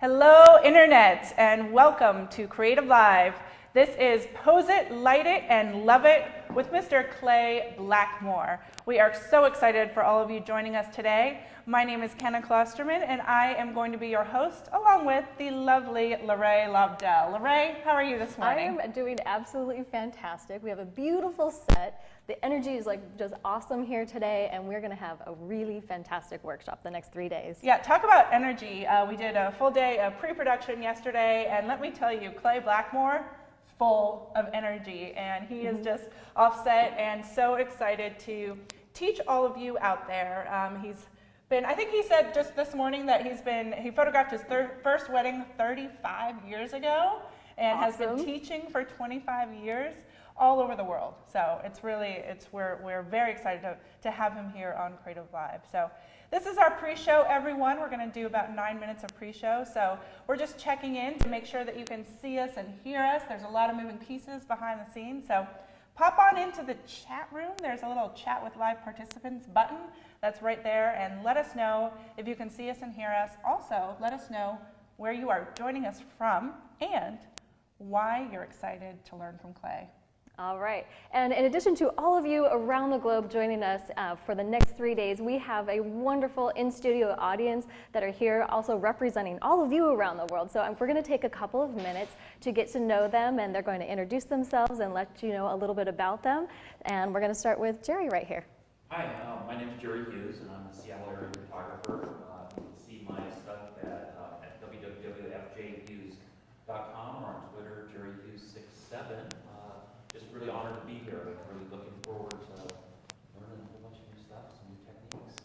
Hello, Internet, and welcome to Creative Live. This is Pose It, Light It, and Love It with Mr. Clay Blackmore. We are so excited for all of you joining us today. My name is Kenna Klosterman, and I am going to be your host, along with the lovely Lorraine Lobdell. Lorraine, how are you this morning? I am doing absolutely fantastic. We have a beautiful set. The energy is like just awesome here today, and we're going to have a really fantastic workshop the next 3 days. Yeah, talk about energy. We did a full day of pre-production yesterday, and let me tell you, Clay Blackmore, full of energy, and he is just offset and so excited to teach all of you out there. I think he said just this morning that he photographed his first wedding 35 years ago and has been teaching for 25 years all over the world. So we're very excited to have him here on Creative Live. So this is our pre-show, everyone. We're going to do about 9 minutes of pre-show. So we're just checking in to make sure that you can see us and hear us. There's a lot of moving pieces behind the scenes. So pop on into the chat room. There's a little chat with live participants button that's right there, and let us know if you can see us and hear us. Also, let us know where you are joining us from and why you're excited to learn from Clay. All right, and in addition to all of you around the globe joining us for the next 3 days, we have a wonderful in-studio audience that are here also representing all of you around the world. So we're going to take a couple of minutes to get to know them, and they're going to introduce themselves and let you know a little bit about them. And we're going to start with Jerry right here. Hi, my name is Jerry Hughes, and I'm a Seattle area photographer. You can see my stuff at www.fjhughes.com or on Twitter, JerryHughes67. Just really honored to be here. I'm really looking forward to learning a whole bunch of new stuff, some new techniques.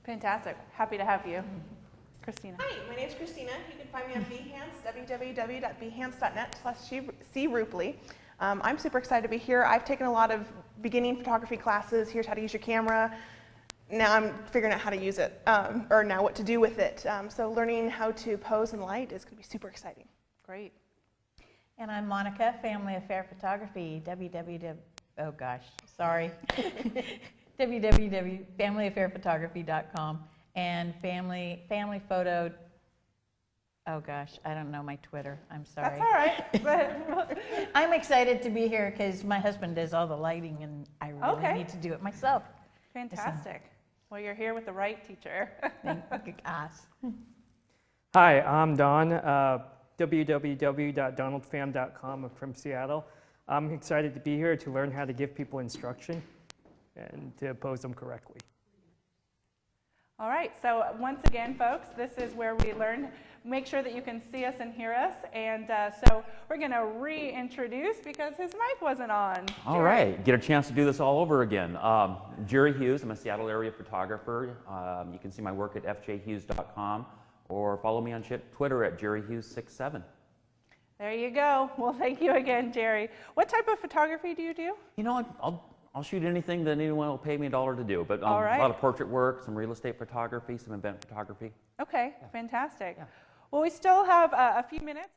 Fantastic. Happy to have you. Christina. Hi, my name is Christina. You can find me on Behance, www.behance.net/crupley. I'm super excited to be here. I've taken a lot of beginning photography classes. Here's how to use your camera. Now I'm figuring out how to use it, or now what to do with it. So learning how to pose in light is going to be super exciting. Great. And I'm Monica, Family Affair Photography, www.familyaffairphotography.com and family photo. Oh gosh, I don't know my Twitter. I'm sorry. That's all right. I'm excited to be here because my husband does all the lighting and I really need to do it myself. Fantastic. Well, you're here with the right teacher. Thank you, guys. Hi, I'm Don, www.donaldfam.com. I'm from Seattle. I'm excited to be here to learn how to give people instruction and to pose them correctly. All right, so once again, folks, this is where we learn. Make sure that you can see us and hear us. And so we're going to reintroduce because his mic wasn't on. All right, get a chance to do this all over again. Jerry Hughes, I'm a Seattle area photographer. You can see my work at fjhughes.com or follow me on Twitter at JerryHughes67. There you go. Well, thank you again, Jerry. What type of photography do you do? You know, I'll shoot anything that anyone will pay me $1 to do, but a All right. lot of portrait work, some real estate photography, some event photography. Okay, fantastic. Yeah. Well, we still have a few minutes.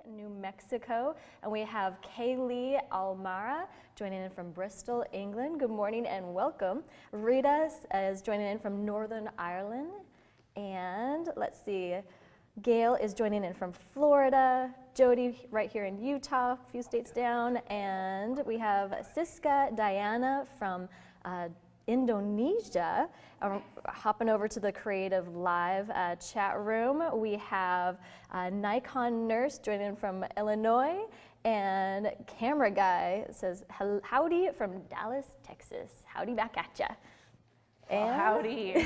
New Mexico, and we have Kaylee Almara joining in from Bristol, England. Good morning and welcome. Rita is joining in from Northern Ireland, and let's see, Gail is joining in from Florida, Jody right here in Utah, a few states down, and we have Siska Diana from Indonesia, hopping over to the Creative Live chat room. We have Nikon Nurse joining in from Illinois, and Camera Guy says howdy from Dallas, Texas. Howdy back at ya. And howdy.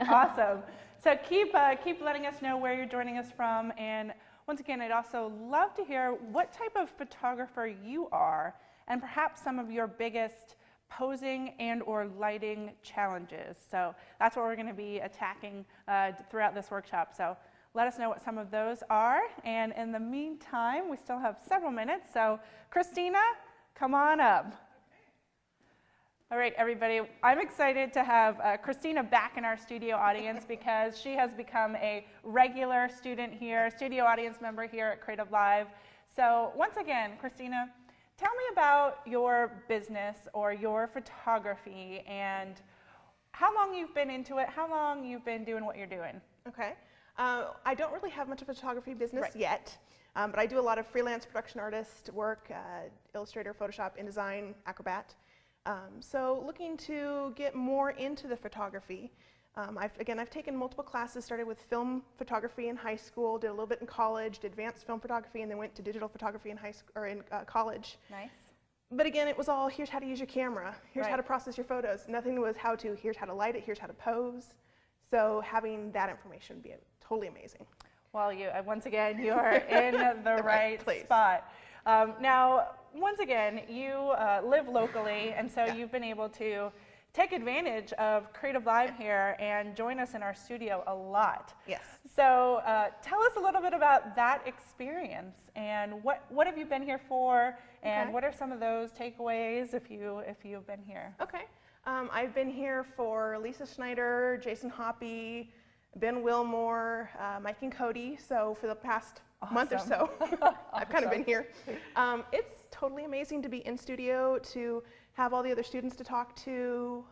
Awesome. So keep letting us know where you're joining us from, and once again, I'd also love to hear what type of photographer you are, and perhaps some of your biggest posing and or lighting challenges. So that's what we're going to be attacking throughout this workshop. So let us know what some of those are. And in the meantime, we still have several minutes. So Christina, come on up. All right, everybody, I'm excited to have Christina back in our studio audience because she has become a regular student here, studio audience member here at CreativeLive. So once again, Christina, tell me about your business or your photography and how long you've been into it, how long you've been doing what you're doing. Okay. I don't really have much of a photography business yet, but I do a lot of freelance production artist work, Illustrator, Photoshop, InDesign, Acrobat. So looking to get more into the photography. I've taken multiple classes, started with film photography in high school, did a little bit in college, did advanced film photography, and then went to digital photography in college. Nice. But again, it was all, here's how to use your camera, here's how to process your photos. Nothing was how to, here's how to light it, here's how to pose. So having that information would be totally amazing. Well, once again, you are in the right spot. Now, once again, you live locally, and so you've been able to take advantage of CreativeLive here and join us in our studio a lot. Yes. So tell us a little bit about that experience and what have you been here for, and what are some of those takeaways if you've been here? Okay. I've been here for Lisa Schneider, Jason Hoppy, Ben Wilmore, Mike and Cody. So for the past month or so, I've kind of been here. It's totally amazing to be in studio, to have all the other students to talk to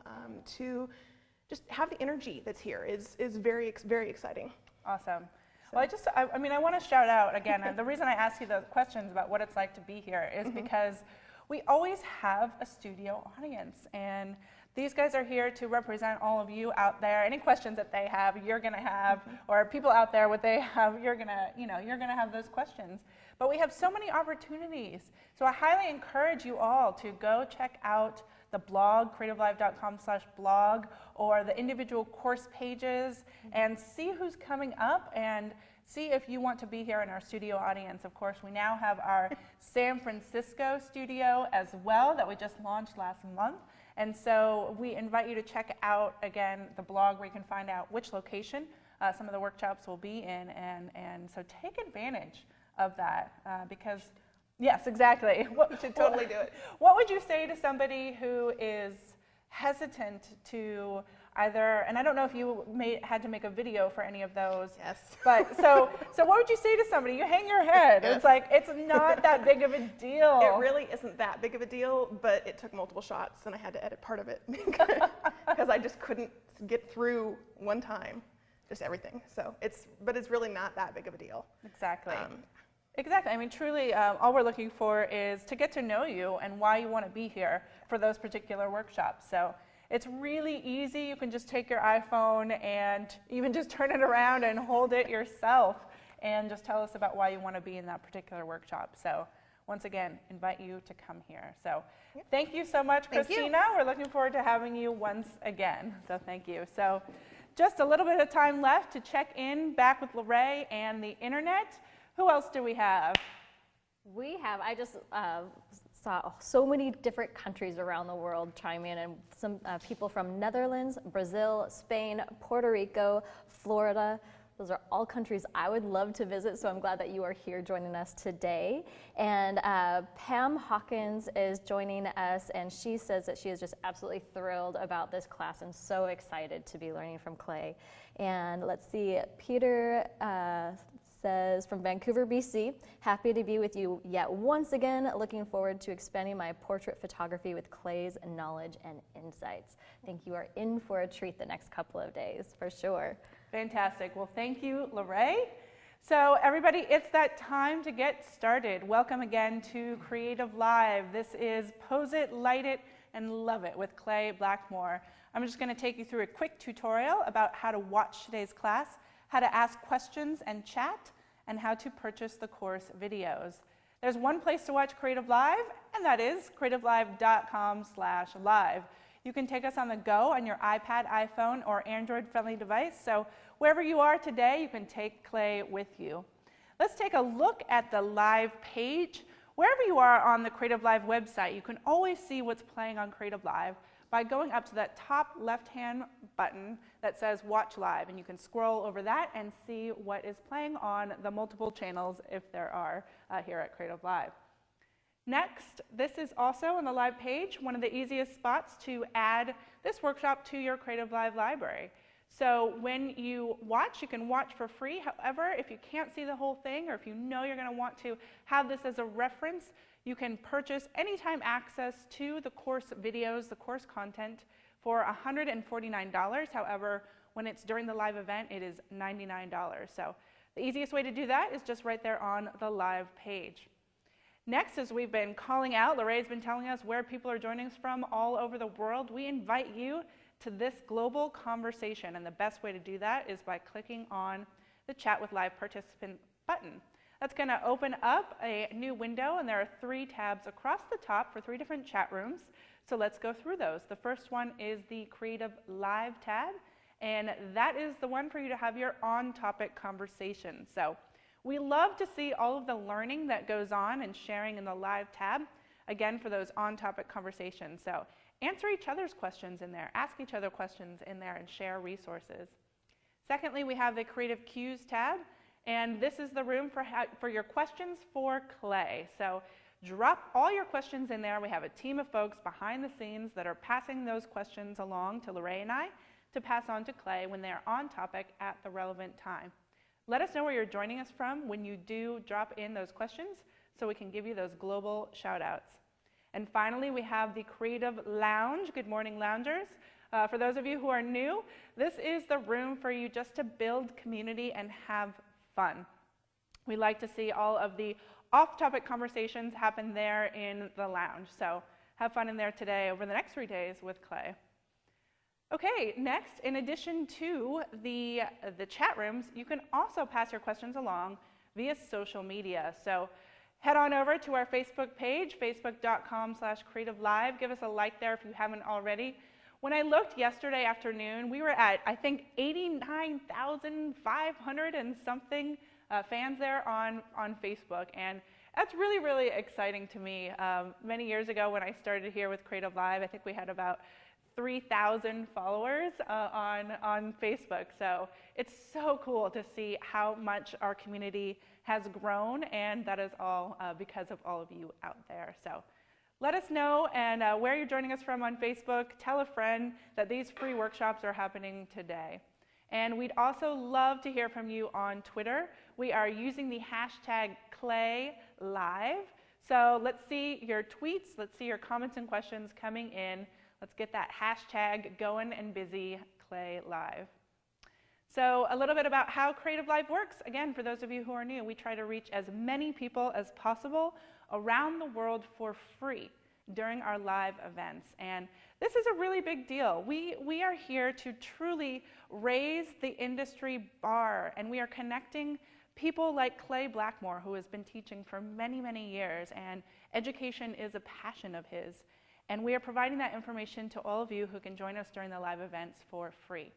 just have the energy that's here is very, very exciting. Awesome. Well, I want to shout out again, the reason I ask you those questions about what it's like to be here is because we always have a studio audience, and these guys are here to represent all of you out there. Any questions that they have, you're going to have, or people out there, what they have, you're going to have those questions. But we have so many opportunities. So I highly encourage you all to go check out the blog, creativelive.com/blog, or the individual course pages, and see who's coming up and see if you want to be here in our studio audience. Of course, we now have our San Francisco studio as well that we just launched last month. And so we invite you to check out, again, the blog where you can find out which location some of the workshops will be in. And so take advantage of that because, yes, exactly. You should totally do it. What would you say to somebody who is hesitant to either, and I don't know if you had to make a video for any of those. Yes. But so what would you say to somebody? You hang your head. Yes. It's like, it's not that big of a deal. It really isn't that big of a deal, but it took multiple shots and I had to edit part of it because I just couldn't get through one time, just everything. So but it's really not that big of a deal. Exactly. Exactly. I mean, truly, all we're looking for is to get to know you and why you want to be here for those particular workshops. So it's really easy. You can just take your iPhone and even just turn it around and hold it yourself and just tell us about why you want to be in that particular workshop. So once again, invite you to come here. So thank you so much, Christina. We're looking forward to having you once again. So thank you. So just a little bit of time left to check in back with Lorraine and the internet. Who else do we have? I just saw so many different countries around the world chime in, and some people from Netherlands, Brazil, Spain, Puerto Rico, Florida. Those are all countries I would love to visit, so I'm glad that you are here joining us today. And Pam Hawkins is joining us, and she says that she is just absolutely thrilled about this class and so excited to be learning from Clay. And let's see, Peter says from Vancouver, BC, happy to be with you yet once again, looking forward to expanding my portrait photography with Clay's knowledge and insights. I think you are in for a treat the next couple of days, for sure. Fantastic. Well, thank you, Lorraine. So everybody, it's that time to get started. Welcome again to CreativeLive. This is Pose It, Light It, and Love It with Clay Blackmore. I'm just going to take you through a quick tutorial about how to watch today's class, how to ask questions and chat, and how to purchase the course videos. There's one place to watch CreativeLive, and that is creativelive.com/live. You can take us on the go on your iPad, iPhone, or Android-friendly device, so wherever you are today, you can take Clay with you. Let's take a look at the live page. Wherever you are on the CreativeLive website, you can always see what's playing on CreativeLive by going up to that top left-hand button that says Watch Live, and you can scroll over that and see what is playing on the multiple channels if there are here at CreativeLive. Next, this is also on the live page, one of the easiest spots to add this workshop to your CreativeLive library. So when you watch, you can watch for free. However, if you can't see the whole thing, or if you know you're going to want to have this as a reference, you can purchase anytime access to the course videos, the course content, for $149. However, when it's during the live event, it is $99. So the easiest way to do that is just right there on the live page. Next, as we've been calling out, Lorraine's been telling us where people are joining us from all over the world. We invite you to this global conversation, and the best way to do that is by clicking on the Chat with Live Participant button. That's going to open up a new window, and there are 3 tabs across the top for 3 different chat rooms. So let's go through those. The first one is the CreativeLive tab, and that is the one for you to have your on-topic conversation. So we love to see all of the learning that goes on and sharing in the live tab, again, for those on-topic conversations. So answer each other's questions in there, ask each other questions in there, and share resources. Secondly, we have the Creative Cues tab, and this is the room for your questions for Clay. So drop all your questions in there. We have a team of folks behind the scenes that are passing those questions along to Lorraine and I to pass on to Clay when they're on topic at the relevant time. Let us know where you're joining us from when you do drop in those questions so we can give you those global shout outs. And finally, we have the Creative Lounge. Good morning, loungers. For those of you who are new, this is the room for you just to build community and have fun. We like to see all of the off-topic conversations happen there in the lounge. So have fun in there today over the next 3 days with Clay. Okay, next, in addition to the chat rooms, you can also pass your questions along via social media. So head on over to our Facebook page, facebook.com/CreativeLive. Give us a like there if you haven't already. When I looked yesterday afternoon, we were at, I think, 89,500 and something fans there on Facebook. And that's really, really exciting to me. Many years ago when I started here with CreativeLive, I think we had about 3,000 followers on Facebook. So it's so cool to see how much our community has grown, and that is all because of all of you out there. So let us know and where you're joining us from on Facebook. Tell a friend that these free workshops are happening today. And we'd also love to hear from you on Twitter. We are using the hashtag ClayLive. So let's see your tweets, let's see your comments and questions coming in. Let's get that hashtag going and busy, ClayLive. So a little bit about how CreativeLive works. Again, for those of you who are new, we try to reach as many people as possible around the world for free during our live events. And this is a really big deal. We are here to truly raise the industry bar, and we are connecting people like Clay Blackmore, who has been teaching for many, many years, and education is a passion of his. And we are providing that information to all of you who can join us during the live events for free.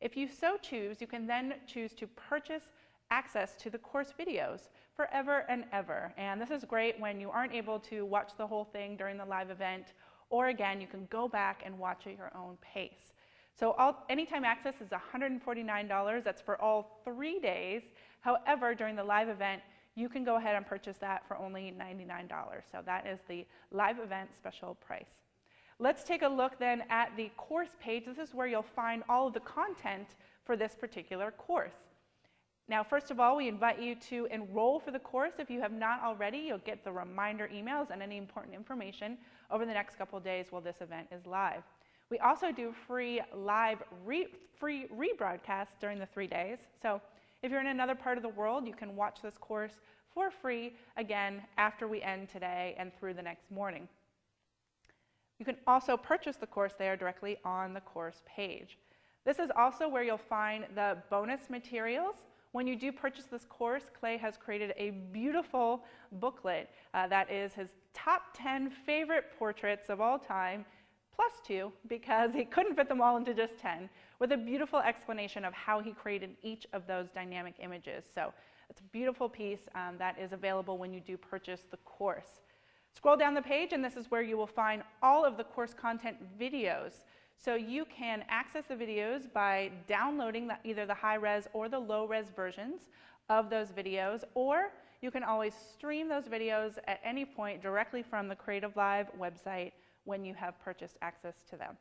If you so choose, you can then choose to purchase access to the course videos forever and ever. And this is great when you aren't able to watch the whole thing during the live event, or again, you can go back and watch at your own pace. So anytime access is $149. That's for all 3 days. However, during the live event, you can go ahead and purchase that for only $99. So that is the live event special price. Let's take a look then at the course page. This is where you'll find all of the content for this particular course. Now, first of all, we invite you to enroll for the course. If you have not already, you'll get the reminder emails and any important information over the next couple of days while this event is live. We also do free rebroadcasts during the 3 days. So if you're in another part of the world, you can watch this course for free, again, after we end today and through the next morning. You can also purchase the course there directly on the course page. This is also where you'll find the bonus materials. When you do purchase this course, Clay has created a beautiful booklet that is his top 10 favorite portraits of all time, plus 2, because he couldn't fit them all into just 10, with a beautiful explanation of how he created each of those dynamic images. So it's a beautiful piece that is available when you do purchase the course. Scroll down the page, and this is where you will find all of the course content videos. So you can access the videos by downloading either the high-res or the low-res versions of those videos, or you can always stream those videos at any point directly from the CreativeLive website when you have purchased access to them.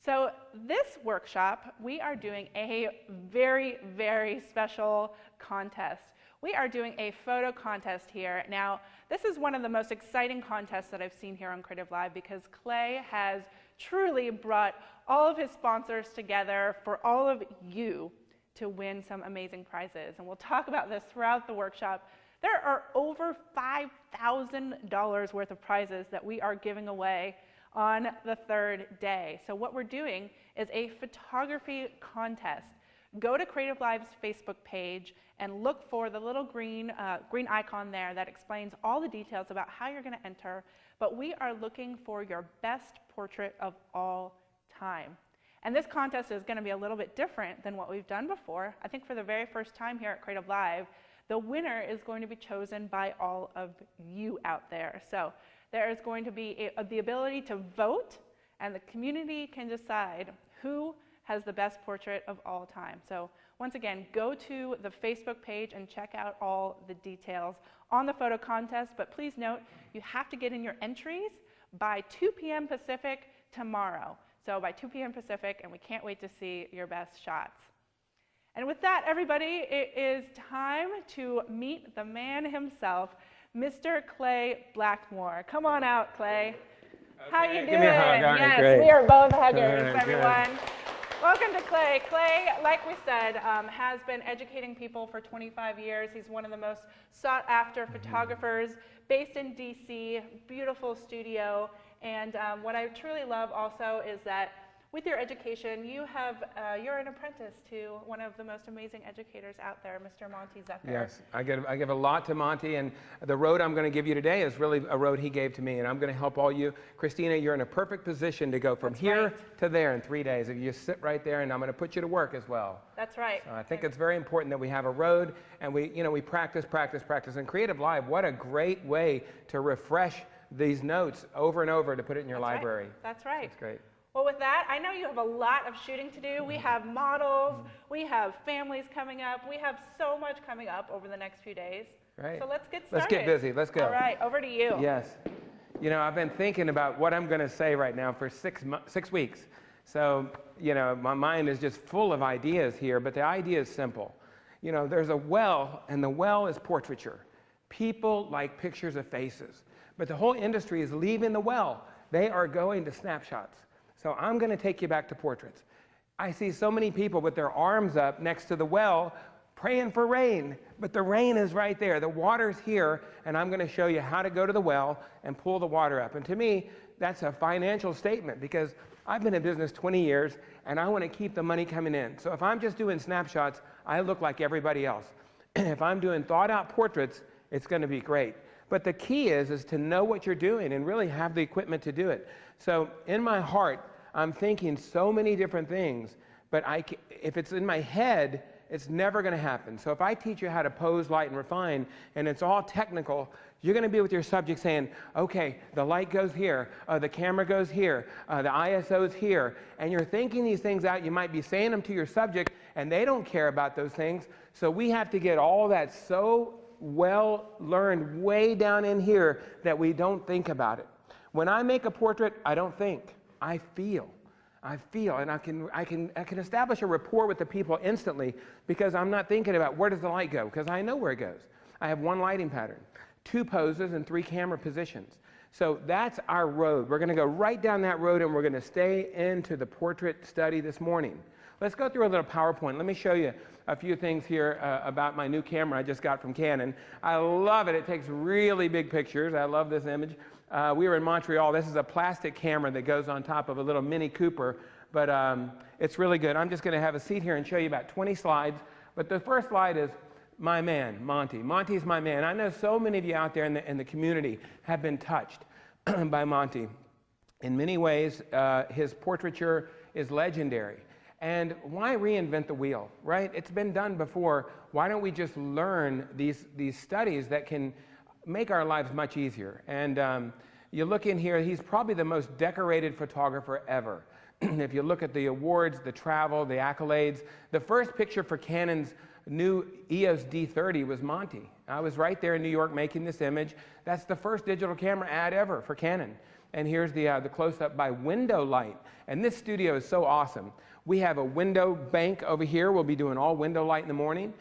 So this workshop, we are doing a very, very special contest. We are doing a photo contest here. Now, this is one of the most exciting contests that I've seen here on CreativeLive because Clay has truly brought all of his sponsors together for all of you to win some amazing prizes. And we'll talk about this throughout the workshop. There are over $5,000 worth of prizes that we are giving away on the third day. So what we're doing is a photography contest. Go to CreativeLive's Facebook page and look for the little green icon there that explains all the details about how you're going to enter. But we are looking for your best portrait of all time. And this contest is going to be a little bit different than what we've done before. I think for the very first time here at CreativeLive, the winner is going to be chosen by all of you out there. So there is going to be the ability to vote, and the community can decide who has the best portrait of all time. So once again, go to the Facebook page and check out all the details on the photo contest. But please note, you have to get in your entries by 2 p.m. Pacific tomorrow. So by 2 p.m. Pacific, and we can't wait to see your best shots. And with that, everybody, it is time to meet the man himself, Mr. Clay Blackmore. Come on out, Clay. Okay. How you doing? Give me a hug. All right, yes, great. we are both huggers, Good. everyone. Welcome to Clay. Clay, like we said, has been educating people for 25 years. He's one of the most sought-after photographers based in DC, beautiful studio. And what I truly love also is that with your education, you're an apprentice to one of the most amazing educators out there, Mr. Monty Zucker. Yes, I give a lot to Monty, and the road I'm going to give you today is really a road he gave to me, and I'm going to help all you. Christina, you're in a perfect position to go from here to there in 3 days. If you just sit right there, and I'm going to put you to work as well. That's right. So I think it's very important that we have a road, and we practice. And CreativeLive, what a great way to refresh these notes over and over to put it in your library. That's right. That's great. Well, with that, I know you have a lot of shooting to do. We have models, we have families coming up, we have so much coming up over the next few days. Right. So let's get started. Let's get busy. Let's go. All right, over to you. Yes. You know, I've been thinking about what I'm going to say right now for 6 weeks. So, my mind is just full of ideas here, but the idea is simple. There's a well, and the well is portraiture. People like pictures of faces, but the whole industry is leaving the well. They are going to snapshots. So I'm going to take you back to portraits. I see so many people with their arms up next to the well praying for rain, but the rain is right there. The water's here, and I'm going to show you how to go to the well and pull the water up. And to me, that's a financial statement because I've been in business 20 years, and I want to keep the money coming in. So if I'm just doing snapshots, I look like everybody else. If I'm doing thought-out portraits, it's going to be great. But the key is to know what you're doing and really have the equipment to do it. So in my heart, I'm thinking so many different things, but if it's in my head, it's never going to happen. So if I teach you how to pose, light, and refine, and it's all technical, you're going to be with your subject saying, okay, the light goes here, the camera goes here, the ISO's here, and you're thinking these things out. You might be saying them to your subject, and they don't care about those things. So we have to get all that so well learned way down in here that we don't think about it. When I make a portrait, I don't think. I feel, and I can establish a rapport with the people instantly because I'm not thinking about where does the light go, because I know where it goes. I have one lighting pattern, 2 poses, and 3 camera positions. So that's our road. We're going to go right down that road, and we're going to stay into the portrait study this morning. Let's go through a little PowerPoint. Let me show you a few things here about my new camera I just got from Canon. I love it. It takes really big pictures. I love this image. We were in Montreal. This is a plastic camera that goes on top of a little Mini Cooper, but it's really good. I'm just going to have a seat here and show you about 20 slides. But the first slide is my man, Monty. Monty's my man. I know so many of you out there in the community have been touched by Monty. In many ways, his portraiture is legendary. And why reinvent the wheel, right? It's been done before. Why don't we just learn these studies that can make our lives much easier? And you look in here, he's probably the most decorated photographer ever. If you look at the awards, the travel, the accolades, the first picture for Canon's new EOS D30 was Monty. I was right there in New York making this image. That's the first digital camera ad ever for Canon. And here's the close-up by Window Light. And this studio is so awesome. We have a window bank over here. We'll be doing all window light in the morning,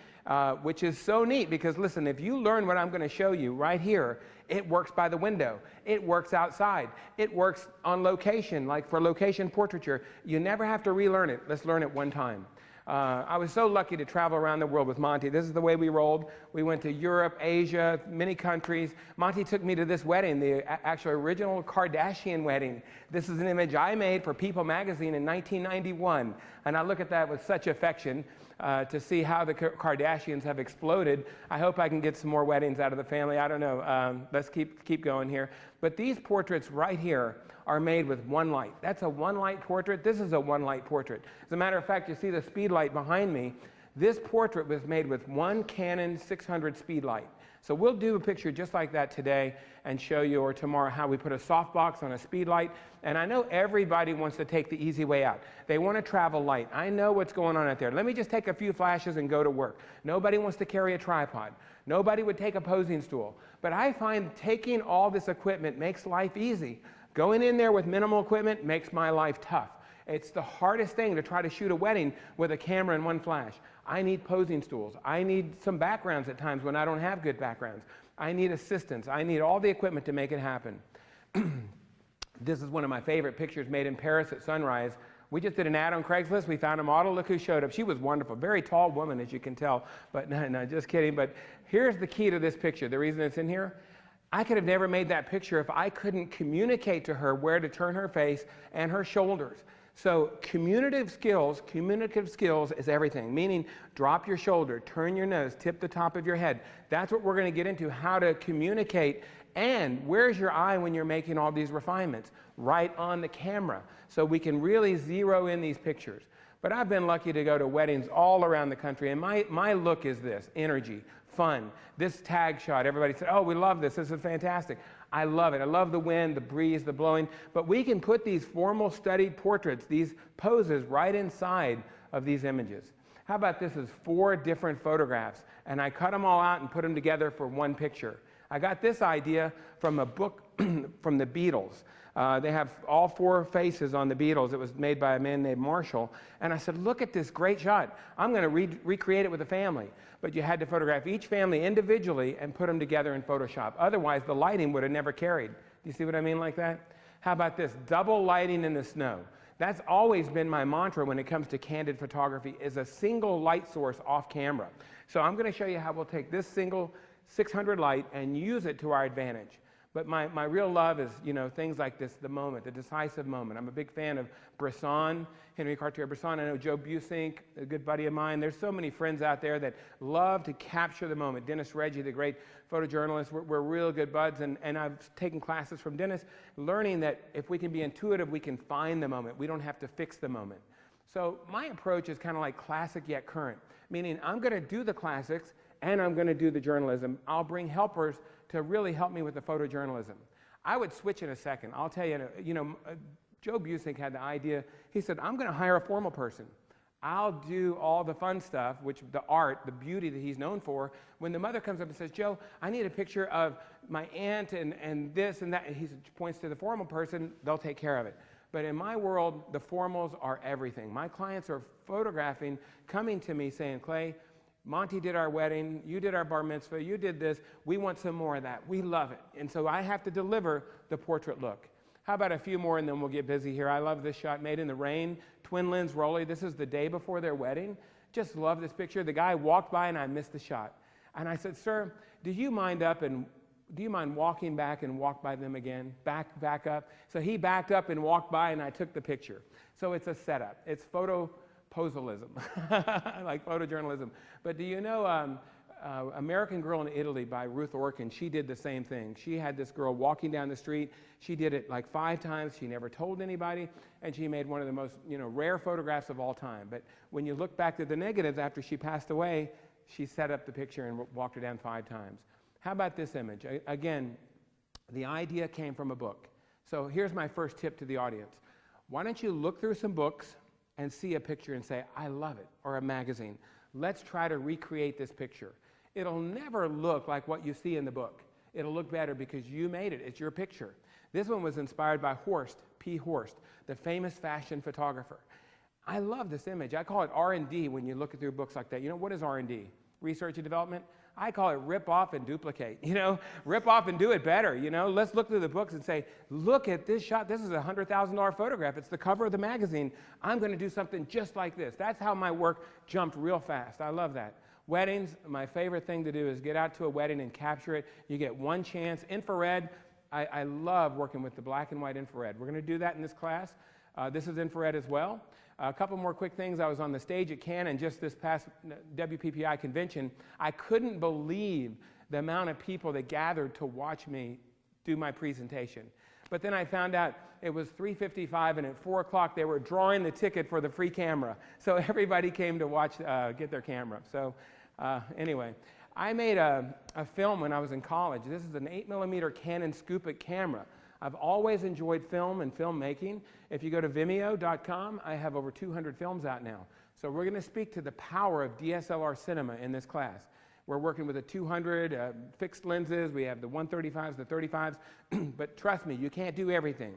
which is so neat because, listen, if you learn what I'm going to show you right here, it works by the window. It works outside. It works on location, like for location portraiture. You never have to relearn it. Let's learn it one time. I was so lucky to travel around the world with Monty. This is the way we rolled. We went to Europe, Asia, many countries. Monty took me to this wedding, the actual original Kardashian wedding. This is an image I made for People magazine in 1991. And I look at that with such affection to see how the Kardashians have exploded. I hope I can get some more weddings out of the family. I don't know. Let's keep going here. But these portraits right here are made with one light. That's a one light portrait. This is a one light portrait. As a matter of fact, you see the speed light behind me. This portrait was made with one Canon 600 speed light. So we'll do a picture just like that today and show you, or tomorrow, how we put a softbox on a speed light. And I know everybody wants to take the easy way out. They want to travel light. I know what's going on out there. Let me just take a few flashes and go to work. Nobody wants to carry a tripod. Nobody would take a posing stool. But I find taking all this equipment makes life easy. Going in there with minimal equipment makes my life tough. It's the hardest thing to try to shoot a wedding with a camera and one flash. I need posing stools. I need some backgrounds at times when I don't have good backgrounds. I need assistance. I need all the equipment to make it happen. This is one of my favorite pictures made in Paris at sunrise. We just did an ad on Craigslist. We found a model. Look who showed up. She was wonderful. Very tall woman, as you can tell. But no, just kidding. But here's the key to this picture. The reason it's in here, I could have never made that picture if I couldn't communicate to her where to turn her face and her shoulders. So communicative skills is everything, meaning drop your shoulder, turn your nose, tip the top of your head. That's what we're going to get into, how to communicate. And where's your eye when you're making all these refinements? Right on the camera, so we can really zero in these pictures. But I've been lucky to go to weddings all around the country, and my look is this: energy, fun. This tag shot, everybody said, oh, we love this. This is fantastic. I love it. I love the wind, the breeze, the blowing. But we can put these formal studied portraits, these poses, right inside of these images. How about this is 4 different photographs, and I cut them all out and put them together for one picture. I got this idea from a book from the Beatles. They have all 4 faces on the Beatles. It was made by a man named Marshall. And I said, look at this great shot. I'm going to recreate it with a family. But you had to photograph each family individually and put them together in Photoshop. Otherwise, the lighting would have never carried. Do you see what I mean like that? How about this? Double lighting in the snow. That's always been my mantra when it comes to candid photography, is a single light source off camera. So I'm going to show you how we'll take this single 600 light and use it to our advantage. But my real love is, you know, things like this, the moment, the decisive moment. I'm a big fan of Bresson, Henry Cartier-Bresson. I know Joe Busink, a good buddy of mine. There's so many friends out there that love to capture the moment. Dennis Reggie, the great photojournalist, we're real good buds. And I've taken classes from Dennis, learning that if we can be intuitive, we can find the moment. We don't have to fix the moment. So my approach is kind of like classic yet current, meaning I'm going to do the classics and I'm going to do the journalism. I'll bring helpers to really help me with the photojournalism. I would switch in a second. I'll tell you, Joe Busink had the idea. He said, I'm going to hire a formal person. I'll do all the fun stuff, which the art, the beauty that he's known for. When the mother comes up and says, Joe, I need a picture of my aunt and this and that, and he points to the formal person, they'll take care of it. But in my world, the formals are everything. My clients are photographing, coming to me saying, Clay, Monty did our wedding, you did our bar mitzvah, you did this, we want some more of that. We love it. And so I have to deliver the portrait look. How about a few more and then we'll get busy here. I love this shot, made in the rain, twin lens Rolly. This is the day before their wedding. Just love this picture. The guy walked by and I missed the shot. And I said, sir, do you mind walking back and walk by them again? Back up. So he backed up and walked by and I took the picture. So it's a setup. It's photoposalism, like photojournalism. But do you know American Girl in Italy by Ruth Orkin? She did the same thing. She had this girl walking down the street. She did it like 5 times. She never told anybody, and she made one of the most rare photographs of all time. But when you look back at the negatives after she passed away, she set up the picture and walked her down 5 times. How about this image? Again, the idea came from a book. So here's my first tip to the audience. Why don't you look through some books and see a picture and say, I love it, or a magazine. Let's try to recreate this picture. It'll never look like what you see in the book. It'll look better because you made it. It's your picture. This one was inspired by Horst, P. Horst, the famous fashion photographer. I love this image. I call it R&D when you look through books like that. You know, what is R&D? Research and development? I call it rip off and duplicate. You know, rip off and do it better. You know, let's look through the books and say, look at this shot. This is a $100,000 photograph. It's the cover of the magazine. I'm going to do something just like this. That's how my work jumped real fast. I love that. Weddings, my favorite thing to do is get out to a wedding and capture it. You get one chance. Infrared, I love working with the black and white infrared. We're going to do that in this class. This is infrared as well. A couple more quick things. I was on the stage at Canon just this past WPPI convention. I couldn't believe the amount of people that gathered to watch me do my presentation. But then I found out it was 3:55, and at 4 o'clock they were drawing the ticket for the free camera. So everybody came to watch, get their camera. So anyway, I made a film when I was in college. This is an 8mm Canon Scoop-It camera. I've always enjoyed film and filmmaking. If you go to Vimeo.com, I have over 200 films out now. So we're going to speak to the power of DSLR cinema in this class. We're working with a 200 fixed lenses. We have the 135s, the 35s. But trust me, you can't do everything.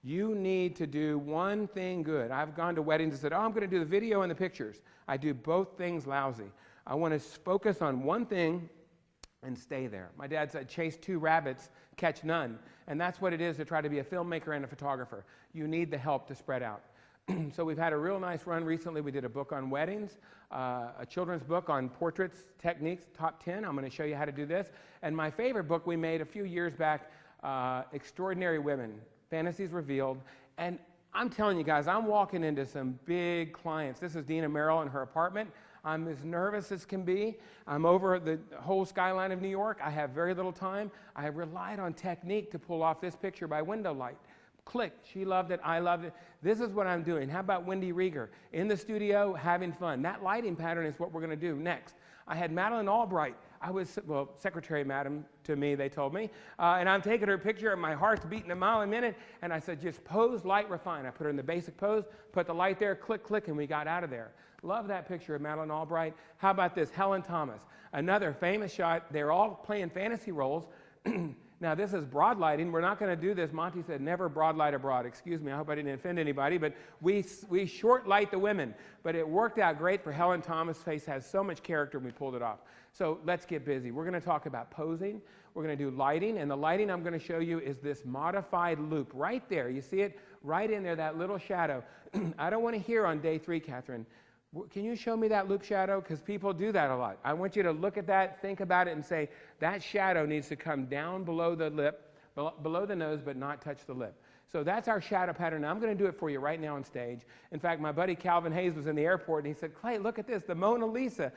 You need to do one thing good. I've gone to weddings and said, oh, I'm going to do the video and the pictures. I do both things lousy. I want to focus on one thing and stay there. My dad said, chase 2 rabbits, catch none. And that's what it is to try to be a filmmaker and a photographer. You need the help to spread out. So we've had a real nice run recently. We did a book on weddings, a children's book on portraits, techniques, top 10. I'm going to show you how to do this. And my favorite book we made a few years back, Extraordinary Women, Fantasies Revealed. And I'm telling you guys, I'm walking into some big clients. This is Dina Merrill in her apartment. I'm as nervous as can be. I'm over the whole skyline of New York. I have very little time. I have relied on technique to pull off this picture by window light. Click. She loved it. I loved it. This is what I'm doing. How about Wendy Rieger? In the studio, having fun. That lighting pattern is what we're going to do next. I had Madeleine Albright. I was, well, Secretary Madam to me, they told me. And I'm taking her picture, and my heart's beating a mile a minute. And I said, just pose, light, refine. I put her in the basic pose, put the light there, click, click, and we got out of there. Love that picture of Madeleine Albright. How about this? Helen Thomas. Another famous shot. They're all playing fantasy roles. Now, this is broad lighting. We're not going to do this. Monty said, never broad light abroad. Excuse me. I hope I didn't offend anybody. But we short light the women. But it worked out great for Helen Thomas' face. Has so much character, and we pulled it off. So let's get busy. We're going to talk about posing. We're going to do lighting. And the lighting I'm going to show you is this modified loop right there. You see it right in there, that little shadow. I don't want to hear on day 3, Catherine, can you show me that loop shadow? Because people do that a lot. I want you to look at that, think about it, and say, that shadow needs to come down below the lip, below the nose, but not touch the lip. So that's our shadow pattern. Now, I'm going to do it for you right now on stage. In fact, my buddy Calvin Hayes was in the airport, and he said, Clay, look at this, the Mona Lisa.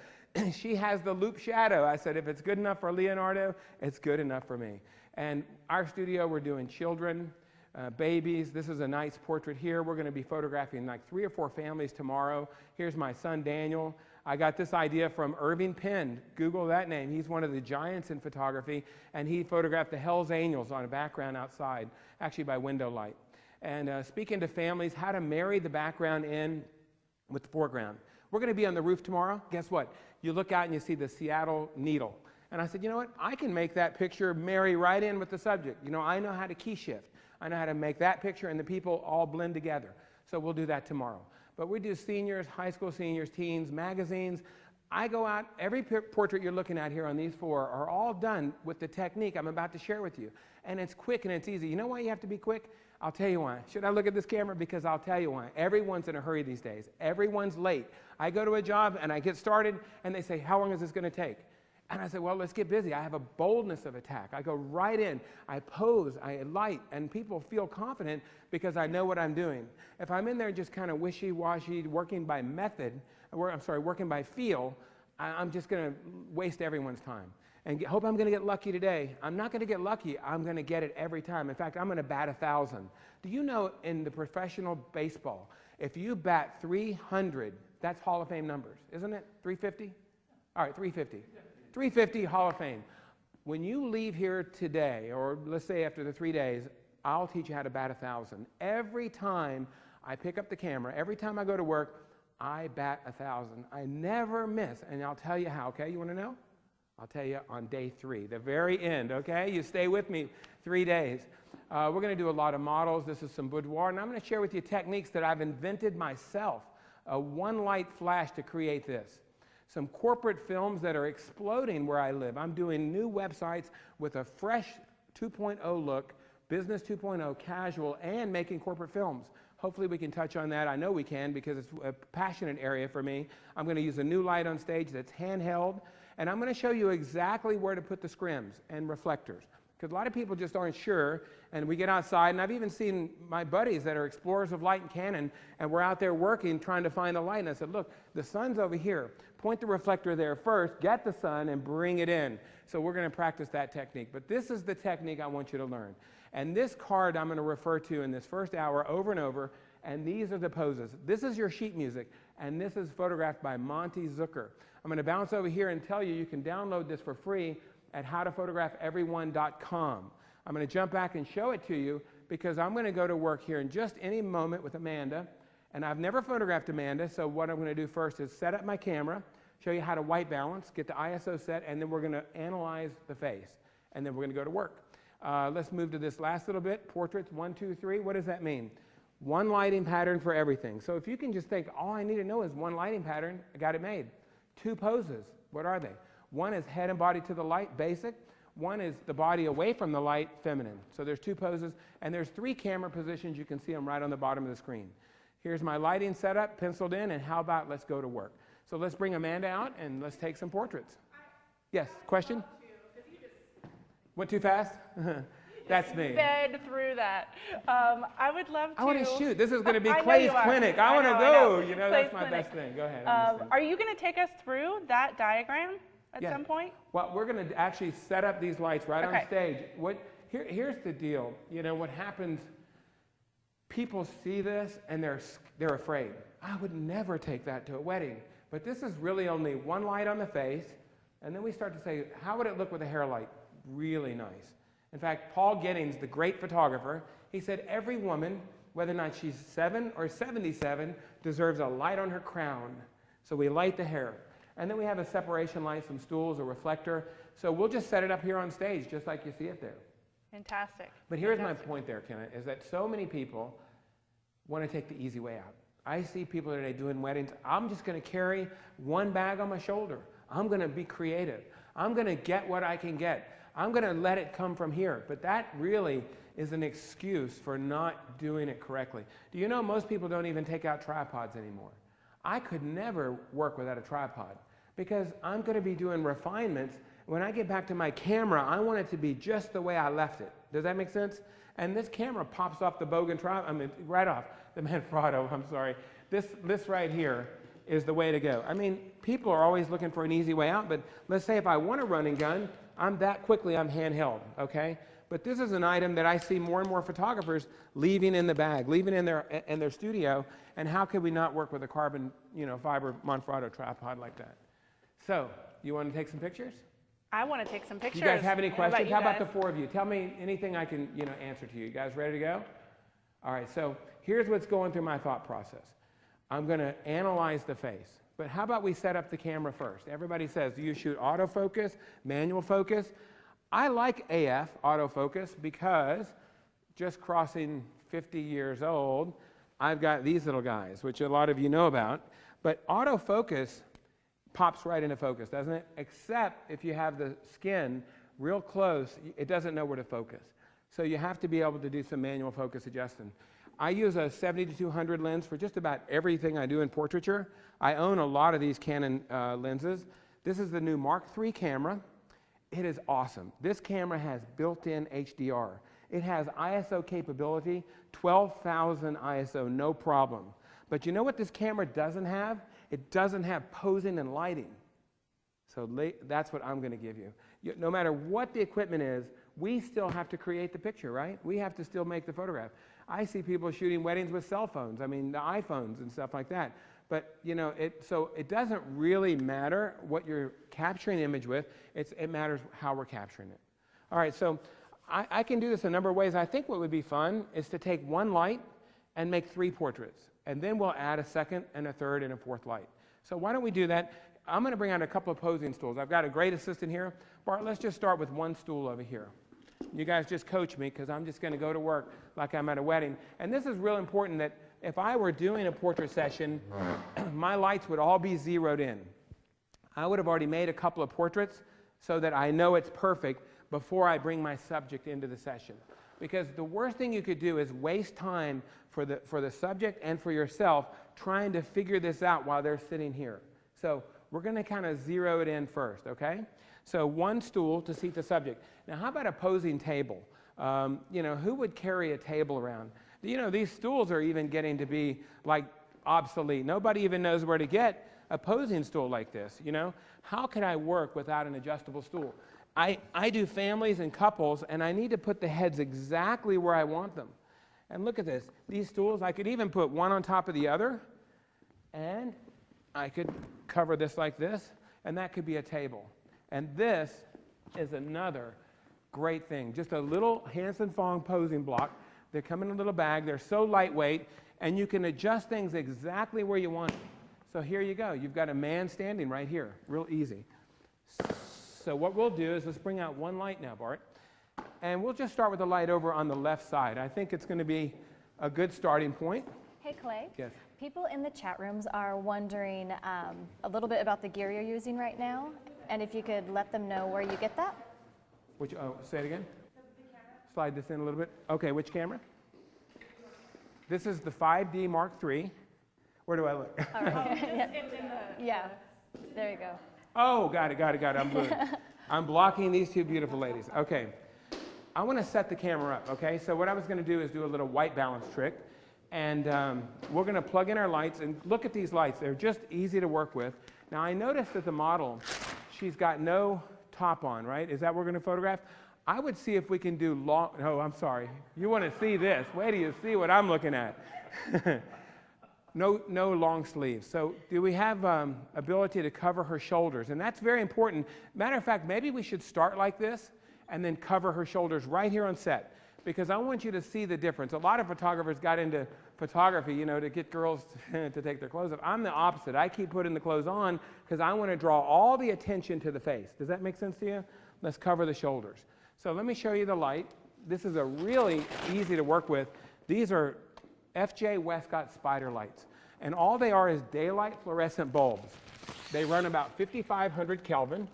She has the loop shadow. I said, if it's good enough for Leonardo, it's good enough for me. And our studio, we're doing children, babies. This is a nice portrait here. We're going to be photographing like 3 or 4 families tomorrow. Here's my son, Daniel. I got this idea from Irving Penn. Google that name. He's one of the giants in photography, and he photographed the Hells Angels on a background outside, actually by window light. And speaking to families, how to marry the background in with the foreground. We're going to be on the roof tomorrow. Guess what? You look out and you see the Seattle Needle. And I said, you know what? I can make that picture marry right in with the subject. You know, I know how to key shift. I know how to make that picture and the people all blend together. So we'll do that tomorrow. But we do seniors, high school seniors, teens, magazines. I go out, every portrait you're looking at here on these 4 are all done with the technique I'm about to share with you. And it's quick and it's easy. You know why you have to be quick? I'll tell you why. Should I look at this camera? Because I'll tell you why. Everyone's in a hurry these days. Everyone's late. I go to a job and I get started and they say, how long is this going to take? And I said, well, let's get busy. I have a boldness of attack. I go right in. I pose. I light. And people feel confident because I know what I'm doing. If I'm in there just kind of wishy-washy, working by method, working by feel, I'm just going to waste everyone's time. And hope I'm going to get lucky today. I'm not going to get lucky. I'm going to get it every time. In fact, I'm going to bat 1,000. Do you know in the professional baseball, if you bat 300, that's Hall of Fame numbers, isn't it? 350? All right, 350. 350 Hall of Fame. When you leave here today, or let's say after the 3 days, I'll teach you how to bat 1,000. Every time I pick up the camera, every time I go to work, I bat 1,000. I never miss, and I'll tell you how, okay? You want to know? I'll tell you on day 3, the very end, okay? You stay with me 3 days. We're going to do a lot of models. This is some boudoir, and I'm going to share with you techniques that I've invented myself. A one-light flash to create this. Some corporate films that are exploding where I live. I'm doing new websites with a fresh 2.0 look, business 2.0, casual, and making corporate films. Hopefully we can touch on that. I know we can because it's a passionate area for me. I'm going to use a new light on stage that's handheld, and I'm going to show you exactly where to put the scrims and reflectors. Because a lot of people just aren't sure, and we get outside, and I've even seen my buddies that are explorers of light and Canon, and we're out there working, trying to find the light, and I said, look, the sun's over here. Point the reflector there first, get the sun, and bring it in. So we're going to practice that technique. But this is the technique I want you to learn. And this card I'm going to refer to in this first hour over and over, and these are the poses. This is your sheet music, and this is photographed by Monty Zucker. I'm going to bounce over here and tell you you can download this for free at howtophotographEveryone.com. I'm going to jump back and show it to you because I'm going to go to work here in just any moment with Amanda. And I've never photographed Amanda, so what I'm going to do first is set up my camera, show you how to white balance, get the ISO set, and then we're going to analyze the face. And then we're going to go to work. Let's move to this last little bit. Portraits, 1, 2, 3. What does that mean? One lighting pattern for everything. So if you can just think, all I need to know is one lighting pattern, I got it made. 2 poses. What are they? One is head and body to the light, basic. One is the body away from the light, feminine. So there's 2 poses, and there's 3 camera positions. You can see them right on the bottom of the screen. Here's my lighting setup, penciled in, and how about let's go to work. So let's bring Amanda out, and let's take some portraits. Yes, question? Went too fast? That's me. Sped through that. I would love to. I want to shoot. This is going to be I know Clay's you are. clinic. I want to go. You know, that's my best thing. Go ahead. Are you going to take us through that diagram at some point? Well, we're going to actually set up these lights right on stage. Here's the deal. You know, what happens, people see this and they're afraid. I would never take that to a wedding. But this is really only one light on the face, and then we start to say, how would it look with a hair light? Really nice. In fact, Paul Giddings, the great photographer, he said every woman, whether or not she's 7 or 77, deserves a light on her crown. So we light the hair. And then we have a separation light, some stools, a reflector. So we'll just set it up here on stage, just like you see it there. Fantastic. But here's my point there, Kenna, is that so many people want to take the easy way out. I see people today doing weddings. I'm just going to carry one bag on my shoulder. I'm going to be creative. I'm going to get what I can get. I'm going to let it come from here. But that really is an excuse for not doing it correctly. Do you know most people don't even take out tripods anymore? I could never work without a tripod because I'm going to be doing refinements. When I get back to my camera, I want it to be just the way I left it. Does that make sense? And this camera pops off the Bogan tripod, I mean, right off the Manfrotto, I'm sorry. This right here is the way to go. I mean, people are always looking for an easy way out, but let's say if I want a running gun, I'm handheld, okay? But this is an item that I see more and more photographers leaving in the bag, leaving in their studio, and how could we not work with a carbon, fiber Manfrotto tripod like that? So, you want to take some pictures? I want to take some pictures. You guys have any questions? How about the guys? 4 of you? Tell me anything I can, answer to you. You guys ready to go? All right, so here's what's going through my thought process. I'm going to analyze the face. But how about we set up the camera first? Everybody says, do you shoot autofocus, manual focus? I like AF, autofocus, because just crossing 50 years old, I've got these little guys, which a lot of you know about. But autofocus pops right into focus, doesn't it? Except if you have the skin real close, it doesn't know where to focus. So you have to be able to do some manual focus adjusting. I use a 70-200 lens for just about everything I do in portraiture. I own a lot of these Canon lenses. This is the new Mark III camera. It is awesome. This camera has built-in HDR. It has ISO capability, 12,000 ISO, no problem. But you know what this camera doesn't have? It doesn't have posing and lighting. So that's what I'm going to give you. No matter what the equipment is, we still have to create the picture, right? We have to still make the photograph. I see people shooting weddings with cell phones, the iPhones and stuff like that. But, so it doesn't really matter what you're capturing the image with. It matters how we're capturing it. All right, so I can do this a number of ways. I think what would be fun is to take one light and make 3 portraits. And then we'll add a second and a third and a fourth light. So why don't we do that? I'm going to bring out a couple of posing stools. I've got a great assistant here. Bart, let's just start with one stool over here. You guys just coach me because I'm just going to go to work like I'm at a wedding. And this is real important that if I were doing a portrait session, my lights would all be zeroed in. I would have already made a couple of portraits so that I know it's perfect before I bring my subject into the session. Because the worst thing you could do is waste time for the subject and for yourself trying to figure this out while they're sitting here. So we're going to kind of zero it in first, okay? So one stool to seat the subject. Now, how about a posing table? You know, who would carry a table around? You know, these stools are even getting to be like obsolete. Nobody even knows where to get a posing stool like this, you know? How can I work without an adjustable stool? I do families and couples, and I need to put the heads exactly where I want them. And look at this. These stools, I could even put one on top of the other, and I could cover this like this, and that could be a table. And this is another great thing. Just a little Hansen Fong posing block. They come in a little bag. They're so lightweight, and you can adjust things exactly where you want it. So here you go. You've got a man standing right here. Real easy. So what we'll do is let's bring out one light now, Bart. And we'll just start with the light over on the left side. I think it's going to be a good starting point. Hey, Clay. Yes. People in the chat rooms are wondering a little bit about the gear you're using right now, and if you could let them know where you get that. Which, say it again. Slide this in a little bit. Okay, which camera? This is the 5D Mark III. Where do I look? All right. It's in the... Yeah, there you go. Oh, got it. I'm blue. I'm blocking these two beautiful ladies. Okay. I want to set the camera up, okay? So what I was going to do is do a little white balance trick. And we're going to plug in our lights. And look at these lights. They're just easy to work with. Now, I noticed that the model, she's got no top on, right? Is that what we're going to photograph? I would see if we can do long... Oh, I'm sorry. You want to see this. Wait till you see what I'm looking at. No long sleeves. So do we have ability to cover her shoulders? And that's very important. Matter of fact, maybe we should start like this and then cover her shoulders right here on set, because I want you to see the difference. A lot of photographers got into photography, you know, to get girls to take their clothes off. I'm the opposite. I keep putting the clothes on because I want to draw all the attention to the face. Does that make sense to you? Let's cover the shoulders. So let me show you the light. This is a really easy to work with. These are FJ Westcott spider lights. And all they are is daylight fluorescent bulbs. They run about 5,500 Kelvin,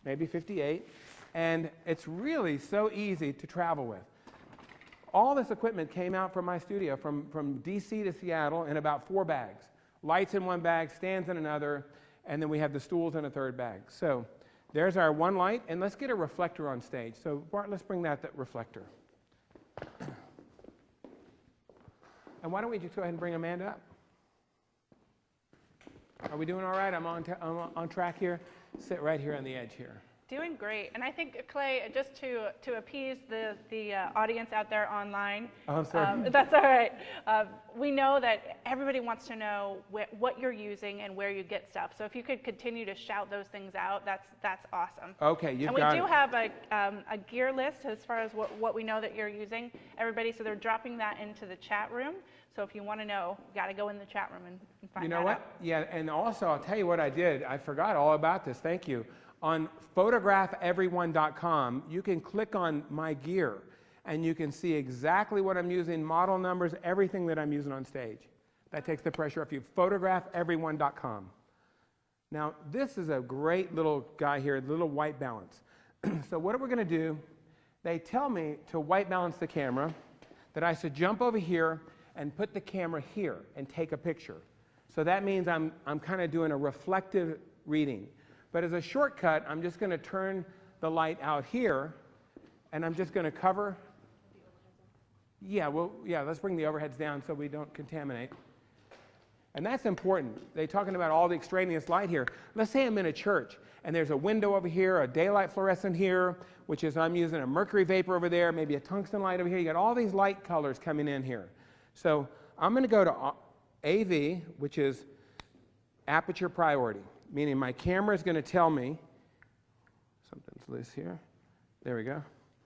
maybe 58. And it's really so easy to travel with. All this equipment came out from my studio from DC to Seattle in about 4 bags. Lights in one bag, stands in another, and then we have the stools in a third bag. So there's our one light, and let's get a reflector on stage. So Bart, let's bring that reflector. And why don't we just go ahead and bring Amanda up? Are we doing all right? I'm on track here. Sit right here on the edge here. Doing great. And I think, Clay, just to appease the audience out there online, Oh, I'm sorry. that's all right. We know that everybody wants to know what you're using and where you get stuff. So if you could continue to shout those things out, that's awesome. Okay, you've and got we do it. have a gear list as far as what we know that you're using, everybody. So they're dropping that into the chat room. So if you want to know, you got to go in the chat room and find out. You know what? Yeah, and also I'll tell you what I did. I forgot all about this. Thank you. On photographeveryone.com, you can click on my gear, and you can see exactly what I'm using, model numbers, everything that I'm using on stage. That takes the pressure off you. Photographeveryone.com. Now, this is a great little guy here, little white balance. So what are we going to do? They tell me to white balance the camera, that I should jump over here and put the camera here and take a picture. So that means I'm kind of doing a reflective reading. But as a shortcut, I'm just going to turn the light out here, and I'm just going to cover. Yeah, let's bring the overheads down so we don't contaminate. And that's important. They're talking about all the extraneous light here. Let's say I'm in a church, and there's a window over here, a daylight fluorescent here, which is I'm using a mercury vapor over there, maybe a tungsten light over here. You got all these light colors coming in here. So I'm going to go to AV, which is aperture priority. Meaning my camera is going to tell me, something's loose here. There we go.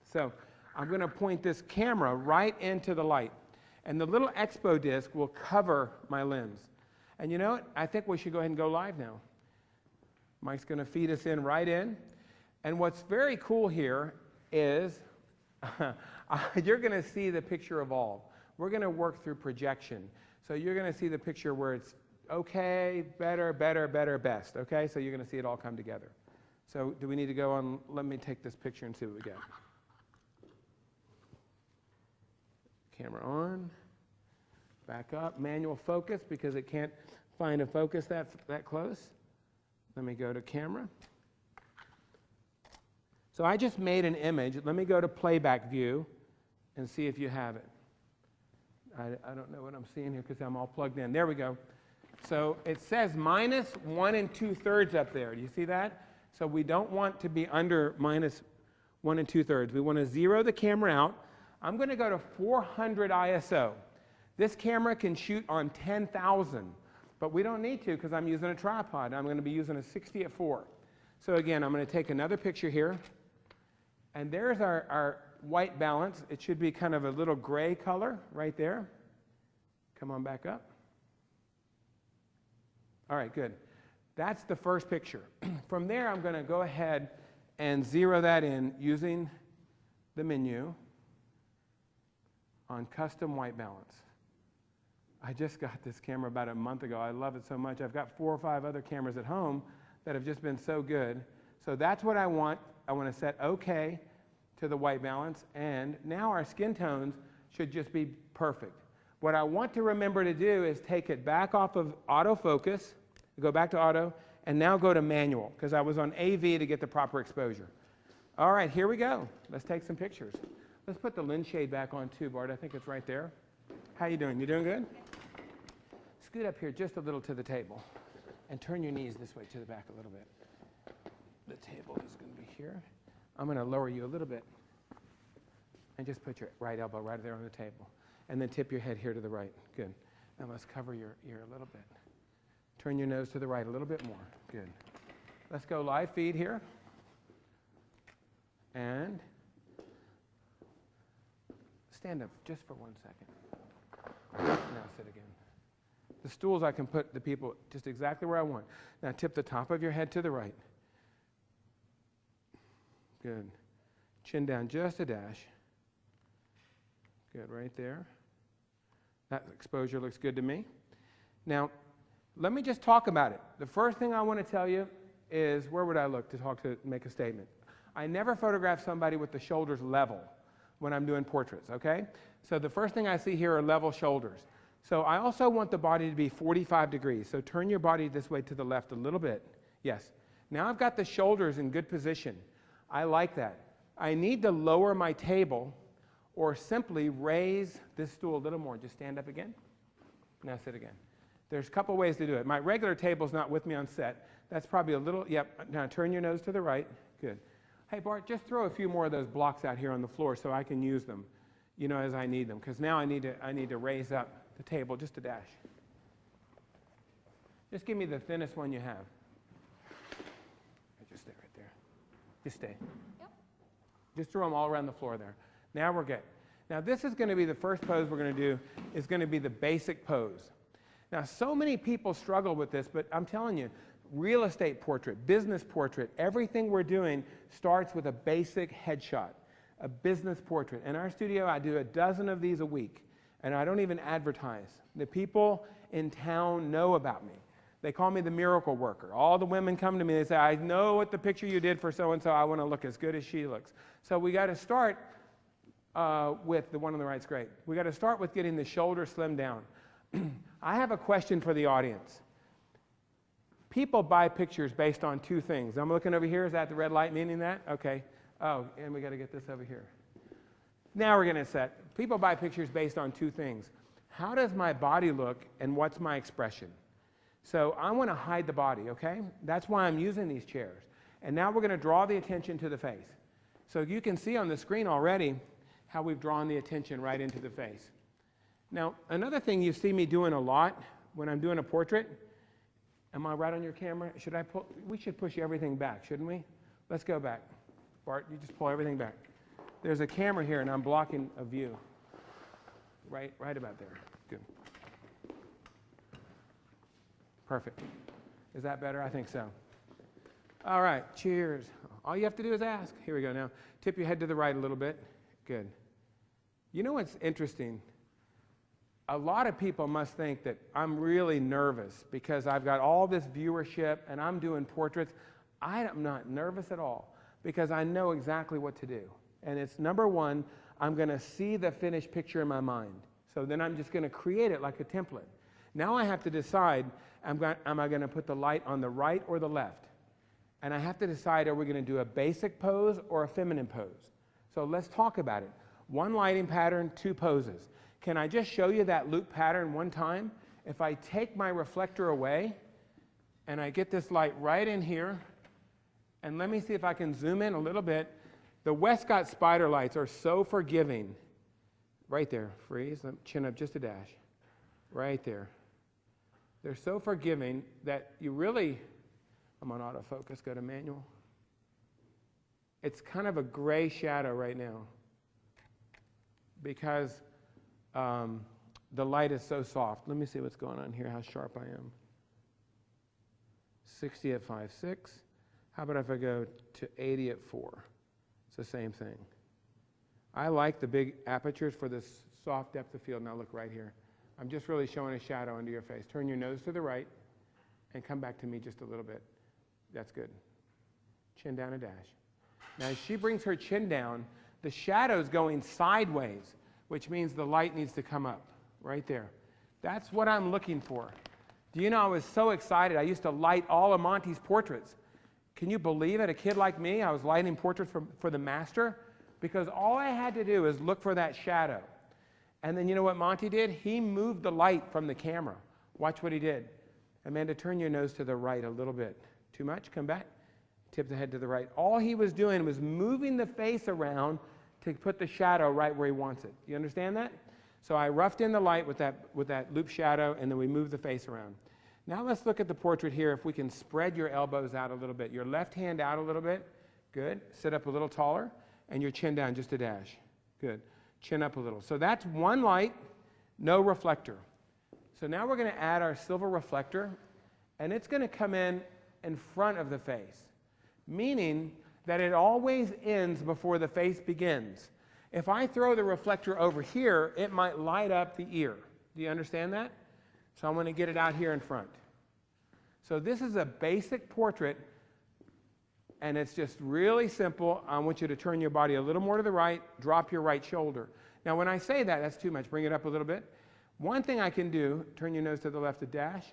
So I'm going to point this camera right into the light. And the little expo disc will cover my lens. And you know what? I think we should go ahead and go live now. Mike's going to feed us in right in. And what's very cool here is you're going to see the picture evolve. We're going to work through projection. So you're going to see the picture where it's okay, better, better, better, best. Okay? So you're going to see it all come together. So do we need to go on? Let me take this picture and see what we get. Camera on. Back up. Manual focus because it can't find a focus that close. Let me go to camera. So I just made an image. Let me go to playback view and see if you have it. I don't know what I'm seeing here because I'm all plugged in. There we go. So it says minus 1 2/3 up there. Do you see that? So we don't want to be under minus 1 2/3. We want to zero the camera out. I'm going to go to 400 ISO. This camera can shoot on 10,000, but we don't need to because I'm using a tripod. I'm going to be using a 60-4. So again, I'm going to take another picture here. And there's our white balance. It should be kind of a little gray color right there. Come on back up. All right, good. That's the first picture. From there, I'm going to go ahead and zero that in using the menu on custom white balance. I just got this camera about a month ago. I love it so much. I've got 4 or 5 other cameras at home that have just been so good. So that's what I want. I want to set OK to the white balance. And now our skin tones should just be perfect. What I want to remember to do is take it back off of autofocus, go back to auto, and now go to manual, because I was on AV to get the proper exposure. All right, here we go. Let's take some pictures. Let's put the lens shade back on too, Bart. I think it's right there. How you doing? You doing good? Scoot up here just a little to the table and turn your knees this way to the back a little bit. The table is going to be here. I'm going to lower you a little bit and just put your right elbow right there on the table. And then tip your head here to the right. Good. Now let's cover your ear a little bit. Turn your nose to the right a little bit more. Good. Let's go live feed here. And stand up just for 1 second. Now sit again. The stools I can put the people just exactly where I want. Now tip the top of your head to the right. Good. Chin down just a dash. Good, right there. That exposure looks good to me. Now, let me just talk about it. The first thing I want to tell you is, where would I look to make a statement? I never photograph somebody with the shoulders level when I'm doing portraits, okay? So the first thing I see here are level shoulders. So I also want the body to be 45 degrees. So turn your body this way to the left a little bit. Yes. Now I've got the shoulders in good position. I like that. I need to lower my table or simply raise this stool a little more. Just stand up again. Now sit again. There's a couple ways to do it. My regular table's not with me on set. That's probably a little, yep. Now turn your nose to the right. Good. Hey, Bart, just throw a few more of those blocks out here on the floor so I can use them, you know, as I need them. Because now I need to raise up the table just a dash. Just give me the thinnest one you have. Just stay right there. Just stay. Yep. Just throw them all around the floor there. Now we're good. Now this is going to be the first pose we're going to do, is going to be the basic pose. Now so many people struggle with this, but I'm telling you, real estate portrait, business portrait, everything we're doing starts with a basic headshot, a business portrait. In our studio, I do a dozen of these a week, and I don't even advertise. The people in town know about me. They call me the miracle worker. All the women come to me, they say, I know what the picture you did for so-and-so, I want to look as good as she looks. So we got to start with the one on the right's great. We got to start with getting the shoulder slimmed down. I have a question for the audience. People buy pictures based on 2 things. I'm looking over here. Is that the red light meaning that? Okay. Oh, and we got to get this over here. Now we're going to set. People buy pictures based on 2 things. How does my body look and what's my expression? So I want to hide the body, okay? That's why I'm using these chairs. And now we're going to draw the attention to the face. So you can see on the screen already how we've drawn the attention right into the face. Now, another thing you see me doing a lot when I'm doing a portrait, am I right on your camera? Should I pull? We should push everything back, shouldn't we? Let's go back. Bart, you just pull everything back. There's a camera here and I'm blocking a view. Right about there. Good. Perfect. Is that better? I think so. All right, cheers. All you have to do is ask. Here we go now. Tip your head to the right a little bit. Good. You know what's interesting? A lot of people must think that I'm really nervous because I've got all this viewership and I'm doing portraits. I am not nervous at all because I know exactly what to do. And it's number one, I'm going to see the finished picture in my mind. So then I'm just going to create it like a template. Now I have to decide, am I going to put the light on the right or the left? And I have to decide, are we going to do a basic pose or a feminine pose? So let's talk about it. One lighting pattern, two poses. Can I just show you that loop pattern one time? If I take my reflector away and I get this light right in here, and let me see if I can zoom in a little bit. The Westcott spider lights are so forgiving. Right there, freeze, chin up just a dash. Right there. They're so forgiving that you really, I'm on autofocus, go to manual. It's kind of a gray shadow right now because the light is so soft. Let me see what's going on here, how sharp I am. 60 at 5.6. How about if I go to 80 at 4? It's the same thing. I like the big apertures for this soft depth of field. Now look right here. I'm just really showing a shadow under your face. Turn your nose to the right and come back to me just a little bit. That's good. Chin down a dash. Now as she brings her chin down, the shadow's going sideways, which means the light needs to come up right there. That's what I'm looking for. Do you know, I was so excited. I used to light all of Monty's portraits. Can you believe it? A kid like me, I was lighting portraits for the master because all I had to do is look for that shadow. And then you know what Monty did? He moved the light from the camera. Watch what he did. Amanda, turn your nose to the right a little bit. Too much? Come back. Tip the head to the right. All he was doing was moving the face around to put the shadow right where he wants it. You understand that? So I roughed in the light with that loop shadow, and then we moved the face around. Now let's look at the portrait here. If we can spread your elbows out a little bit. Your left hand out a little bit. Good. Sit up a little taller. And your chin down just a dash. Good. Chin up a little. So that's one light, no reflector. So now we're going to add our silver reflector, and it's going to come in front of the face, meaning that it always ends before the face begins. If I throw the reflector over here, it might light up the ear. Do you understand that? So I'm going to get it out here in front. So this is a basic portrait, and it's just really simple. I want you to turn your body a little more to the right, drop your right shoulder. Now when I say that, that's too much. Bring it up a little bit. One thing I can do, turn your nose to the left a dash,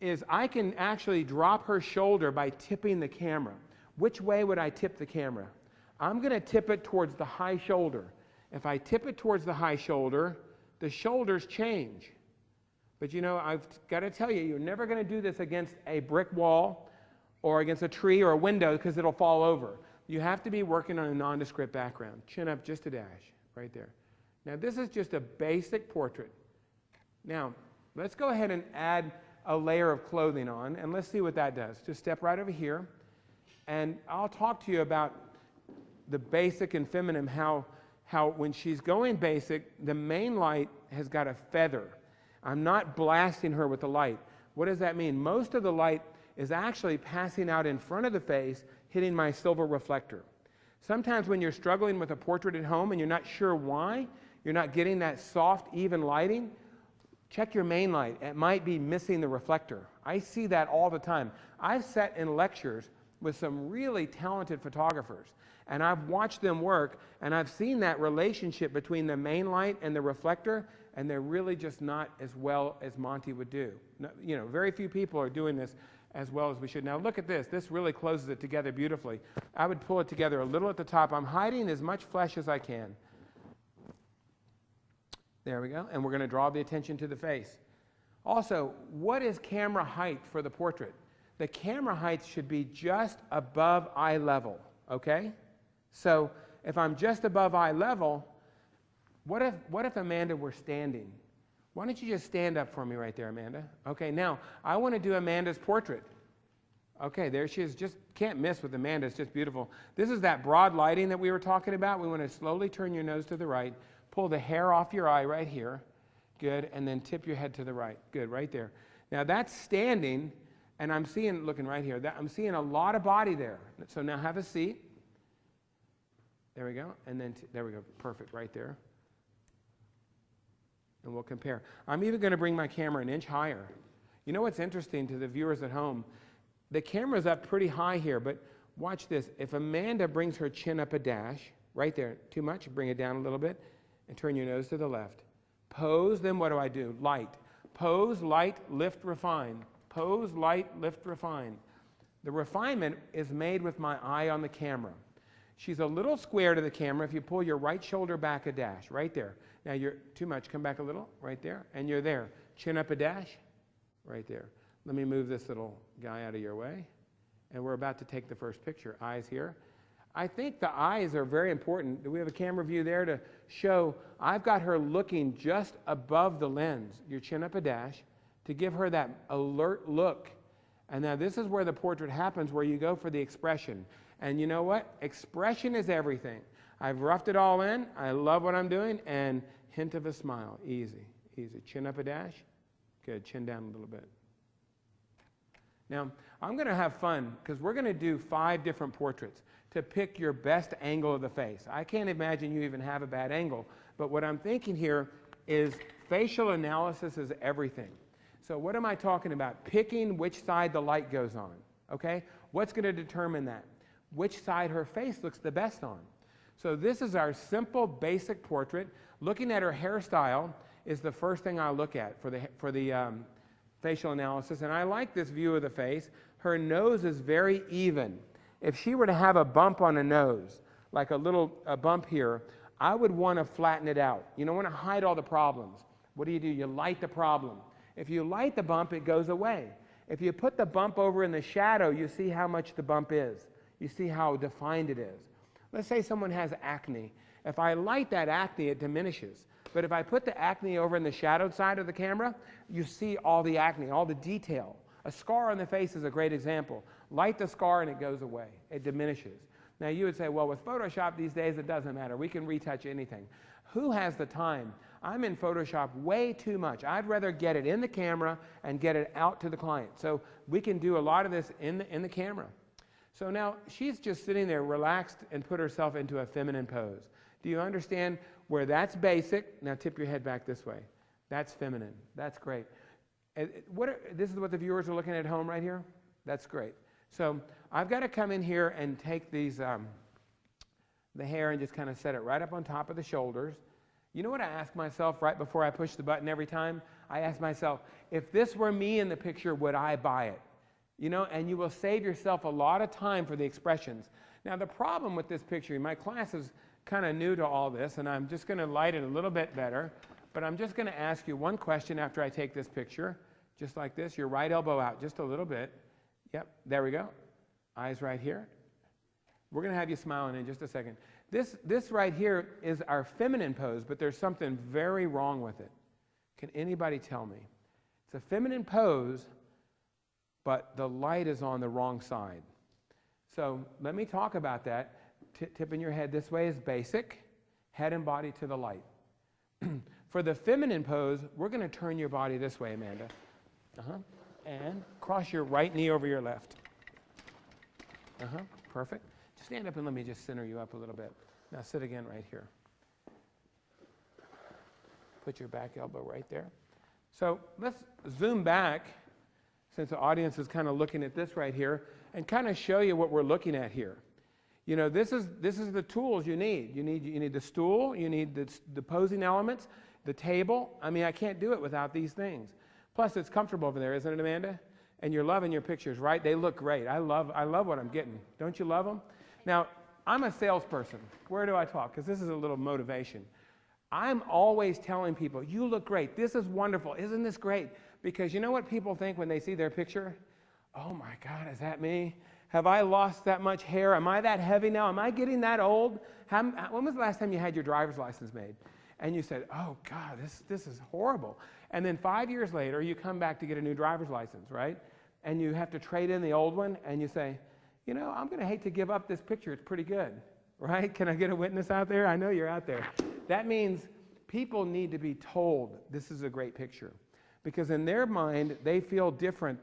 is I can actually drop her shoulder by tipping the camera. Which way would I tip the camera? I'm going to tip it towards the high shoulder. If I tip it towards the high shoulder, the shoulders change. But you know, I've got to tell you, you're never going to do this against a brick wall or against a tree or a window because it'll fall over. You have to be working on a nondescript background. Chin up just a dash, right there. Now this is just a basic portrait. Now, let's go ahead and add a layer of clothing on, and let's see what that does. Just step right over here, and I'll talk to you about the basic and feminine, how when she's going basic, the main light has got a feather. I'm not blasting her with the light. What does that mean? Most of the light is actually passing out in front of the face, hitting my silver reflector. Sometimes when you're struggling with a portrait at home and you're not sure why, you're not getting that soft, even lighting, check your main light. It might be missing the reflector. I see that all the time. I've sat in lectures with some really talented photographers, and I've watched them work, and I've seen that relationship between the main light and the reflector, and they're really just not as well as Monty would do. No, you know, very few people are doing this as well as we should. Now look at this. This really closes it together beautifully. I would pull it together a little at the top. I'm hiding as much flesh as I can. There we go. And we're going to draw the attention to the face. Also, what is camera height for the portrait? The camera height should be just above eye level, okay? So if I'm just above eye level, what if Amanda were standing? Why don't you just stand up for me right there, Amanda? Okay, now I want to do Amanda's portrait. Okay, there she is. Just can't miss with Amanda. It's just beautiful. This is that broad lighting that we were talking about. We want to slowly turn your nose to the right, pull the hair off your eye right here, Good, and then tip your head to the right. Good, right there. Now that's standing, and I'm seeing, looking right here, I'm seeing a lot of body there. So now have a seat. There we go, and then there we go, perfect, right there. And we'll compare. I'm even going to bring my camera an inch higher. You know what's interesting to the viewers at home? The camera's up pretty high here, but watch this. If Amanda brings her chin up a dash, right there, too much, bring it down a little bit, and turn your nose to the left. Pose, then what do? Light. Pose, light, lift, refine. Pose, light, lift, refine. The refinement is made with my eye on the camera. She's a little square to the camera if you pull your right shoulder back a dash, right there. Now you're too much, come back a little, right there, and you're there. Chin up a dash, right there. Let me move this little guy out of your way, and we're about to take the first picture. Eyes here. I think the eyes are very important. Do we have a camera view there to show? I've got her looking just above the lens. Your chin up a dash to give her that alert look. And now this is where the portrait happens, where you go for the expression. And you know what? Expression is everything. I've roughed it all in. I love what I'm doing. And hint of a smile. Easy, easy. Chin up a dash. Good. Chin down a little bit. Now, I'm going to have fun because we're going to do 5 different portraits to pick your best angle of the face. I can't imagine you even have a bad angle, but what I'm thinking here is facial analysis is everything. So what am I talking about? Picking which side the light goes on, okay? What's going to determine that? Which side her face looks the best on. So this is our simple, basic portrait. Looking at her hairstyle is the first thing I look at for the facial analysis, and I like this view of the face. Her nose is very even. If she were to have a bump on a nose, like a little bump here, I would want to flatten it out. You don't want to hide all the problems. What do? You light the problem. If you light the bump, it goes away. If you put the bump over in the shadow, you see how much the bump is. You see how defined it is. Let's say someone has acne. If I light that acne, it diminishes. But if I put the acne over in the shadowed side of the camera, you see all the acne, all the detail. A scar on the face is a great example. Light the scar and it goes away. It diminishes. Now you would say, well, with Photoshop these days, it doesn't matter. We can retouch anything. Who has the time? I'm in Photoshop way too much. I'd rather get it in the camera and get it out to the client. So we can do a lot of this in the camera. So now she's just sitting there relaxed and put herself into a feminine pose. Do you understand where that's basic? Now tip your head back this way. That's feminine. That's great. This is what the viewers are looking at home right here? That's great. So I've got to come in here and take these, the hair and just kind of set it right up on top of the shoulders. You know what I ask myself right before I push the button every time? I ask myself, if this were me in the picture, would I buy it? You know, and you will save yourself a lot of time for the expressions. Now the problem with this picture, my class is kind of new to all this, and I'm just going to light it a little bit better, but I'm just going to ask you one question after I take this picture, just like this, your right elbow out just a little bit. Yep, there we go. Eyes right here. We're going to have you smiling in just a second. This right here is our feminine pose, but there's something very wrong with it. Can anybody tell me? It's a feminine pose, but the light is on the wrong side. So let me talk about that. Tipping your head this way is basic. Head and body to the light. For the feminine pose, we're going to turn your body this way, Amanda. And cross your right knee over your left. Perfect. Stand up and let me just center you up a little bit. Now sit again right here. Put your back elbow right there. So let's zoom back, since the audience is kind of looking at this right here, and kind of show you what we're looking at here. You know, this is the tools you need. You need the stool, you need the posing elements, the table. I mean, I can't do it without these things. Plus, it's comfortable over there, isn't it, Amanda? And you're loving your pictures, right? They look great. I love what I'm getting. Don't you love them? Now, I'm a salesperson. Where do I talk? Because this is a little motivation. I'm always telling people, you look great. This is wonderful. Isn't this great? Because you know what people think when they see their picture? Oh my God, is that me? Have I lost that much hair? Am I that heavy now? Am I getting that old? When was the last time you had your driver's license made? And you said, oh God, this is horrible. And then 5 years later, you come back to get a new driver's license, right? And you have to trade in the old one, and you say, you know, I'm going to hate to give up this picture. It's pretty good, right? Can I get a witness out there? I know you're out there. That means people need to be told this is a great picture, because in their mind, they feel different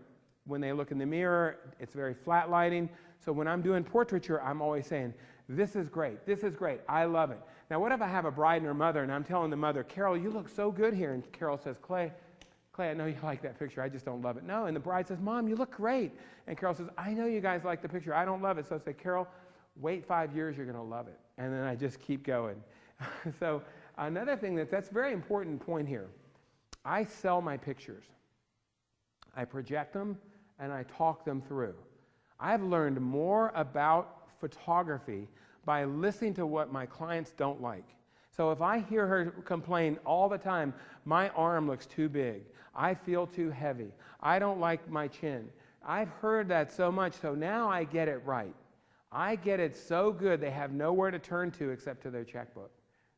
when they look in the mirror. It's very flat lighting. So when I'm doing portraiture, I'm always saying, this is great, I love it. Now what if I have a bride and her mother, and I'm telling the mother, Carol, you look so good here, and Carol says, Clay, I know you like that picture, I just don't love it. No, and the bride says, Mom, you look great. And Carol says, I know you guys like the picture, I don't love it. So I say, Carol, wait 5 years, you're going to love it. And then I just keep going. So another thing that's a very important point here, I sell my pictures. I project them, and I talk them through. I've learned more about photography by listening to what my clients don't like. So if I hear her complain all the time, my arm looks too big, I feel too heavy, I don't like my chin. I've heard that so much, so now I get it right. I get it so good they have nowhere to turn to except to their checkbook.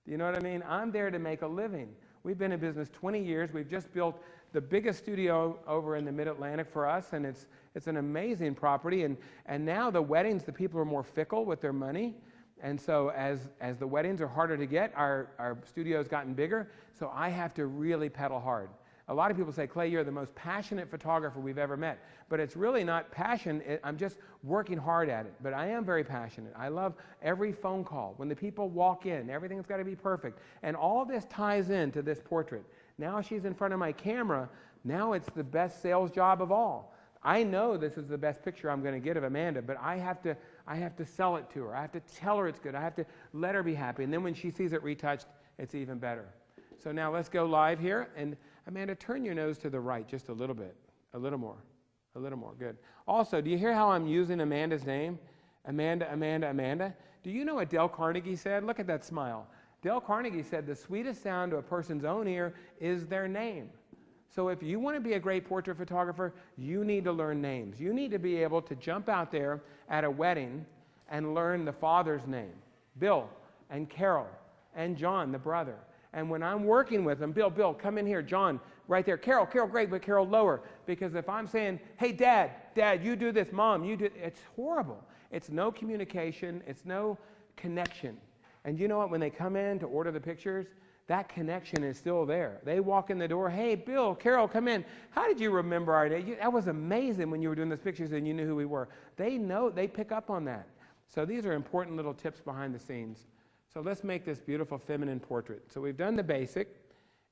Do you know what I mean? I'm there to make a living. We've been in business 20 years. We've just built the biggest studio over in the Mid-Atlantic for us, and it's an amazing property. And now the weddings, the people are more fickle with their money. And so as the weddings are harder to get, our studio's gotten bigger, so I have to really pedal hard. A lot of people say, Clay, you're the most passionate photographer we've ever met. But it's really not passion. I'm just working hard at it. But I am very passionate. I love every phone call. When the people walk in, everything's got to be perfect. And all this ties into this portrait. Now she's in front of my camera. Now it's the best sales job of all. I know this is the best picture I'm going to get of Amanda, but I have to sell it to her. I have to tell her it's good. I have to let her be happy. And then when she sees it retouched, it's even better. So now let's go live here. And Amanda, turn your nose to the right just a little bit. A little more. Good. Also, do you hear how I'm using Amanda's name? Amanda, Amanda, Amanda. Do you know what Dale Carnegie said? Look at that smile. Dale Carnegie said the sweetest sound to a person's own ear is their name. So if you want to be a great portrait photographer, you need to learn names. You need to be able to jump out there at a wedding and learn the father's name. Bill and Carol and John, the brother. And when I'm working with them, Bill, come in here. John, right there. Carol, great, but Carol, lower. Because if I'm saying, hey, Dad, you do this. Mom, you do, it's horrible. It's no communication. It's no connection. And you know what? When they come in to order the pictures, that connection is still there. They walk in the door, hey, Bill, Carol, come in. How did you remember our day? That was amazing when you were doing those pictures and you knew who we were. They know, they pick up on that. So these are important little tips behind the scenes. So let's make this beautiful feminine portrait. So we've done the basic,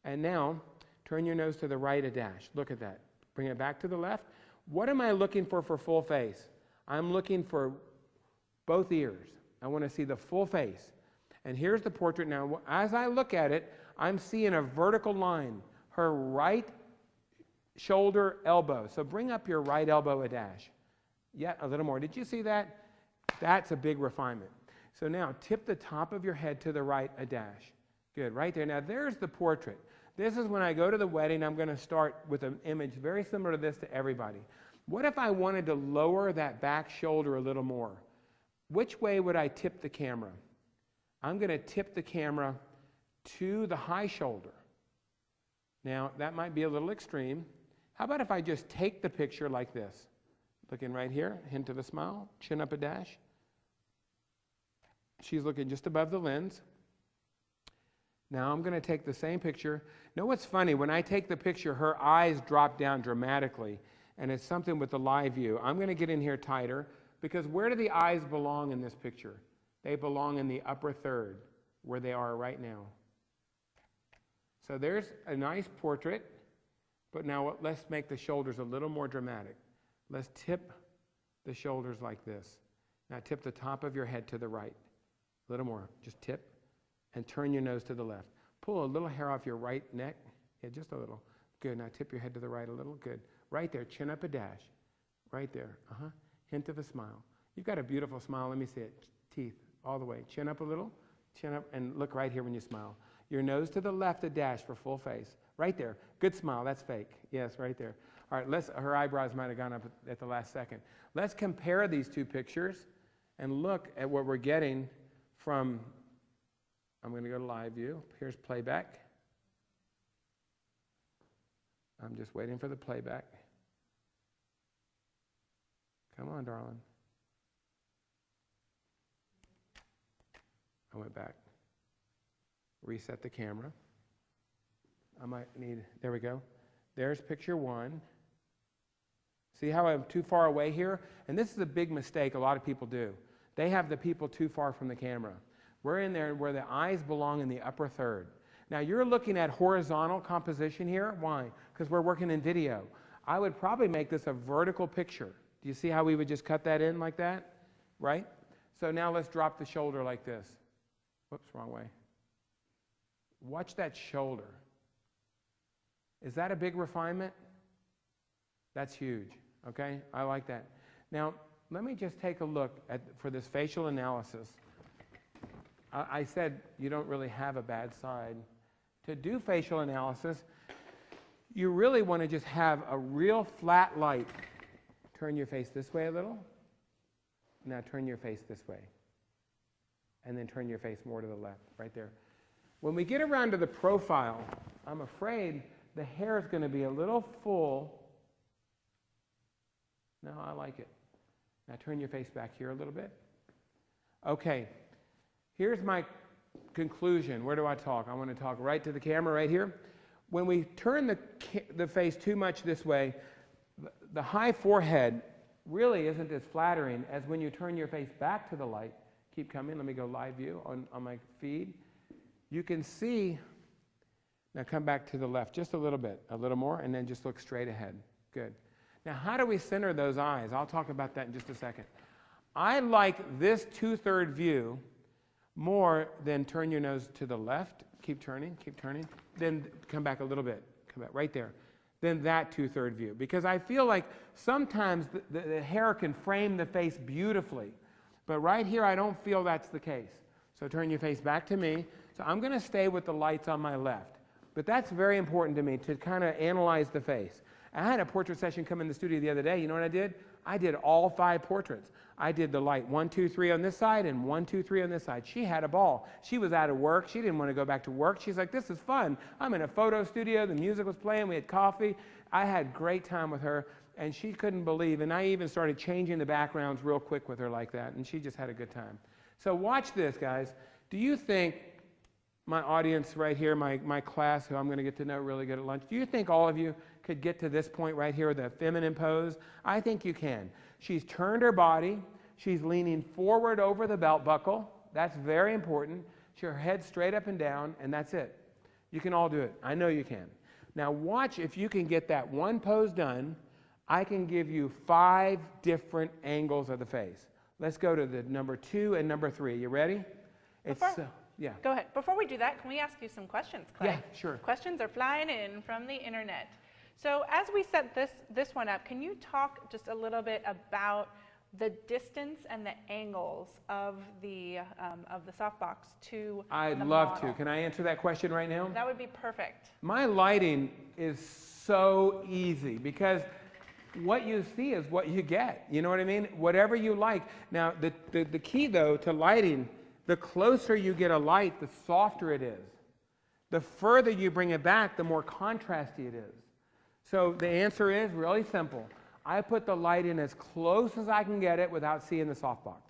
and now turn your nose to the right a dash. Look at that. Bring it back to the left. What am I looking for full face? I'm looking for both ears. I want to see the full face. And here's the portrait now. As I look at it, I'm seeing a vertical line, her right shoulder, elbow. So bring up your right elbow a dash. Yeah, a little more. Did you see that? That's a big refinement. So now tip the top of your head to the right a dash. Good, right there. Now there's the portrait. This is when I go to the wedding, I'm going to start with an image very similar to this to everybody. What if I wanted to lower that back shoulder a little more? Which way would I tip the camera? I'm going to tip the camera to the high shoulder. Now that might be a little extreme. How about if I just take the picture like this? Looking right here, hint of a smile, chin up a dash. She's looking just above the lens. Now I'm going to take the same picture. Know what's funny? When I take the picture, her eyes drop down dramatically, and it's something with the live view. I'm going to get in here tighter, because where do the eyes belong in this picture? They belong in the upper third, where they are right now. So there's a nice portrait, but now let's make the shoulders a little more dramatic. Let's tip the shoulders like this. Now tip the top of your head to the right. A little more. Just tip and turn your nose to the left. Pull a little hair off your right neck. Yeah, just a little. Good. Now tip your head to the right a little. Good. Right there. Chin up a dash. Right there. Hint of a smile. You've got a beautiful smile. Let me see it. Teeth all the way. Chin up a little. Chin up and look right here when you smile. Your nose to the left a dash for full face. Right there. Good smile. That's fake. Yes, right there. All right. Her eyebrows might have gone up at the last second. Let's compare these two pictures and look at what we're getting from, I'm going to go to live view. Here's playback. I'm just waiting for the playback. Come on, darling. I went back. Reset the camera. might need, there we go. There's picture 1. See how I'm too far away here? And this is a big mistake a lot of people do. They have the people too far from the camera. We're in there where the eyes belong in the upper third. Now you're looking at horizontal composition here. Why? Because we're working in video. I would probably make this a vertical picture. Do you see how we would just cut that in like that? Right? So now let's drop the shoulder like this. Whoops, wrong way. Watch that shoulder. Is that a big refinement? That's huge, okay? I like that. Now, let me just take a look at, for this facial analysis. I said you don't really have a bad side. To do facial analysis, you really want to just have a real flat light. Turn your face this way a little. Now turn your face this way. And then turn your face more to the left, right there. When we get around to the profile, I'm afraid the hair is going to be a little full. No, I like it. Now turn your face back here a little bit. Okay, here's my conclusion. Where do I talk? I want to talk right to the camera right here. When we turn the face too much this way, the high forehead really isn't as flattering as when you turn your face back to the light. Keep coming. Let me go live view on my feed. You can see, now come back to the left just a little bit, a little more, and then just look straight ahead. Good. Now, how do we center those eyes? I'll talk about that in just a second. I like this 2/3 view more than turn your nose to the left. Keep turning, then come back a little bit. Come back right there. Then that 2/3 view. Because I feel like sometimes the hair can frame the face beautifully. But right here, I don't feel that's the case. So turn your face back to me. So I'm going to stay with the lights on my left. But that's very important to me, to kind of analyze the face. I had a portrait session come in the studio the other day. You know what I did? I did all 5 portraits. I did the light 1, 2, 3 on this side and 1, 2, 3 on this side. She had a ball. She was out of work. She didn't want to go back to work. She's like, this is fun. I'm in a photo studio. The music was playing. We had coffee. I had great time with her, and she couldn't believe. And I even started changing the backgrounds real quick with her like that, and she just had a good time. So watch this, guys. Do you think my audience right here, my class, who I'm going to get to know really good at lunch, do you think all of you could get to this point right here, the feminine pose? I think you can. She's turned her body. She's leaning forward over the belt buckle. That's very important. Her head straight up and down, and that's it. You can all do it. I know you can. Now watch if you can get that one pose done. I can give you 5 different angles of the face. Let's go to the number 2 and number 3. You ready? Yeah. Go ahead. Before we do that, can we ask you some questions, Clay? Yeah, sure. Questions are flying in from the internet. So as we set this one up, can you talk just a little bit about the distance and the angles of the softbox to I'd the love model? to. Can I answer that question right now? That would be perfect. My lighting is so easy because what you see is what you get. You know what I mean? Whatever you like. Now, the key, though, to lighting, the closer you get a light, the softer it is. The further you bring it back, the more contrasty it is. So the answer is really simple. I put the light in as close as I can get it without seeing the softbox.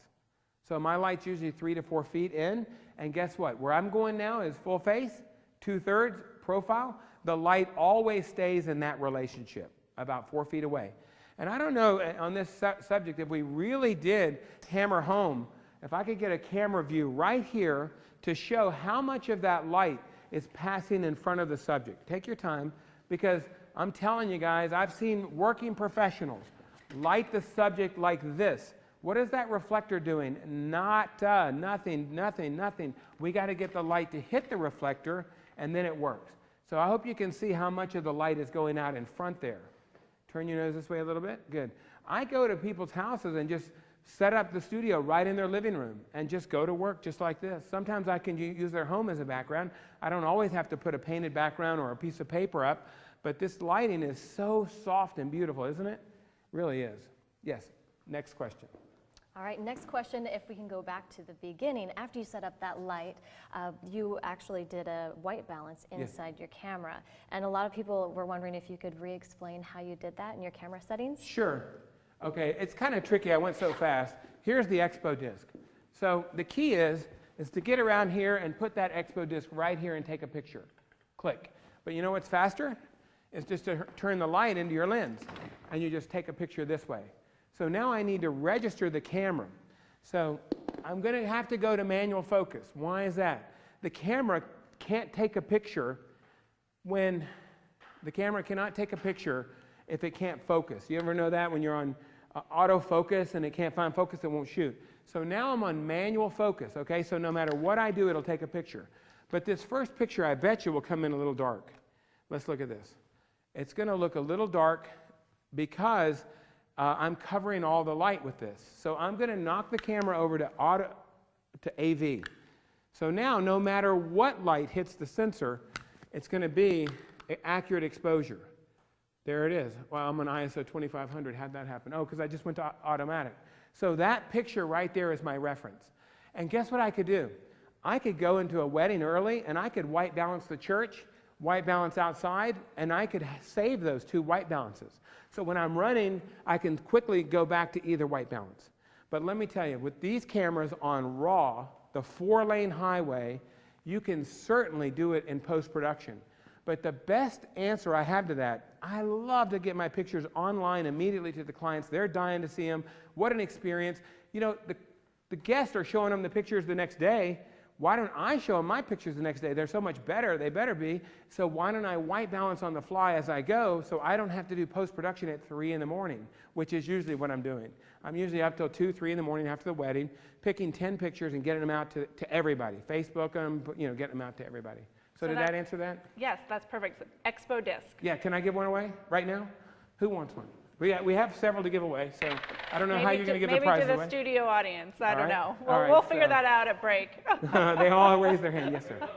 So my light's usually 3 to 4 feet in, and guess what? Where I'm going now is full face, 2/3 profile. The light always stays in that relationship, about 4 feet away. And I don't know on this subject if we really did hammer home, if I could get a camera view right here to show how much of that light is passing in front of the subject. Take your time, because I'm telling you guys, I've seen working professionals light the subject like this. What is that reflector doing? Nothing. We got to get the light to hit the reflector, and then it works. So I hope you can see how much of the light is going out in front there. Turn your nose this way a little bit. Good. I go to people's houses and just set up the studio right in their living room and just go to work just like this. Sometimes I can use their home as a background. I don't always have to put a painted background or a piece of paper up, but this lighting is so soft and beautiful, isn't it? Really is. Yes, next question. All right, next question, if we can go back to the beginning. After you set up that light, you actually did a white balance inside your camera. And a lot of people were wondering if you could re-explain how you did that in your camera settings. Sure. Okay, it's kind of tricky. I went so fast. Here's the expo disc. So the key is to get around here and put that expo disc right here and take a picture. Click. But you know what's faster? It's just to turn the light into your lens, and you just take a picture this way. So now I need to register the camera. So I'm going to have to go to manual focus. Why is that? The camera can't take a picture when the camera cannot take a picture if it can't focus. You ever know that when you're on autofocus and it can't find focus, it won't shoot. So now I'm on manual focus, okay? So no matter what I do, it'll take a picture. But this first picture, I bet you, will come in a little dark. Let's look at this. It's going to look a little dark because I'm covering all the light with this. So I'm going to knock the camera over to AV. So now, no matter what light hits the sensor, it's going to be accurate exposure. There it is. Well, I'm on ISO 2500. How'd that happen? Oh, because I just went to automatic. So that picture right there is my reference. And guess what I could do? I could go into a wedding early, and I could white balance the church, white balance outside, and I could save those two white balances. So when I'm running, I can quickly go back to either white balance. But let me tell you, with these cameras on RAW, the 4-lane highway, you can certainly do it in post-production. But the best answer I have to that, I love to get my pictures online immediately to the clients. They're dying to see them. What an experience. You know, the guests are showing them the pictures the next day. Why don't I show them my pictures the next day? They're so much better. They better be. So why don't I white balance on the fly as I go so I don't have to do post-production at 3 in the morning, which is usually what I'm doing. I'm usually up till 2, 3 in the morning after the wedding, picking 10 pictures and getting them out to everybody. Facebook them, you know, getting them out to everybody. So did that answer that? Yes, that's perfect. Expo disc. Yeah, can I give one away right now? Who wants one? We have several to give away, so I don't know how you're going to give the prizes away. Maybe to the studio audience. I don't know. All We'll figure that out at break. They all raise their hand. Yes, sir.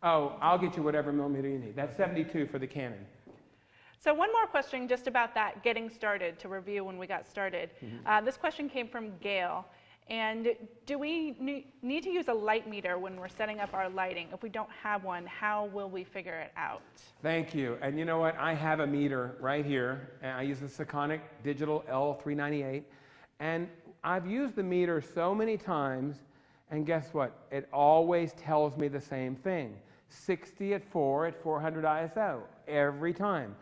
Oh, I'll get you whatever millimeter you need. That's 72 for the Canon. So one more question just about that getting started, to review when we got started. This question came from Gail. And do we need to use a light meter when we're setting up our lighting? If we don't have one, how will we figure it out? Thank you. And you know what? I have a meter right here. And I use the Sekonic Digital L398. And I've used the meter so many times, and guess what? It always tells me the same thing. 60 at 4 at 400 ISO every time.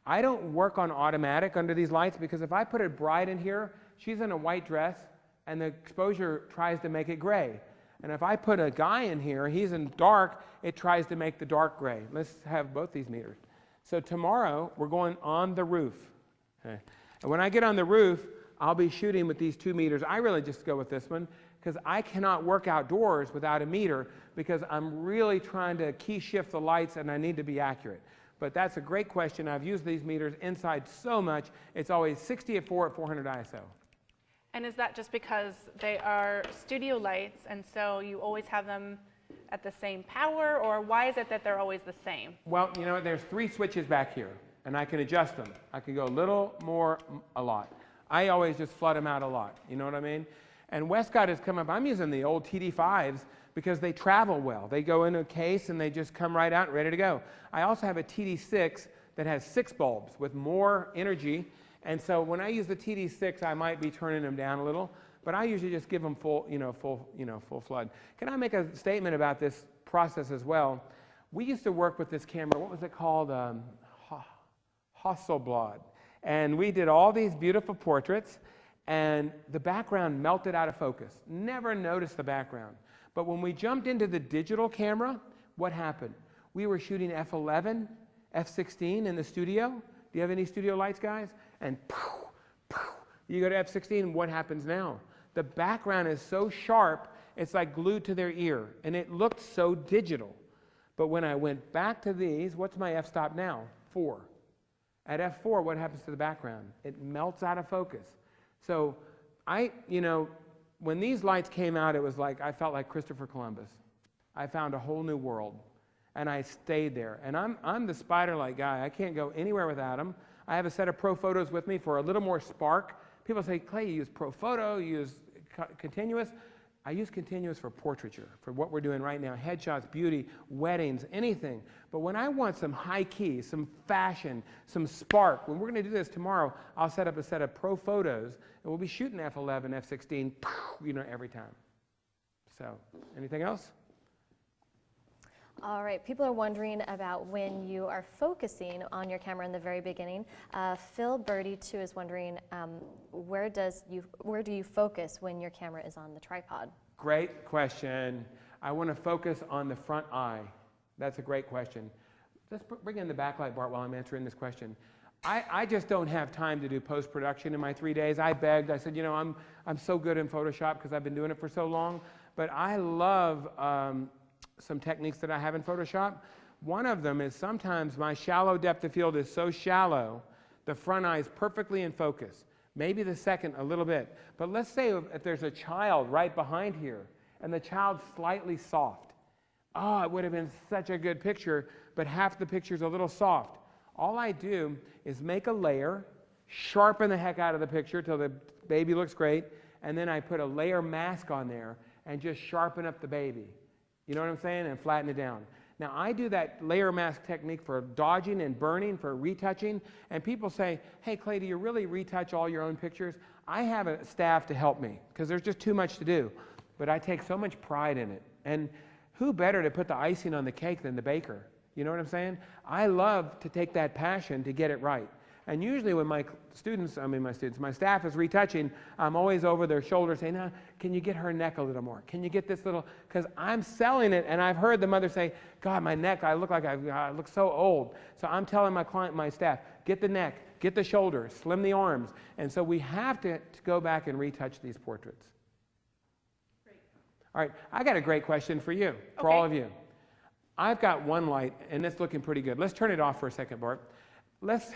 I don't work on automatic under these lights because if I put a bride in here, she's in a white dress, and the exposure tries to make it gray. And if I put a guy in here, he's in dark, it tries to make the dark gray. Let's have both these meters. So tomorrow, we're going on the roof. Okay. And when I get on the roof, I'll be shooting with these 2 meters. I really just go with this one because I cannot work outdoors without a meter because I'm really trying to key shift the lights and I need to be accurate. But that's a great question. I've used these meters inside so much. It's always 60 at 4 at 400 ISO. And is that just because they are studio lights and so you always have them at the same power, or why is it that they're always the same? Well, you know, there's 3 switches back here and I can adjust them. I can go a little, more, a lot. I always just flood them out a lot, you know what I mean? And Westcott has come up, I'm using the old TD5s because they travel well. They go in a case and they just come right out ready to go. I also have a TD6 that has 6 bulbs with more energy. And so when I use the TD6, I might be turning them down a little, but I usually just give them full flood. Can I make a statement about this process as well? We used to work with this camera. What was it called? Hasselblad. And we did all these beautiful portraits, and the background melted out of focus. Never noticed the background. But when we jumped into the digital camera, what happened? We were shooting f11, f16 in the studio. Do you have any studio lights, guys? And poof, poof, you go to f16, what happens now? The background is so sharp, it's like glued to their ear, and it looked so digital. But when I went back to these, what's my f-stop now? 4. At f4, what happens to the background? It melts out of focus. So when these lights came out, it was like I felt like Christopher Columbus. I found a whole new world, and I stayed there. And I'm the spider light guy. I can't go anywhere without them. I have a set of Pro Photos with me for a little more spark. People say, Clay, you use Pro Photo, you use continuous. I use continuous for portraiture, for what we're doing right now, headshots, beauty, weddings, anything. But when I want some high key, some fashion, some spark, when we're going to do this tomorrow, I'll set up a set of Pro Photos, and we'll be shooting f11, f16, every time. So, anything else? All right, people are wondering about when you are focusing on your camera in the very beginning. Phil Birdie too is wondering where do you focus when your camera is on the tripod? Great question. I want to focus on the front eye. That's a great question. Let's bring in the backlight, Bart, while I'm answering this question. I just don't have time to do post-production in my 3 days. I begged. I said, you know, I'm so good in Photoshop because I've been doing it for so long. But I love some techniques that I have in Photoshop. One of them is sometimes my shallow depth of field is so shallow, the front eye is perfectly in focus. Maybe the second a little bit. But let's say if there's a child right behind here and the child's slightly soft. Oh, it would have been such a good picture, but half the picture's a little soft. All I do is make a layer, sharpen the heck out of the picture till the baby looks great, and then I put a layer mask on there and just sharpen up the baby. You know what I'm saying? And flatten it down. Now, I do that layer mask technique for dodging and burning, for retouching, and people say, hey, Clay, do you really retouch all your own pictures? I have a staff to help me because there's just too much to do, but I take so much pride in it. And who better to put the icing on the cake than the baker? You know what I'm saying? I love to take that passion to get it right. And usually when my staff is retouching, I'm always over their shoulder saying, nah, can you get her neck a little more? Can you get this little, because I'm selling it, and I've heard the mother say, God, my neck, I look so old. So I'm telling my staff, get the neck, get the shoulders, slim the arms. And so we have to go back and retouch these portraits. Great. All right, I got a great question for you, for all of you. I've got one light, and it's looking pretty good. Let's turn it off for a second, Bart.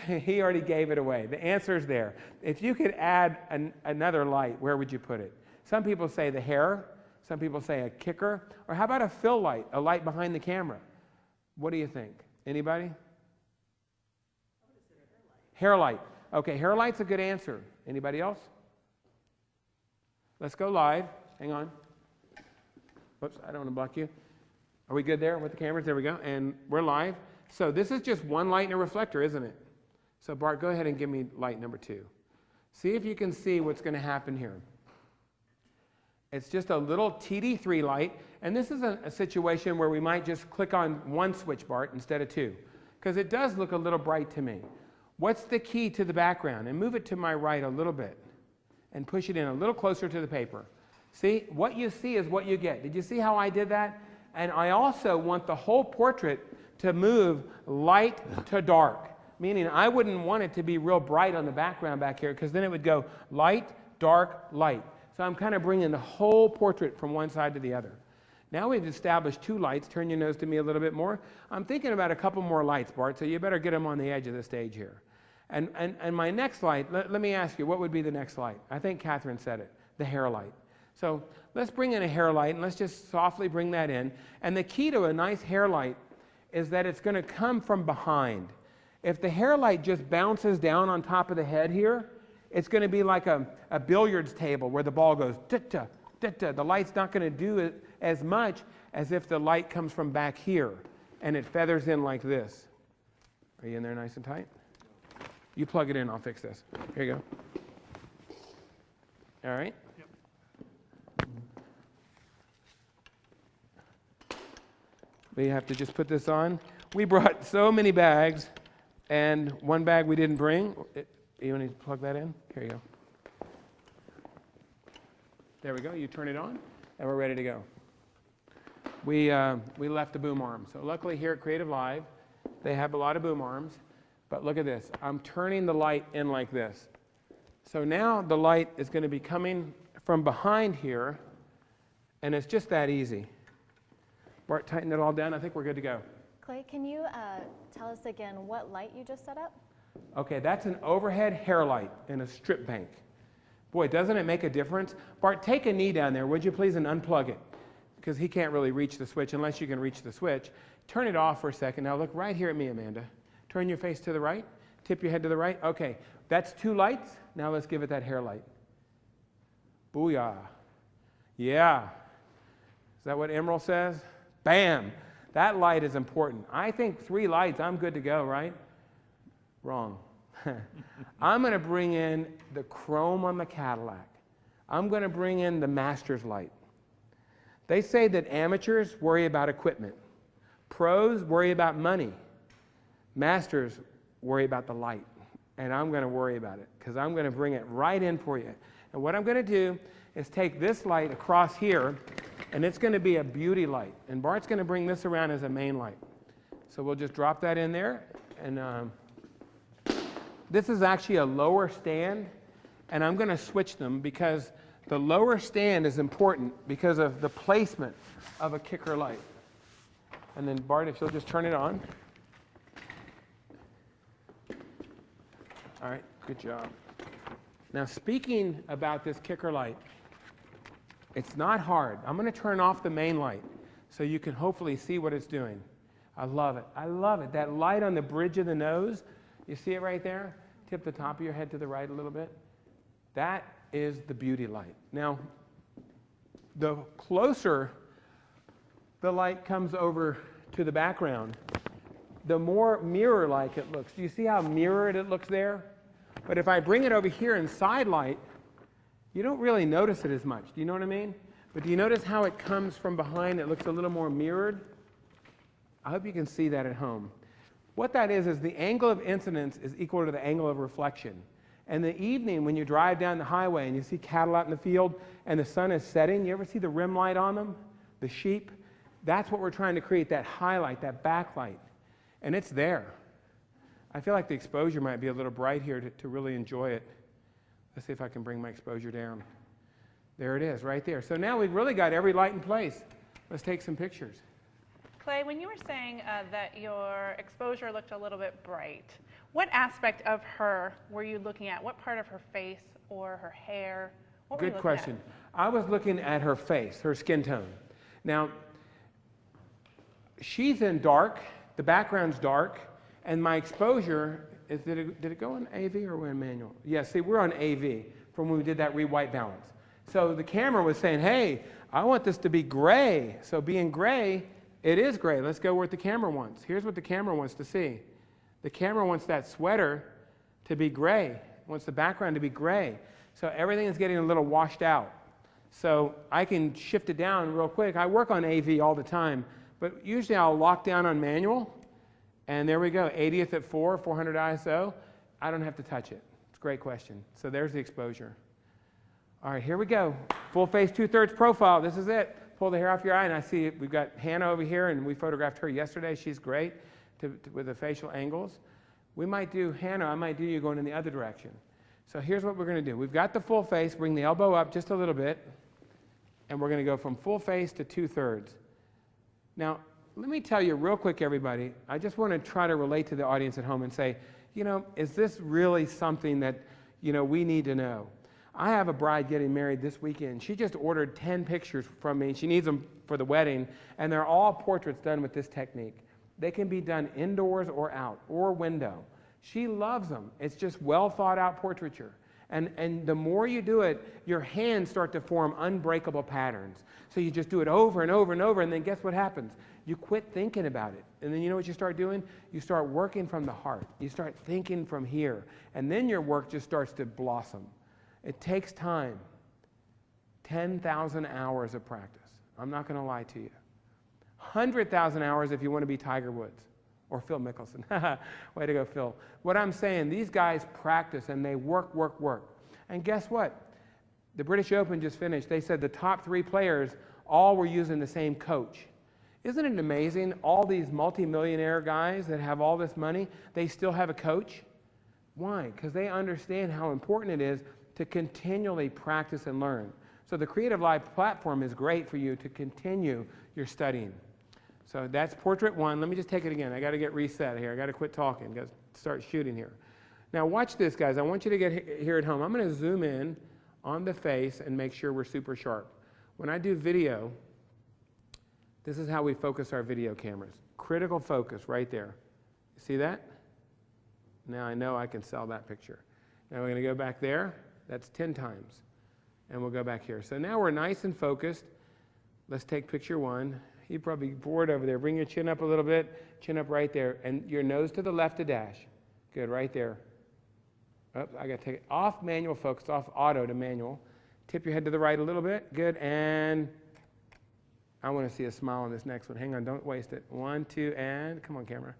He already gave it away. The answer's there. If you could add another light, where would you put it? Some people say the hair. Some people say a kicker. Or how about a fill light, a light behind the camera? What do you think? Anybody? Hair light. Okay, hair light's a good answer. Anybody else? Let's go live. Hang on. Whoops, I don't want to block you. Are we good there with the cameras? There we go. And we're live. So this is just one light and a reflector, isn't it? So Bart, go ahead and give me light number 2. See if you can see what's going to happen here. It's just a little TD3 light, and this is a situation where we might just click on one switch, Bart, instead of 2, because it does look a little bright to me. What's the key to the background? And move it to my right a little bit, and push it in a little closer to the paper. See, what you see is what you get. Did you see how I did that? And I also want the whole portrait to move light to dark, meaning I wouldn't want it to be real bright on the background back here, because then it would go light, dark, light. So I'm kind of bringing the whole portrait from one side to the other. Now we've established 2 lights. Turn your nose to me a little bit more. I'm thinking about a couple more lights, Bart, so you better get them on the edge of the stage here. And my next light, let me ask you, what would be the next light? I think Catherine said it, the hair light. So let's bring in a hair light, and let's just softly bring that in. And the key to a nice hair light is that it's going to come from behind. If the hair light just bounces down on top of the head here, it's going to be like a billiards table where the ball goes da-da, da-da. The light's not going to do it as much as if the light comes from back here and it feathers in like this. Are you in there nice and tight? You plug it in, I'll fix this. Here you go. All right? We have to just put this on. We brought so many bags, and one bag we didn't bring. You want to plug that in? Here you go. There we go. You turn it on, and we're ready to go. We left the boom arm. So luckily here at CreativeLive, they have a lot of boom arms. But look at this. I'm turning the light in like this. So now the light is going to be coming from behind here, and it's just that easy. Bart, tighten it all down. I think we're good to go. Clay, can you tell us again what light you just set up? Okay, that's an overhead hair light in a strip bank. Boy, doesn't it make a difference? Bart, take a knee down there, would you please, and unplug it, because he can't really reach the switch unless you can reach the switch. Turn it off for a second. Now look right here at me, Amanda. Turn your face to the right. Tip your head to the right. Okay, that's 2 lights. Now let's give it that hair light. Booyah. Yeah. Is that what Emerald says? Bam! That light is important. I think 3 lights, I'm good to go, right? Wrong. I'm going to bring in the chrome on the Cadillac. I'm going to bring in the master's light. They say that amateurs worry about equipment. Pros worry about money. Masters worry about the light. And I'm going to worry about it because I'm going to bring it right in for you. And what I'm going to do is take this light across here, and it's going to be a beauty light. And Bart's going to bring this around as a main light. So we'll just drop that in there. And this is actually a lower stand, and I'm going to switch them because the lower stand is important because of the placement of a kicker light. And then Bart, if you'll just turn it on. All right, good job. Now, speaking about this kicker light, it's not hard. I'm going to turn off the main light so you can hopefully see what it's doing. I love it. I love it. That light on the bridge of the nose, you see it right there? Tip the top of your head to the right a little bit. That is the beauty light. Now, the closer the light comes over to the background, the more mirror-like it looks. Do you see how mirrored it looks there? But if I bring it over here in side light, you don't really notice it as much. Do you know what I mean? But do you notice how it comes from behind? It looks a little more mirrored. I hope you can see that at home. What that is the angle of incidence is equal to the angle of reflection. And the evening when you drive down the highway and you see cattle out in the field and the sun is setting, you ever see the rim light on them? The sheep? That's what we're trying to create, that highlight, that backlight. And it's there. I feel like the exposure might be a little bright here to really enjoy it. Let's see if I can bring my exposure down. There it is, right there. So now we've really got every light in place. Let's take some pictures. Clay, when you were saying that your exposure looked a little bit bright, what aspect of her were you looking at? What part of her face or her hair? What were you Good looking question. I was looking at her face, her skin tone. Now, she's in dark, the background's dark, and my exposure is, did it go on AV or we're in manual? Yeah, see, we're on AV from when we did that re-white balance. So the camera was saying, hey, I want this to be gray. So being gray, it is gray. Let's go where the camera wants. Here's what the camera wants to see. The camera wants that sweater to be gray, wants the background to be gray. So everything is getting a little washed out. So I can shift it down real quick. I work on AV all the time, but usually I'll lock down on manual. And there we go, 80th at 400 ISO. I don't have to touch it. It's a great question. So there's the exposure. All right, here we go. Full face 2/3 profile. This is it. Pull the hair off your eye, and I see we've got Hannah over here, and we photographed her yesterday. She's great with the facial angles. We might do Hannah. I might do you going in the other direction. So here's what we're going to do. We've got the full face. Bring the elbow up just a little bit, and we're going to go from full face to 2/3. Now, let me tell you real quick, everybody, I just want to try to relate to the audience at home and say, you know, is this really something that, you know, we need to know? I have a bride getting married this weekend. She just ordered 10 pictures from me. She needs them for the wedding, and they're all portraits done with this technique. They can be done indoors or out or window. She loves them. It's just well thought out portraiture. And the more you do it, your hands start to form unbreakable patterns. So you just do it over and over and over, and then guess what happens? You quit thinking about it. And then you know what you start doing? You start working from the heart. You start thinking from here. And then your work just starts to blossom. It takes time. 10,000 hours of practice. I'm not going to lie to you. 100,000 hours if you want to be Tiger Woods or Phil Mickelson. Way to go, Phil. What I'm saying, these guys practice and they work, work, work. And guess what? The British Open just finished. They said the top 3 players all were using the same coach. Isn't it amazing? All these multimillionaire guys that have all this money, they still have a coach. Why? Because they understand how important it is to continually practice and learn. So the CreativeLive platform is great for you to continue your studying. So that's portrait 1. Let me just take it again. I got to get reset here. I got to quit talking. Got to start shooting here. Now watch this, guys. I want you to get here at home. I'm going to zoom in on the face and make sure we're super sharp. When I do video, this is how we focus our video cameras. Critical focus right there. See that? Now I know I can sell that picture. Now we're going to go back there. That's 10 times. And we'll go back here. So now we're nice and focused. Let's take picture 1. You're probably bored over there. Bring your chin up a little bit. Chin up right there. And your nose to the left to dash. Good, right there. Oops, I got to take it off manual focus, off auto to manual. Tip your head to the right a little bit. Good, and I want to see a smile on this next one. Hang on, don't waste it. 1, 2, and come on, camera.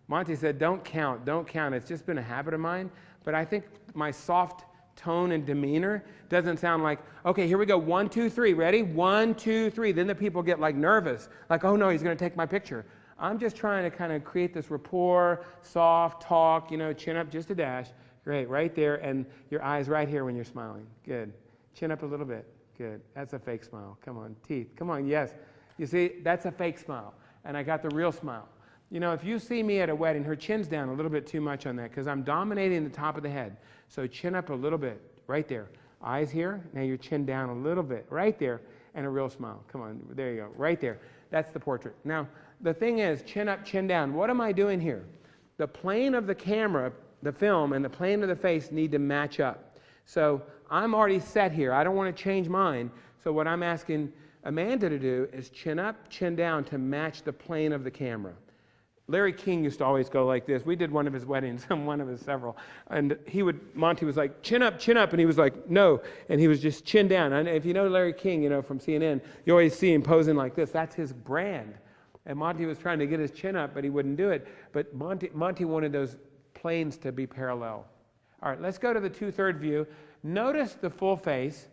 Monty said, don't count, don't count. It's just been a habit of mine, but I think my soft tone and demeanor doesn't sound like, okay, here we go, 1, 2, 3, ready? 1, 2, 3. Then the people get like nervous, like, oh no, he's going to take my picture. I'm just trying to kind of create this rapport, soft talk, you know, chin up just a dash. Great, right there, and your eyes right here when you're smiling. Good. Chin up a little bit. Good. That's a fake smile. Come on, teeth. Come on, yes. You see, that's a fake smile, and I got the real smile. You know, if you see me at a wedding, her chin's down a little bit too much on that because I'm dominating the top of the head. So chin up a little bit, right there. Eyes here, now your chin down a little bit, right there, and a real smile. Come on, there you go, right there. That's the portrait. Now, the thing is, chin up, chin down. What am I doing here? The plane of the camera, the film, and the plane of the face need to match up. So I'm already set here. I don't want to change mine. So what I'm asking Amanda to do is chin up, chin down to match the plane of the camera. Larry King used to always go like this. We did one of his weddings, one of his several. And Monty was like, chin up, and he was like, no. And he was just chin down. And if you know Larry King, you know, from CNN, you always see him posing like this. That's his brand. And Monty was trying to get his chin up, but he wouldn't do it. But Monty wanted those planes to be parallel. All right, let's go to the 2/3 view. Notice the full face.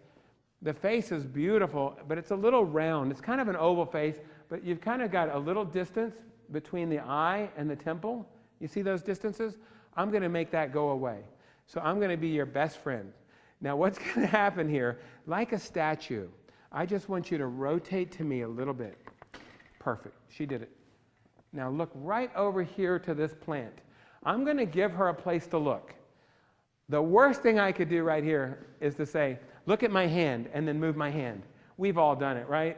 The face is beautiful, but it's a little round. It's kind of an oval face, but you've kind of got a little distance between the eye and the temple. You see those distances? I'm going to make that go away. So I'm going to be your best friend. Now what's going to happen here, like a statue, I just want you to rotate to me a little bit. Perfect. She did it. Now look right over here to this plant. I'm going to give her a place to look. The worst thing I could do right here is to say, look at my hand, and then move my hand. We've all done it, right?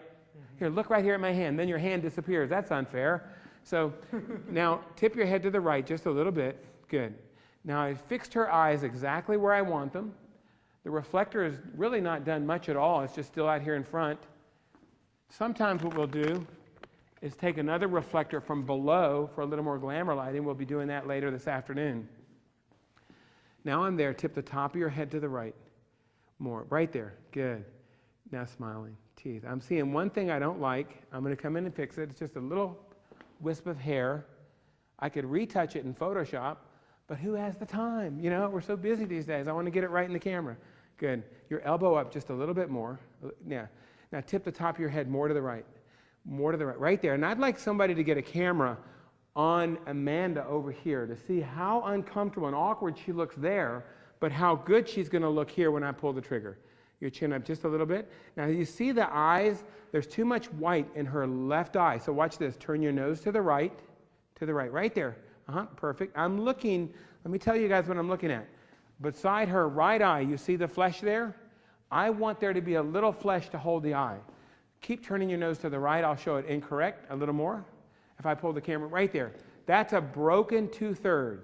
Here, look right here at my hand. Then your hand disappears. That's unfair. So now tip your head to the right just a little bit. Good. Now I fixed her eyes exactly where I want them. The reflector is really not done much at all. It's just still out here in front. Sometimes what we'll do is take another reflector from below for a little more glamour lighting. We'll be doing that later this afternoon. Now I'm there. Tip the top of your head to the right. More. Right there. Good. Now smiling. Teeth. I'm seeing one thing I don't like. I'm going to come in and fix it. It's just a little wisp of hair. I could retouch it in Photoshop, but who has the time? You know, we're so busy these days. I want to get it right in the camera. Good. Your elbow up just a little bit more. Yeah. Now tip the top of your head more to the right. More to the right. Right there. And I'd like somebody to get a camera on Amanda over here to see how uncomfortable and awkward she looks there, but how good she's going to look here when I pull the trigger. Your chin up just a little bit. Now you see the eyes, there's too much white in her left eye. So watch this. Turn your nose to the right, right there. Perfect. I'm looking, let me tell you guys what I'm looking at. Beside her right eye, you see the flesh there? I want there to be a little flesh to hold the eye. Keep turning your nose to the right. I'll show it incorrect a little more. If I pull the camera right there, that's a broken 2/3.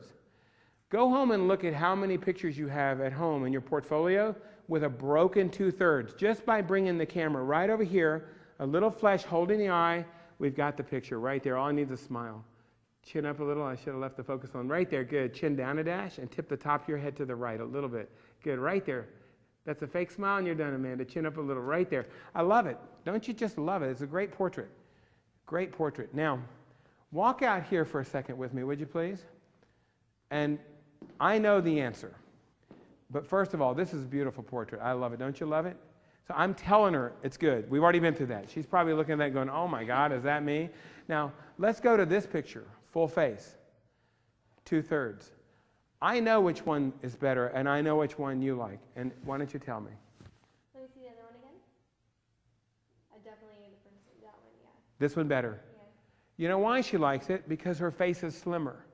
Go home and look at how many pictures you have at home in your portfolio with a broken 2/3. Just by bringing the camera right over here, a little flesh holding the eye, we've got the picture right there. All I need is a smile. Chin up a little. I should have left the focus on right there. Good. Chin down a dash and tip the top of your head to the right a little bit. Good. Right there. That's a fake smile and you're done, Amanda. Chin up a little right there. I love it. Don't you just love it? It's a great portrait. Great portrait. Now, walk out here for a second with me, would you please? And I know the answer. But first of all, this is a beautiful portrait. I love it. Don't you love it? So I'm telling her it's good. We've already been through that. She's probably looking at that going, oh my God, is that me? Now, let's go to this picture, full face, 2/3. I know which one is better, and I know which one you like. And why don't you tell me? Let me see the other one again. I definitely prefer that one, yeah. This one better? Yeah. You know why she likes it? Because her face is slimmer.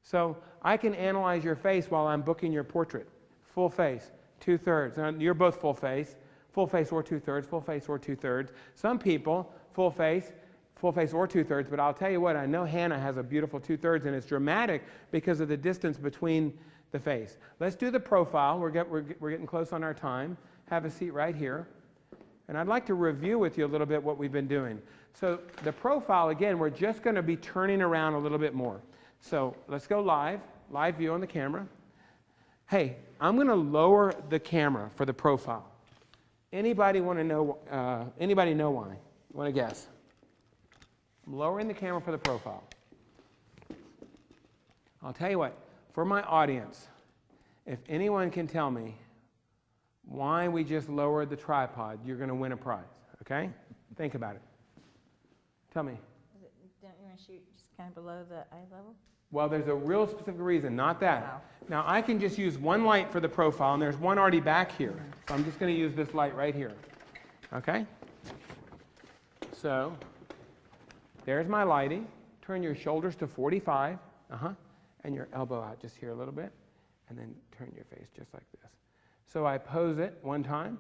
So I can analyze your face while I'm booking your portrait. Full face, 2/3. Now, you're both full face or 2/3, full face or 2/3. Some people, full face or 2/3, but I'll tell you what, I know Hannah has a beautiful 2/3, and it's dramatic because of the distance between the face. Let's do the profile. We're getting close on our time. Have a seat right here. And I'd like to review with you a little bit what we've been doing. So the profile, again, we're just going to be turning around a little bit more. So let's go live view on the camera. Hey, I'm going to lower the camera for the profile. Anybody want to know? Anybody know why? Want to guess? I'm lowering the camera for the profile. I'll tell you what, for my audience, if anyone can tell me why we just lowered the tripod, you're going to win a prize, okay? Think about it. Tell me. Don't you want to shoot just kind of below the eye level? Well, there's a real specific reason, not that. Wow. Now, I can just use one light for the profile, and there's one already back here. So I'm just going to use this light right here, okay? So there's my lighting. Turn your shoulders to 45, and your elbow out just here a little bit, and then turn your face just like this. So I pose it one time.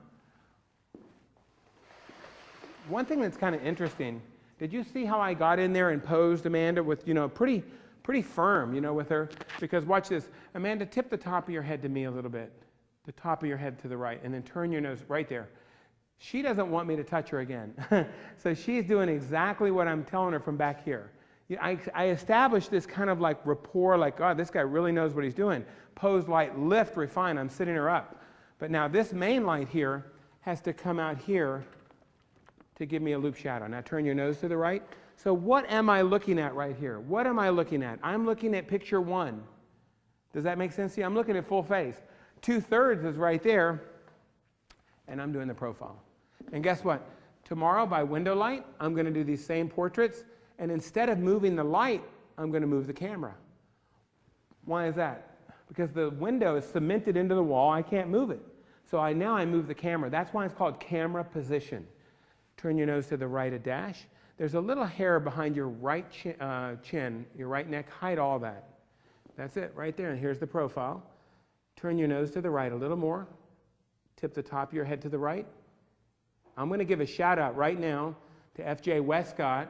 One thing that's kind of interesting, did you see how I got in there and posed Amanda with, pretty firm, with her? Because watch this. Amanda, tip the top of your head to me a little bit. The top of your head to the right, and then turn your nose right there. She doesn't want me to touch her again. So she's doing exactly what I'm telling her from back here. I established this kind of like rapport, like, oh, this guy really knows what he's doing. Pose, light, lift, refine. I'm sitting her up. But now this main light here has to come out here to give me a loop shadow. Now turn your nose to the right. So what am I looking at right here? What am I looking at? I'm looking at picture 1. Does that make sense to you? I'm looking at full face. 2/3 is right there, and I'm doing the profile. And guess what? Tomorrow by window light, I'm going to do these same portraits, and instead of moving the light, I'm going to move the camera. Why is that? Because the window is cemented into the wall. I can't move it. So now I move the camera. That's why it's called camera position. Turn your nose to the right a dash. There's a little hair behind your right chin, your right neck. Hide all that. That's it right there. And here's the profile. Turn your nose to the right a little more. Tip the top of your head to the right. I'm going to give a shout out right now to FJ Westcott.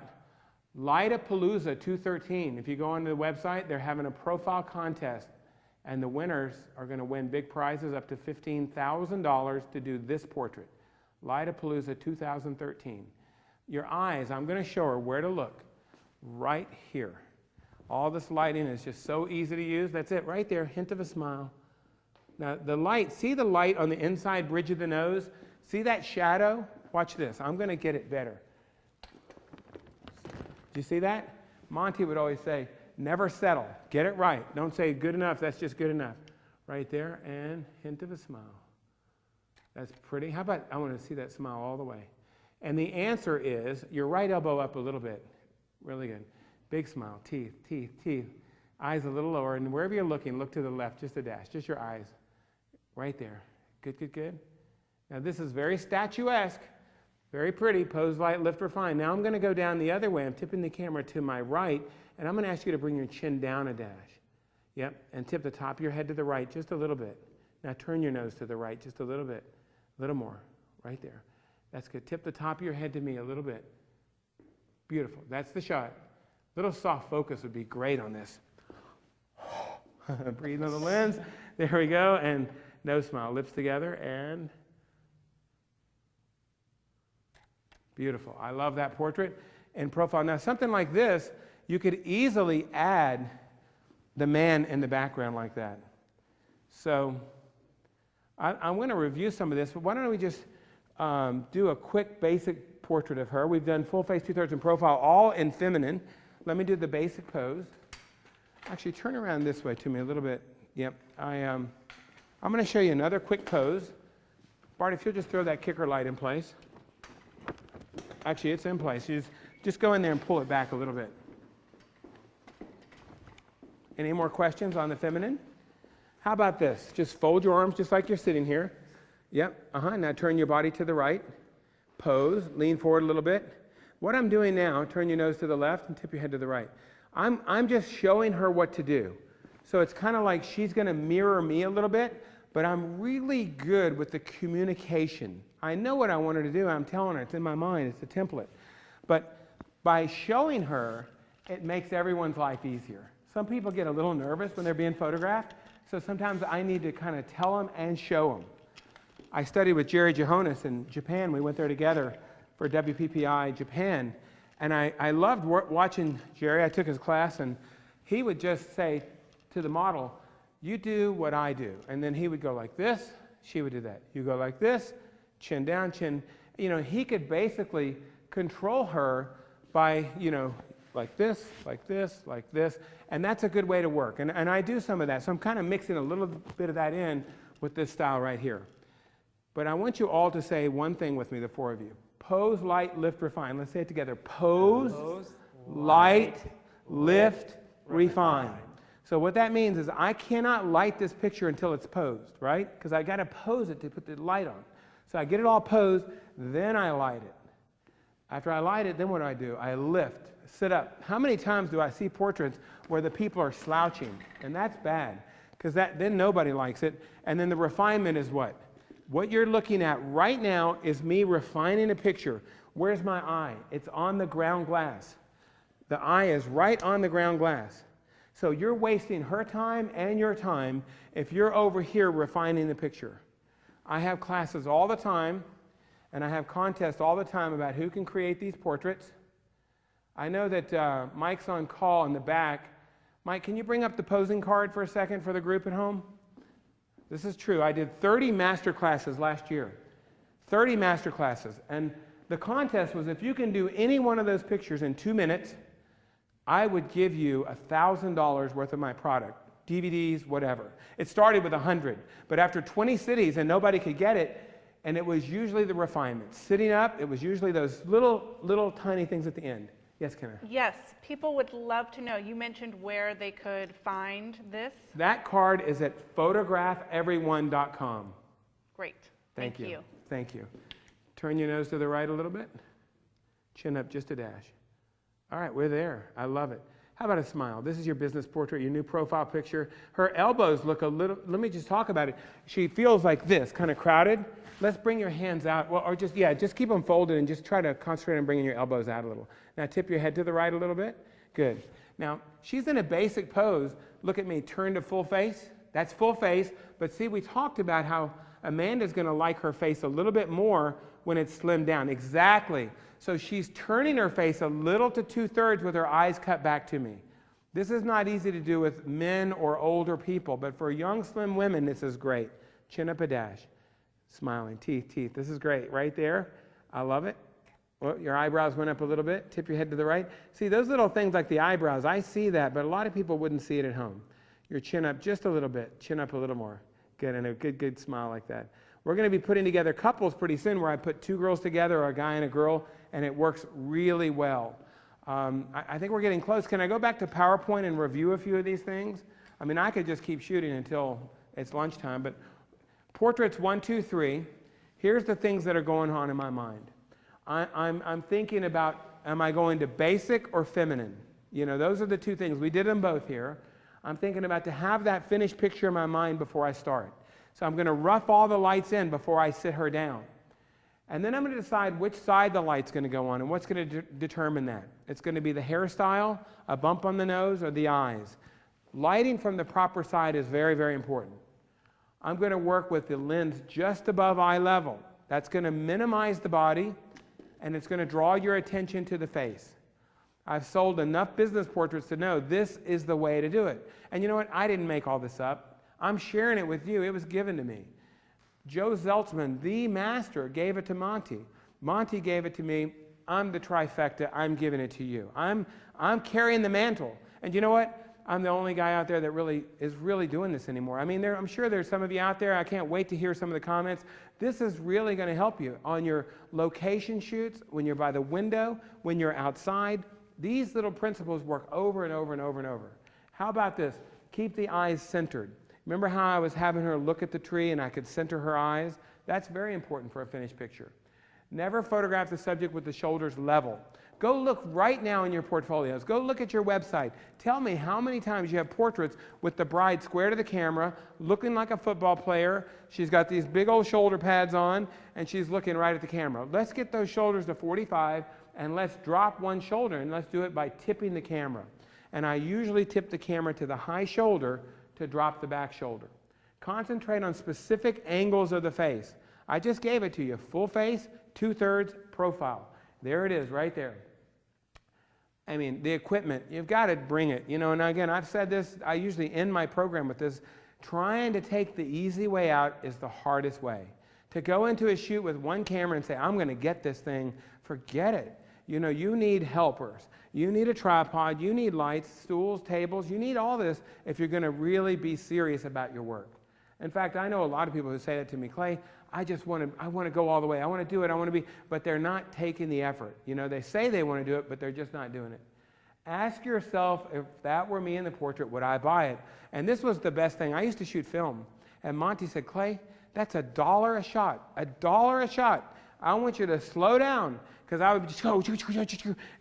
Lightapalooza 213. If you go onto the website, they're having a profile contest. And the winners are going to win big prizes up to $15,000 to do this portrait. Lightapalooza 2013. Your eyes, I'm going to show her where to look. Right here. All this lighting is just so easy to use. That's it, right there. Hint of a smile. Now, the light, see the light on the inside bridge of the nose? See that shadow? Watch this. I'm going to get it better. Do you see that? Monty would always say, never settle. Get it right. Don't say good enough. That's just good enough. Right there, and hint of a smile. That's pretty. How about, I want to see that smile all the way. And the answer is your right elbow up a little bit. Really good. Big smile. Teeth, teeth, teeth. Eyes a little lower. And wherever you're looking, look to the left, just a dash. Just your eyes. Right there. Good, good, good. Now this is very statuesque. Very pretty. Pose, light, lift, refine. Now I'm going to go down the other way. I'm tipping the camera to my right. And I'm going to ask you to bring your chin down a dash. Yep. And tip the top of your head to the right just a little bit. Now turn your nose to the right just a little bit. A little more. Right there. That's good. Tip the top of your head to me a little bit. Beautiful. That's the shot. A little soft focus would be great on this. Breathe on the lens. There we go. And no smile. Lips together and beautiful. I love that portrait and profile. Now something like this, you could easily add the man in the background like that. So I'm going to review some of this, but why don't we just do a quick basic portrait of her. We've done full face, 2/3, and profile, all in feminine. Let me do the basic pose. Actually, turn around this way to me a little bit. Yep. I'm going to show you another quick pose. Bart, if you'll just throw that kicker light in place. Actually, it's in place. You just go in there and pull it back a little bit. Any more questions on the feminine? How about this? Just fold your arms just like you're sitting here. Yep. Now turn your body to the right. Pose. Lean forward a little bit. What I'm doing now, turn your nose to the left and tip your head to the right. I'm just showing her what to do. So it's kind of like she's going to mirror me a little bit, but I'm really good with the communication. I know what I want her to do. I'm telling her. It's in my mind. It's a template. But by showing her, it makes everyone's life easier. Some people get a little nervous when they're being photographed, so sometimes I need to kind of tell them and show them. I studied with Jerry Johannes in Japan. We went there together for WPPI Japan, and I loved watching Jerry. I took his class, and he would just say to the model, you do what I do. And then he would go like this, she would do that. You go like this, chin down, chin. You know, he could basically control her by, like this, like this, like this, and that's a good way to work. And I do some of that, so I'm kind of mixing a little bit of that in with this style right here. But I want you all to say one thing with me, the four of you. Pose, light, lift, refine. Let's say it together. Pose, light, lift, refine. So what that means is I cannot light this picture until it's posed, right? Because I got to pose it to put the light on. So I get it all posed, then I light it. After I light it, then what do? I lift, sit up. How many times do I see portraits where the people are slouching? And that's bad, because then nobody likes it. And then the refinement is what? What you're looking at right now is me refining a picture. Where's my eye? It's on the ground glass. The eye is right on the ground glass. So you're wasting her time and your time if you're over here refining the picture. I have classes all the time, and I have contests all the time about who can create these portraits. I know that Mike's on call in the back. Mike, can you bring up the posing card for a second for the group at home? This is true. I did 30 master classes last year. 30 master classes. And the contest was if you can do any one of those pictures in 2 minutes, I would give you $1,000 worth of my product. DVDs, whatever. It started with 100. But after 20 cities and nobody could get it, and it was usually the refinement. Sitting up, it was usually those little tiny things at the end. Yes, Kenna? Yes, people would love to know. You mentioned where they could find this. That card is at photographeveryone.com. Great. Thank you. Thank you. Turn your nose to the right a little bit. Chin up just a dash. All right, we're there. I love it. How about a smile? This is your business portrait, your new profile picture. Her elbows look a little, let me just talk about it. She feels like this, kind of crowded. Let's bring your hands out, well, or just keep them folded and just try to concentrate on bringing your elbows out a little. Now tip your head to the right a little bit. Good. Now, she's in a basic pose. Look at me, turn to full face. That's full face, but see, we talked about how Amanda's gonna like her face a little bit more when it's slimmed down. Exactly. So she's turning her face a little to 2/3 with her eyes cut back to me. This is not easy to do with men or older people, but for young, slim women, this is great. Chin up a dash. Smiling, teeth. This is great. Right there. I love it. Well, your eyebrows went up a little bit. Tip your head to the right. See, those little things like the eyebrows, I see that, but a lot of people wouldn't see it at home. Your chin up just a little bit. Chin up a little more. Good, and a good smile like that. We're going to be putting together couples pretty soon where I put 2 girls together, or a guy and a girl, and it works really well. I think we're getting close. Can I go back to PowerPoint and review a few of these things? I mean, I could just keep shooting until it's lunchtime, but portraits 1, 2, 3. Here's the things that are going on in my mind. I'm thinking about, am I going to basic or feminine? You know, those are the 2 things. We did them both here. I'm thinking about to have that finished picture in my mind before I start. So I'm going to rough all the lights in before I sit her down. And then I'm going to decide which side the light's going to go on and what's going to determine that. It's going to be the hairstyle, a bump on the nose, or the eyes. Lighting from the proper side is very, very important. I'm going to work with the lens just above eye level. That's going to minimize the body, and it's going to draw your attention to the face. I've sold enough business portraits to know this is the way to do it. And you know what? I didn't make all this up. I'm sharing it with you. It was given to me. Joe Zeltzman, the master, gave it to Monty. Monty gave it to me. I'm the trifecta. I'm giving it to you. I'm carrying the mantle. And you know what? I'm the only guy out there that is really doing this anymore. I mean, I'm sure there's some of you out there. I can't wait to hear some of the comments. This is really going to help you on your location shoots, when you're by the window, when you're outside. These little principles work over and over and over and over. How about this? Keep the eyes centered. Remember how I was having her look at the tree and I could center her eyes? That's very important for a finished picture. Never photograph the subject with the shoulders level. Go look right now in your portfolios. Go look at your website. Tell me how many times you have portraits with the bride square to the camera, looking like a football player. She's got these big old shoulder pads on, and she's looking right at the camera. Let's get those shoulders to 45, and let's drop one shoulder, and let's do it by tipping the camera. And I usually tip the camera to the high shoulder to drop the back shoulder. Concentrate on specific angles of the face. I just gave it to you. Full face, 2/3 profile. There it is, right there. I mean, the equipment, you've got to bring it. You know, and again, I've said this, I usually end my program with this. Trying to take the easy way out is the hardest way. To go into a shoot with one camera and say, I'm going to get this thing, forget it. You know, you need helpers. You need a tripod. You need lights, stools, tables. You need all this if you're going to really be serious about your work. In fact, I know a lot of people who say that to me, Clay, I want to go all the way. I want to do it. But they're not taking the effort. You know, they say they want to do it, but they're just not doing it. Ask yourself, if that were me in the portrait, would I buy it? And this was the best thing. I used to shoot film. And Monty said, Clay, that's $1 a shot. $1 a shot. I want you to slow down. Because I would just go,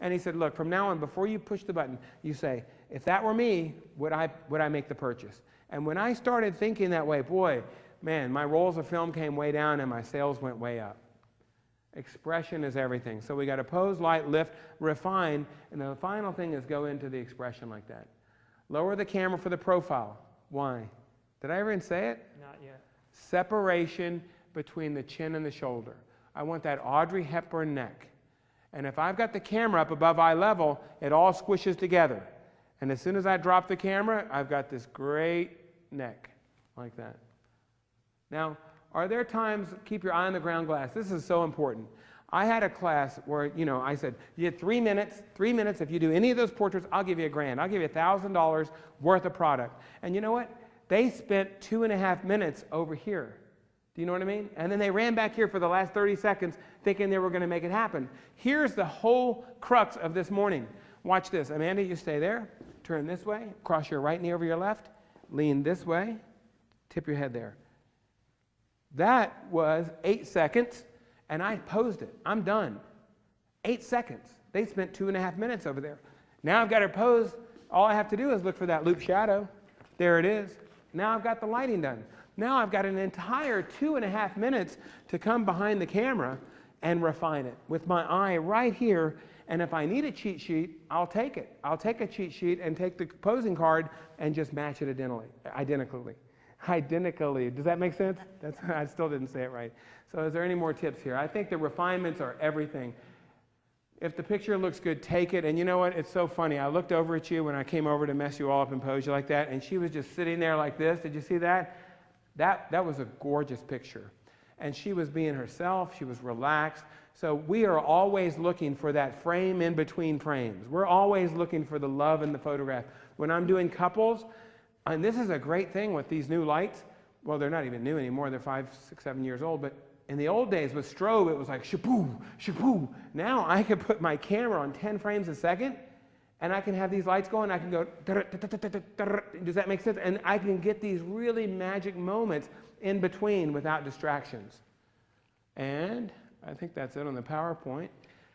and he said, look, from now on, before you push the button, you say, if that were me, would I make the purchase? And when I started thinking that way, boy, man, my rolls of film came way down and my sales went way up. Expression is everything. So we got to pose, light, lift, refine, and the final thing is go into the expression like that. Lower the camera for the profile. Why? Did I ever even say it? Not yet. Separation between the chin and the shoulder. I want that Audrey Hepburn neck. And if I've got the camera up above eye level, it all squishes together. And as soon as I drop the camera, I've got this great neck like that. Now, are there times, keep your eye on the ground glass. This is so important. I had a class where, you know, I said, you get 3 minutes, if you do any of those portraits, I'll give you $1,000. I'll give you $1,000 worth of product. And you know what? They spent 2.5 minutes over here. Do you know what I mean? And then they ran back here for the last 30 seconds thinking they were going to make it happen. Here's the whole crux of this morning. Watch this. Amanda, you stay there. Turn this way. Cross your right knee over your left. Lean this way. Tip your head there. That was 8 seconds, and I posed it. I'm done. 8 seconds. They spent 2.5 minutes over there. Now I've got her posed. All I have to do is look for that loop shadow. There it is. Now I've got the lighting done. Now I've got an entire 2.5 minutes to come behind the camera and refine it with my eye right here. And if I need a cheat sheet, I'll take it. I'll take a cheat sheet and take the posing card and just match it identically. Does that make sense? I still didn't say it right. So is there any more tips here? I think the refinements are everything. If the picture looks good, take it. And you know what? It's so funny. I looked over at you when I came over to mess you all up and pose you like that, and she was just sitting there like this. Did you see that? That was a gorgeous picture. And she was being herself. She was relaxed. So we are always looking for that frame in between frames. We're always looking for the love in the photograph. When I'm doing couples, and this is a great thing with these new lights. Well, they're not even new anymore. They're 5, 6, 7 years old. But in the old days with strobe, it was like shapoo, shapoo. Now I can put my camera on 10 frames a second, and I can have these lights going. I can go, does that make sense? And I can get these really magic moments in between without distractions. And I think that's it on the PowerPoint.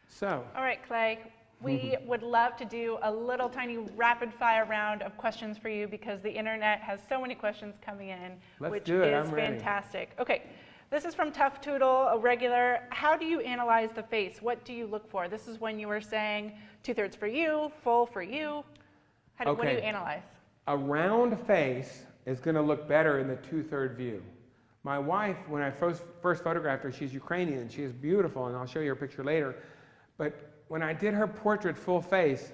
So. All right, Clay. We would love to do a little tiny rapid fire round of questions for you because the internet has so many questions coming in, which is fantastic. Okay, this is from Tough Toodle, a regular. How do you analyze the face? What do you look for? This is when you were saying 2/3 for you, full for you. What do you analyze? A round face is going to look better in the 2/3 view. My wife, when I first photographed her, she's Ukrainian. She is beautiful, and I'll show you her picture later. But when I did her portrait full face,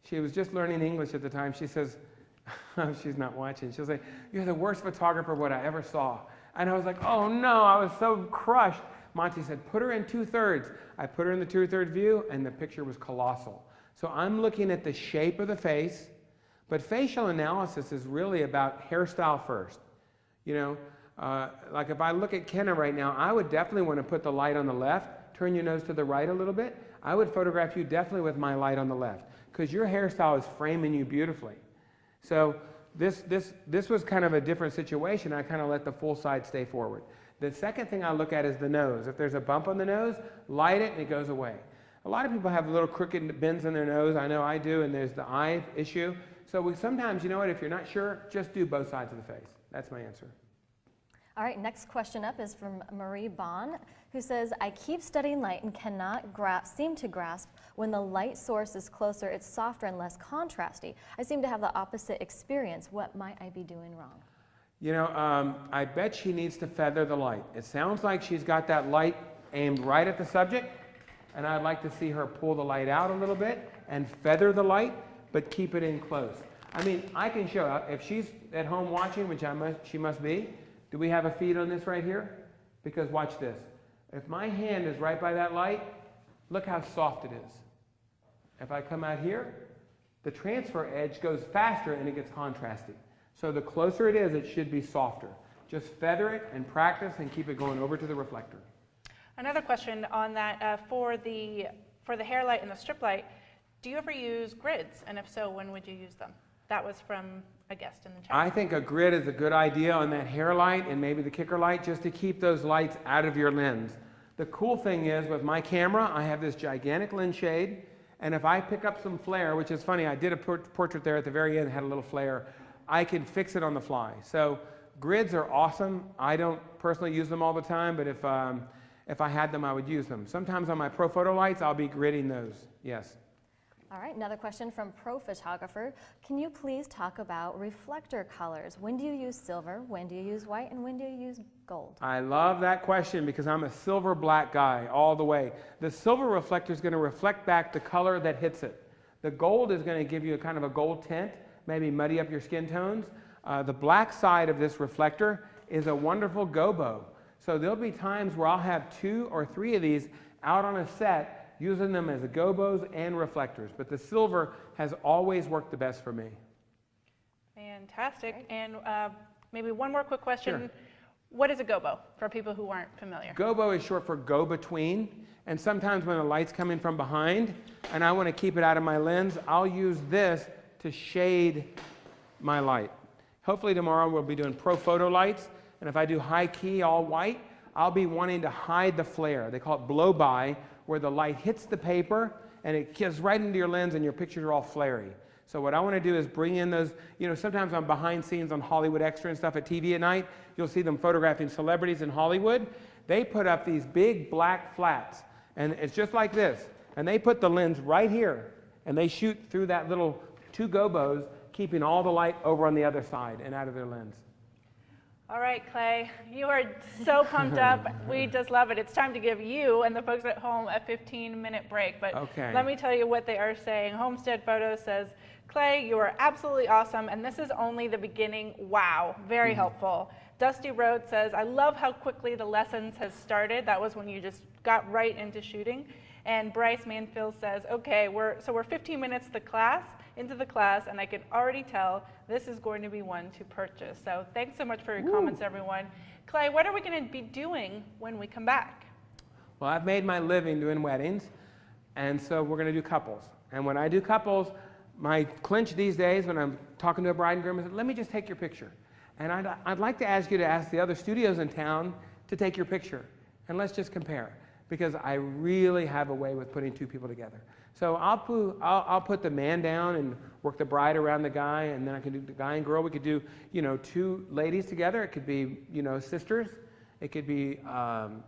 she was just learning English at the time. She says, she's not watching, she'll say, "You're the worst photographer what I ever saw." And I was like, oh no, I was so crushed. Monty said, put her in 2/3. I put her in the 2/3 view, and the picture was colossal. So I'm looking at the shape of the face, but facial analysis is really about hairstyle first. You know, like if I look at Kenna right now, I would definitely want to put the light on the left, turn your nose to the right a little bit. I would photograph you definitely with my light on the left because your hairstyle is framing you beautifully. So this was kind of a different situation. I kind of let the full side stay forward. The second thing I look at is the nose. If there's a bump on the nose, light it and it goes away. A lot of people have little crooked bends in their nose. I know I do, and there's the eye issue. So sometimes, you know what, if you're not sure, just do both sides of the face. That's my answer. All right, next question up is from Marie Bond, who says, I keep studying light and cannot seem to grasp when the light source is closer, it's softer and less contrasty. I seem to have the opposite experience. What might I be doing wrong? You know, I bet she needs to feather the light. It sounds like she's got that light aimed right at the subject, and I'd like to see her pull the light out a little bit and feather the light, but keep it in close. I mean, I can show, if she's at home watching, which she must be. Do we have a feed on this right here? Because watch this. If my hand is right by that light, Look how soft it is. If I come out here, the transfer edge goes faster and it gets contrasty. So the closer it is, it should be softer. Just feather it and practice and keep it going over to the reflector. Another question on that, for the hair light and the strip light, do you ever use grids? And if so, when would you use them? That was from a guest in the chat. I think a grid is a good idea on that hair light and maybe the kicker light, just to keep those lights out of your lens. The cool thing is, with my camera, I have this gigantic lens shade, and if I pick up some flare, which is funny, I did a portrait there at the very end, had a little flare, I can fix it on the fly. So grids are awesome. I don't personally use them all the time, but if I had them, I would use them. Sometimes on my pro photo lights, I'll be gridding those, yes. All right, another question from Pro Photographer. Can you please talk about reflector colors? When do you use silver? When do you use white? And when do you use gold? I love that question because I'm a silver black guy all the way. The silver reflector is going to reflect back the color that hits it. The gold is going to give you a kind of a gold tint, maybe muddy up your skin tones. The black side of this reflector is a wonderful gobo. So there'll be times where I'll have 2 or 3 of these out on a set, using them as gobos and reflectors. But the silver has always worked the best for me. Fantastic. And maybe one more quick question. Sure. What is a gobo for people who aren't familiar? Gobo is short for go between. And sometimes when the light's coming from behind and I want to keep it out of my lens, I'll use this to shade my light. Hopefully tomorrow we'll be doing pro photo lights. And if I do high key all white, I'll be wanting to hide the flare. They call it blow by, where the light hits the paper and it gets right into your lens and your pictures are all flary. So what I want to do is bring in those, sometimes I'm behind scenes on Hollywood Extra and stuff at TV at night. You'll see them photographing celebrities in Hollywood. They put up these big black flats, and it's just like this. And they put the lens right here, and they shoot through that little 2 gobos, keeping all the light over on the other side and out of their lens. All right, Clay, you are so pumped up. We just love it. It's time to give you and the folks at home a 15-minute break. But okay. Let me tell you what they are saying. Homestead Photos says, Clay, you are absolutely awesome, and this is only the beginning. Wow, very helpful. Dusty Road says, I love how quickly the lessons has started. That was when you just got right into shooting. And Bryce Manfield says, okay, we're 15 minutes into the class, and I can already tell this is going to be one to purchase. So thanks so much for your comments, everyone. Clay, what are we going to be doing when we come back? Well, I've made my living doing weddings, and so we're going to do couples. And when I do couples, my clinch these days when I'm talking to a bride and groom is, let me just take your picture. And I'd like to ask you to ask the other studios in town to take your picture, and let's just compare, because I really have a way with putting 2 people together. So I'll put the man down and work the bride around the guy, and then I can do the guy and girl. We could do 2 ladies together. It could be sisters. It could be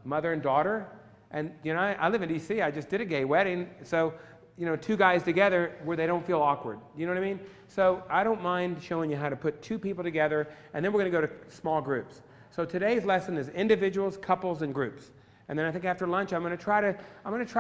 mother and daughter. And I live in D.C. I just did a gay wedding, so 2 guys together where they don't feel awkward. You know what I mean? So I don't mind showing you how to put 2 people together, and then we're going to go to small groups. So today's lesson is individuals, couples, and groups. And then I think after lunch, I'm going to try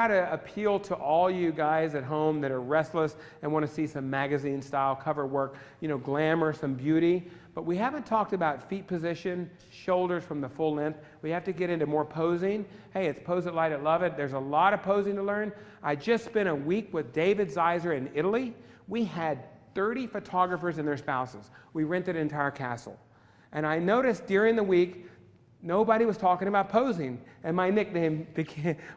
to appeal to all you guys at home that are restless and want to see some magazine-style cover work, glamour, some beauty. But we haven't talked about feet position, shoulders from the full length. We have to get into more posing. Hey, it's Pose It, Light It, Love It. There's a lot of posing to learn. I just spent a week with David Zeiser in Italy. We had 30 photographers and their spouses. We rented an entire castle. And I noticed during the week, nobody was talking about posing, and my nickname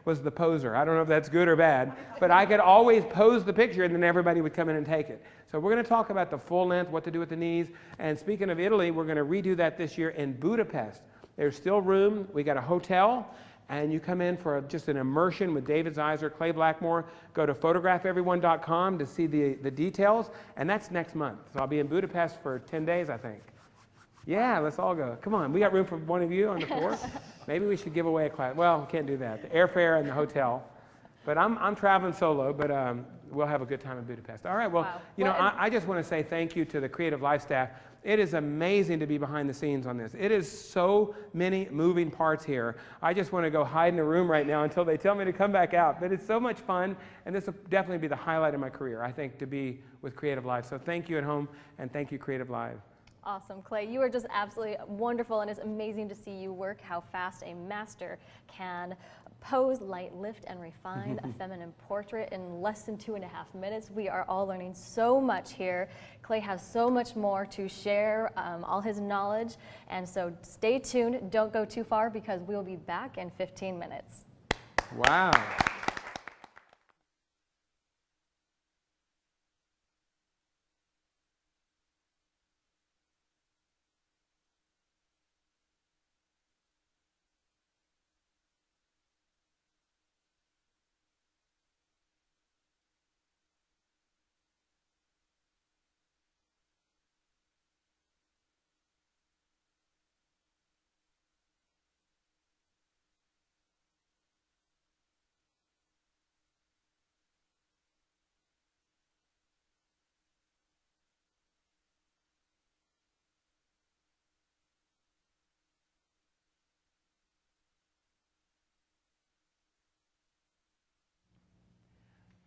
was the poser. I don't know if that's good or bad, but I could always pose the picture, and then everybody would come in and take it. So we're going to talk about the full length, what to do with the knees, and speaking of Italy, we're going to redo that this year in Budapest. There's still room. We got a hotel, and you come in for just an immersion with David Zeiser, Clay Blackmore. Go to photographeveryone.com to see the details, and that's next month. So I'll be in Budapest for 10 days, I think. Yeah, let's all go. Come on, we got room for one of you on the floor. Maybe we should give away a class. Well, we can't do that. The airfare and the hotel. But I'm traveling solo, but we'll have a good time in Budapest. All right, well, wow. I just want to say thank you to the CreativeLive staff. It is amazing to be behind the scenes on this. It is so many moving parts here. I just want to go hide in a room right now until they tell me to come back out. But it's so much fun, and this will definitely be the highlight of my career, I think, to be with CreativeLive. So thank you at home, and thank you, CreativeLive. Awesome, Clay. You are just absolutely wonderful, and it's amazing to see you work, how fast a master can Pose, light, lift, and refine a feminine portrait in less than 2.5 minutes. We are all learning so much here. Clay has so much more to share, all his knowledge, and so stay tuned. Don't go too far because we'll be back in 15 minutes. Wow.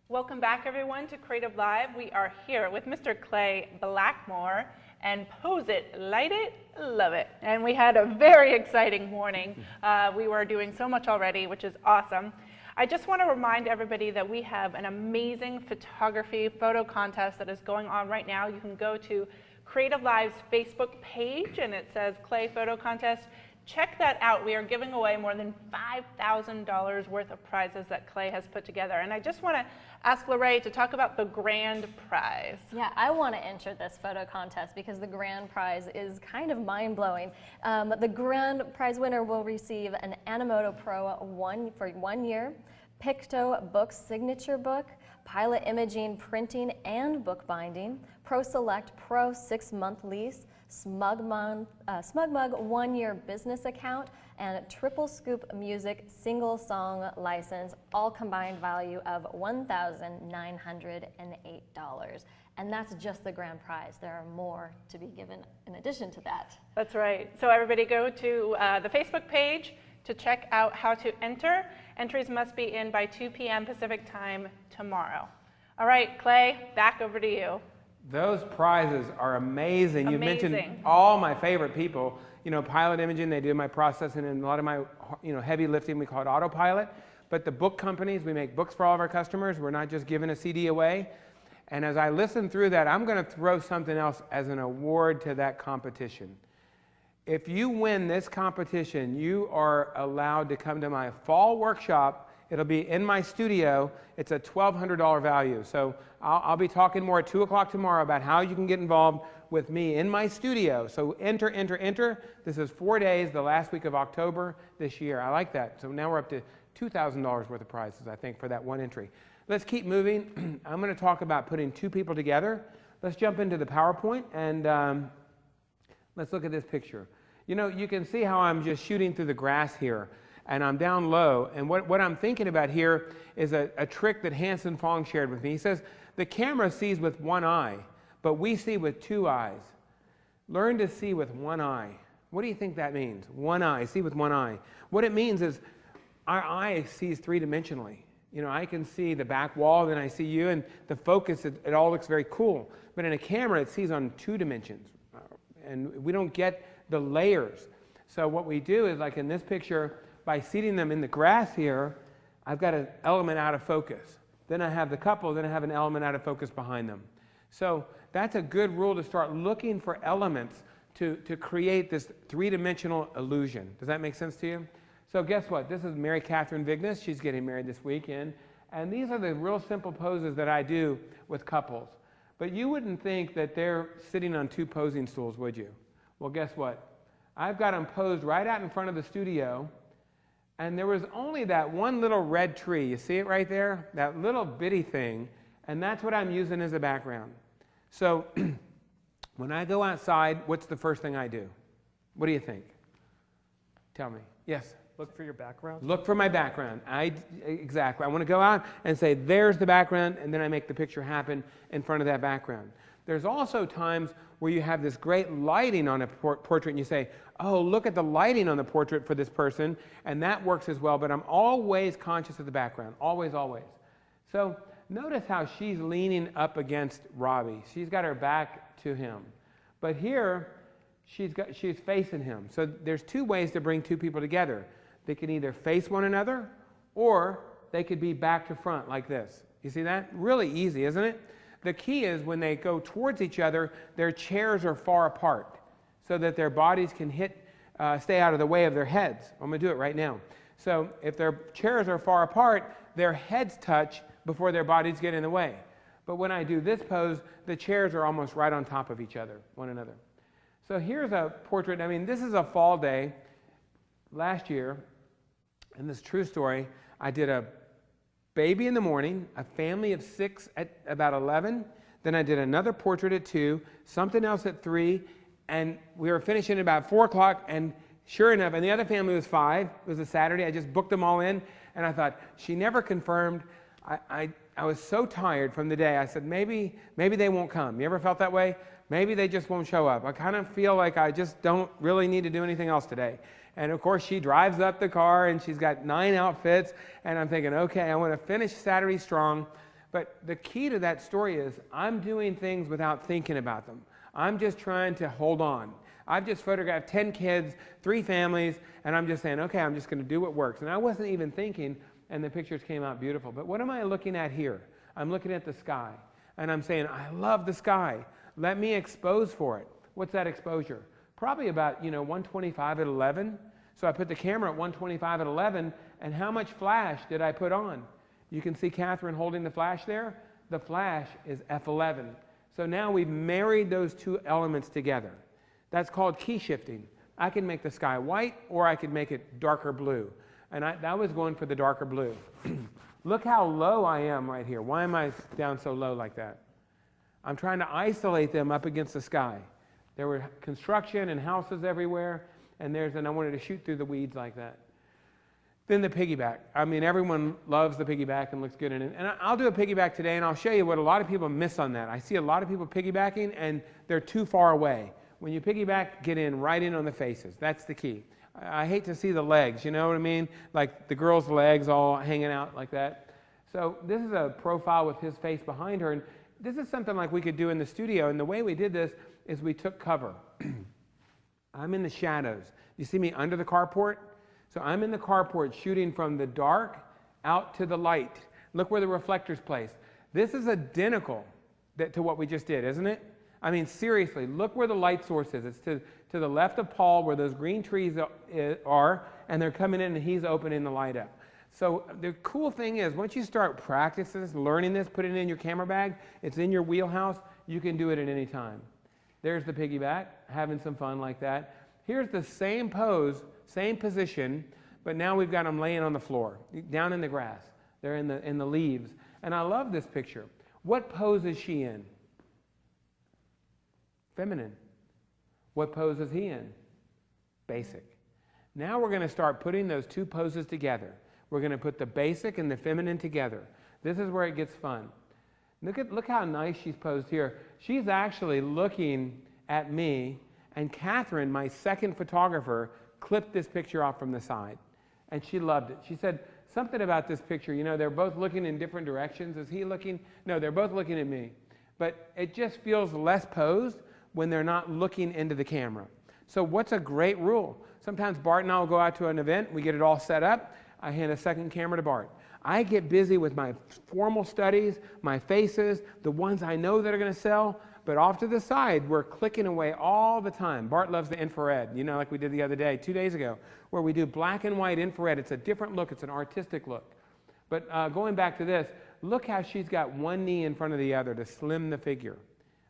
Welcome back, everyone, to Creative Live. We are here with Mr. Clay Blackmore and Pose It, Light It, Love It. And we had a very exciting morning. We were doing so much already, which is awesome. I just want to remind everybody that we have an amazing photography photo contest that is going on right now. You can go to CreativeLive's Facebook page, and it says Clay Photo Contest. Check that out. We are giving away more than $5,000 worth of prizes that Clay has put together. And I just want to ask Lorraine to talk about the grand prize. Yeah, I want to enter this photo contest because the grand prize is kind of mind-blowing. The grand prize winner will receive an Animoto Pro for 1 year, Picto Book signature book, Pilot Imaging printing and bookbinding, Pro Select Pro 6-month lease, Smug Mug 1-year business account, and Triple Scoop Music single song license, all combined value of $1,908. And that's just the grand prize. There are more to be given in addition to that. That's right. So everybody go to the Facebook page to check out how to enter. Entries must be in by 2 p.m. Pacific time tomorrow. All right, Clay, back over to you. Those prizes are amazing. You mentioned all my favorite people. You know, Pilot Imaging, they do my processing and a lot of my, heavy lifting. We call it autopilot. But the book companies, we make books for all of our customers. We're not just giving a CD away. And as I listen through that, I'm going to throw something else as an award to that competition. If you win this competition, you are allowed to come to my fall workshop. It'll be in my studio. It's a $1,200 value. So I'll be talking more at 2 o'clock tomorrow about how you can get involved with me in my studio. So enter, enter, enter. This is 4 days, the last week of October this year. I like that. So now we're up to $2,000 worth of prizes, I think, for that one entry. Let's keep moving. I'm going to talk about putting two people together. Let's jump into the PowerPoint and let's look at this picture. You know, you can see how I'm just shooting through the grass here, and I'm down low. And what I'm thinking about here is a trick that Hanson Fong shared with me. He says, the camera sees with one eye, but we see with two eyes. Learn to see with one eye. What do you think that means? One eye, see with one eye. What it means is our eye sees three-dimensionally. You know, I can see the back wall, then I see you, and the focus, it all looks very cool. But in a camera, it sees on 2 dimensions, and we don't get the layers. So what we do is, like in this picture, by seating them in the grass here, I've got an element out of focus. Then I have the couple, then I have an element out of focus behind them. So that's a good rule to start looking for elements to create this three-dimensional illusion. Does that make sense to you? So guess what? This is Mary Catherine Vignes. She's getting married this weekend. And these are the real simple poses that I do with couples. But you wouldn't think that they're sitting on 2 posing stools, would you? Well, guess what? I've got them posed right out in front of the studio. And there was only that one little red tree. You see it right there? That little bitty thing. And that's what I'm using as a background. So when I go outside, what's the first thing I do? What do you think? Tell me. Yes? Look for your background. Look for my background. Exactly. I want to go out and say, there's the background, and then I make the picture happen in front of that background. There's also times where you have this great lighting on a portrait, and you say, oh, look at the lighting on the portrait for this person, and that works as well, but I'm always conscious of the background. Always, always. So notice how she's leaning up against Robbie. She's got her back to him. But here, she's facing him. So there's 2 ways to bring 2 people together. They can either face one another, or they could be back to front like this. You see that? Really easy, isn't it? The key is when they go towards each other, their chairs are far apart so that their bodies can stay out of the way of their heads. I'm going to do it right now. So if their chairs are far apart, their heads touch before their bodies get in the way. But when I do this pose, the chairs are almost right on top of each other, one another. So here's a portrait. I mean, this is a fall day last year, and this true story. I did a baby in the morning, a family of 6 at about 11. Then I did another portrait at 2, something else at 3, and we were finishing at about 4 o'clock, and sure enough, and the other family was 5. It was a Saturday. I just booked them all in, and I thought, she never confirmed. I was so tired from the day. I said, maybe they won't come. You ever felt that way? Maybe they just won't show up. I kind of feel like I just don't really need to do anything else today. And of course, she drives up the car and she's got 9 outfits. And I'm thinking, okay, I want to finish Saturday strong. But the key to that story is I'm doing things without thinking about them. I'm just trying to hold on. I've just photographed 10 kids, 3 families, and I'm just saying, okay, I'm just going to do what works. And I wasn't even thinking, and the pictures came out beautiful. But what am I looking at here? I'm looking at the sky. And I'm saying, I love the sky. Let me expose for it. What's that exposure? Probably about, 125 at 11. So I put the camera at 125 at 11, and how much flash did I put on? You can see Catherine holding the flash there. The flash is f11. So now we've married those 2 elements together. That's called key shifting. I can make the sky white, or I could make it darker blue. And I was going for the darker blue. Look how low I am right here. Why am I down so low like that? I'm trying to isolate them up against the sky. There were construction and houses everywhere, and I wanted to shoot through the weeds like that. Then the piggyback. I mean, everyone loves the piggyback and looks good in it. And I'll do a piggyback today, and I'll show you what a lot of people miss on that. I see a lot of people piggybacking, and they're too far away. When you piggyback, get right in on the faces. That's the key. I hate to see the legs, you know what I mean? Like the girl's legs all hanging out like that. So this is a profile with his face behind her, and this is something like we could do in the studio, and the way we did this is we took cover. I'm in the shadows. You see me under the carport? So I'm in the carport shooting from the dark out to the light. Look where the reflector's placed. This is identical to what we just did, isn't it? I mean, seriously, look where the light source is. It's to the left of Paul where those green trees are, and they're coming in and he's opening the light up. So the cool thing is, once you start practicing this, learning this, putting it in your camera bag, it's in your wheelhouse, you can do it at any time. There's the piggyback, having some fun like that. Here's the same pose, same position, but now we've got them laying on the floor, down in the grass. They're in the leaves. And I love this picture. What pose is she in? Feminine. What pose is he in? Basic. Now we're going to start putting those 2 poses together. We're going to put the basic and the feminine together. This is where it gets fun. Look how nice she's posed here. She's actually looking at me, and Catherine, my second photographer, clipped this picture off from the side, and she loved it. She said something about this picture, they're both looking in different directions. Is he looking? No, they're both looking at me. But it just feels less posed when they're not looking into the camera. So what's a great rule? Sometimes Bart and I will go out to an event, we get it all set up, I hand a second camera to Bart. I get busy with my formal studies, my faces, the ones I know that are going to sell, but off to the side, we're clicking away all the time. Bart loves the infrared, like we did the other day, 2 days ago, where we do black and white infrared. It's a different look, it's an artistic look. But going back to this, look how she's got one knee in front of the other to slim the figure.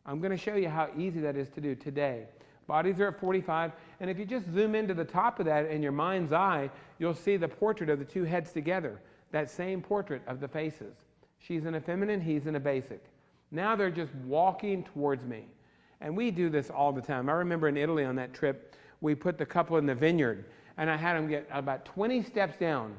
I'm going to show you how easy that is to do today. Bodies are at 45, and if you just zoom into the top of that in your mind's eye, you'll see the portrait of the 2 heads together, that same portrait of the faces. She's in a feminine, he's in a basic. Now they're just walking towards me. And we do this all the time. I remember in Italy on that trip, we put the couple in the vineyard, and I had them get about 20 steps down.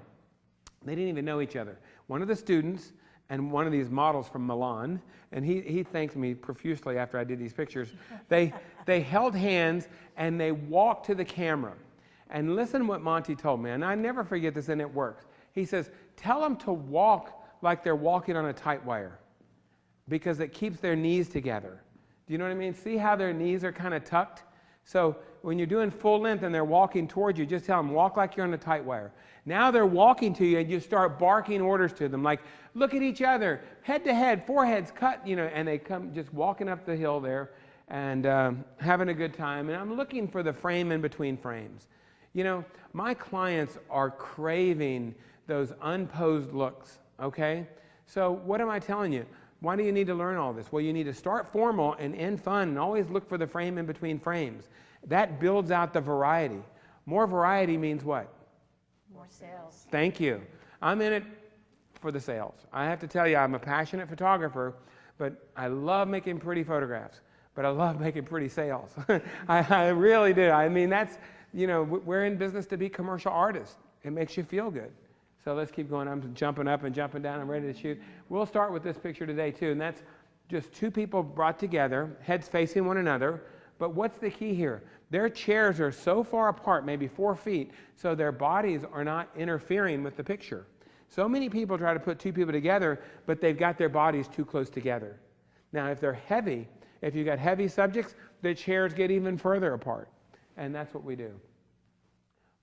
They didn't even know each other. One of the students and one of these models from Milan, and he thanked me profusely after I did these pictures. They held hands and they walked to the camera. And listen what Monty told me, and I never forget this, and it works. He says, tell them to walk like they're walking on a tight wire, because it keeps their knees together. Do you know what I mean? See how their knees are kind of tucked? So when you're doing full length and they're walking towards you, just tell them, walk like you're on a tight wire. Now they're walking to you and you start barking orders to them, like, look at each other, head to head, foreheads cut, you know, and they come just walking up the hill there and having a good time. And I'm looking for the frame in between frames. You know, my clients are craving those unposed looks, okay? So what am I telling you? Why do you need to learn all this? Well, you need to start formal and end fun and always look for the frame in between frames. That builds out the variety. More variety means what? More sales. Thank you. I'm in it for the sales. I have to tell you, I'm a passionate photographer, but I love making pretty photographs, but I love making pretty sales. I really do. I mean, that's, you know, we're in business to be commercial artists. It makes you feel good. So let's keep going. I'm jumping up and jumping down. I'm ready to shoot. We'll start with this picture today, too, and that's just two people brought together, heads facing one another. But what's the key here? Their chairs are so far apart, maybe 4 feet, so their bodies are not interfering with the picture. So many people try to put two people together, but they've got their bodies too close together. Now, if they're heavy, if you've got heavy subjects, the chairs get even further apart. And that's what we do.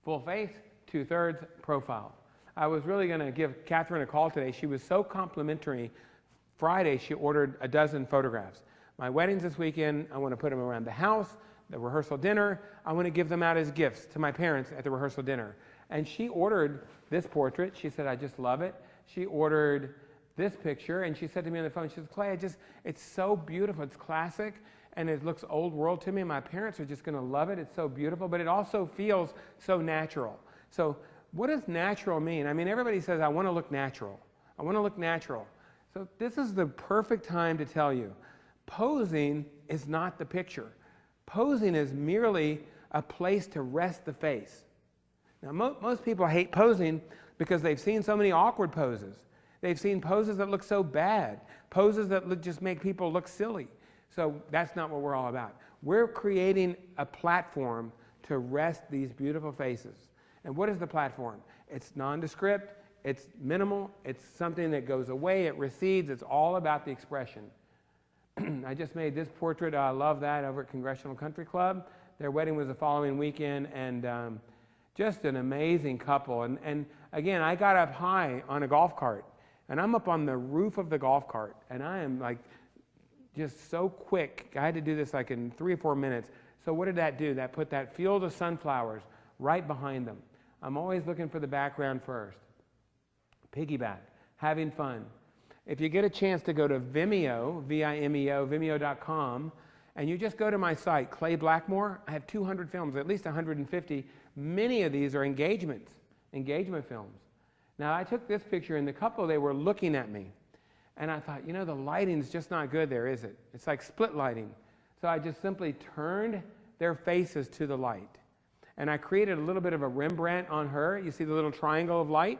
Full face, 2/3 profile. I was really going to give Catherine a call today. She was so complimentary. Friday, she ordered a dozen photographs. My wedding's this weekend. I want to put them around the house, the rehearsal dinner. I want to give them out as gifts to my parents at the rehearsal dinner. And she ordered this portrait. She said, I just love it. She ordered this picture, and she said to me on the phone, she said, Clay, it's so beautiful. It's classic, and it looks old world to me. My parents are just going to love it. It's so beautiful, but it also feels so natural. So what does natural mean? I mean, everybody says, I want to look natural. I want to look natural. So this is the perfect time to tell you, posing is not the picture. Posing is merely a place to rest the face. Now, most people hate posing because they've seen so many awkward poses. They've seen poses that look so bad, poses that just make people look silly. So that's not what we're all about. We're creating a platform to rest these beautiful faces. And what is the platform? It's nondescript, it's minimal, it's something that goes away, it recedes, it's all about the expression. I just made this portrait, I love that, over at Congressional Country Club. Their wedding was the following weekend, and just an amazing couple. And again, I got up high on a golf cart, and I'm up on the roof of the golf cart, and I am like just so quick. I had to do this like in 3 or 4 minutes. So what did that do? That put that field of sunflowers right behind them. I'm always looking for the background first. Piggyback, having fun. If you get a chance to go to Vimeo, V-I-M-E-O, Vimeo.com, and you just go to my site, Clay Blackmore, I have 200 films, at least 150. Many of these are engagement films. Now, I took this picture, and the couple, they were looking at me. And I thought, you know, the lighting's just not good there, is it? It's like split lighting. So I just simply turned their faces to the light. And I created a little bit of a Rembrandt on her. You see the little triangle of light?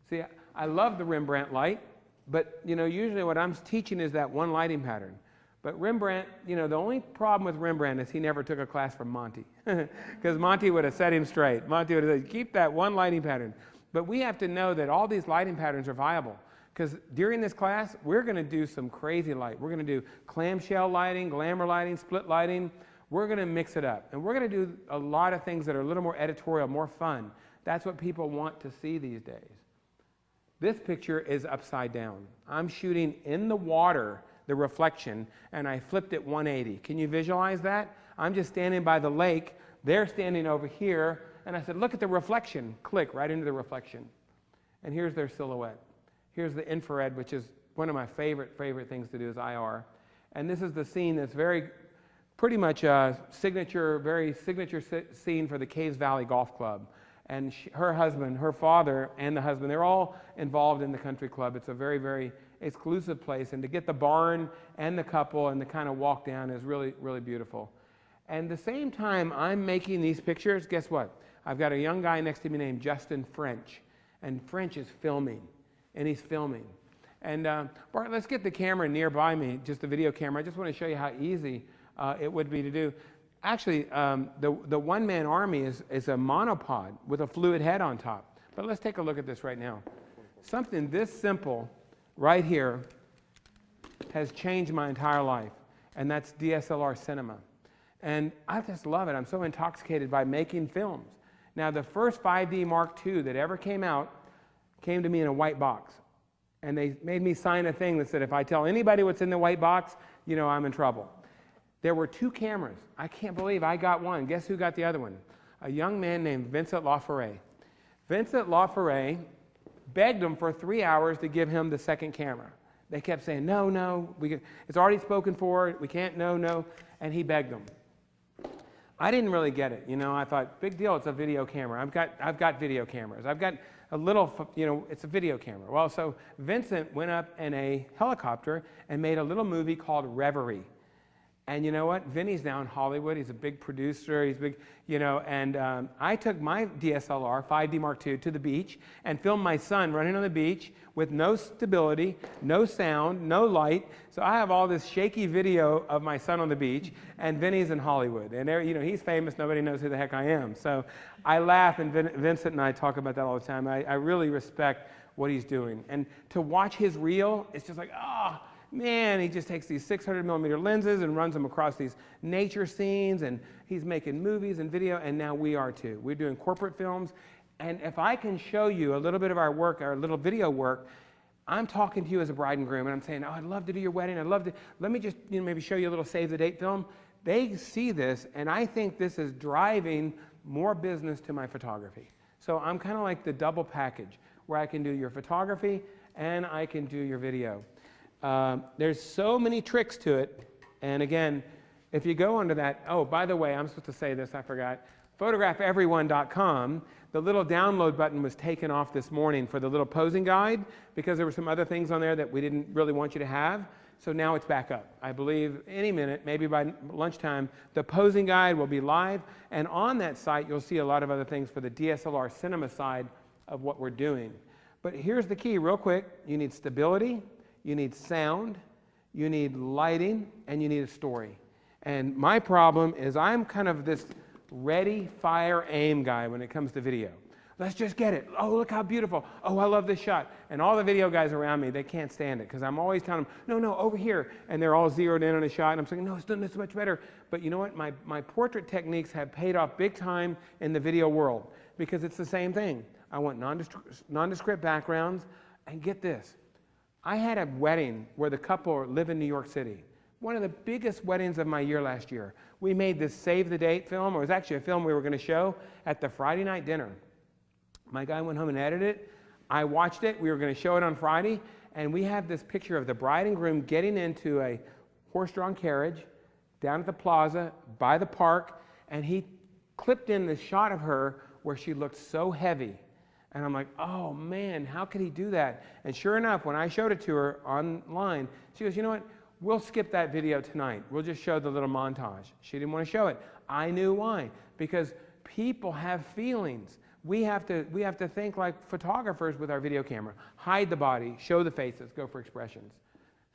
See, I love the Rembrandt light, but, you know, usually what I'm teaching is that one lighting pattern. But Rembrandt, you know, the only problem with Rembrandt is he never took a class from Monty, because Monty would have set him straight. Monty would have said, keep that one lighting pattern. But we have to know that all these lighting patterns are viable, because during this class, we're going to do some crazy light. We're going to do clamshell lighting, glamour lighting, split lighting. We're going to mix it up. And we're going to do a lot of things that are a little more editorial, more fun. That's what people want to see these days. This picture is upside down. I'm shooting in the water, the reflection, and I flipped it 180. Can you visualize that? I'm just standing by the lake. They're standing over here. And I said, look at the reflection. Click right into the reflection. And here's their silhouette. Here's the infrared, which is one of my favorite things to do is IR. And this is the scene that's pretty much a very signature scene for the Caves Valley Golf Club. And her husband, her father, and the husband, they're all involved in the country club. It's a very, very exclusive place. And to get the barn and the couple and to kind of walk down is really, really beautiful. And at the same time I'm making these pictures, guess what? I've got a young guy next to me named Justin French. And French is filming. And he's filming. And Bart, let's get the camera nearby me, just the video camera. I just want to show you how easy it would be to do. Actually, the one-man army is a monopod with a fluid head on top. But let's take a look at this right now. Something this simple right here has changed my entire life, and that's DSLR cinema. And I just love it. I'm so intoxicated by making films. Now, the first 5D Mark II that ever came out came to me in a white box. And they made me sign a thing that said, if I tell anybody what's in the white box, you know I'm in trouble. There were 2 cameras. I can't believe I got one. Guess who got the other one? A young man named Vincent Laforet. Vincent Laforet begged them for 3 hours to give him the second camera. They kept saying, no, no, it's already spoken for, we can't, no, and he begged them. I didn't really get it, you know. I thought, big deal, it's a video camera. I've got video cameras. I've got a little, you know, it's a video camera. Well, so Vincent went up in a helicopter and made a little movie called Reverie. And you know what? Vinny's now in Hollywood. He's a big producer. He's big, you know. And I took my DSLR, 5D Mark II, to the beach and filmed my son running on the beach with no stability, no sound, no light. So I have all this shaky video of my son on the beach, and Vinny's in Hollywood. And there, you know, he's famous. Nobody knows who the heck I am. So I laugh, and Vincent and I talk about that all the time. I really respect what he's doing. And to watch his reel, it's just like, ah. Oh, man, he just takes these 600mm lenses and runs them across these nature scenes, and he's making movies and video, and now we are too. We're doing corporate films, and if I can show you a little bit of our work, our little video work, I'm talking to you as a bride and groom, and I'm saying, oh, I'd love to do your wedding. I'd love to, let me just, you know, maybe show you a little save the date film. They see this, and I think this is driving more business to my photography. So I'm kind of like the double package, where I can do your photography and I can do your video. There's so many tricks to it, and again, if you go onto that, oh, by the way, I'm supposed to say this, I forgot, photographeveryone.com, the little download button was taken off this morning for the little posing guide, because there were some other things on there that we didn't really want you to have, so now it's back up. I believe any minute, maybe by lunchtime, the posing guide will be live, and on that site you'll see a lot of other things for the DSLR cinema side of what we're doing. But here's the key, real quick, you need stability, you need sound, you need lighting, and you need a story. And my problem is I'm kind of this ready, fire, aim guy when it comes to video. Let's just get it. Oh, look how beautiful. Oh, I love this shot. And all the video guys around me, they can't stand it because I'm always telling them, no, no, over here. And they're all zeroed in on a shot. And I'm saying, no, it's done this much better. But you know what? My portrait techniques have paid off big time in the video world because it's the same thing. I want nondescript backgrounds. And get this. I had a wedding where the couple live in New York City. One of the biggest weddings of my year last year. We made this Save the Date film. It was actually a film we were going to show at the Friday night dinner. My guy went home and edited it. I watched it. We were going to show it on Friday. And we have this picture of the bride and groom getting into a horse-drawn carriage down at the plaza by the park. And he clipped in the shot of her where she looked so heavy. And I'm like, oh man, how could he do that? And sure enough, when I showed it to her online, she goes, you know what? We'll skip that video tonight. We'll just show the little montage. She didn't want to show it. I knew why. Because people have feelings. We have to think like photographers with our video camera. Hide the body, show the faces, go for expressions.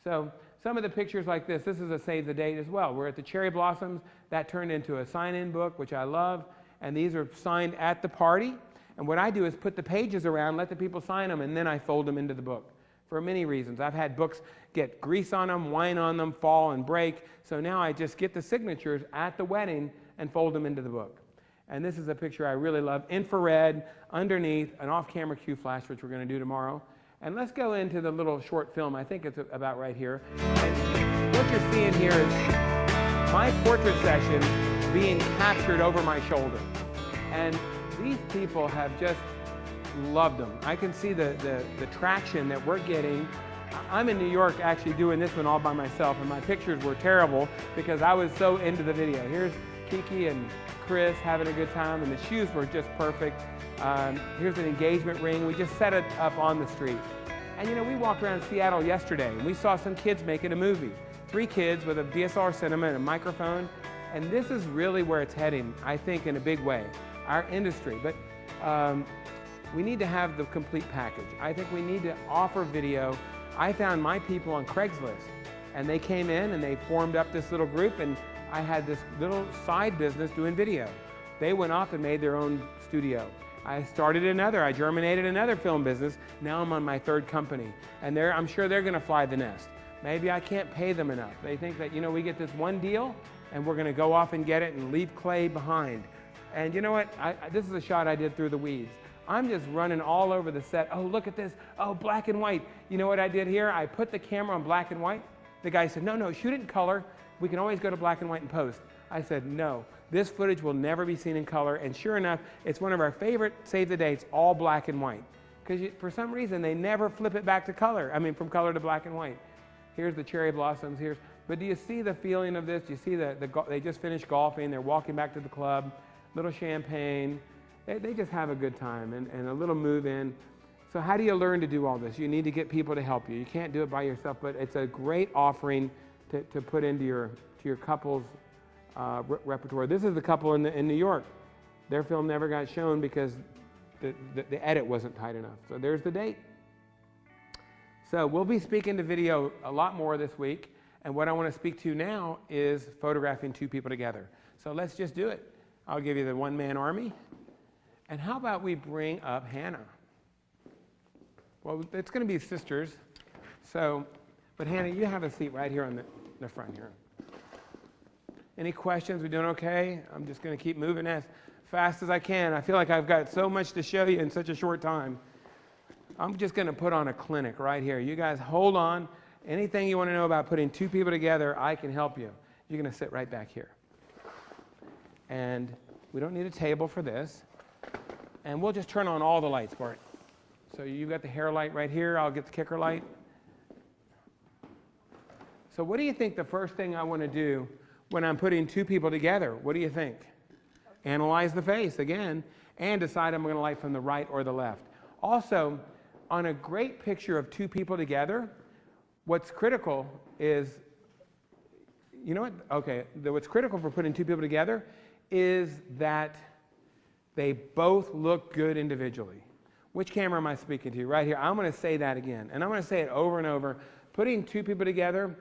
So some of the pictures like this is a Save the Date as well. We're at the Cherry Blossoms. That turned into a sign-in book, which I love. And these are signed at the party. And what I do is put the pages around, let the people sign them, and then I fold them into the book for many reasons. I've had books get grease on them, wine on them, fall and break. So now I just get the signatures at the wedding and fold them into the book. And this is a picture I really love. Infrared, underneath, an off-camera Q flash, which we're going to do tomorrow. And let's go into the little short film. I think it's about right here. And what you're seeing here is my portrait session being captured over my shoulder. And these people have just loved them. I can see the traction that we're getting. I'm in New York actually doing this one all by myself, and my pictures were terrible because I was so into the video. Here's Kiki and Chris having a good time, and the shoes were just perfect. Here's an engagement ring. We just set it up on the street. And you know, we walked around Seattle yesterday, and we saw some kids making a movie. 3 kids with a DSLR cinema and a microphone. And this is really where it's heading, I think, in a big way. Our industry, but we need to have the complete package. I think we need to offer video. I found my people on Craigslist, and they came in and they formed up this little group, and I had this little side business doing video. They went off and made their own studio. I started another, I germinated another film business. Now I'm on my 3rd company, and I'm sure they're going to fly the nest. Maybe I can't pay them enough. They think that, you know, we get this one deal, and we're going to go off and get it and leave clay behind. And you know what? This is a shot I did through the weeds. I'm just running all over the set. Oh, look at this. Oh, black and white. You know what I did here? I put the camera on black and white. The guy said, no, shoot it in color. We can always go to black and white and post. I said, no, this footage will never be seen in color. And sure enough, it's one of our favorite save the dates, all black and white. Because for some reason, they never flip it back to color. I mean, from color to black and white. Here's the cherry blossoms. But do you see the feeling of this? Do you see they just finished golfing. They're walking back to the club, little champagne. They just have a good time and a little move in. So how do you learn to do all this? You need to get people to help you. You can't do it by yourself, but it's a great offering to put into your couple's repertoire. This is the couple in New York. Their film never got shown because the edit wasn't tight enough. So there's the date. So we'll be speaking to video a lot more this week. And what I want to speak to now is photographing two people together. So let's just do it. I'll give you the one-man army. And how about we bring up Hannah? Well, it's going to be sisters. So, but Hannah, you have a seat right here on the front here. Any questions? We doing okay? I'm just going to keep moving as fast as I can. I feel like I've got so much to show you in such a short time. I'm just going to put on a clinic right here. You guys hold on. Anything you want to know about putting two people together, I can help you. You're going to sit right back here. And we don't need a table for this. And we'll just turn on all the lights, Bart. So you've got the hair light right here. I'll get the kicker light. So what do you think the first thing I want to do when I'm putting two people together? What do you think? Analyze the face again and decide I'm going to light from the right or the left. Also, on a great picture of two people together, what's critical is, you know what? Okay, what's critical for putting two people together is that they both look good individually. Which camera am I speaking to? Right here. I'm going to say that again. And I'm going to say it over and over. Putting two people together,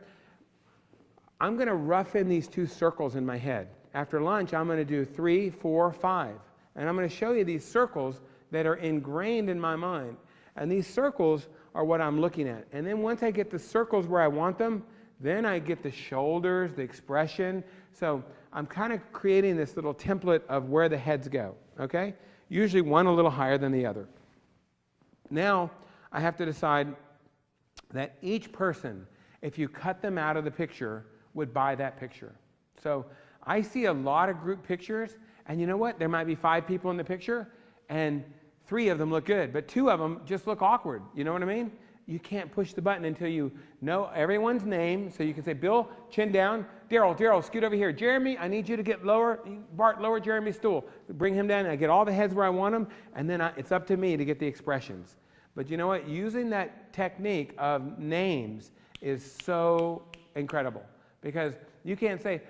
I'm going to rough in these two circles in my head. After lunch, I'm going to do 3, 4, 5. And I'm going to show you these circles that are ingrained in my mind. And these circles are what I'm looking at. And then once I get the circles where I want them, then I get the shoulders, the expression. So I'm kind of creating this little template of where the heads go, okay? Usually one a little higher than the other. Now I have to decide that each person, if you cut them out of the picture, would buy that picture. So I see a lot of group pictures, and you know what? There might be 5 people in the picture, and 3 of them look good, but 2 of them just look awkward. You know what I mean? You can't push the button until you know everyone's name. So you can say, Bill, chin down. Daryl, scoot over here. Jeremy, I need you to get lower. Bart, lower Jeremy's stool. Bring him down. I get all the heads where I want them, and then it's up to me to get the expressions. But you know what? Using that technique of names is so incredible, because you can't say,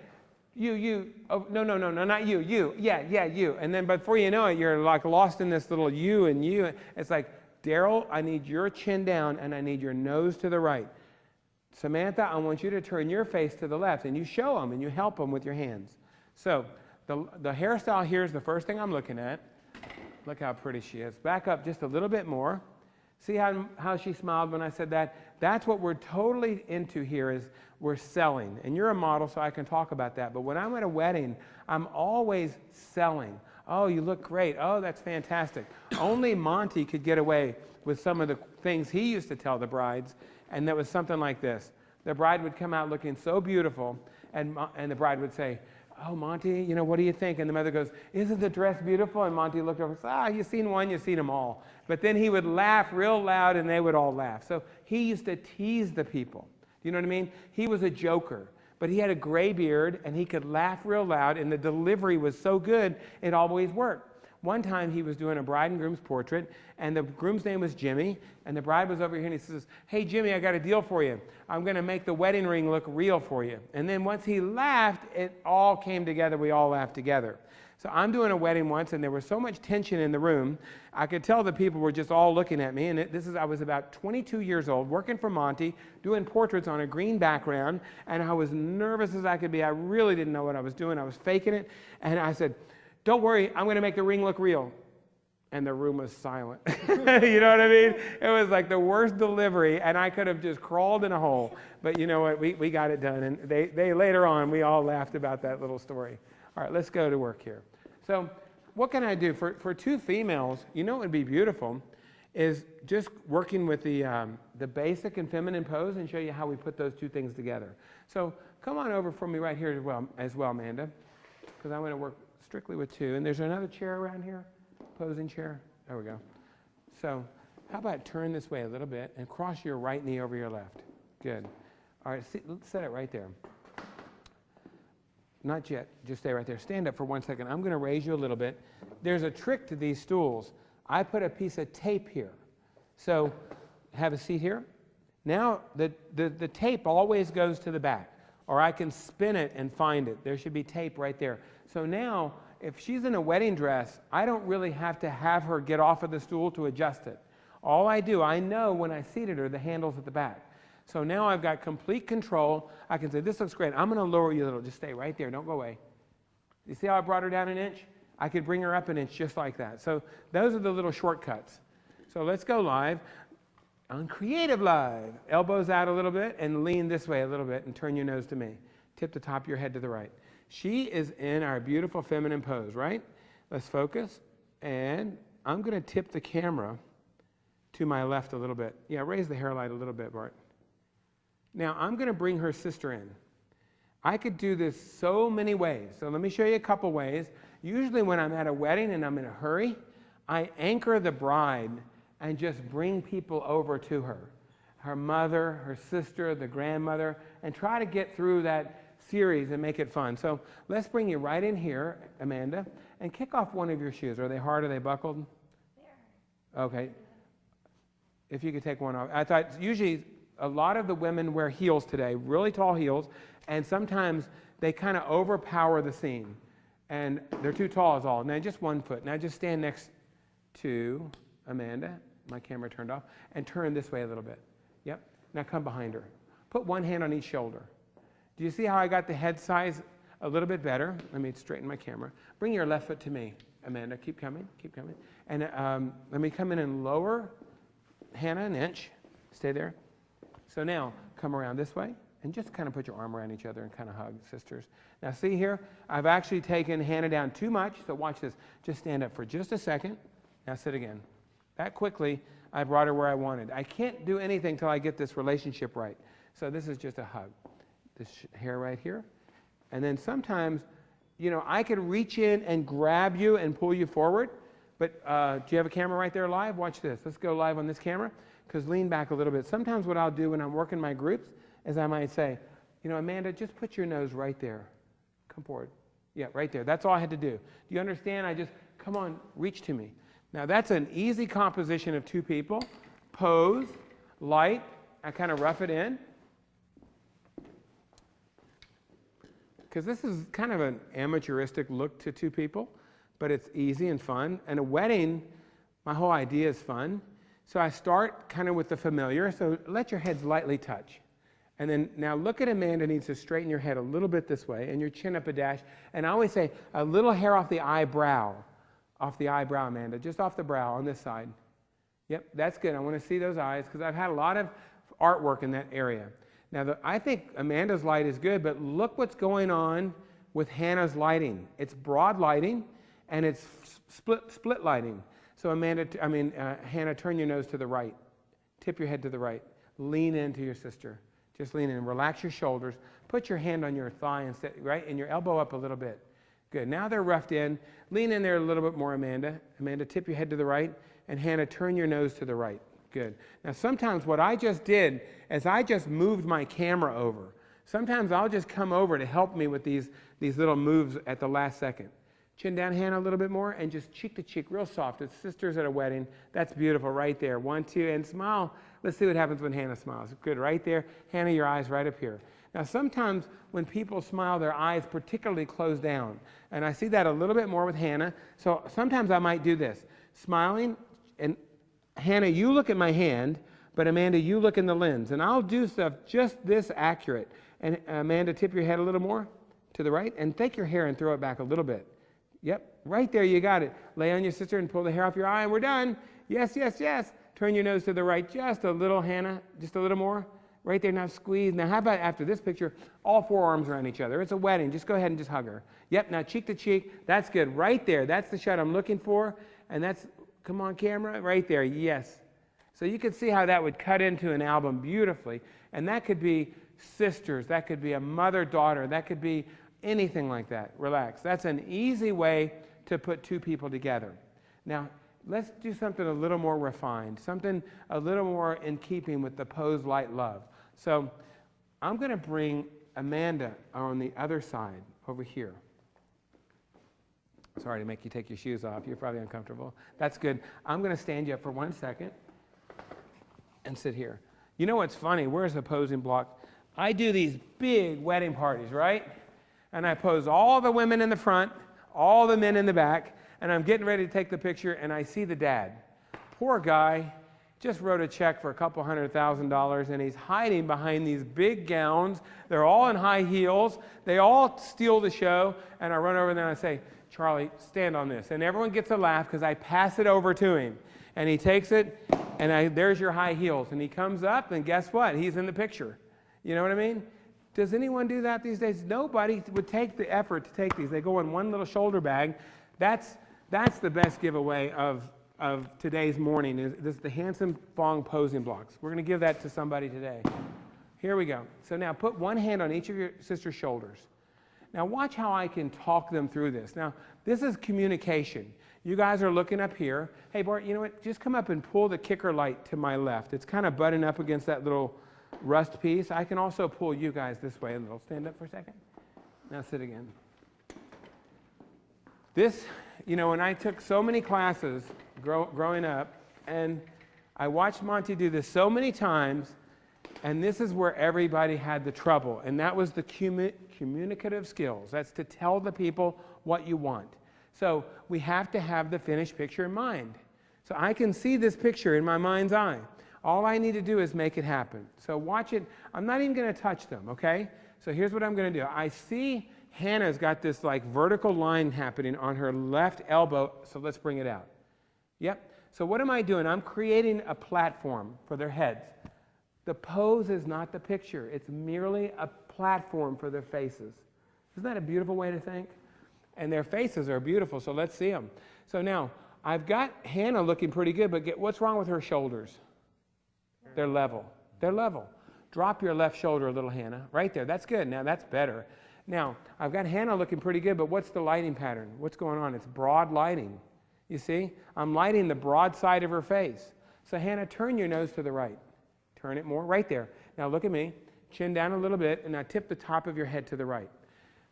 you, oh, no, not you, yeah, you. And then before you know it, you're like lost in this little you and you. It's like, Daryl, I need your chin down and I need your nose to the right. Samantha, I want you to turn your face to the left, and you show them and you help them with your hands. So the hairstyle here is the first thing I'm looking at. Look how pretty she is. Back up just a little bit more. See how she smiled when I said that? That's what we're totally into here, is we're selling. And you're a model, so I can talk about that. But when I'm at a wedding, I'm always selling. Oh, you look great. Oh, that's fantastic. Only Monty could get away with some of the things he used to tell the brides, and that was something like this. The bride would come out looking so beautiful, and the bride would say, oh, Monty, you know, what do you think? And the mother goes, isn't the dress beautiful? And Monty looked over and said, you've seen one, you've seen them all. But then he would laugh real loud, and they would all laugh. So he used to tease the people. Do you know what I mean? He was a joker. But he had a gray beard, and he could laugh real loud, and the delivery was so good, it always worked. One time he was doing a bride and groom's portrait, and the groom's name was Jimmy, and the bride was over here, and he says, hey, Jimmy, I got a deal for you. I'm going to make the wedding ring look real for you. And then once he laughed, it all came together. We all laughed together. So I'm doing a wedding once, and there was so much tension in the room. I could tell the people were just all looking at me. And I was about 22 years old, working for Monty, doing portraits on a green background, and I was nervous as I could be. I really didn't know what I was doing. I was faking it. And I said, don't worry, I'm going to make the ring look real. and the room was silent. You know what I mean? It was like the worst delivery, and I could have just crawled in a hole. But you know what? We got it done, and they later on, we all laughed about that little story. All right, let's go to work here. So what can I do? For two females, you know what would be beautiful is just working with the basic and feminine pose and show you how we put those two things together. So come on over for me right here as well, Amanda, because I want to work strictly with two. And there's another chair around here, posing chair. There we go. So how about turn this way a little bit and cross your right knee over your left. Good. All right, let's set it right there. Not yet, just stay right there. Stand up for 1 second. I'm going to raise you a little bit. There's a trick to these stools. I put a piece of tape here. So have a seat here. Now the tape always goes to the back, or I can spin it and find it. There should be tape right there. So now if she's in a wedding dress, I don't really have to have her get off of the stool to adjust it. All I do, I know when I seated her, the handle's at the back. So now I've got complete control. I can say, this looks great. I'm going to lower you a little. Just stay right there. Don't go away. You see how I brought her down an inch? I could bring her up an inch just like that. So those are the little shortcuts. So let's go live on CreativeLive. Elbows out a little bit and lean this way a little bit and turn your nose to me. Tip the top of your head to the right. She is in our beautiful feminine pose, right? Let's focus. And I'm going to tip the camera to my left a little bit. Yeah, raise the hair light a little bit, Bart. Now I'm going to bring her sister in. I could do this so many ways. So let me show you a couple ways. Usually when I'm at a wedding and I'm in a hurry, I anchor the bride and just bring people over to her. Her mother, her sister, the grandmother, and try to get through that series and make it fun. So let's bring you right in here, Amanda, and kick off one of your shoes. Are they hard? Are they buckled? Okay. If you could take one off. I thought usually a lot of the women wear heels today, really tall heels, and sometimes they kind of overpower the scene. And they're too tall is all. Now just 1 foot. Now just stand next to Amanda. My camera turned off. And turn this way a little bit. Yep. Now come behind her. Put one hand on each shoulder. Do you see how I got the head size a little bit better? Let me straighten my camera. Bring your left foot to me, Amanda. Keep coming. Keep coming. And let me come in and lower Hannah an inch. Stay there. So now come around this way. And just kind of put your arm around each other and kind of hug, sisters. Now see here, I've actually taken Hannah down too much, so watch this. Just stand up for just a second. Now sit again. That quickly, I brought her where I wanted. I can't do anything till I get this relationship right. So this is just a hug. This hair right here. And then sometimes, you know, I could reach in and grab you and pull you forward. But do you have a camera right there live? Watch this. Let's go live on this camera. Because lean back a little bit. Sometimes what I'll do when I'm working my groups is I might say, you know, Amanda, just put your nose right there. Come forward. Yeah, right there. That's all I had to do. Do you understand? I just, come on, reach to me. Now that's an easy composition of two people. Pose, light, I kind of rough it in. Because this is kind of an amateuristic look to two people, but it's easy and fun. And a wedding, my whole idea is fun. So I start kind of with the familiar. So let your heads lightly touch. And then now look at Amanda needs to straighten your head a little bit this way and your chin up a dash. And I always say a little hair off the eyebrow. Off the eyebrow, Amanda. Just off the brow on this side. Yep, that's good. I want to see those eyes because I've had a lot of artwork in that area. Now I think Amanda's light is good, but look what's going on with Hannah's lighting. It's broad lighting and it's split lighting. So Hannah, turn your nose to the right. Tip your head to the right. Lean into your sister. Just lean in. Relax your shoulders. Put your hand on your thigh instead, right? And your elbow up a little bit. Good. Now they're roughed in. Lean in there a little bit more, Amanda. Amanda, tip your head to the right. And Hannah, turn your nose to the right. Good. Now sometimes what I just did is I just moved my camera over. Sometimes I'll just come over to help me with these little moves at the last second. Chin down, Hannah, a little bit more, and just cheek to cheek, real soft. It's sisters at a wedding. That's beautiful right there. 1, 2, and smile. Let's see what happens when Hannah smiles. Good, right there. Hannah, your eyes right up here. Now, sometimes when people smile, their eyes particularly close down. And I see that a little bit more with Hannah. So sometimes I might do this. Smiling, and Hannah, you look at my hand, but Amanda, you look in the lens. And I'll do stuff just this accurate. And Amanda, tip your head a little more to the right, and take your hair and throw it back a little bit. Yep, right there, you got it. Lay on your sister and pull the hair off your eye, and we're done. Yes, yes, yes. Turn your nose to the right just a little, Hannah, just a little more. Right there, now squeeze. Now how about after this picture, all four arms around each other. It's a wedding. Just go ahead and just hug her. Yep, now cheek to cheek. That's good. Right there, that's the shot I'm looking for. And that's, come on camera, right there, yes. So you can see how that would cut into an album beautifully. And that could be sisters, that could be a mother-daughter, that could be anything like that. Relax. That's an easy way to put two people together. Now, let's do something a little more refined, something a little more in keeping with the pose light love. So I'm going to bring Amanda on the other side over here. Sorry to make you take your shoes off. You're probably uncomfortable. That's good. I'm going to stand you up for 1 second and sit here. You know what's funny? Where's the posing block? I do these big wedding parties, right? And I pose all the women in the front, all the men in the back, and I'm getting ready to take the picture, and I see the dad. Poor guy. Just wrote a check for $200,000, and he's hiding behind these big gowns. They're all in high heels. They all steal the show, and I run over there and I say, Charlie, stand on this. And everyone gets a laugh because I pass it over to him. And he takes it, and there's your high heels. And he comes up, and guess what? He's in the picture. You know what I mean? Does anyone do that these days? Nobody would take the effort to take these. They go in one little shoulder bag. That's the best giveaway of today's morning, is the handsome Fong posing blocks. We're going to give that to somebody today. Here we go. So now put one hand on each of your sister's shoulders. Now watch how I can talk them through this. Now, this is communication. You guys are looking up here. Hey, Bart, you know what? Just come up and pull the kicker light to my left. It's kind of butting up against that little rust piece. I can also pull you guys this way, and they'll stand up for a second. Now sit again. This, you know, when I took so many classes growing up, and I watched Monty do this so many times, and this is where everybody had the trouble, and that was the communicative skills. That's to tell the people what you want. So we have to have the finished picture in mind. So I can see this picture in my mind's eye. All I need to do is make it happen. So watch it. I'm not even going to touch them, okay? So here's what I'm going to do. I see Hannah's got this like vertical line happening on her left elbow, so let's bring it out. Yep. So what am I doing? I'm creating a platform for their heads. The pose is not the picture. It's merely a platform for their faces. Isn't that a beautiful way to think? And their faces are beautiful, so let's see them. So now, I've got Hannah looking pretty good, but what's wrong with her shoulders? They're level. They're level. Drop your left shoulder a little, Hannah. Right there. That's good. Now, that's better. Now, I've got Hannah looking pretty good, but what's the lighting pattern? What's going on? It's broad lighting. You see? I'm lighting the broad side of her face. So, Hannah, turn your nose to the right. Turn it more. Right there. Now, look at me. Chin down a little bit, and now tip the top of your head to the right.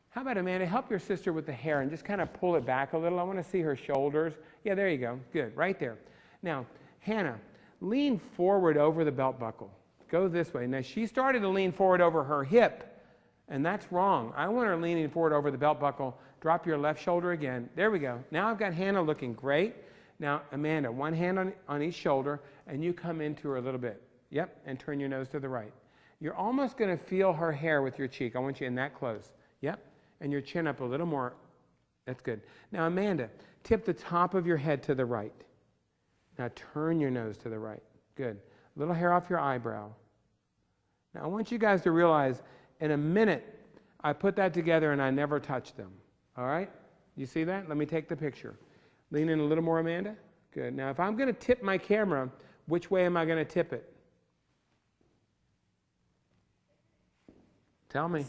How about, Amanda, help your sister with the hair and just kind of pull it back a little. I want to see her shoulders. Yeah, there you go. Good. Right there. Now, Hannah, lean forward over the belt buckle. Go this way. Now, she started to lean forward over her hip, and that's wrong. I want her leaning forward over the belt buckle. Drop your left shoulder again. There we go. Now I've got Hannah looking great. Now, Amanda, one hand on each shoulder, and you come into her a little bit. Yep, and turn your nose to the right. You're almost going to feel her hair with your cheek. I want you in that close. Yep, and your chin up a little more. That's good. Now, Amanda, tip the top of your head to the right. Now, turn your nose to the right. Good. A little hair off your eyebrow. Now, I want you guys to realize in a minute, I put that together and I never touched them. All right? You see that? Let me take the picture. Lean in a little more, Amanda. Good. Now, if I'm going to tip my camera, which way am I going to tip it? Tell me.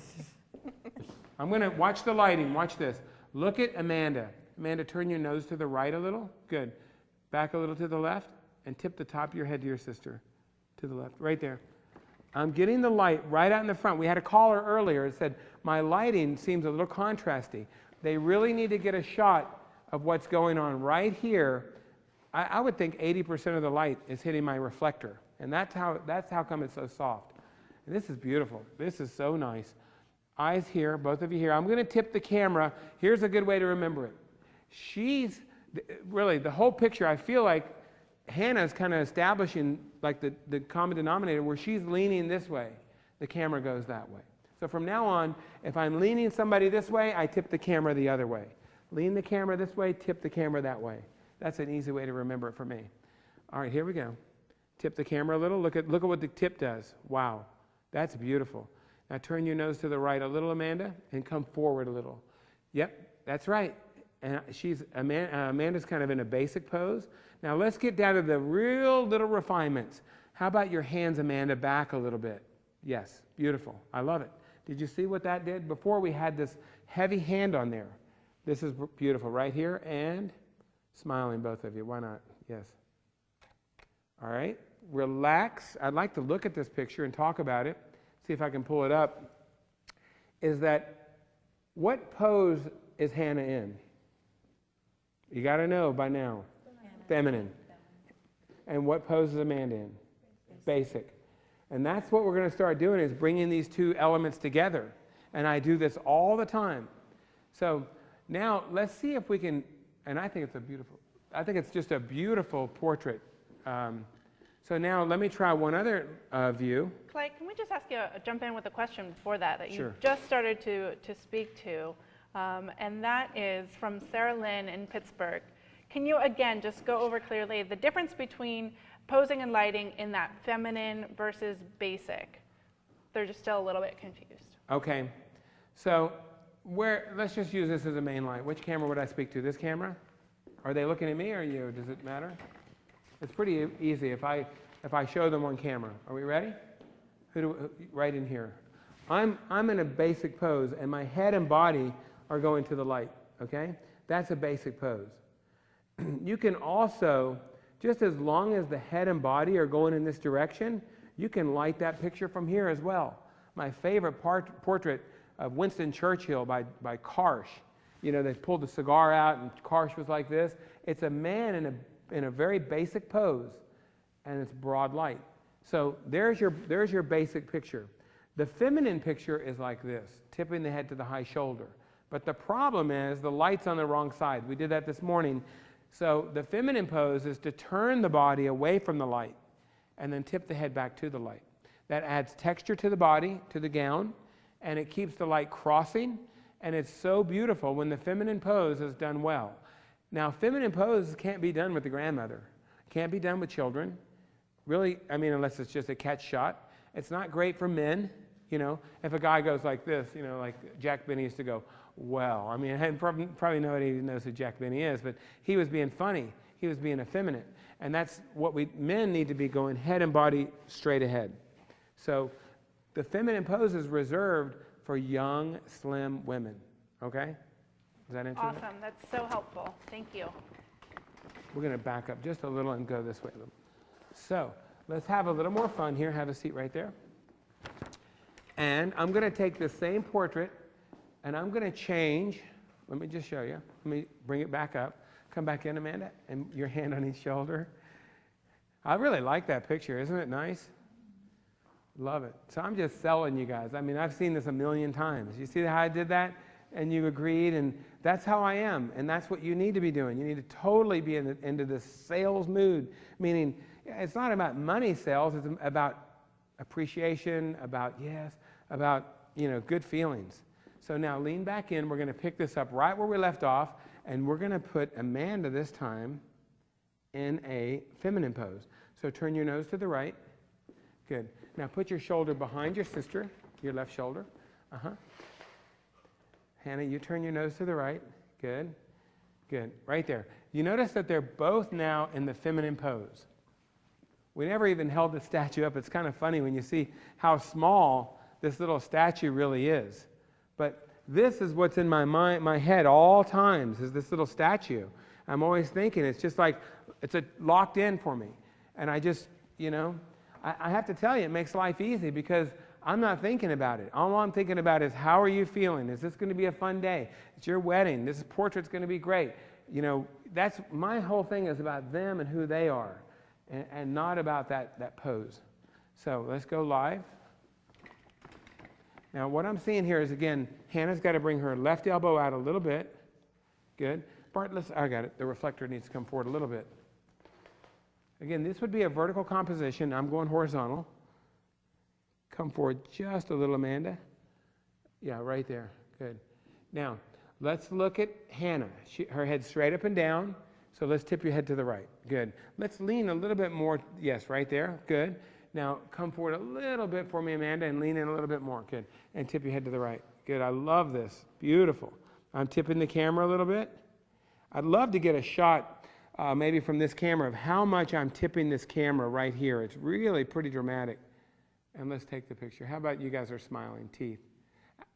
I'm going to watch the lighting. Watch this. Look at Amanda. Amanda, turn your nose to the right a little. Good. Back a little to the left and tip the top of your head to your sister. To the left. Right there. I'm getting the light right out in the front. We had a caller earlier that said, my lighting seems a little contrasty. They really need to get a shot of what's going on right here. I would think 80% of the light is hitting my reflector. And that's how come it's so soft. And this is beautiful. This is so nice. Eyes here, both of you here. I'm going to tip the camera. Here's a good way to remember it. She's, really, the whole picture, I feel like Hannah's kind of establishing like the common denominator where she's leaning this way. The camera goes that way. So from now on, if I'm leaning somebody this way, I tip the camera the other way. Lean the camera this way, tip the camera that way. That's an easy way to remember it for me. All right, here we go. Tip the camera a little. Look at what the tip does. Wow, that's beautiful. Now turn your nose to the right a little, Amanda, and come forward a little. Yep, that's right. And Amanda's kind of in a basic pose. Now let's get down to the real little refinements. How about your hands, Amanda, back a little bit? Yes, beautiful. I love it. Did you see what that did? Before we had this heavy hand on there. This is beautiful right here, and smiling, both of you. Why not? Yes. All right. Relax. I'd like to look at this picture and talk about it. See if I can pull it up. Is that what pose is Hannah in? You got to know by now. Feminine. And what pose is Amanda in? Basic. And that's what we're going to start doing, is bringing these two elements together. And I do this all the time. So now let's see if we can, and I think it's just a beautiful portrait. So now let me try one other view. Clay, can we just ask you, jump in with a question before that you Sure. just started to speak to, and that is from Sarah Lynn in Pittsburgh. Can you again just go over clearly the difference between posing and lighting in that feminine versus basic? They're just still a little bit confused. Okay, so let's just use this as a main light. Which camera would I speak to? This camera? Are they looking at me or you? Does it matter? It's pretty easy if I show them on camera. Are we ready? Right in here. I'm in a basic pose, and my head and body are going to the light. Okay, that's a basic pose. You can also, just as long as the head and body are going in this direction, you can light that picture from here as well. My favorite portrait of Winston Churchill by Karsh. You know, they pulled the cigar out and Karsh was like this. It's a man in a very basic pose, and it's broad light. So there's your basic picture. The feminine picture is like this, tipping the head to the high shoulder. But the problem is the light's on the wrong side. We did that this morning. So the feminine pose is to turn the body away from the light and then tip the head back to the light. That adds texture to the body, to the gown, and it keeps the light crossing, and it's so beautiful when the feminine pose is done well. Now, feminine poses can't be done with the grandmother. Can't be done with children. Really, I mean, unless it's just a catch shot. It's not great for men. You know, if a guy goes like this, you know, like Jack Benny used to go, well, I mean, probably nobody knows who Jack Benny is, but he was being funny. He was being effeminate. And that's what men need to be going head and body straight ahead. So the feminine pose is reserved for young, slim women. Okay? Is that interesting? Awesome. That's so helpful. Thank you. We're going to back up just a little and go this way a little. So let's have a little more fun here. Have a seat right there. And I'm going to take the same portrait, and I'm going to change. Let me just show you. Let me bring it back up. Come back in, Amanda, and your hand on each shoulder. I really like that picture. Isn't it nice? Love it. So I'm just selling you guys. I mean, I've seen this a million times. You see how I did that? And you agreed, and that's how I am, and that's what you need to be doing. You need to totally be into this sales mood, meaning it's not about money sales, it's about appreciation, about good feelings. So now lean back in. We're going to pick this up right where we left off, and we're going to put Amanda this time in a feminine pose. So turn your nose to the right. Good. Now put your shoulder behind your sister, your left shoulder. Hannah, you turn your nose to the right. Good. Good. Right there. You notice that they're both now in the feminine pose. We never even held the statue up. It's kind of funny when you see how small this little statue really is. But this is what's in my mind, my head all times, is this little statue. I'm always thinking, it's just like, it's locked in for me. And I just, I have to tell you, it makes life easy because I'm not thinking about it. All I'm thinking about is, how are you feeling? Is this going to be a fun day? It's your wedding. This portrait's going to be great. That's my whole thing is about them and who they are, and not about that pose. So let's go live. Now what I'm seeing here is, again, Hannah's got to bring her left elbow out a little bit. Good. Bart, I got it. The reflector needs to come forward a little bit. Again, this would be a vertical composition. I'm going horizontal. Come forward just a little, Amanda. Yeah, right there. Good. Now, Let's look at Hannah. Her head straight up and down. So let's tip your head to the right. Good. Let's lean a little bit more. Yes, right there. Good. Now come forward a little bit for me, Amanda, and lean in a little bit more. Good. And tip your head to the right. Good. I love this. Beautiful. I'm tipping the camera a little bit. I'd love to get a shot maybe from this camera of how much I'm tipping this camera right here. It's really pretty dramatic. And let's take the picture. How about you guys are smiling, teeth?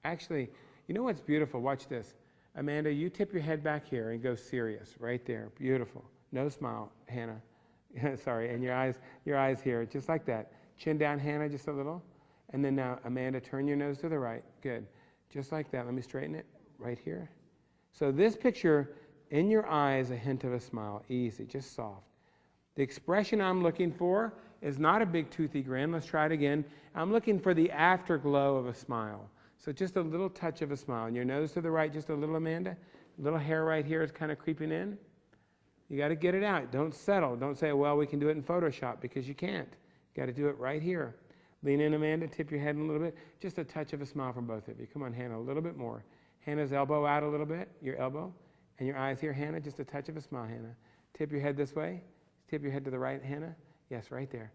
Actually, you know what's beautiful? Watch this. Amanda, you tip your head back here and go serious, right there. Beautiful. No smile, Hannah. Sorry, and your eyes here, just like that. Chin down, Hannah, just a little. And then now, Amanda, turn your nose to the right. Good. Just like that. Let me straighten it right here. So this picture, in your eyes, a hint of a smile. Easy, just soft. The expression I'm looking for is not a big toothy grin. Let's try it again. I'm looking for the afterglow of a smile. So just a little touch of a smile. And your nose to the right, just a little, Amanda. A little hair right here is kind of creeping in. You got to get it out. Don't settle. Don't say, well, we can do it in Photoshop, because you can't. You got to do it right here. Lean in, Amanda. Tip your head in a little bit. Just a touch of a smile from both of you. Come on, Hannah, a little bit more. Hannah's elbow out a little bit, your elbow. And your eyes here, Hannah. Just a touch of a smile, Hannah. Tip your head this way. Tip your head to the right, Hannah. Yes, right there.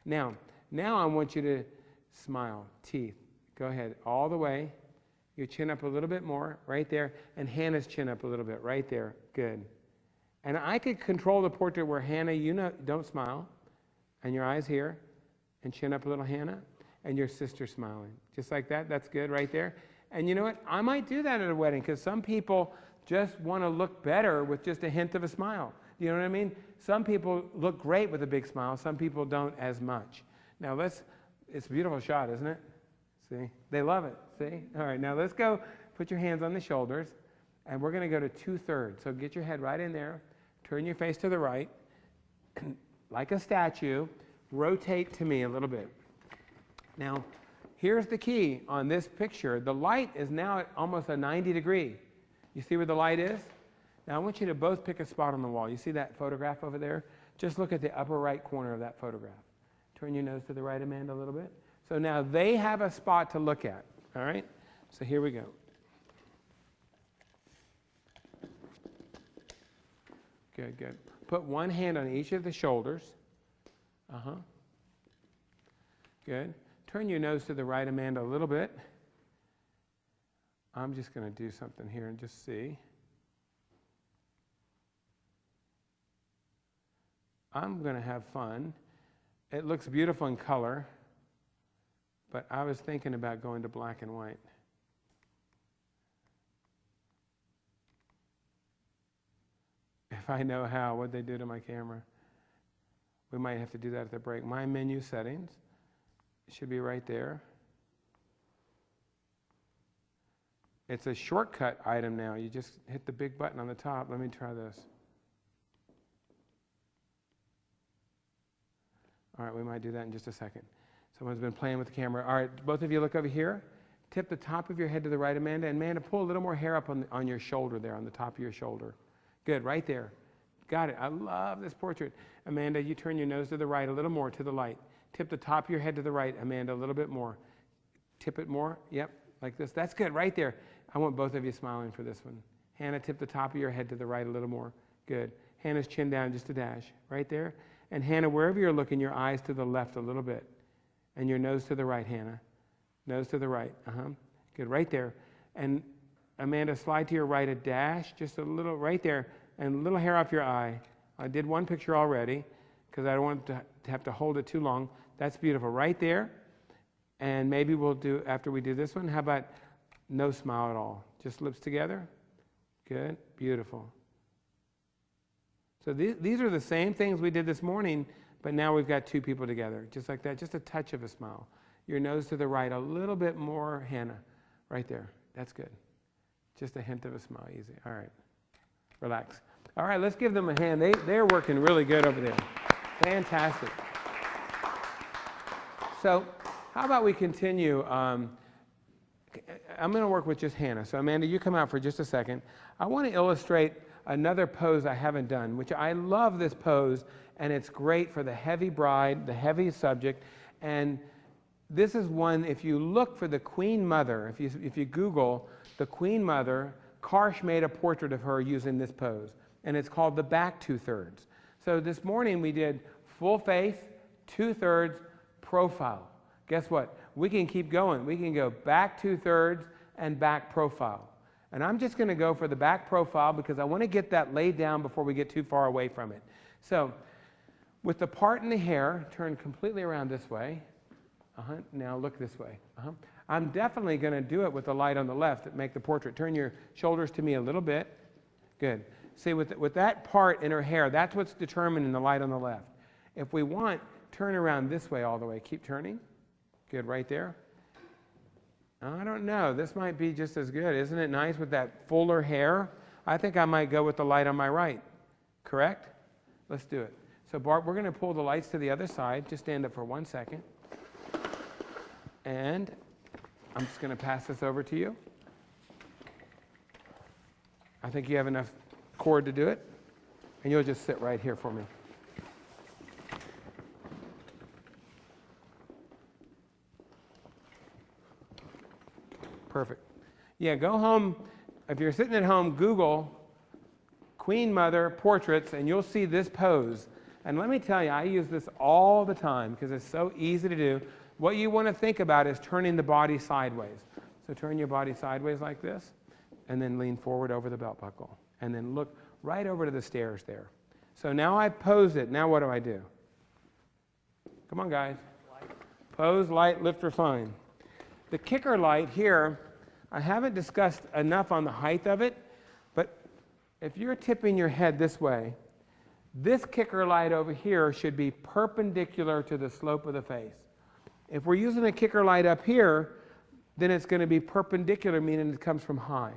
Now I want you to smile. Teeth. Go ahead, all the way. Your chin up a little bit more, right there. And Hannah's chin up a little bit, right there. Good. And I could control the portrait where Hannah, don't smile. And your eyes here. And chin up a little, Hannah. And your sister smiling. Just like that. That's good, right there. And you know what? I might do that at a wedding, because some people just want to look better with just a hint of a smile. You know what I mean? Some people look great with a big smile. Some people don't as much. Now it's a beautiful shot, isn't it? See? They love it. See? All right, now let's go. Put your hands on the shoulders, and we're going to go to 2/3. So get your head right in there. Turn your face to the right. Like a statue, rotate to me a little bit. Now, here's the key on this picture. The light is now at almost a 90-degree. You see where the light is? Now, I want you to both pick a spot on the wall. You see that photograph over there? Just look at the upper right corner of that photograph. Turn your nose to the right, Amanda, a little bit. So now they have a spot to look at, all right? So here we go. Good, good. Put one hand on each of the shoulders. Good. Turn your nose to the right, Amanda, a little bit. I'm just going to do something here and just see. I'm going to have fun. It looks beautiful in color, but I was thinking about going to black and white. If I know how, what'd they do to my camera? We might have to do that at the break. My menu settings should be right there. It's a shortcut item now. You just hit the big button on the top. Let me try this. All right, we might do that in just a second. Someone's been playing with the camera. All right, both of you look over here. Tip the top of your head to the right, Amanda. And Amanda, pull a little more hair up on your shoulder there, on the top of your shoulder. Good, right there. Got it. I love this portrait. Amanda, you turn your nose to the right, a little more to the light. Tip the top of your head to the right, Amanda, a little bit more. Tip it more. Yep, like this. That's good, right there. I want both of you smiling for this one. Hannah, tip the top of your head to the right a little more. Good. Hannah's chin down just a dash, right there. And Hannah, wherever you're looking, your eyes to the left a little bit. And your nose to the right, Hannah. Nose to the right. Good, right there. And Amanda, slide to your right a dash, just a little, right there. And a little hair off your eye. I did one picture already because I don't want to have to hold it too long. That's beautiful, right there. And maybe we'll do, after we do this one, how about no smile at all? Just lips together. Good, beautiful. So these are the same things we did this morning, but now we've got two people together, just like that, just a touch of a smile. Your nose to the right, a little bit more, Hannah, right there. That's good. Just a hint of a smile, easy. All right, relax. All right, let's give them a hand. They're working really good over there. Fantastic. So how about we continue? I'm going to work with just Hannah. So Amanda, you come out for just a second. I want to illustrate another pose I haven't done, which I love this pose, and it's great for the heavy bride, the heavy subject. And this is one, if you look for the Queen Mother, if you Google the Queen Mother Karsh made a portrait of her using this pose, and it's called the back 2/3. So this morning we did full face, 2/3 profile. Guess what? We can keep going. We can go back 2/3 and back profile. And I'm just going to go for the back profile because I want to get that laid down before we get too far away from it. So with the part in the hair, turn completely around this way. Now look this way. I'm definitely going to do it with the light on the left that make the portrait. Turn your shoulders to me a little bit. Good. See, with that part in her hair, that's what's determining the light on the left. If we want, turn around this way all the way. Keep turning. Good, right there. I don't know. This might be just as good. Isn't it nice with that fuller hair? I think I might go with the light on my right. Correct? Let's do it. So Bart, we're going to pull the lights to the other side. Just stand up for 1 second. And I'm just going to pass this over to you. I think you have enough cord to do it. And you'll just sit right here for me. Perfect. Yeah, go home. If you're sitting at home, Google Queen Mother portraits, and you'll see this pose. And let me tell you, I use this all the time because it's so easy to do. What you want to think about is turning the body sideways. So turn your body sideways like this, and then lean forward over the belt buckle. And then look right over to the stairs there. So now I pose it. Now what do I do? Come on, guys. Pose, light, lift, refine. The kicker light here, I haven't discussed enough on the height of it, but if you're tipping your head this way, this kicker light over here should be perpendicular to the slope of the face. If we're using a kicker light up here, then it's going to be perpendicular, meaning it comes from high.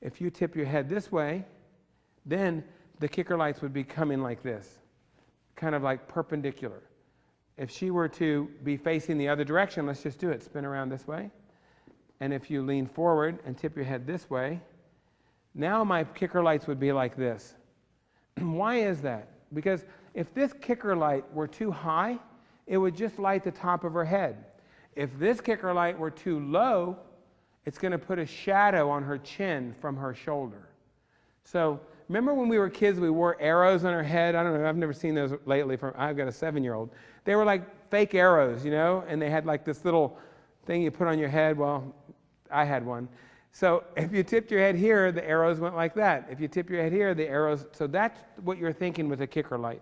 If you tip your head this way, then the kicker lights would be coming like this, kind of like perpendicular. If she were to be facing the other direction, let's just do it. Spin around this way. And if you lean forward and tip your head this way, now my kicker lights would be like this. Why is that? Because if this kicker light were too high, it would just light the top of her head. If this kicker light were too low, it's going to put a shadow on her chin from her shoulder. So remember when we were kids, we wore arrows on our head? I don't know, I've never seen those lately. I've got a 7-year-old. They were like fake arrows, you know, and they had like this little thing you put on your head. Well, I had one. So if you tipped your head here, the arrows went like that. If you tip your head here, the arrows, so that's what you're thinking with a kicker light.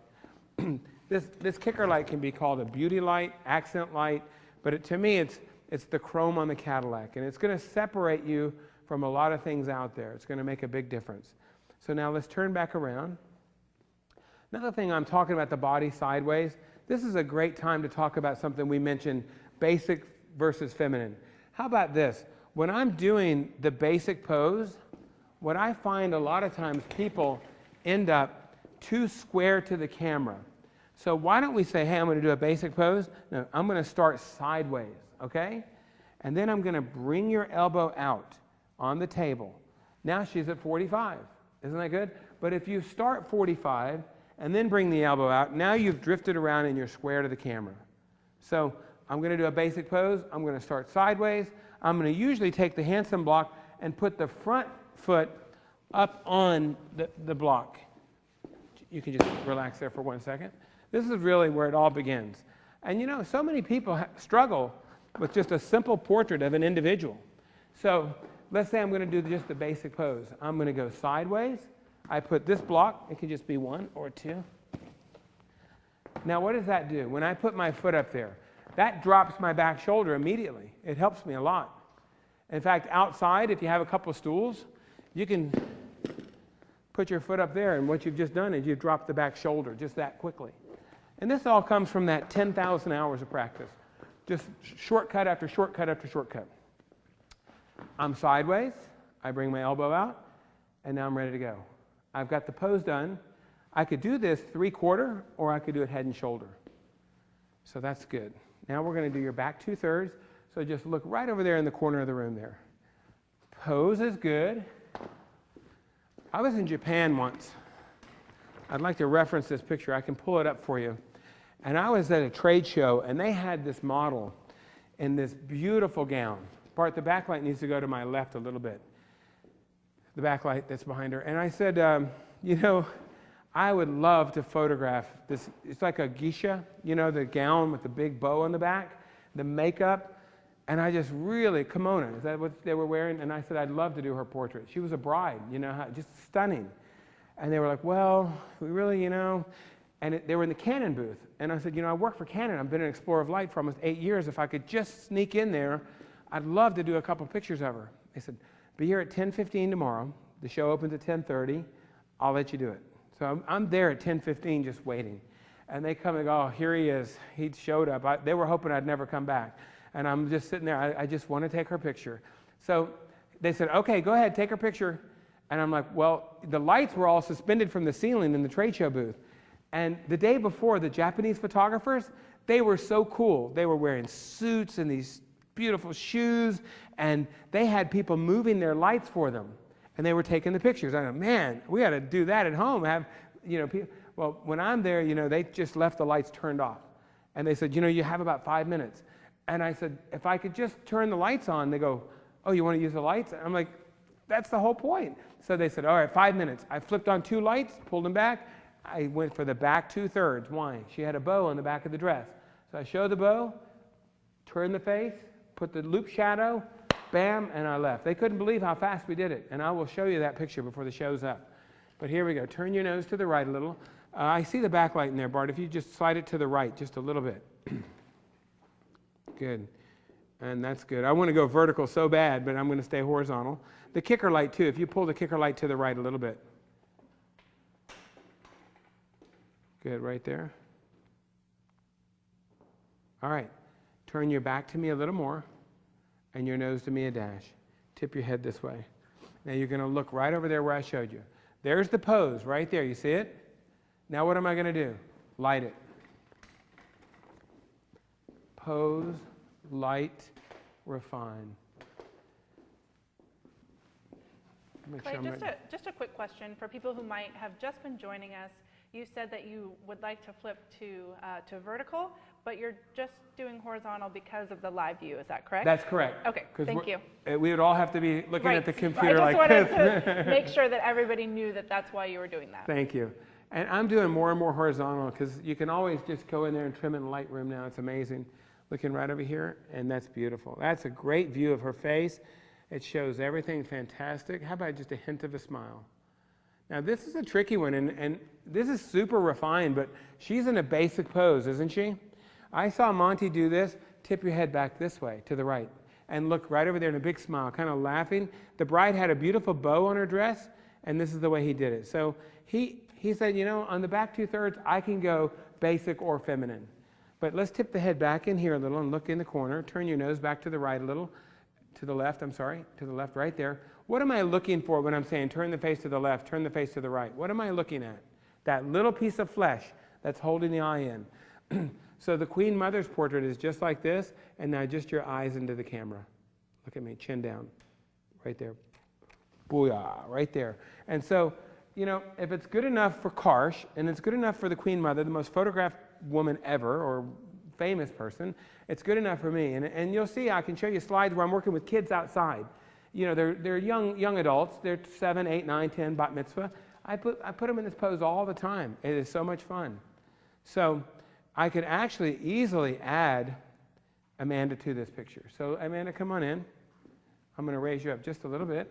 This kicker light can be called a beauty light, accent light, but to me it's the chrome on the Cadillac, and it's going to separate you from a lot of things out there. It's going to make a big difference. So now let's turn back around. Another thing, I'm talking about the body sideways. This is a great time to talk about something we mentioned, basic versus feminine. How about this? When I'm doing the basic pose, what I find a lot of times people end up too square to the camera. So why don't we say, hey, I'm going to do a basic pose. No, I'm going to start sideways, okay? And then I'm going to bring your elbow out on the table. Now she's at 45. Isn't that good? But if you start 45 and then bring the elbow out, now you've drifted around and you're square to the camera. So I'm going to do a basic pose. I'm going to start sideways. I'm going to usually take the Hansen block and put the front foot up on the block. You can just relax there for 1 second. This is really where it all begins. And you know, so many people struggle with just a simple portrait of an individual. So let's say I'm going to do just the basic pose. I'm going to go sideways. I put this block. It can just be 1 or 2. Now what does that do? When I put my foot up there, that drops my back shoulder immediately. It helps me a lot. In fact, outside, if you have a couple of stools, you can put your foot up there, and what you've just done is you've dropped the back shoulder just that quickly. And this all comes from that 10,000 hours of practice. Just shortcut after shortcut after shortcut. I'm sideways. I bring my elbow out, and now I'm ready to go. I've got the pose done. I could do this 3/4, or I could do it head and shoulder. So that's good. Now we're going to do your back 2/3. So just look right over there in the corner of the room there. Pose is good. I was in Japan once. I'd like to reference this picture. I can pull it up for you. And I was at a trade show, and they had this model in this beautiful gown. Bart, the backlight needs to go to my left a little bit. the backlight that's behind her. And I said, you know, I would love to photograph this. It's like a geisha, you know, the gown with the big bow on the back, the makeup. And I just really, kimono, is that what they were wearing? And I said, I'd love to do her portrait. She was a bride, you know, just stunning. And they were like, well, we really, you know, and they were in the Canon booth. And I said, you know, I work for Canon. I've been an Explorer of Light for almost 8 years. If I could just sneak in there, I'd love to do a couple pictures of her. They said, be here at 10:15 tomorrow. The show opens at 10:30. I'll let you do it. So I'm there at 10:15 just waiting. And they come and go, oh, here he is. He showed up. They were hoping I'd never come back. And I'm just sitting there. I just want to take her picture. So they said, okay, go ahead, take her picture. And I'm like, well, the lights were all suspended from the ceiling in the trade show booth. And the day before, the Japanese photographers, they were so cool. They were wearing suits and these beautiful shoes, and they had people moving their lights for them. And they were taking the pictures. I go, man, we got to do that at home. Have, you know, people. Well, when I'm there, you know, they just left the lights turned off. And they said, you know, you have about 5 minutes. And I said, if I could just turn the lights on, they go, oh, you want to use the lights? I'm like, that's the whole point. So they said, all right, 5 minutes. I flipped on 2 lights, pulled them back. I went for the back 2/3. Why? She had a bow on the back of the dress. So I showed the bow, turned the face, put the loop shadow, bam, and I left. They couldn't believe how fast we did it. And I will show you that picture before the show's up. But here we go. Turn your nose to the right a little. I see the backlight in there, Bart. If you just slide it to the right just a little bit. Good. And that's good. I want to go vertical so bad, but I'm going to stay horizontal. The kicker light, too. If you pull the kicker light to the right a little bit. Good, right there. All right. Turn your back to me a little more, and your nose to me a dash. Tip your head this way. Now you're going to look right over there where I showed you. There's the pose right there. You see it? Now what am I going to do? Light it. Pose, light, refine. Clay, just a quick question for people who might have just been joining us. You said that you would like to flip to vertical, but you're just doing horizontal because of the live view. Is that correct? That's correct. Okay, thank you. We would all have to be looking Right. at the computer I like just this. wanted to make sure that everybody knew that that's why you were doing that. Thank you. And I'm doing more and more horizontal because you can always just go in there and trim in Lightroom now. It's amazing. Looking right over here, and that's beautiful. That's a great view of her face. It shows everything fantastic. How about just a hint of a smile? Now, this is a tricky one, and this is super refined, but she's in a basic pose, isn't she? I saw Monty do this. Tip your head back this way, to the right, and look right over there in a big smile, kind of laughing. The bride had a beautiful bow on her dress, and this is the way he did it. So he said, you know, on the back 2/3, I can go basic or feminine. But let's tip the head back in here a little and look in the corner. Turn your nose back to the right a little. To the left, I'm sorry. To the left, right there. What am I looking for when I'm saying turn the face to the left, turn the face to the right? What am I looking at? That little piece of flesh that's holding the eye in. So the Queen Mother's portrait is just like this, and now just your eyes into the camera. Look at me, chin down. Right there. Booyah, right there. And so, you know, if it's good enough for Karsh, and it's good enough for the Queen Mother, the most photographed woman ever, or famous person, it's good enough for me. And you'll see, I can show you slides where I'm working with kids outside. You know, they're young adults. They're 7, 8, 9, 10, bat mitzvah. I put them in this pose all the time. It is so much fun. So I could actually easily add Amanda to this picture. So Amanda, come on in. I'm going to raise you up just a little bit.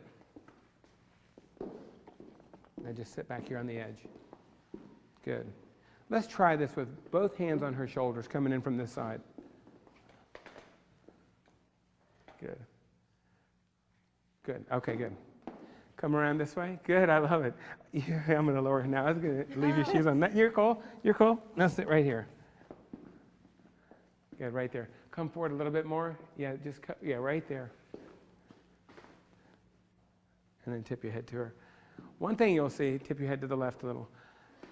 I just sit back here on the edge. Good. Let's try this with both hands on her shoulders coming in from this side. Good. Good. Okay, good. Come around this way. Good. I love it. Yeah, I'm going to lower now. I was going to leave your shoes on. You're cool. You're cool. Now sit right here. Good. Right there. Come forward a little bit more. Yeah, yeah, right there. And then tip your head to her. One thing you'll see, tip your head to the left a little.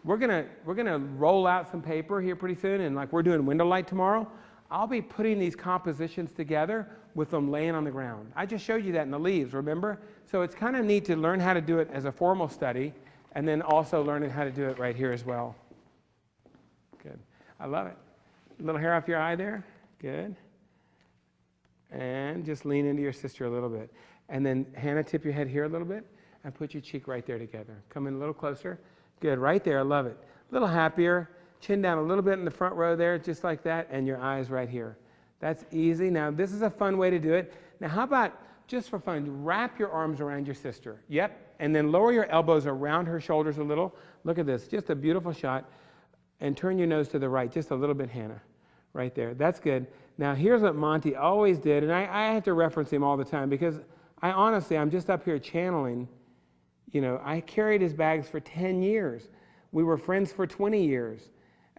We're gonna roll out some paper here pretty soon, and like we're doing window light tomorrow, I'll be putting these compositions together with them laying on the ground. I just showed you that in the leaves, remember? So it's kind of neat to learn how to do it as a formal study, and then also learning how to do it right here as well. Good. I love it. A little hair off your eye there. Good. And just lean into your sister a little bit. And then, Hannah, tip your head here a little bit. and put your cheek right there together. Come in a little closer. Good, right there, I love it. A little happier. Chin down a little bit in the front row there, just like that, and your eyes right here. That's easy. Now, this is a fun way to do it. Now, how about, just for fun, wrap your arms around your sister. Yep, and then lower your elbows around her shoulders a little. Look at this, just a beautiful shot. And turn your nose to the right, just a little bit, Hannah. Right there, that's good. Now, here's what Monty always did, and I have to reference him all the time because I'm just up here channeling. You know, I carried his bags for 10 years. We were friends for 20 years.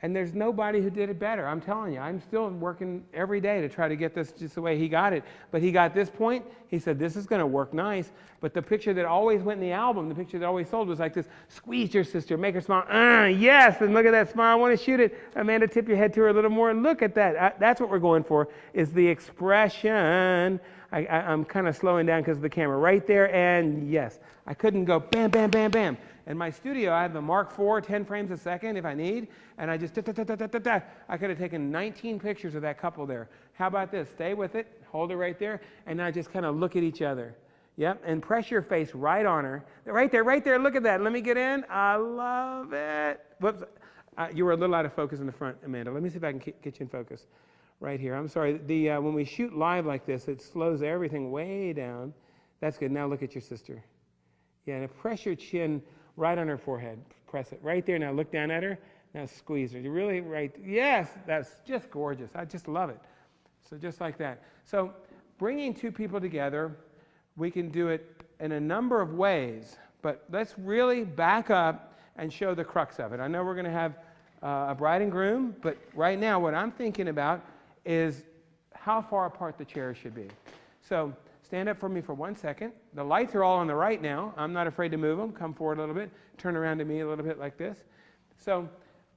And there's nobody who did it better. I'm telling you, I'm still working every day to try to get this just the way he got it. But he got this point, he said, this is going to work nice. But the picture that always went in the album, the picture that always sold was like this: squeeze your sister, make her smile. Yes, and look at that smile. I want to shoot it. Amanda, tip your head to her a little more and look at that. That's what we're going for, is the expression. I'm kind of slowing down because of the camera. Right there, and yes. I couldn't go bam, bam, bam, bam. In my studio, I have the Mark IV, 10 frames a second if I need, and I just da-da-da-da-da-da. I could have taken 19 pictures of that couple there. How about this? Stay with it, hold it right there, and now just kind of look at each other. Yep, and press your face right on her. Right there, look at that. Let me get in. I love it. Whoops, you were a little out of focus in the front, Amanda. Let me see if I can get you in focus. Right here, I'm sorry. When we shoot live like this, it slows everything way down. That's good. Now look at your sister. Yeah, and press your chin right on her forehead. Press it right there. Now look down at her. Now squeeze her. You're really right. Yes, that's just gorgeous. I just love it. So just like that. So bringing two people together, we can do it in a number of ways, but let's really back up and show the crux of it. I know we're going to have a bride and groom, but right now what I'm thinking about is how far apart the chairs should be. So stand up for me for 1 second. The lights are all on the right now. I'm not afraid to move them. Come forward a little bit. Turn around to me a little bit like this. So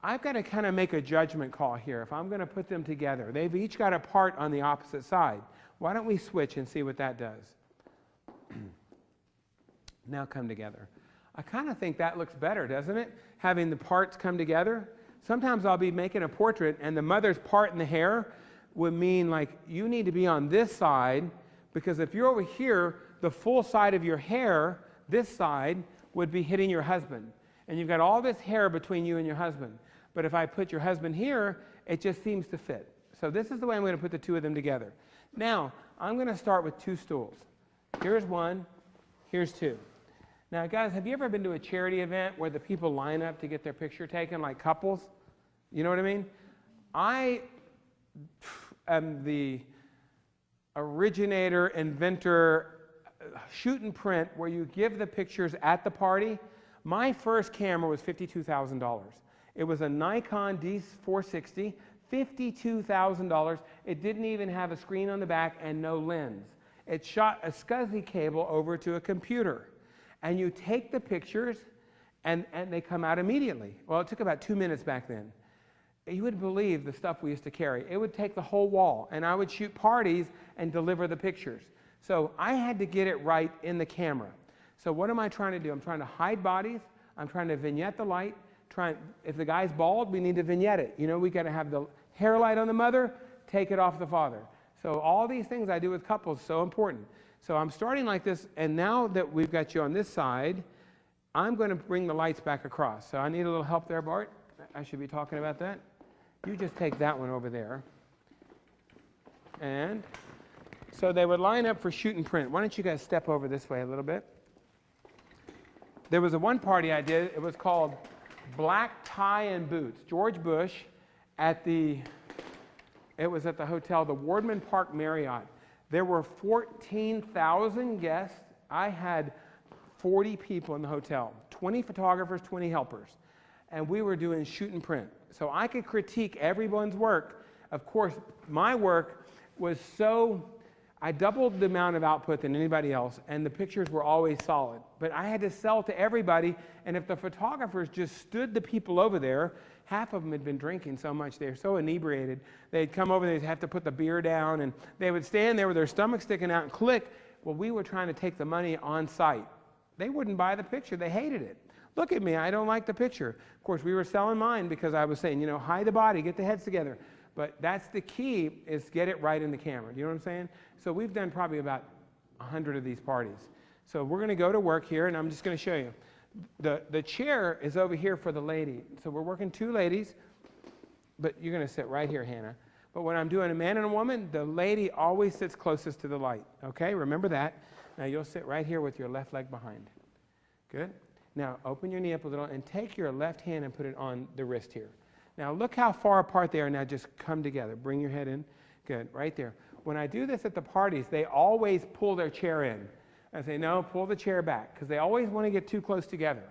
I've got to kind of make a judgment call here. If I'm going to put them together, they've each got a part on the opposite side. Why don't we switch and see what that does? Now come together. I kind of think that looks better, doesn't it? Having the parts come together. Sometimes I'll be making a portrait and the mother's part in the hair would mean like you need to be on this side, because if you're over here, the full side of your hair, this side, would be hitting your husband. And you've got all this hair between you and your husband. But if I put your husband here, it just seems to fit. So this is the way I'm going to put the two of them together. Now, I'm going to start with two stools. Here's one, here's two. Now, guys, have you ever been to a charity event where the people line up to get their picture taken like couples? You know what I mean? I am the originator, inventor, shoot and print where you give the pictures at the party. My first camera was $52,000. It was a Nikon D460, $52,000. It didn't even have a screen on the back and no lens. It shot a SCSI cable over to a computer. And you take the pictures and they come out immediately. Well, it took about 2 minutes back then. You wouldn't believe the stuff we used to carry. It would take the whole wall, and I would shoot parties and deliver the pictures. So I had to get it right in the camera. So what am I trying to do? I'm trying to hide bodies. I'm trying to vignette the light. If the guy's bald, we need to vignette it. You know, we got to have the hair light on the mother, take it off the father. So all these things I do with couples, so important. So I'm starting like this, and now that we've got you on this side, I'm going to bring the lights back across. So I need a little help there, Bart. I should be talking about that. You just take that one over there. And so they would line up for shoot and print. Why don't you guys step over this way a little bit? There was one party I did. It was called Black Tie and Boots. George Bush it was at the hotel, the Wardman Park Marriott. There were 14,000 guests. I had 40 people in the hotel, 20 photographers, 20 helpers. And we were doing shoot and print. So I could critique everyone's work. Of course, my work was I doubled the amount of output than anybody else, and the pictures were always solid. But I had to sell to everybody, and if the photographers just stood the people over there, half of them had been drinking so much, they were so inebriated, they'd come over, they'd have to put the beer down, and they would stand there with their stomach sticking out and click. Well, we were trying to take the money on site. They wouldn't buy the picture, they hated it. Look at me, I don't like the picture. Of course, we were selling mine because I was saying, you know, hide the body, get the heads together. But that's the key, is get it right in the camera. Do you know what I'm saying? So we've done probably about 100 of these parties. So we're going to go to work here, and I'm just going to show you. The chair is over here for the lady. So we're working 2 ladies, but you're going to sit right here, Hannah. But when I'm doing a man and a woman, the lady always sits closest to the light. Okay, remember that. Now you'll sit right here with your left leg behind. Good. Now open your knee up a little and take your left hand and put it on the wrist here. Now look how far apart they are. Now just come together. Bring your head in. Good, right there. When I do this at the parties, they always pull their chair in. I say, no, pull the chair back, because they always want to get too close together.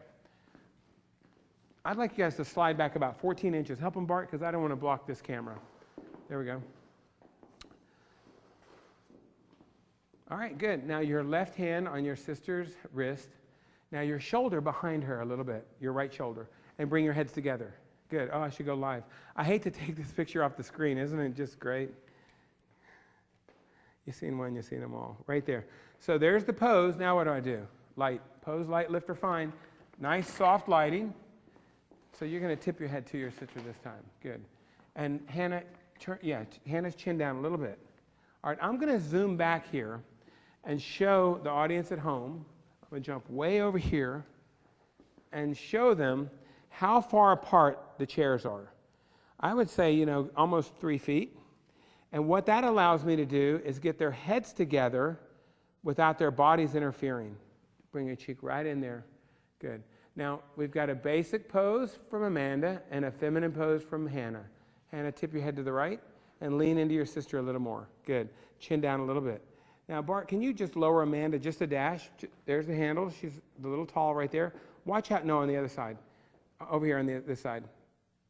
I'd like you guys to slide back about 14 inches. Help them, Bart, because I don't want to block this camera. There we go. All right, good. Now your left hand on your sister's wrist. Now your shoulder behind her a little bit, your right shoulder, and bring your heads together. Good. Oh, I should go live. I hate to take this picture off the screen. Isn't it just great? You've seen one, you've seen them all. Right there. So there's the pose. Now what do? Light. Pose, light, lift, or fine. Nice, soft lighting. So you're going to tip your head to your sister this time. Good. And Hannah, Hannah's chin down a little bit. All right, I'm going to zoom back here and show the audience at home. I'm going to jump way over here and show them how far apart the chairs are. I would say, almost 3 feet. And what that allows me to do is get their heads together without their bodies interfering. Bring your cheek right in there. Good. Now, we've got a basic pose from Amanda and a feminine pose from Hannah. Hannah, tip your head to the right and lean into your sister a little more. Good. Chin down a little bit. Now, Bart, can you just lower Amanda just a dash? There's the handle. She's a little tall right there. Watch out. No, on the other side. Over here on this side.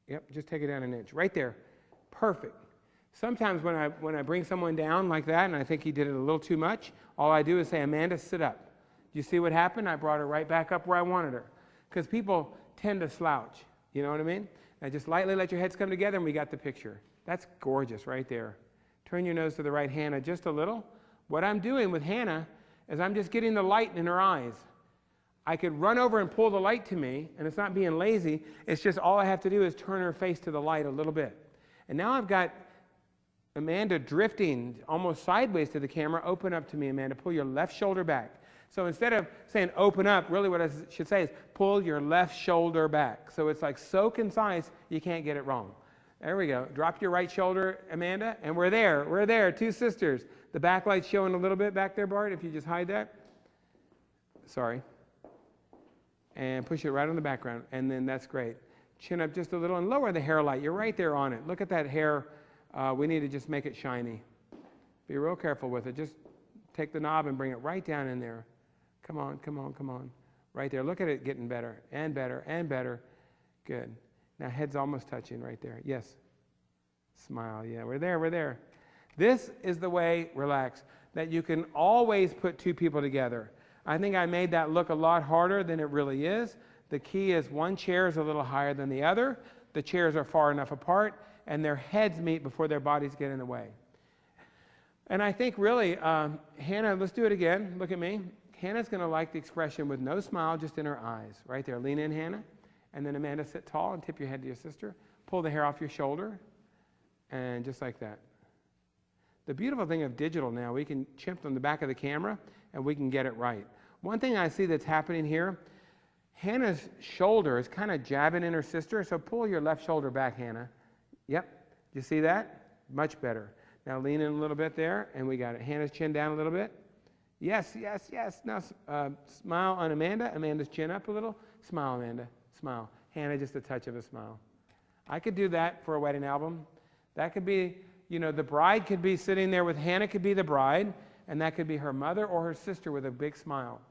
Yep, just take it down an inch. Right there. Perfect. Sometimes when I bring someone down like that and I think he did it a little too much, all I do is say, Amanda, sit up. You see what happened? I brought her right back up where I wanted her. Because people tend to slouch. You know what I mean? Now just lightly let your heads come together and we got the picture. That's gorgeous right there. Turn your nose to the right, Hannah, just a little. What I'm doing with Hannah is I'm just getting the light in her eyes. I could run over and pull the light to me, and it's not being lazy. It's just all I have to do is turn her face to the light a little bit. And now I've got Amanda drifting almost sideways to the camera. Open up to me, Amanda. Pull your left shoulder back. So instead of saying open up, really what I should say is pull your left shoulder back. So it's like so concise, you can't get it wrong. There we go. Drop your right shoulder, Amanda, and we're there. We're there. 2 sisters. The backlight's showing a little bit back there, Bart, if you just hide that. Sorry. And push it right on the background, and then that's great. Chin up just a little and lower the hair light. You're right there on it. Look at that hair. We need to just make it shiny. Be real careful with it. Just take the knob and bring it right down in there. Come on, come on, come on. Right there. Look at it getting better and better and better. Good. Now head's almost touching right there. Yes. Smile. Yeah, we're there, we're there. This is the way, relax, that you can always put 2 people together. I think I made that look a lot harder than it really is. The key is one chair is a little higher than the other. The chairs are far enough apart, and their heads meet before their bodies get in the way. And I think really, Hannah, let's do it again. Look at me. Hannah's going to like the expression with no smile, just in her eyes. Right there. Lean in, Hannah. And then Amanda, sit tall and tip your head to your sister. Pull the hair off your shoulder. And just like that. The beautiful thing of digital now, we can chimp on the back of the camera, and we can get it right. One thing I see that's happening here, Hannah's shoulder is kind of jabbing in her sister, so pull your left shoulder back, Hannah. Yep. You see that? Much better. Now lean in a little bit there, and we got it. Hannah's chin down a little bit. Yes, yes, yes. Now smile on Amanda. Amanda's chin up a little. Smile, Amanda. Smile. Hannah, just a touch of a smile. I could do that for a wedding album. That could be, the bride could be sitting there with Hannah could be the bride, and that could be her mother or her sister with a big smile.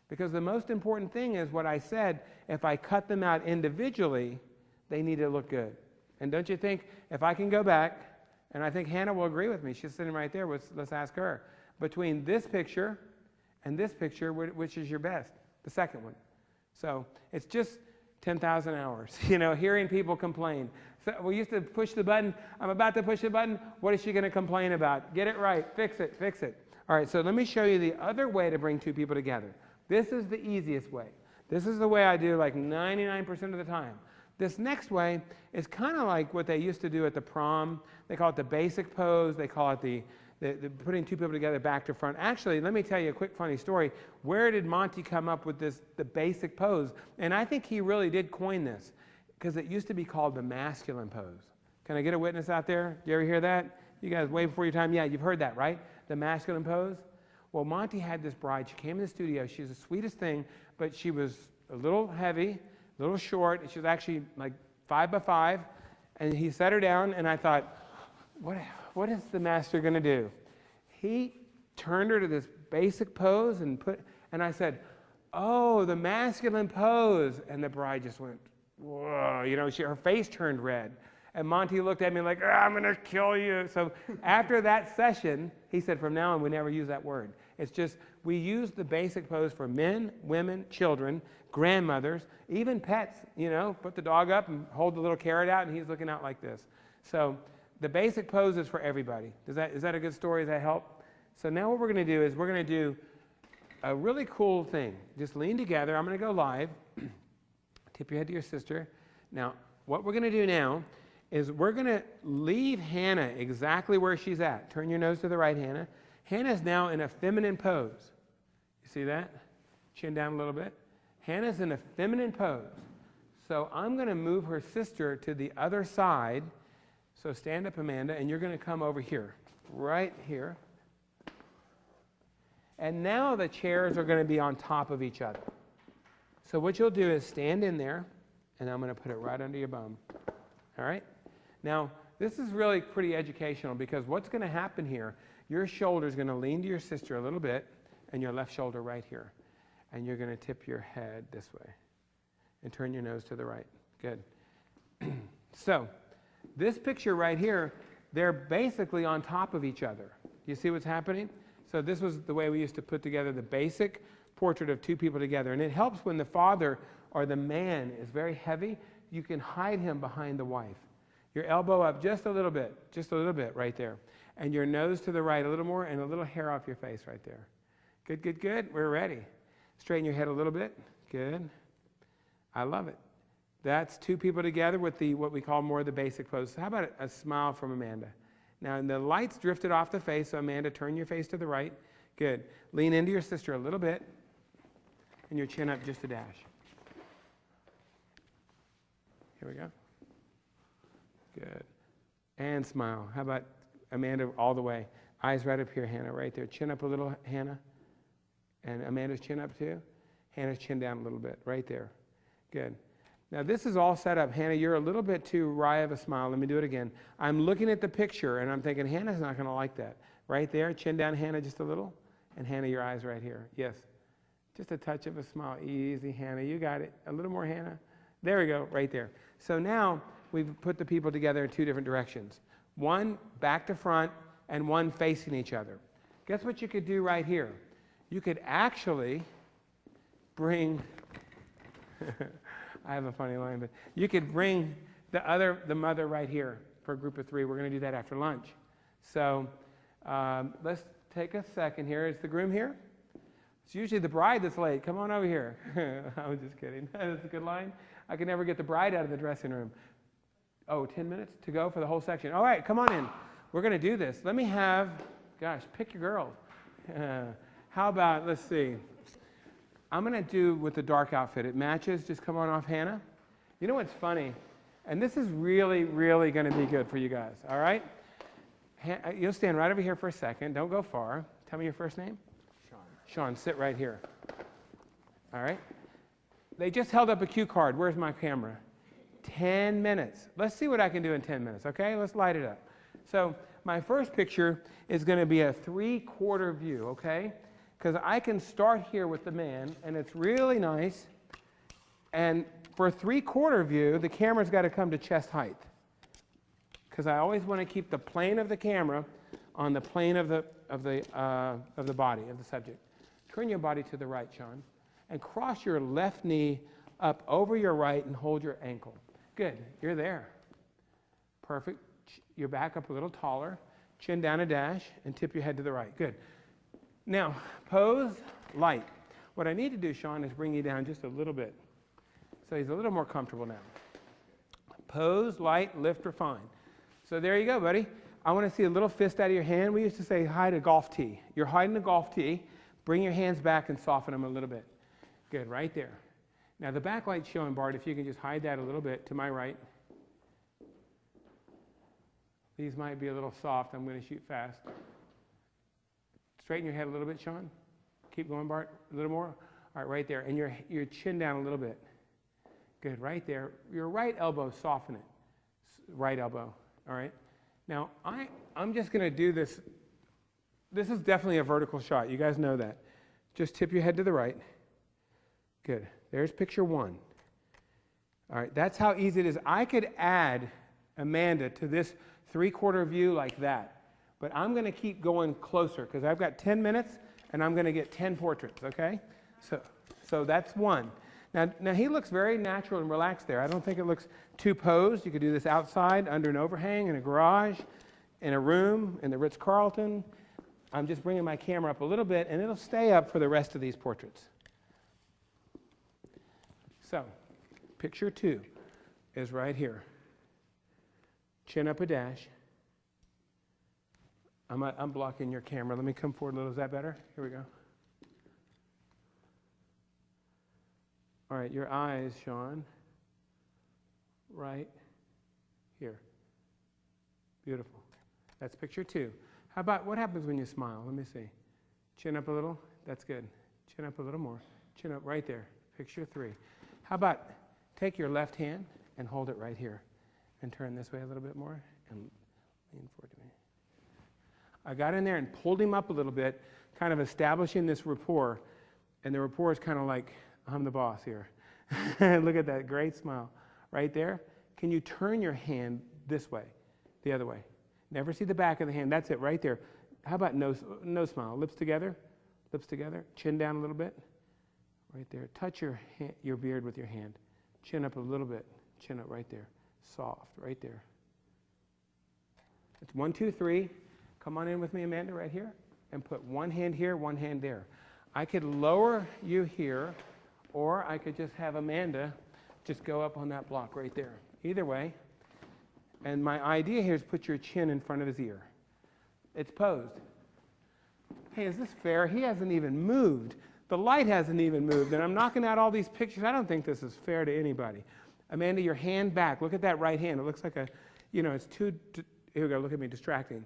Because the most important thing is what I said, if I cut them out individually, they need to look good. And don't you think, if I can go back, and I think Hannah will agree with me, she's sitting right there, let's ask her. Between this picture and this picture, which is your best? The second one. So it's just 10,000 hours, hearing people complain. So we used to push the button. I'm about to push the button. What is she going to complain about? Get it right. Fix it. Fix it. All right, so let me show you the other way to bring 2 people together. This is the easiest way. This is the way I do like 99% of the time. This next way is kind of like what they used to do at the prom. They call it the basic pose. They call it the the putting two people together back to front. Actually, let me tell you a quick funny story. Where did Monty come up with the basic pose? And I think he really did coin this, because it used to be called the masculine pose. Can I get a witness out there? Do you ever hear that? You guys way before your time? Yeah, you've heard that, right? The masculine pose? Well, Monty had this bride. She came in the studio. She was the sweetest thing, but she was a little heavy, a little short. She was actually like 5 by 5. And he set her down, and I thought, what is the master going to do? He turned her to this basic pose and I said, oh, the masculine pose. And the bride just went, whoa, you know, her face turned red. And Monty looked at me like, I'm going to kill you. So after that session, he said, from now on, we never use that word. It's just, we use the basic pose for men, women, children, grandmothers, even pets, you know, put the dog up and hold the little carrot out, and he's looking out like this. So the basic pose is for everybody. Is that a good story? Does that help? So now what we're going to do is we're going to do a really cool thing. Just lean together. I'm going to go live. Tip your head to your sister. Now, what we're going to do now is we're going to leave Hannah exactly where she's at. Turn your nose to the right, Hannah. Hannah's now in a feminine pose. You see that? Chin down a little bit. Hannah's in a feminine pose. So I'm going to move her sister to the other side. So stand up, Amanda, and you're going to come over here, right here. And now the chairs are going to be on top of each other. So what you'll do is stand in there, and I'm going to put it right under your bum. All right? Now, this is really pretty educational, because what's going to happen here, your shoulder is going to lean to your sister a little bit, and your left shoulder right here. And you're going to tip your head this way and turn your nose to the right. Good. So this picture right here, they're basically on top of each other. You see what's happening? So this was the way we used to put together the basic portrait of two people together. And it helps when the father or the man is very heavy, you can hide him behind the wife. Your elbow up just a little bit right there. And your nose to the right a little more, and a little hair off your face right there. Good, good, good. We're ready. Straighten your head a little bit. Good. I love it. That's two people together with what we call more the basic pose. So how about a smile from Amanda? Now, the lights drifted off the face, so Amanda, turn your face to the right. Good. Lean into your sister a little bit, and your chin up just a dash. Here we go. Good. And smile. How about Amanda all the way? Eyes right up here, Hannah, right there. Chin up a little, Hannah. And Amanda's chin up too. Hannah's chin down a little bit, right there. Good. Now this is all set up. Hannah, you're a little bit too wry of a smile. Let me do it again. I'm looking at the picture and I'm thinking, Hannah's not going to like that. Right there, chin down, Hannah, just a little. And Hannah, your eyes right here. Yes. Just a touch of a smile. Easy, Hannah. You got it. A little more, Hannah. There we go, right there. So now we've put the people together in two different directions. One back to front and one facing each other. Guess what you could do right here? You could actually bring, I have a funny line, but you could bring the mother right here for a group of three. We're going to do that after lunch. So let's take a second here. Is the groom here? It's usually the bride that's late. Come on over here. I was just kidding. That's a good line. I can never get the bride out of the dressing room. Oh, 10 minutes to go for the whole section. All right, come on in. We're going to do this. Let me have, gosh, pick your girl. How about, let's see. I'm going to do with the dark outfit. It matches. Just come on off, Hannah. You know what's funny? And this is really, really going to be good for you guys, all right? You'll stand right over here for a second. Don't go far. Tell me your first name. Sean. Sean, sit right here. All right? They just held up a cue card. Where's my camera? 10 minutes. Let's see what I can do in 10 minutes, okay? Let's light it up. So my first picture is going to be a 3/4 view, okay? Because I can start here with the man, and it's really nice. And for a 3/4 view, the camera's got to come to chest height. Because I always want to keep the plane of the camera on the plane of the body, of the subject. Turn your body to the right, Sean, and cross your left knee up over your right and hold your ankle. Good. You're there. Perfect. Your back up a little taller. Chin down a dash, and tip your head to the right. Good. Now, pose light. What I need to do, Sean, is bring you down just a little bit. So he's a little more comfortable now. Pose, light, lift, refine. So there you go, buddy. I want to see a little fist out of your hand. We used to say hide a golf tee. You're hiding a golf tee. Bring your hands back and soften them a little bit. Good, right there. Now the backlight's showing, Bart, if you can just hide that a little bit to my right. These might be a little soft. I'm going to shoot fast. Straighten your head a little bit, Sean. Keep going, Bart. A little more. All right, right there. And your chin down a little bit. Good, right there. Your right elbow, soften it. Right elbow, all right? Now, I'm just going to do this. This is definitely a vertical shot. You guys know that. Just tip your head to the right. Good. There's picture one. All right, that's how easy it is. I could add Amanda to this 3/4 view like that, but I'm going to keep going closer because I've got 10 minutes and I'm going to get 10 portraits, okay? So that's one. Now he looks very natural and relaxed there. I don't think it looks too posed. You could do this outside, under an overhang, in a garage, in a room, in the Ritz-Carlton. I'm just bringing my camera up a little bit, and it'll stay up for the rest of these portraits. So, picture two is right here. Chin up a dash. I'm blocking your camera. Let me come forward a little. Is that better? Here we go. All right, your eyes, Sean, right here. Beautiful. That's picture two. How about what happens when you smile? Let me see. Chin up a little. That's good. Chin up a little more. Chin up right there. Picture three. How about take your left hand and hold it right here and turn this way a little bit more and lean forward to me. I got in there and pulled him up a little bit, kind of establishing this rapport, and the rapport is kind of like, I'm the boss here. Look at that great smile right there. Can you turn your hand this way, the other way? Never see the back of the hand. That's it right there. How about no smile? Lips together, chin down a little bit. Right there. Touch your beard with your hand. Chin up a little bit. Chin up right there. Soft right there. It's 1, 2, 3. Come on in with me, Amanda, right here. And put one hand here, one hand there. I could lower you here, or I could just have Amanda just go up on that block right there. Either way. And my idea here is put your chin in front of his ear. It's posed. Hey, is this fair? He hasn't even moved. The light hasn't even moved, and I'm knocking out all these pictures. I don't think this is fair to anybody. Amanda, your hand back. Look at that right hand. It looks like it's too, here we go, look at me, distracting.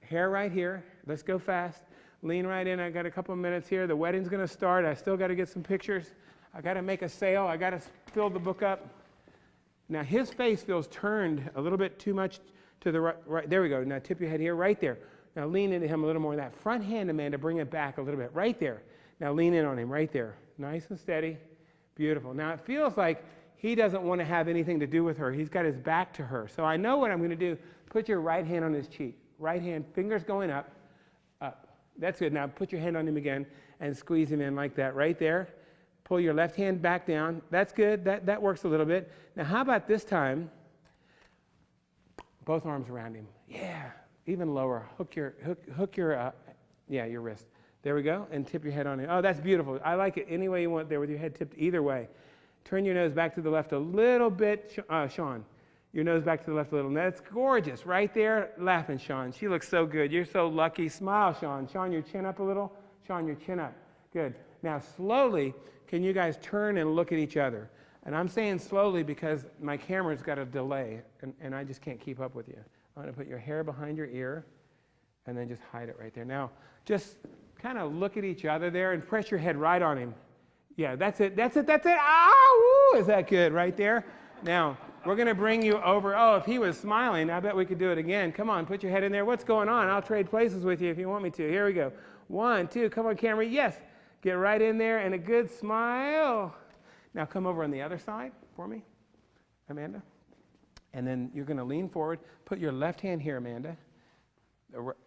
Hair right here. Let's go fast. Lean right in. I got a couple of minutes here. The wedding's going to start. I still got to get some pictures. I got to make a sale. I got to fill the book up. Now, his face feels turned a little bit too much to the right. There we go. Now, tip your head here, right there. Now, lean into him a little more. That front hand, Amanda, bring it back a little bit, right there. Now, lean in on him, right there. Nice and steady. Beautiful. Now, it feels like he doesn't want to have anything to do with her. He's got his back to her. So I know what I'm going to do. Put your right hand on his cheek. Right hand, fingers going up, up. That's good. Now, put your hand on him again and squeeze him in like that, right there. Pull your left hand back down. That's good. That works a little bit. Now, how about this time? Both arms around him. Yeah, even lower. Hook your wrist. There we go. And tip your head on it. Oh, that's beautiful. I like it any way you want there with your head tipped either way. Turn your nose back to the left a little bit, Sean. Your nose back to the left a little. That's gorgeous. Right there, laughing, Sean. She looks so good. You're so lucky. Smile, Sean. Sean, your chin up a little. Sean, your chin up. Good. Now, slowly, can you guys turn and look at each other? And I'm saying slowly because my camera's got a delay, and I just can't keep up with you. I'm going to put your hair behind your ear, and then just hide it right there. Now, just kind of look at each other there and press your head right on him. Yeah, that's it. That's it. That's it. Ah, woo! Is that good right there? Now, we're going to bring you over. Oh, if he was smiling, I bet we could do it again. Come on, put your head in there. What's going on? I'll trade places with you if you want me to. Here we go. 1, 2. Come on, camera. Yes. Get right in there and a good smile. Now, come over on the other side for me, Amanda. And then you're going to lean forward. Put your left hand here, Amanda.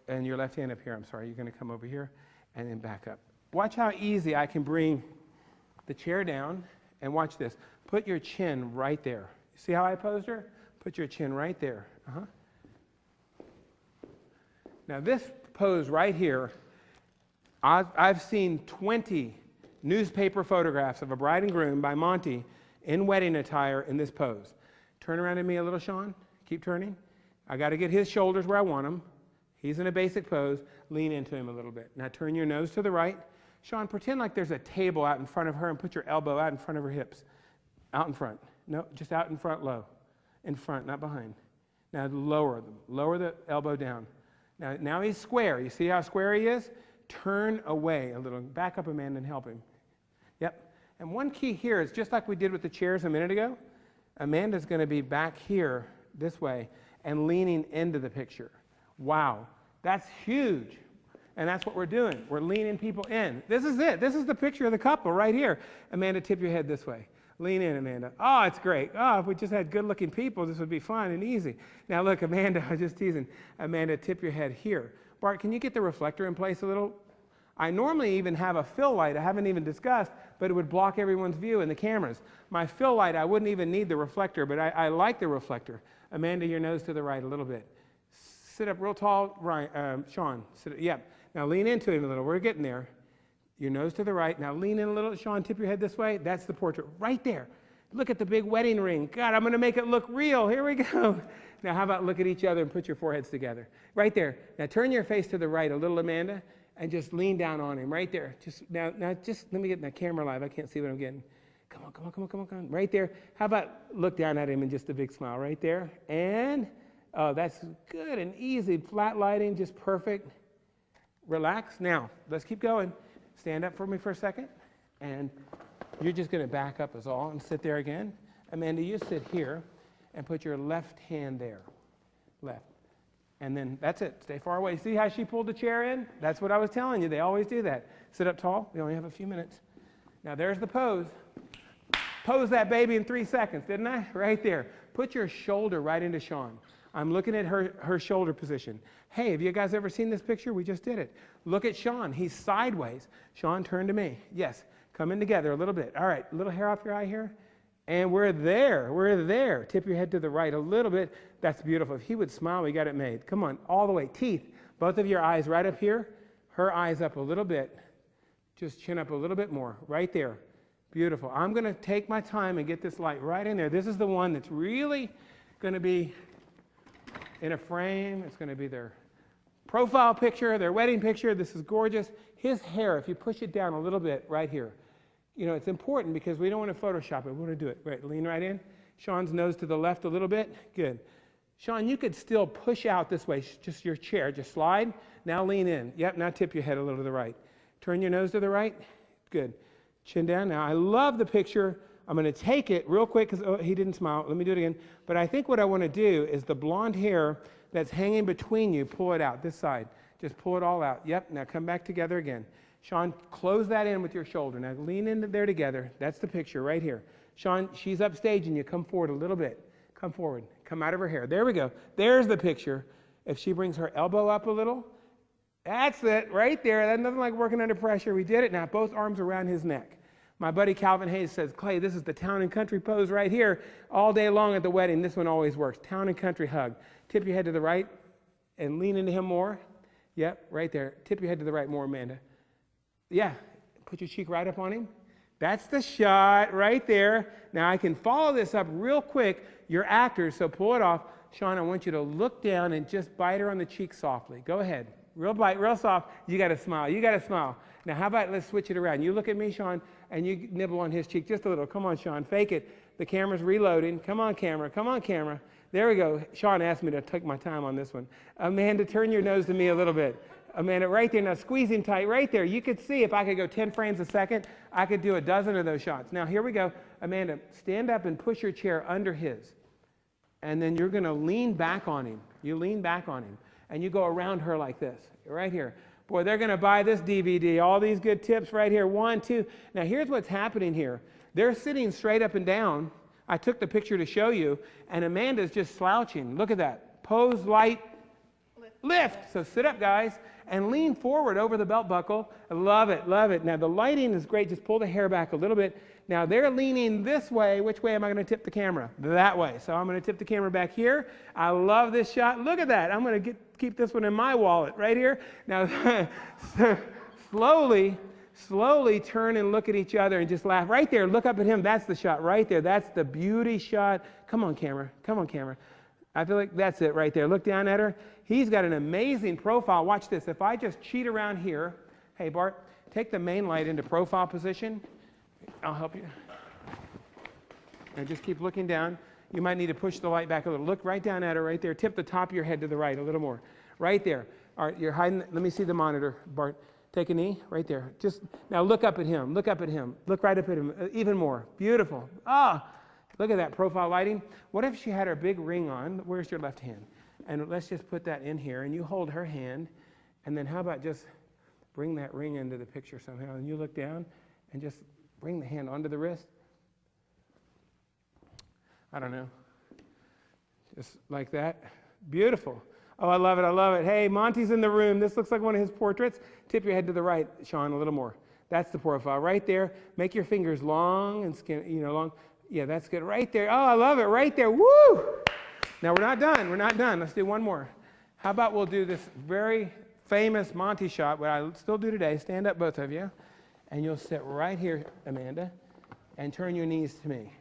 And your left hand up here. I'm sorry. You're going to come over here and then back up. Watch how easy I can bring the chair down. And watch this. Put your chin right there. See how I posed her? Put your chin right there. Now this pose right here, I've seen 20 newspaper photographs of a bride and groom by Monty in wedding attire in this pose. Turn around to me a little, Sean. Keep turning. I got to get his shoulders where I want them. He's in a basic pose. Lean into him a little bit. Now turn your nose to the right. Sean, pretend like there's a table out in front of her and put your elbow out in front of her hips. Out in front. No, just out in front, low. In front, not behind. Now lower them. Lower the elbow down. Now he's square. You see how square he is? Turn away a little. Back up, Amanda, and help him. Yep. And one key here is just like we did with the chairs a minute ago, Amanda's going to be back here this way and leaning into the picture. Wow. That's huge. And that's what we're doing. We're leaning people in. This is it. This is the picture of the couple right here. Amanda, tip your head this way. Lean in, Amanda. Oh, it's great. Oh, if we just had good-looking people, this would be fun and easy. Now, look, Amanda, I was just teasing. Amanda, tip your head here. Bart, can you get the reflector in place a little? I normally even have a fill light. I haven't even discussed, but it would block everyone's view in the cameras. My fill light, I wouldn't even need the reflector, but I like the reflector. Amanda, your nose to the right a little bit. Sit up real tall. Right, Sean, sit up. Yep. Now lean into him a little. We're getting there. Your nose to the right. Now lean in a little. Sean, tip your head this way. That's the portrait right there. Look at the big wedding ring. God, I'm going to make it look real. Here we go. Now how about look at each other and put your foreheads together. Right there. Now turn your face to the right a little, Amanda, and just lean down on him. Right there. Now just let me get that camera live. I can't see what I'm getting. Come on, come on, come on, come on, come on. Right there. How about look down at him and just a big smile right there. And, oh, that's good and easy. Flat lighting, just perfect. Relax. Now, let's keep going. Stand up for me for a second. And you're just going to back up is all and sit there again. Amanda, you sit here and put your left hand there. Left. And then that's it. Stay far away. See how she pulled the chair in? That's what I was telling you. They always do that. Sit up tall. We only have a few minutes. Now, there's the pose. Pose that baby in 3 seconds, didn't I? Right there. Put your shoulder right into Sean. I'm looking at her shoulder position. Hey, have you guys ever seen this picture? We just did it. Look at Sean. He's sideways. Sean, turn to me. Yes. Come in together a little bit. All right. A little hair off your eye here. And we're there. We're there. Tip your head to the right a little bit. That's beautiful. If he would smile, we got it made. Come on. All the way. Teeth. Both of your eyes right up here. Her eyes up a little bit. Just chin up a little bit more. Right there. Beautiful. I'm going to take my time and get this light right in there. This is the one that's really going to be in a frame. It's going to be their profile picture, their wedding picture. This is gorgeous. His hair, if you push it down a little bit right here, you know, it's important because we don't want to Photoshop it. We want to do it. Right, lean right in. Sean's nose to the left a little bit. Good. Sean, you could still push out this way, just your chair. Just slide. Now lean in. Yep, now tip your head a little to the right. Turn your nose to the right. Good. Chin down. Now, I love the picture. I'm going to take it real quick because he didn't smile. Let me do it again. But I think what I want to do is the blonde hair that's hanging between you, pull it out this side. Just pull it all out. Yep. Now come back together again. Sean, close that in with your shoulder. Now lean into there together. That's the picture right here. Sean, she's upstaging you. Come forward a little bit. Come forward. Come out of her hair. There we go. There's the picture. If she brings her elbow up a little, that's it right there. That's nothing like working under pressure. We did it. Now both arms around his neck. My buddy Calvin Hayes says, Clay, this is the town and country pose right here. All day long at the wedding, this one always works. Town and country hug. Tip your head to the right and lean into him more. Yep, right there. Tip your head to the right more, Amanda. Yeah, put your cheek right up on him. That's the shot right there. Now I can follow this up real quick. You're actors, so pull it off. Sean, I want you to look down and just bite her on the cheek softly. Go ahead. Real bite, real soft. You got to smile. You got to smile. Now, how about let's switch it around. You look at me, Sean, and you nibble on his cheek just a little. Come on, Sean. Fake it. The camera's reloading. Come on, camera. Come on, camera. There we go. Sean asked me to take my time on this one. Amanda, turn your nose to me a little bit. Amanda, right there. Now, squeeze him tight right there. You could see if I could go 10 frames a second, I could do a dozen of those shots. Now, here we go. Amanda, stand up and push your chair under his. And then you're going to lean back on him. You lean back on him. And you go around her like this, right here. Boy, they're going to buy this DVD. All these good tips right here. 1, 2. Now, here's what's happening here. They're sitting straight up and down. I took the picture to show you, and Amanda's just slouching. Look at that. Pose, light, lift. So sit up, guys, and lean forward over the belt buckle. I love it, love it. Now, the lighting is great. Just pull the hair back a little bit. Now, they're leaning this way. Which way am I going to tip the camera? That way. So I'm going to tip the camera back here. I love this shot. Look at that. I'm going to keep this one in my wallet right here. Now, slowly turn and look at each other and just laugh. Right there. Look up at him. That's the shot right there. That's the beauty shot. Come on, camera. Come on, camera. I feel like that's it right there. Look down at her. He's got an amazing profile. Watch this. If I just cheat around here, hey, Bart, take the main light into profile position. I'll help you. And just keep looking down. You might need to push the light back a little. Look right down at her right there. Tip the top of your head to the right a little more. Right there. All right, you're hiding. Let me see the monitor, Bart. Take a knee right there. Just now look up at him. Look up at him. Look right up at him. Even more. Beautiful. Ah, look at that profile lighting. What if she had her big ring on? Where's your left hand? And let's just put that in here. And you hold her hand. And then how about just bring that ring into the picture somehow. And you look down and just bring the hand onto the wrist. I don't know. Just like that. Beautiful. Oh, I love it. I love it. Hey, Monty's in the room. This looks like one of his portraits. Tip your head to the right, Sean, a little more. That's the profile right there. Make your fingers long and long. Yeah, that's good. Right there. Oh, I love it. Right there. Woo! Now, we're not done. We're not done. Let's do one more. How about we'll do this very famous Monty shot, what I still do today. Stand up, both of you. And you'll sit right here, Amanda, and turn your knees to me.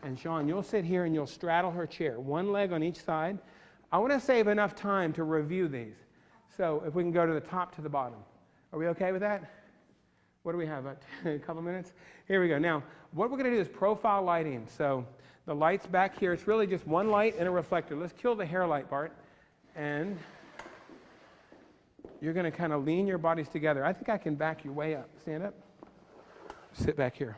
And Sean, you'll sit here and you'll straddle her chair, one leg on each side. I want to save enough time to review these. So if we can go to the top to the bottom. Are we okay with that? What do we have? A couple minutes? Here we go. Now, what we're going to do is profile lighting. So the light's back here. It's really just one light and a reflector. Let's kill the hair light, Bart. And you're going to kind of lean your bodies together. I think I can back you way up. Stand up. Sit back here.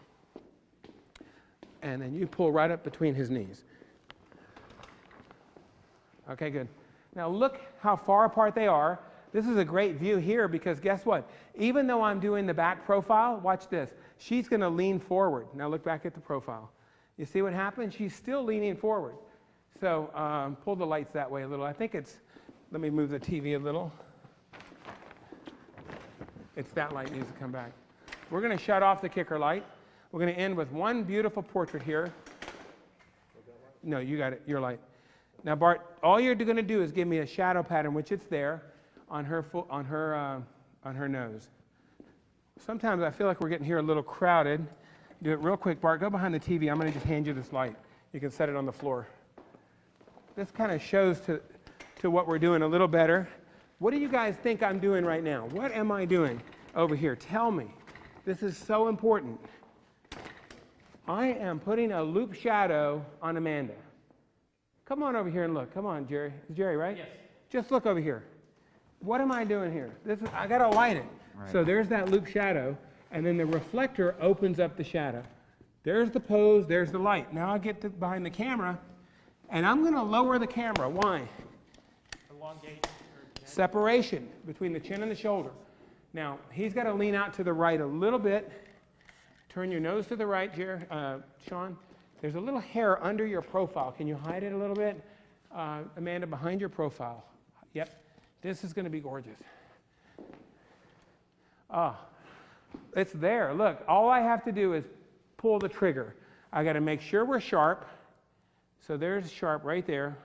And then you pull right up between his knees. Okay, good. Now look how far apart they are. This is a great view here because guess what? Even though I'm doing the back profile, watch this. She's going to lean forward. Now look back at the profile. You see what happened? She's still leaning forward. So pull the lights that way a little. I think it's, let me move the TV a little. It's that light needs to come back. We're going to shut off the kicker light. We're going to end with one beautiful portrait here. No, you got it. Your light. Now, Bart, all you're going to do is give me a shadow pattern, which it's there, on her nose. Sometimes I feel like we're getting here a little crowded. Do it real quick, Bart. Go behind the TV. I'm going to just hand you this light. You can set it on the floor. This kind of shows to what we're doing a little better. What do you guys think I'm doing right now? What am I doing over here? Tell me. This is so important. I am putting a loop shadow on Amanda. Come on over here and look. Come on, Jerry. It's Jerry, right? Yes. Just look over here. What am I doing here? I got to light it. Right. So there's that loop shadow, and then the reflector opens up the shadow. There's the pose. There's the light. Now I get behind the camera, and I'm going to lower the camera. Why? Elongate. Separation between the chin and the shoulder. Now, he's got to lean out to the right a little bit. Turn your nose to the right, Sean. There's a little hair under your profile. Can you hide it a little bit? Amanda, behind your profile. Yep. This is going to be gorgeous. It's there. Look, all I have to do is pull the trigger. I got to make sure we're sharp. So there's sharp right there.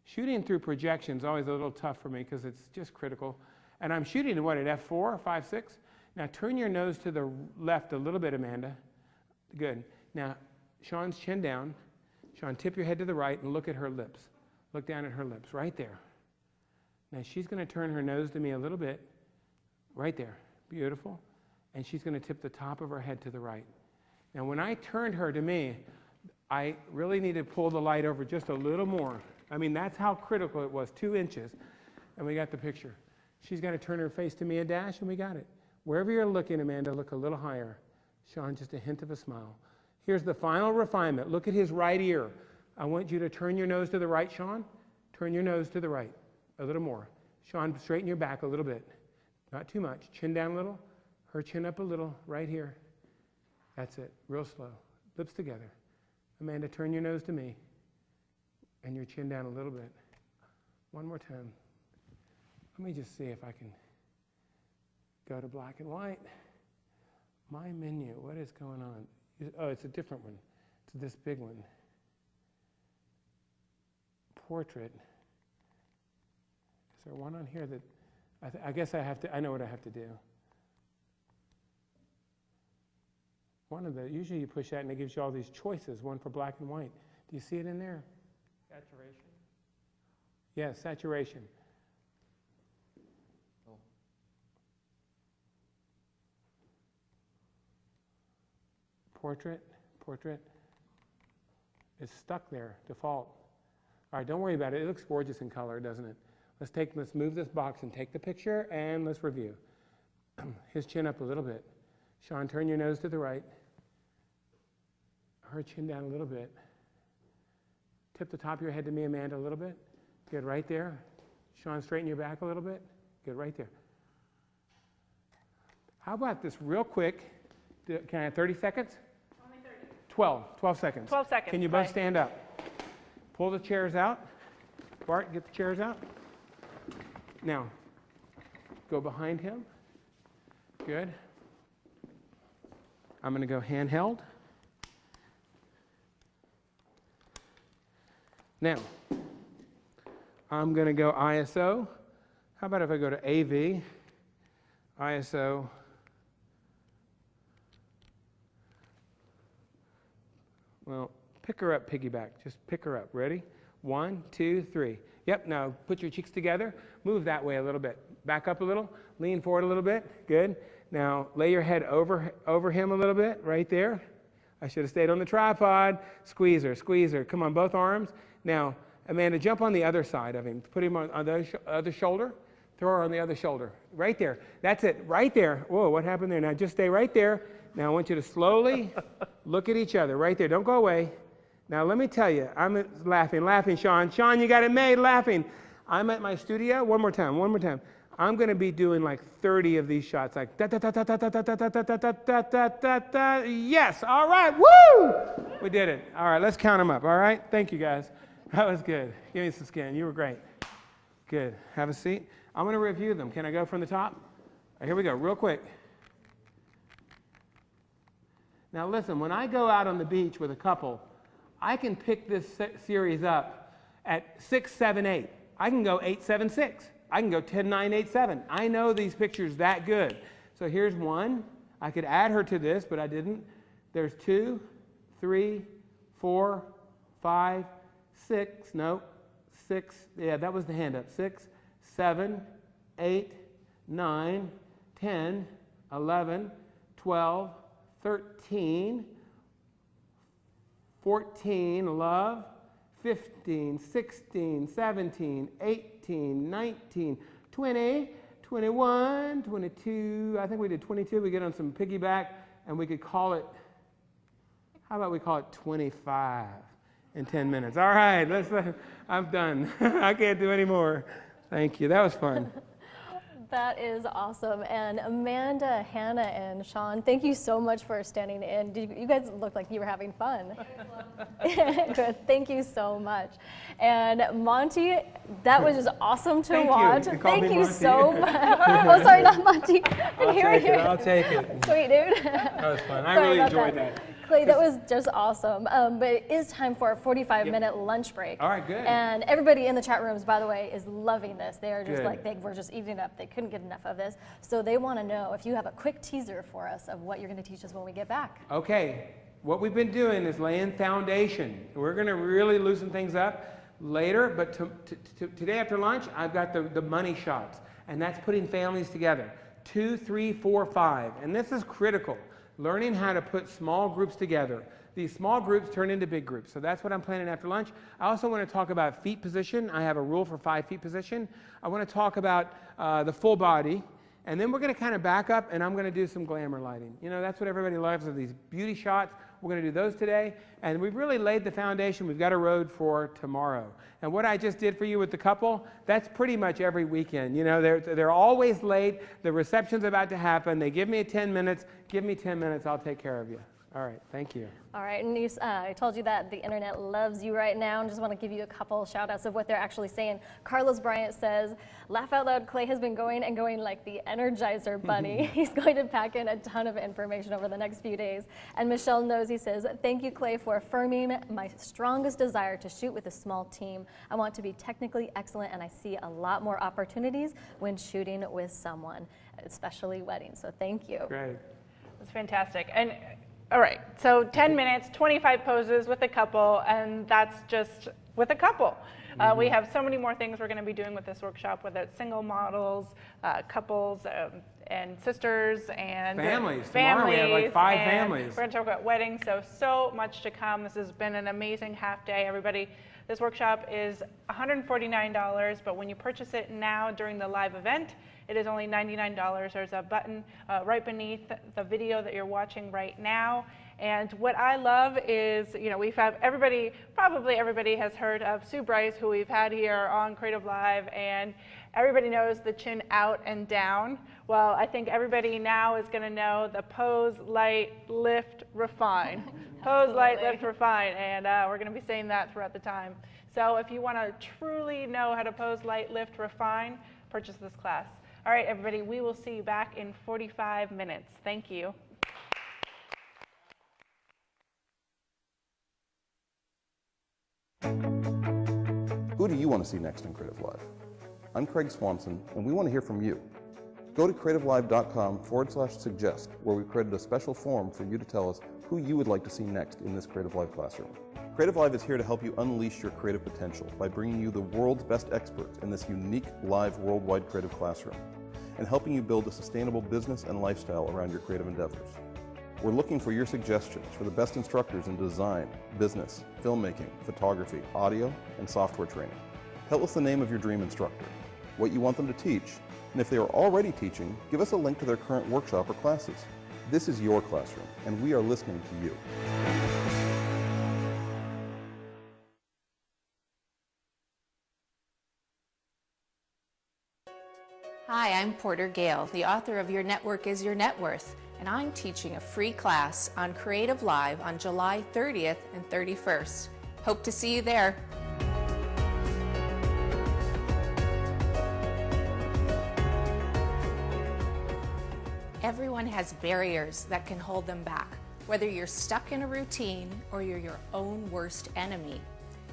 Shooting through projection is always a little tough for me because it's just critical. And I'm shooting at what, at f4, 5, 6? Now turn your nose to the left a little bit, Amanda. Good. Now, Sean's chin down. Sean, tip your head to the right and look at her lips. Look down at her lips, right there. Now she's going to turn her nose to me a little bit. Right there. Beautiful. And she's going to tip the top of her head to the right. Now when I turned her to me, I really need to pull the light over just a little more. I mean, that's how critical it was, 2 inches. And we got the picture. She's got to turn her face to me a dash, and we got it. Wherever you're looking, Amanda, look a little higher. Sean, just a hint of a smile. Here's the final refinement. Look at his right ear. I want you to turn your nose to the right, Sean. Turn your nose to the right. A little more. Sean, straighten your back a little bit. Not too much. Chin down a little. Her chin up a little. Right here. That's it. Real slow. Lips together. Amanda, turn your nose to me. And your chin down a little bit. One more time. Let me just see if I can go to black and white. My menu. What is going on? Oh, it's a different one. It's this big one. Portrait. Is there one on here that I guess I know what I have to do. Usually you push that and it gives you all these choices, one for black and white. Do you see it in there? Saturation. Yes, saturation. Portrait, portrait. It's stuck there, default. All right, don't worry about it. It looks gorgeous in color, doesn't it? Let's move this box and take the picture, and let's review. His chin up a little bit. Sean, turn your nose to the right. Her chin down a little bit. Tip the top of your head to me, Amanda, a little bit. Good, right there. Sean, straighten your back a little bit. Good, right there. How about this real quick? Can I have 30 seconds? Only 30. 12 seconds. 12 seconds. Can you both stand up? Pull the chairs out. Bart, get the chairs out. Now, go behind him. Good. I'm going to go handheld. Now, I'm going to go ISO. How about if I go to AV, ISO, well, pick her up, piggyback. Just pick her up. Ready? 1, 2, 3. Yep, now put your cheeks together. Move that way a little bit. Back up a little. Lean forward a little bit. Good. Now, lay your head over him a little bit, right there. I should have stayed on the tripod. Squeeze her, squeeze her. Come on, both arms. Now, Amanda, jump on the other side of him. Put him on the other shoulder. Throw her on the other shoulder. Right there. That's it. Right there. Whoa, what happened there? Now, just stay right there. Now, I want you to slowly look at each other. Right there. Don't go away. Now, let me tell you. I'm laughing, Sean. Sean, you got it made, laughing. I'm at my studio. One more time. I'm going to be doing like 30 of these shots, like da da da da da da da da da da da da da da da. Yes, all right, woo! We did it. All right, let's count them up. All right, thank you guys. That was good. Give me some skin. You were great. Good. Have a seat. I'm going to review them. Can I go from the top? Right, here we go, real quick. Now listen, when I go out on the beach with a couple, I can pick this series up at 6, 7, 8. I can go 8, 7, 6. I can go 10, 9, 8, 7. I know these pictures that good. So here's one. I could add her to this, but I didn't. There's 2, 3, 4, 5, 6. No, 6. Yeah, that was the hand up. 6, 7, 8, 9, 10, 11, 12, 13, 14, love, 15, 16, 17, 18, 19, 20, 21, 22. I think we did 22. We get on some piggyback, and we could call it, how about we call it 25 in 10 minutes? All right, I'm done. I can't do any more. Thank you. That was fun. That is awesome. And Amanda, Hannah, and Sean, thank you so much for standing in. You guys looked like you were having fun. Good. Thank you so much. And Monty, that was just awesome to watch. Thank you so much. Oh, sorry, not Monty. I'll take it. Sweet, dude. That was fun. I really enjoyed that. Clay, that was just awesome. But it is time for a 45-minute lunch break. All right, good. And everybody in the chat rooms, by the way, is loving this. They are just Good. like, they were just eating it up. They couldn't get enough of this. So they want to know if you have a quick teaser for us of what you're going to teach us when we get back. Okay, what we've been doing is laying foundation. We're going to really loosen things up later, but today after lunch, I've got the money shots, and that's putting families together. 2, 3, 4, 5, and this is critical. Learning how to put small groups together. These small groups turn into big groups, so that's what I'm planning after lunch. I also want to talk about feet position. I have a rule for 5 feet position. I want to talk about the full body, and then we're going to kind of back up, and I'm going to do some glamour lighting. You know, that's what everybody loves, are these beauty shots. We're going to do those today, and we've really laid the foundation. We've got a road for tomorrow. And what I just did for you with the couple, that's pretty much every weekend. You know, they're always late. The reception's about to happen. They give me 10 minutes. Give me 10 minutes. I'll take care of you. All right. Thank you. All right, and I told you that the internet loves you right now, and just want to give you a couple shout outs of what they're actually saying. Carlos Bryant says, laugh out loud, Clay has been going and going like the Energizer Bunny. He's going to pack in a ton of information over the next few days. And Michelle Nosey says, thank you, Clay, for affirming my strongest desire to shoot with a small team. I want to be technically excellent, and I see a lot more opportunities when shooting with someone, especially weddings. So thank you. Great. That's fantastic. And all right, so 10 minutes, 25 poses with a couple, and that's just with a couple. We have so many more things we're going to be doing with this workshop, whether it's single models, couples, and sisters, and families. Tomorrow we have like 5 families. We're going to talk about weddings, so much to come. This has been an amazing half day, everybody. This workshop is $149, but when you purchase it now during the live event, it is only $99. There's a button right beneath the video that you're watching right now. And what I love is, we've had probably everybody has heard of Sue Bryce, who we've had here on CreativeLive, and everybody knows the chin out and down. Well, I think everybody now is going to know the pose, light, lift, refine. Pose, light, lift, refine, and we're going to be saying that throughout the time. So if you want to truly know how to pose, light, lift, refine, purchase this class. All right, everybody, we will see you back in 45 minutes. Thank you. Who do you want to see next in CreativeLive? I'm Craig Swanson, and we want to hear from you. Go to creativelive.com/suggest, where we've created a special form for you to tell us who you would like to see next in this CreativeLive classroom. CreativeLive is here to help you unleash your creative potential by bringing you the world's best experts in this unique, live, worldwide creative classroom, and helping you build a sustainable business and lifestyle around your creative endeavors. We're looking for your suggestions for the best instructors in design, business, filmmaking, photography, audio, and software training. Tell us the name of your dream instructor, what you want them to teach, and if they are already teaching, give us a link to their current workshop or classes. This is your classroom, and we are listening to you. Hi, I'm Porter Gale, the author of Your Network is Your Net Worth, and I'm teaching a free class on CreativeLive on July 30th and 31st. Hope to see you there. Everyone has barriers that can hold them back. Whether you're stuck in a routine or you're your own worst enemy.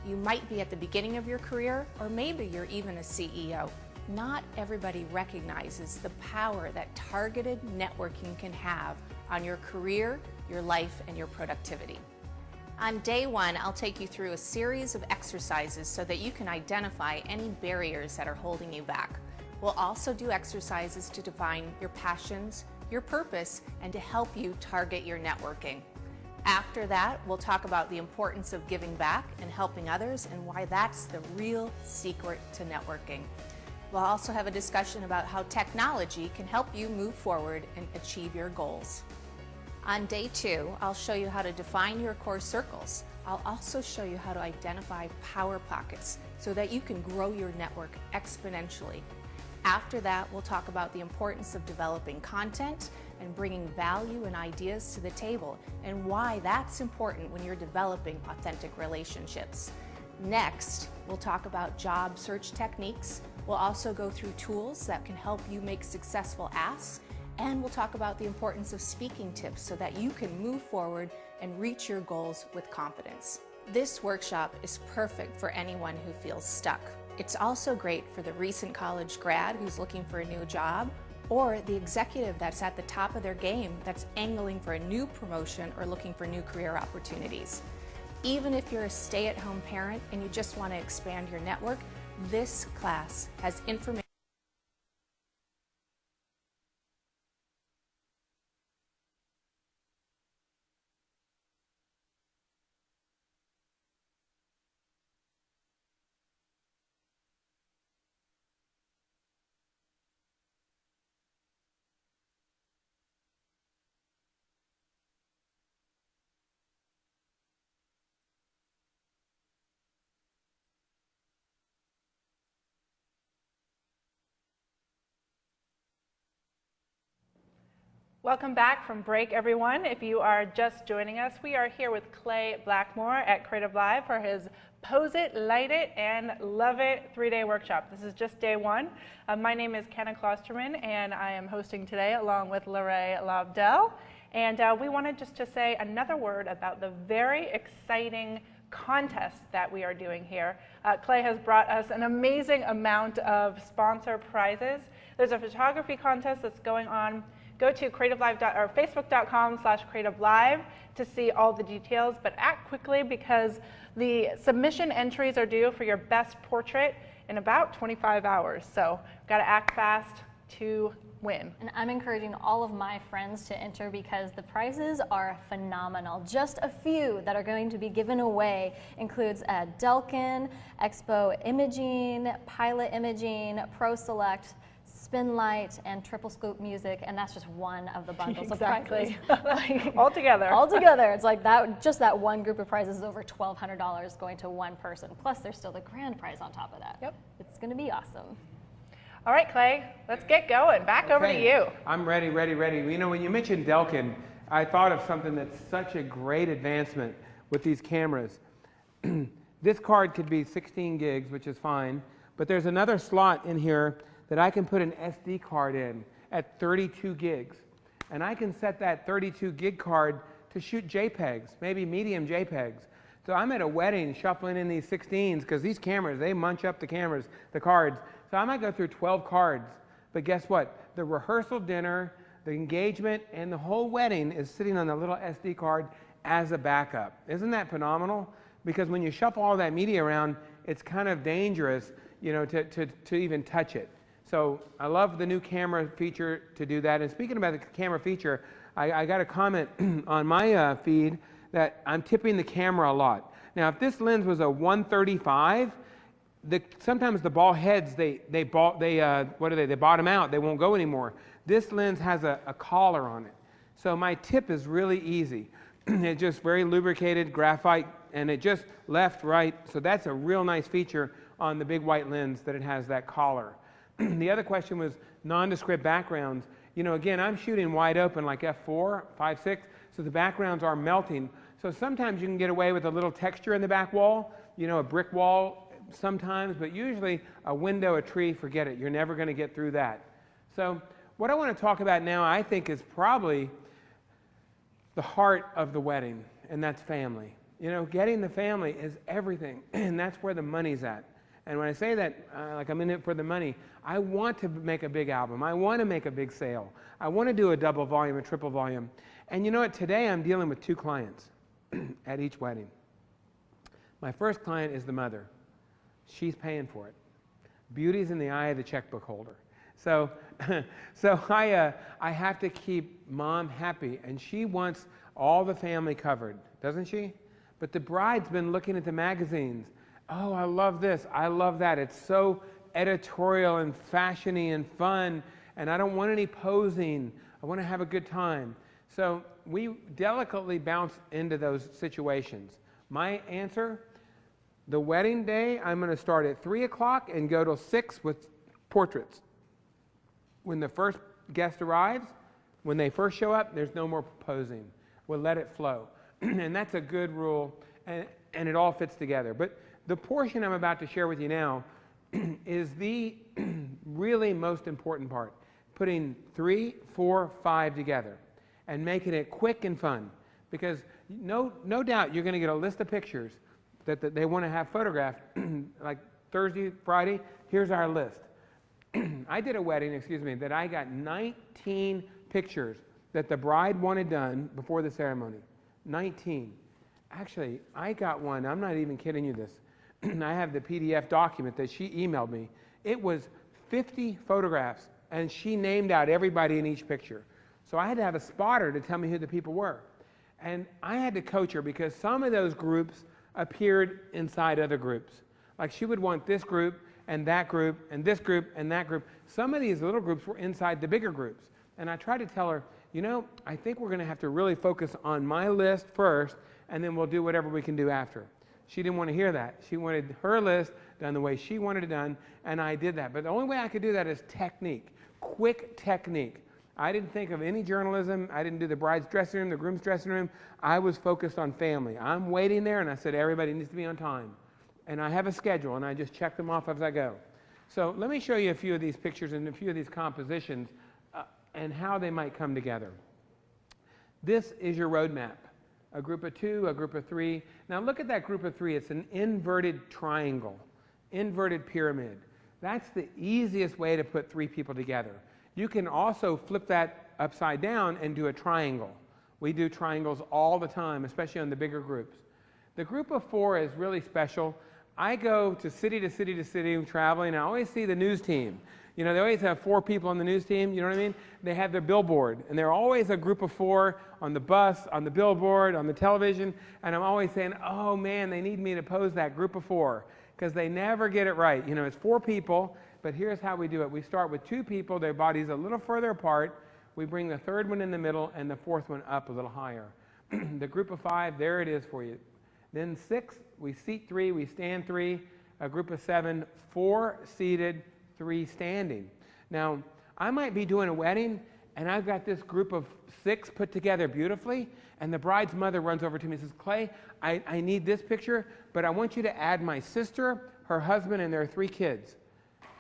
You might be at the beginning of your career, or maybe you're even a CEO. Not everybody recognizes the power that targeted networking can have on your career, your life, and your productivity. On day 1, I'll take you through a series of exercises so that you can identify any barriers that are holding you back. We'll also do exercises to define your passions, your purpose, and to help you target your networking. After that, we'll talk about the importance of giving back and helping others and why that's the real secret to networking. We'll also have a discussion about how technology can help you move forward and achieve your goals. On day 2, I'll show you how to define your core circles. I'll also show you how to identify power pockets so that you can grow your network exponentially. After that, we'll talk about the importance of developing content and bringing value and ideas to the table, and why that's important when you're developing authentic relationships. Next, we'll talk about job search techniques. We'll also go through tools that can help you make successful asks, and we'll talk about the importance of speaking tips so that you can move forward and reach your goals with confidence. This workshop is perfect for anyone who feels stuck. It's also great for the recent college grad who's looking for a new job, or the executive that's at the top of their game that's angling for a new promotion or looking for new career opportunities. Even if you're a stay-at-home parent and you just want to expand your network, this class has information. Welcome back from break, everyone. If you are just joining us, we are here with Clay Blackmore at CreativeLive for his Pose It, Light It, and Love It 3-day workshop. This is just day 1. My name is Kenna Klosterman, and I am hosting today along with Lorraine Lobdell. And we wanted just to say another word about the very exciting contest that we are doing here. Clay has brought us an amazing amount of sponsor prizes. There's a photography contest that's going on go to or facebook.com/creativelive to see all the details, but act quickly because the submission entries are due for your best portrait in about 25 hours. So got to act fast to win. And I'm encouraging all of my friends to enter because the prizes are phenomenal. Just a few that are going to be given away includes Delkin, Expo Imaging, Pilot Imaging, Pro Select, Spinlight, and Triple Scope Music, and that's just one of the bundles of prizes. All together. All together, it's like that. Just that one group of prizes is over $1,200 going to one person. Plus, there's still the grand prize on top of that. Yep. It's going to be awesome. All right, Clay, let's get going. Back over to you. I'm ready. You know, when you mentioned Delkin, I thought of something that's such a great advancement with these cameras. This card could be 16 gigs, which is fine, but there's another slot in here that I can put an SD card in at 32 gigs. And I can set that 32 gig card to shoot JPEGs, maybe medium JPEGs. So I'm at a wedding shuffling in these 16s because these cameras, they munch up the cards. So I might go through 12 cards, but guess what? The rehearsal dinner, the engagement, and the whole wedding is sitting on the little SD card as a backup. Isn't that phenomenal? Because when you shuffle all that media around, it's kind of dangerous, you know, to even touch it. So I love the new camera feature to do that. And speaking about the camera feature, I got a comment on my feed that I'm tipping the camera a lot. Now, if this lens was a 135, sometimes the ball heads, they bottom out. They won't go anymore. This lens has a collar on it. So my tip is really easy. It's just very lubricated graphite, and it just left, right. So that's a real nice feature on the big white lens that it has that collar. The other question was nondescript backgrounds. You know, again, I'm shooting wide open like f4, 5.6, so the backgrounds are melting. So sometimes you can get away with a little texture in the back wall, you know, a brick wall sometimes, but usually a window, a tree, forget it. You're never going to get through that. So what I want to talk about now, I think, is probably the heart of the wedding, and that's family. You know, getting the family is everything, and that's where the money's at. And when I say that, like I'm in it for the money, I want to make a big album. I want to make a big sale. I want to do a double volume, a triple volume. And you know what? Today I'm dealing with 2 clients at each wedding. My first client is the mother. She's paying for it. Beauty's in the eye of the checkbook holder. So, I have to keep mom happy, and she wants all the family covered, doesn't she? But the bride's been looking at the magazines. Oh, I love this, I love that. It's so editorial and fashiony and fun, and I don't want any posing. I want to have a good time. So we delicately bounce into those situations. My answer, the wedding day, I'm going to start at 3 o'clock and go till 6 with portraits. When the first guest arrives, when they first show up, there's no more posing. We'll let it flow. And that's a good rule, and it all fits together. But the portion I'm about to share with you now is the really most important part, putting 3, 4, 5 together and making it quick and fun. Because no doubt you're going to get a list of pictures that they want to have photographed, like Thursday, Friday, here's our list. I did a wedding, that I got 19 pictures that the bride wanted done before the ceremony. 19. Actually, I got one, I'm not even kidding you this. I have the PDF document that she emailed me. It was 50 photographs, and she named out everybody in each picture. So I had to have a spotter to tell me who the people were. And I had to coach her because some of those groups appeared inside other groups. Like she would want this group and that group and this group and that group. Some of these little groups were inside the bigger groups. And I tried to tell her, you know, I think we're going to have to really focus on my list first, and then we'll do whatever we can do after. She didn't want to hear that. She wanted her list done the way she wanted it done, and I did that. But the only way I could do that is technique, quick technique. I didn't think of any journalism. I didn't do the bride's dressing room, the groom's dressing room. I was focused on family. I'm waiting there, and I said, everybody needs to be on time. And I have a schedule, and I just check them off as I go. So let me show you a few of these pictures and a few of these compositions and how they might come together. This is your roadmap. A group of 2, a group of 3. Now look at that group of 3. It's an inverted triangle, inverted pyramid. That's the easiest way to put 3 people together. You can also flip that upside down and do a triangle. We do triangles all the time, especially on the bigger groups. The group of 4 is really special. I go to city to city to city traveling, and I always see the news team. You know, they always have 4 people on the news team, you know what I mean? They have their billboard, and they're always a group of 4 on the bus, on the billboard, on the television, and I'm always saying, oh man, they need me to pose that group of 4, because they never get it right. You know, it's 4 people, but here's how we do it. We start with 2 people, their bodies a little further apart. We bring the 3rd one in the middle and the 4th one up a little higher. The group of 5, there it is for you. Then 6, we seat 3, we stand 3. A group of 7, 4 seated, 3 standing. Now, I might be doing a wedding, and I've got this group of 6 put together beautifully, and the bride's mother runs over to me and says, Clay, I need this picture, but I want you to add my sister, her husband, and their 3 kids.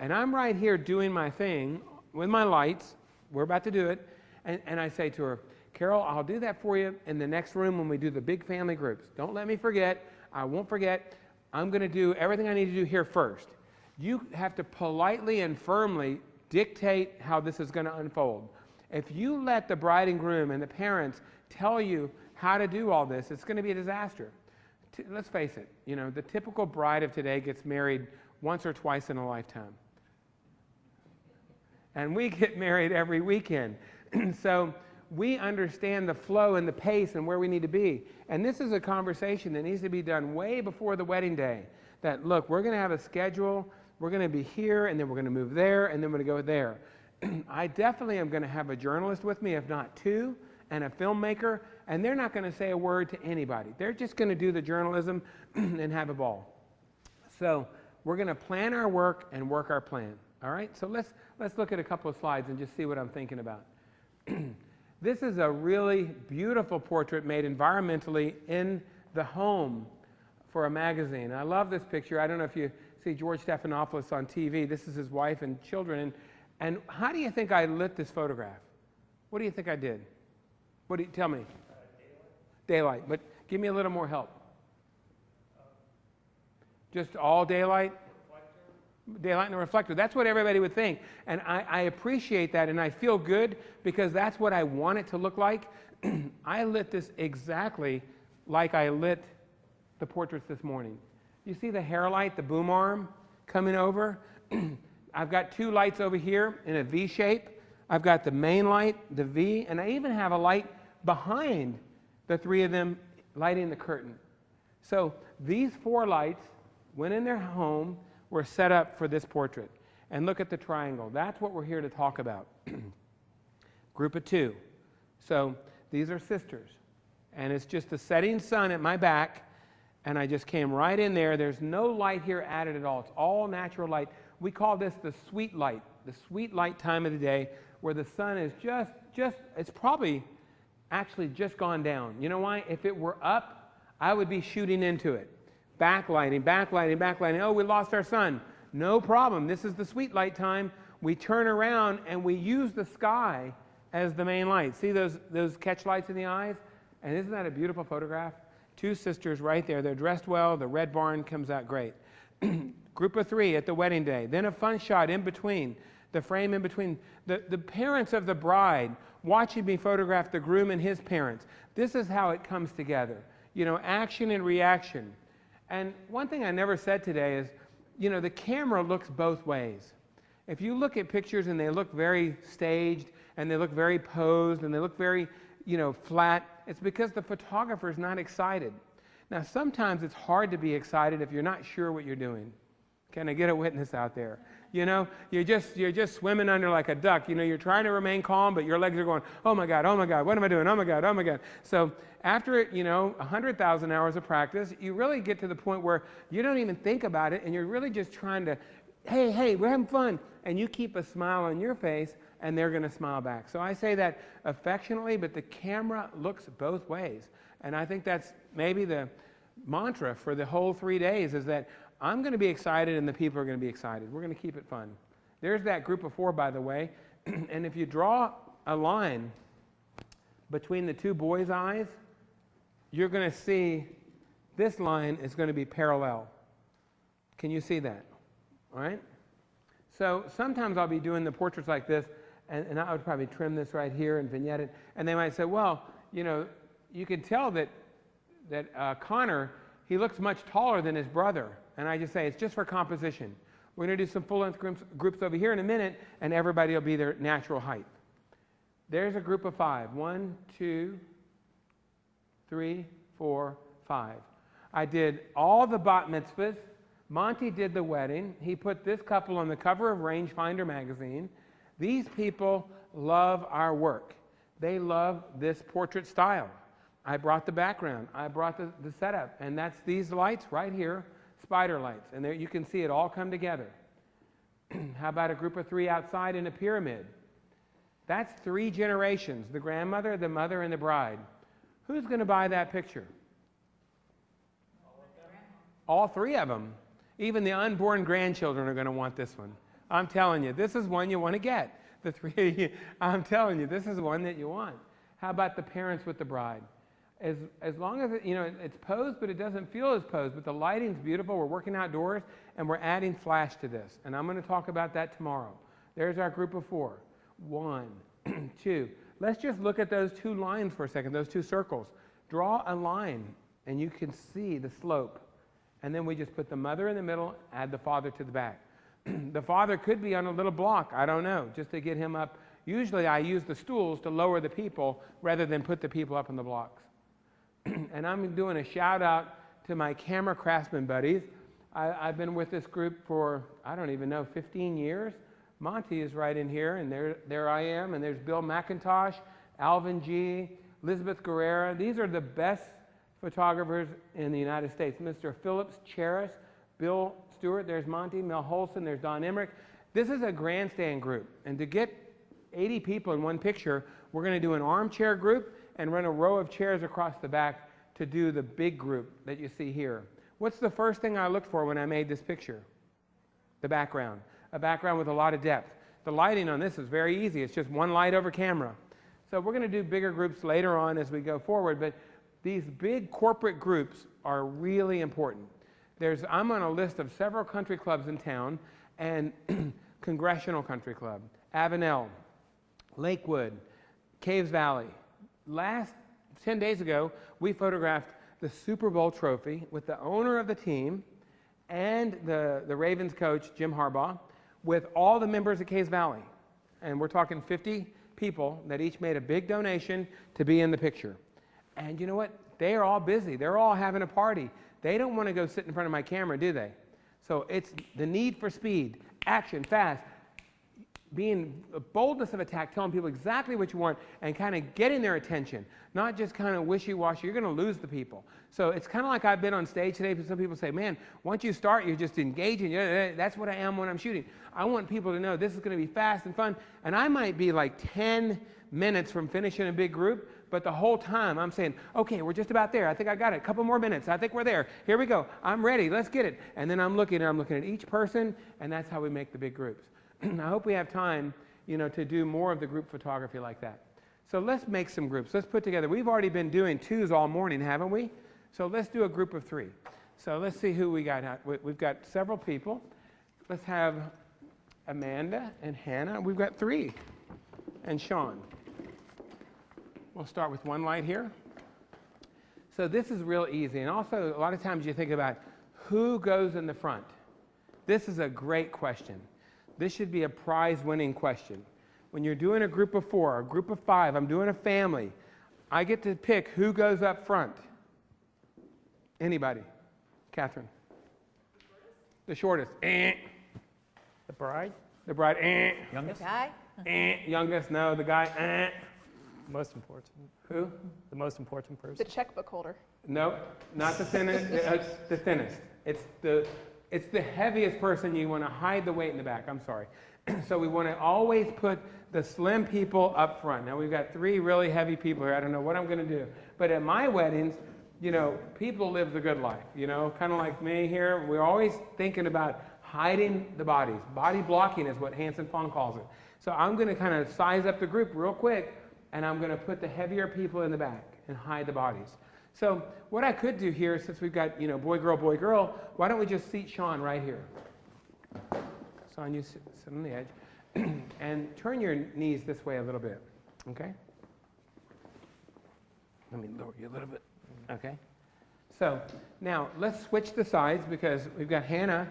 And I'm right here doing my thing with my lights. We're about to do it. And I say to her, Carol, I'll do that for you in the next room when we do the big family groups. Don't let me forget. I won't forget. I'm going to do everything I need to do here first. You have to politely and firmly dictate how this is going to unfold. If you let the bride and groom and the parents tell you how to do all this, it's going to be a disaster. Let's face it, you know, the typical bride of today gets married once or twice in a lifetime. And we get married every weekend. So we understand the flow and the pace and where we need to be. And this is a conversation that needs to be done way before the wedding day. That, look, we're going to have a schedule. We're going to be here, and then we're going to move there, and then we're going to go there. I definitely am going to have a journalist with me, if not 2, and a filmmaker, and they're not going to say a word to anybody. They're just going to do the journalism and have a ball. So we're going to plan our work and work our plan. All right? So let's look at a couple of slides and just see what I'm thinking about. This is a really beautiful portrait made environmentally in the home for a magazine. I love this picture. I don't know if you see George Stephanopoulos on TV. This is his wife and children. And how do you think I lit this photograph? What do you think I did? What do you tell me? Daylight. But give me a little more help. Just all daylight? Daylight and a reflector. That's what everybody would think. And I appreciate that, and I feel good because that's what I want it to look like. I lit this exactly like I lit the portraits this morning. You see the hair light, the boom arm coming over? I've got 2 lights over here in a V shape. I've got the main light, the V, and I even have a light behind the 3 of them lighting the curtain. So these 4 lights went in their home, were set up for this portrait. And look at the triangle. That's what we're here to talk about. Group of 2. So these are sisters. And it's just the setting sun at my back, and I just came right in there. There's no light here added at all. It's all natural light. We call this the sweet light time of the day, where the sun is it's probably actually just gone down. You know why? If it were up, I would be shooting into it. Backlighting, backlighting, backlighting. Oh, we lost our sun. No problem. This is the sweet light time. We turn around and we use the sky as the main light. See those catch lights in the eyes? And isn't that a beautiful photograph? 2 sisters right there. They're dressed well. The red barn comes out great. Group of 3 at the wedding day. Then a fun shot in between. The frame in between. The parents of the bride watching me photograph the groom and his parents. This is how it comes together. You know, action and reaction. And one thing I never said today is, you know, the camera looks both ways. If you look at pictures and they look very staged and they look very posed and they look very, you know, flat, it's because the photographer's not excited. Now, sometimes it's hard to be excited if you're not sure what you're doing. Can I get a witness out there? You know, you're just swimming under like a duck. You know, you're trying to remain calm, but your legs are going, oh my God, what am I doing? Oh my God, oh my God. So after, you know, 100,000 hours of practice, you really get to the point where you don't even think about it, and you're really just trying to, hey, we're having fun. And you keep a smile on your face, and they're going to smile back. So I say that affectionately, but the camera looks both ways. And I think that's maybe the mantra for the whole 3 days is that I'm going to be excited and the people are going to be excited. We're going to keep it fun. There's that group of 4, by the way. And if you draw a line between the 2 boys' eyes, you're going to see this line is going to be parallel. Can you see that? All right? So sometimes I'll be doing the portraits like this, and I would probably trim this right here and vignette it. And they might say, well, you know, you can tell that Connor, he looks much taller than his brother. And I just say, it's just for composition. We're going to do some full-length groups over here in a minute, and everybody will be their natural height. There's a group of 5. 1, 2, 3, 4, 5. I did all the bat mitzvahs. Monty did the wedding. He put this couple on the cover of Rangefinder magazine. These people love our work. They love this portrait style. I brought the background. I brought the setup. And that's these lights right here, spider lights. And there you can see it all come together. How about a group of 3 outside in a pyramid? That's 3 generations, the grandmother, the mother, and the bride. Who's going to buy that picture? All 3 of them. Even the unborn grandchildren are going to want this one. I'm telling you, this is one you want to get. The 3 of you, I'm telling you, this is one that you want. How about the parents with the bride? As long as it's posed, but it doesn't feel as posed, but the lighting's beautiful. We're working outdoors, and we're adding flash to this. And I'm going to talk about that tomorrow. There's our group of 4. 1, 2. Let's just look at those 2 lines for a second, those 2 circles. Draw a line, and you can see the slope. And then we just put the mother in the middle, add the father to the back. The father could be on a little block, I don't know, just to get him up. Usually I use the stools to lower the people rather than put the people up on the blocks. And I'm doing a shout out to my camera craftsman buddies. I've been with this group for, I don't even know, 15 years. Monty is right in here, and there I am, and there's Bill McIntosh, Alvin G., Elizabeth Guerrera. These are the best photographers in the United States. Mr. Phillips Cheris, Bill Stewart, there's Monty, Mel Holson, there's Don Emmerich. This is a grandstand group, and to get 80 people in one picture, we're going to do an armchair group and run a row of chairs across the back to do the big group that you see here. What's the first thing I looked for when I made this picture? The background. A background with a lot of depth. The lighting on this is very easy. It's just one light over camera. So we're going to do bigger groups later on as we go forward, but these big corporate groups are really important. I'm on a list of several country clubs in town, and Congressional Country Club, Avenel, Lakewood, Caves Valley. Last 10 days ago, we photographed the Super Bowl trophy with the owner of the team and the Ravens coach, Jim Harbaugh, with all the members of Caves Valley. And we're talking 50 people that each made a big donation to be in the picture. And you know what? They are all busy. They're all having a party. They don't want to go sit in front of my camera, do they? So it's the need for speed, action, fast, being a boldness of attack, telling people exactly what you want and kind of getting their attention, not just kind of wishy-washy. You're going to lose the people. So it's kind of like I've been on stage today, but some people say, man, once you start, you're just engaging. That's what I am when I'm shooting. I want people to know this is going to be fast and fun. And I might be like 10 minutes from finishing a big group, but the whole time I'm saying, okay, we're just about there. I think I got it. A couple more minutes. I think we're there. Here we go. I'm ready. Let's get it. And then I'm looking at each person, and that's how we make the big groups. I hope we have time, to do more of the group photography like that. So let's make some groups. Let's put together. We've already been doing 2s all morning, haven't we? So let's do a group of 3. So let's see who we got. We've got several people. Let's have Amanda and Hannah. We've got 3. And Sean. We'll start with one light here. So this is real easy. And also, a lot of times you think about who goes in the front. This is a great question. This should be a prize-winning question. When you're doing a group of 4, a group of 5, I'm doing a family, I get to pick who goes up front. Anybody? Catherine? The shortest. The bride? The bride. Youngest? The guy? Youngest, no. The guy. Most important. Who? The most important person. The checkbook holder. No, not the thinnest. It's the thinnest. It's the heaviest person. You want to hide the weight in the back. I'm sorry. So we want to always put the slim people up front. Now we've got 3 really heavy people here. I don't know what I'm going to do. But at my weddings, people live the good life. Kind of like me here. We're always thinking about hiding the bodies. Body blocking is what Hanson Fong calls it. So I'm going to kind of size up the group real quick, and I'm going to put the heavier people in the back and hide the bodies. So what I could do here, since we've got, boy, girl, why don't we just seat Sean right here? Sean, you sit on the edge. And turn your knees this way a little bit, okay? Let me lower you a little bit, okay? So now let's switch the sides because we've got Hannah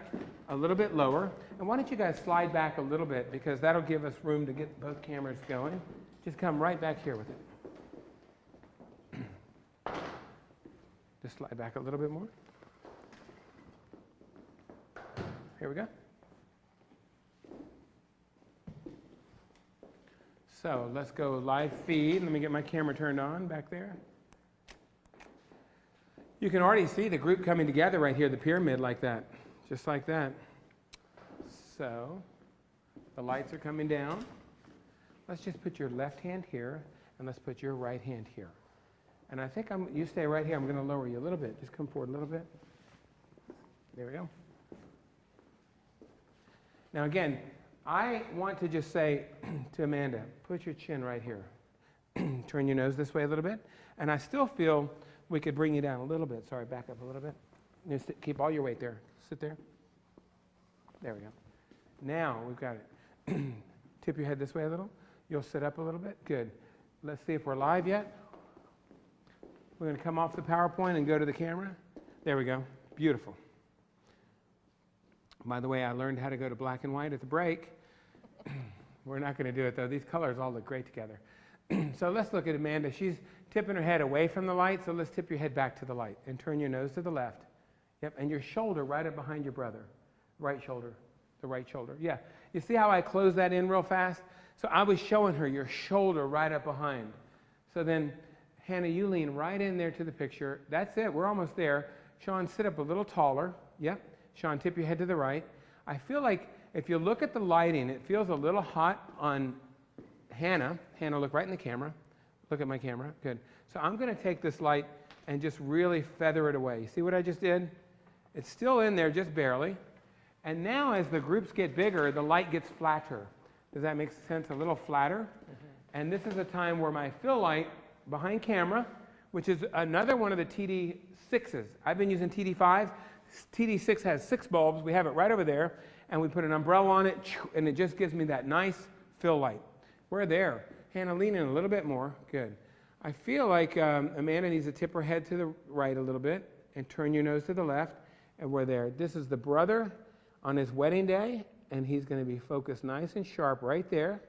a little bit lower. And why don't you guys slide back a little bit because that'll give us room to get both cameras going. Just come right back here with it. Just slide back a little bit more. Here we go. So let's go live feed. Let me get my camera turned on back there. You can already see the group coming together right here, the pyramid like that, just like that. So the lights are coming down. Let's just put your left hand here, and let's put your right hand here. And I think you stay right here. I'm going to lower you a little bit. Just come forward a little bit. There we go. Now again, I want to just say to Amanda, put your chin right here. Turn your nose this way a little bit. And I still feel we could bring you down a little bit. Sorry, back up a little bit. Just keep all your weight there. Sit there. There we go. Now we've got it. Tip your head this way a little. You'll sit up a little bit. Good. Let's see if we're live yet. We're going to come off the PowerPoint and go to the camera. There we go. Beautiful. By the way, I learned how to go to black and white at the break. We're not going to do it, though. These colors all look great together. So let's look at Amanda. She's tipping her head away from the light, so let's tip your head back to the light and turn your nose to the left. Yep, and your shoulder right up behind your brother. Right shoulder, the right shoulder. Yeah, you see how I closed that in real fast? So I was showing her your shoulder right up behind. So then, Hannah, you lean right in there to the picture. That's it, we're almost there. Sean, sit up a little taller. Yep, Sean, tip your head to the right. I feel like if you look at the lighting, it feels a little hot on Hannah. Hannah, look right in the camera. Look at my camera. Good. So I'm going to take this light and just really feather it away. You see what I just did? It's still in there, just barely. And now as the groups get bigger, the light gets flatter. Does that make sense? A little flatter. And this is a time where my fill light behind camera, which is another one of the TD6s. I've been using TD5s. TD6 has 6 bulbs. We have it right over there. And we put an umbrella on it, and it just gives me that nice fill light. We're there. Hannah, lean in a little bit more. Good. I feel like Amanda needs to tip her head to the right a little bit and turn your nose to the left, and we're there. This is the brother on his wedding day, and he's going to be focused nice and sharp right there.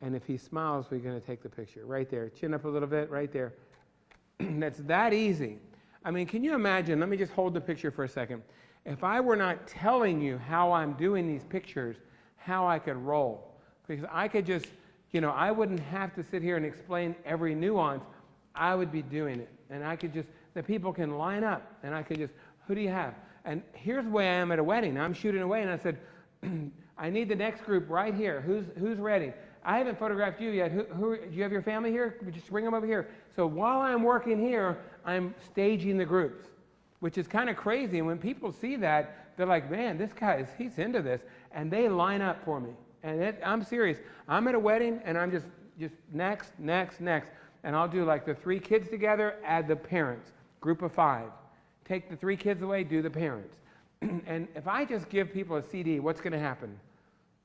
And if he smiles, we're going to take the picture right there. Chin up a little bit right there. That's that easy. I mean, can you imagine? Let me just hold the picture for a second. If I were not telling you how I'm doing these pictures, how I could roll. Because I could just, I wouldn't have to sit here and explain every nuance. I would be doing it. And I could just, the people can line up, and I could just, who do you have? And here's the way I am at a wedding. I'm shooting away, and I said, I need the next group right here. Who's ready? I haven't photographed you yet. Do you have your family here? Just bring them over here. So while I'm working here, I'm staging the groups, which is kind of crazy. And when people see that, they're like, man, this guy, he's into this. And they line up for me. And I'm serious. I'm at a wedding, and I'm just next. And I'll do like the 3 kids together, add the parents, group of 5. Take the 3 kids away, do the parents. And if I just give people a CD, what's going to happen?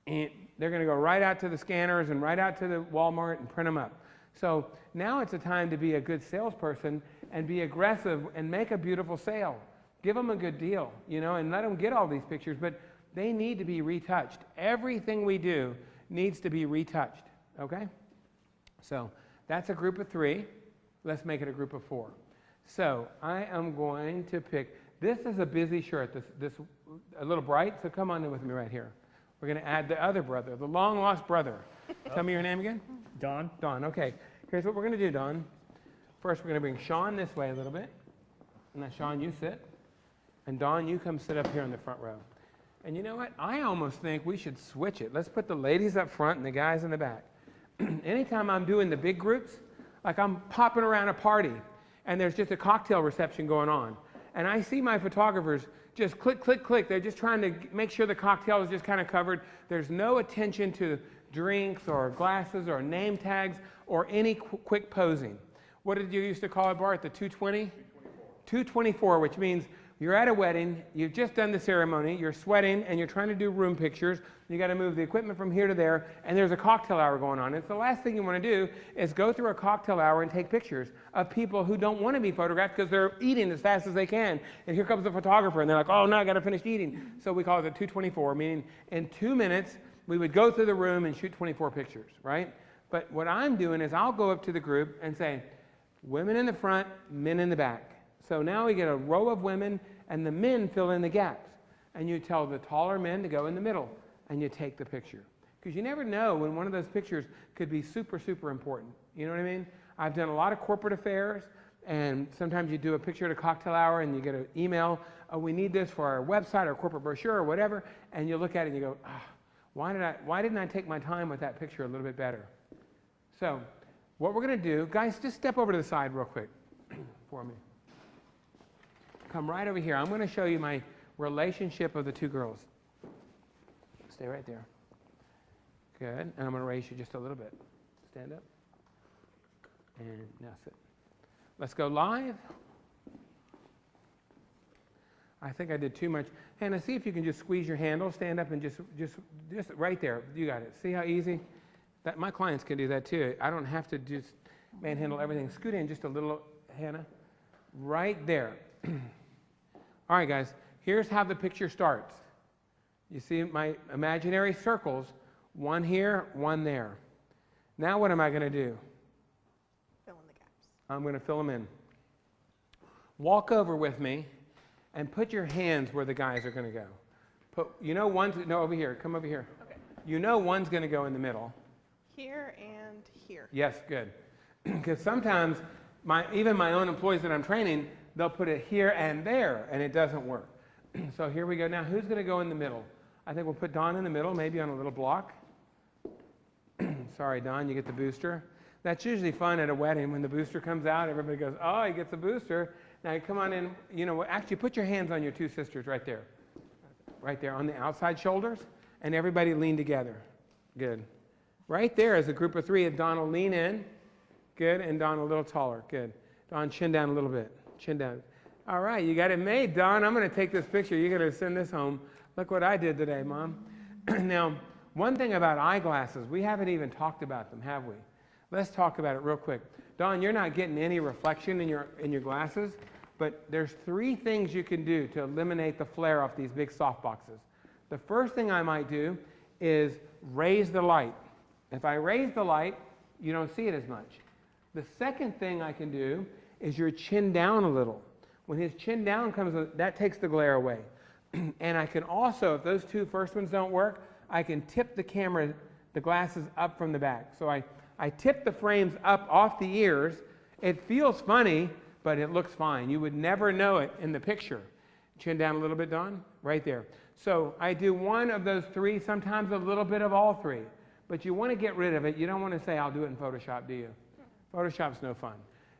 And they're going to go right out to the scanners and right out to the Walmart and print them up. So now it's a time to be a good salesperson and be aggressive and make a beautiful sale. Give them a good deal, and let them get all these pictures, but they need to be retouched. Everything we do needs to be retouched, okay? So that's a group of 3. Let's make it a group of 4. So I am going to pick, this is a busy shirt, this a little bright, so come on in with me right here. We're going to add the other brother, the long-lost brother. Tell me your name again. Don. Don, okay. Here's what we're going to do, Don. First, we're going to bring Sean this way a little bit. And now, Sean, you sit. And Don, you come sit up here in the front row. And you know what? I almost think we should switch it. Let's put the ladies up front and the guys in the back. Anytime I'm doing the big groups, like I'm popping around a party, and there's just a cocktail reception going on. And I see my photographers just click. They're just trying to make sure the cocktail is just kind of covered. There's no attention to drinks or glasses or name tags or any quick posing. What did you used to call it, Bart? The 220? 224, which means You're at a wedding, you've just done the ceremony, you're sweating, and you're trying to do room pictures. You got to move the equipment from here to there, and there's a cocktail hour going on. And so the last thing you want to do is go through a cocktail hour and take pictures of people who don't want to be photographed because they're eating as fast as they can. And here comes the photographer, and they're like, oh, no, I got to finish eating. So we call it a 224, meaning in 2 minutes, we would go through the room and shoot 24 pictures, right? But what I'm doing is I'll go up to the group and say, women in the front, men in the back. So now we get a row of women, and the men fill in the gaps. And you tell the taller men to go in the middle, and you take the picture. Because you never know when one of those pictures could be super, super important. You know what I mean? I've done a lot of corporate affairs, and sometimes you do a picture at a cocktail hour, and you get an email, oh, we need this for our website, our corporate brochure, or whatever, and you look at it and you go, ah, why didn't I take my time with that picture a little bit better? So what we're going to do, guys, just step over to the side real quick for me. Come right over here. I'm going to show you my relationship of the two girls. Stay right there. Good. And I'm going to raise you just a little bit. Stand up. And now sit. Let's go live. I think I did too much. Hannah, see if you can just squeeze your handle. Stand up and just right there. You got it. See how easy? That my clients can do that too. I don't have to just manhandle everything. Scoot in just a little, Hannah. Right there. All right, guys. Here's how the picture starts. You see my imaginary circles, one here, one there. Now what am I going to do? Fill in the gaps. I'm going to fill them in. Walk over with me and put your hands where the guys are going to go. Over here. Come over here. Okay. You know one's going to go in the middle. Here and here. Yes, good. Because sometimes even my own employees that I'm training, they'll put it here and there, and it doesn't work. So here we go. Now, who's going to go in the middle? I think we'll put Don in the middle, maybe on a little block. Sorry, Don, you get the booster. That's usually fun at a wedding. When the booster comes out, everybody goes, oh, he gets a booster. Now, come on in. Actually, put your hands on your two sisters right there. Right there on the outside shoulders, and everybody lean together. Good. Right there is a group of three. Don will lean in. Good. And Don a little taller. Good. Don, chin down a little bit. Chin down. All right, you got it made, Don. I'm going to take this picture. You're going to send this home. Look what I did today, Mom. Now, one thing about eyeglasses, we haven't even talked about them, have we? Let's talk about it real quick. Don, you're not getting any reflection in your glasses, but there's 3 things you can do to eliminate the flare off these big soft boxes. The first thing I might do is raise the light. If I raise the light, you don't see it as much. The second thing I can do is your chin down a little. When his chin down comes, that takes the glare away. And I can also, if those 2 first ones don't work, I can tip the camera, the glasses up from the back. So I tip the frames up off the ears. It feels funny, but it looks fine. You would never know it in the picture. Chin down a little bit, Don, right there. So I do one of those 3, sometimes a little bit of all 3. But you want to get rid of it. You don't want to say, I'll do it in Photoshop, do you? Photoshop's no fun.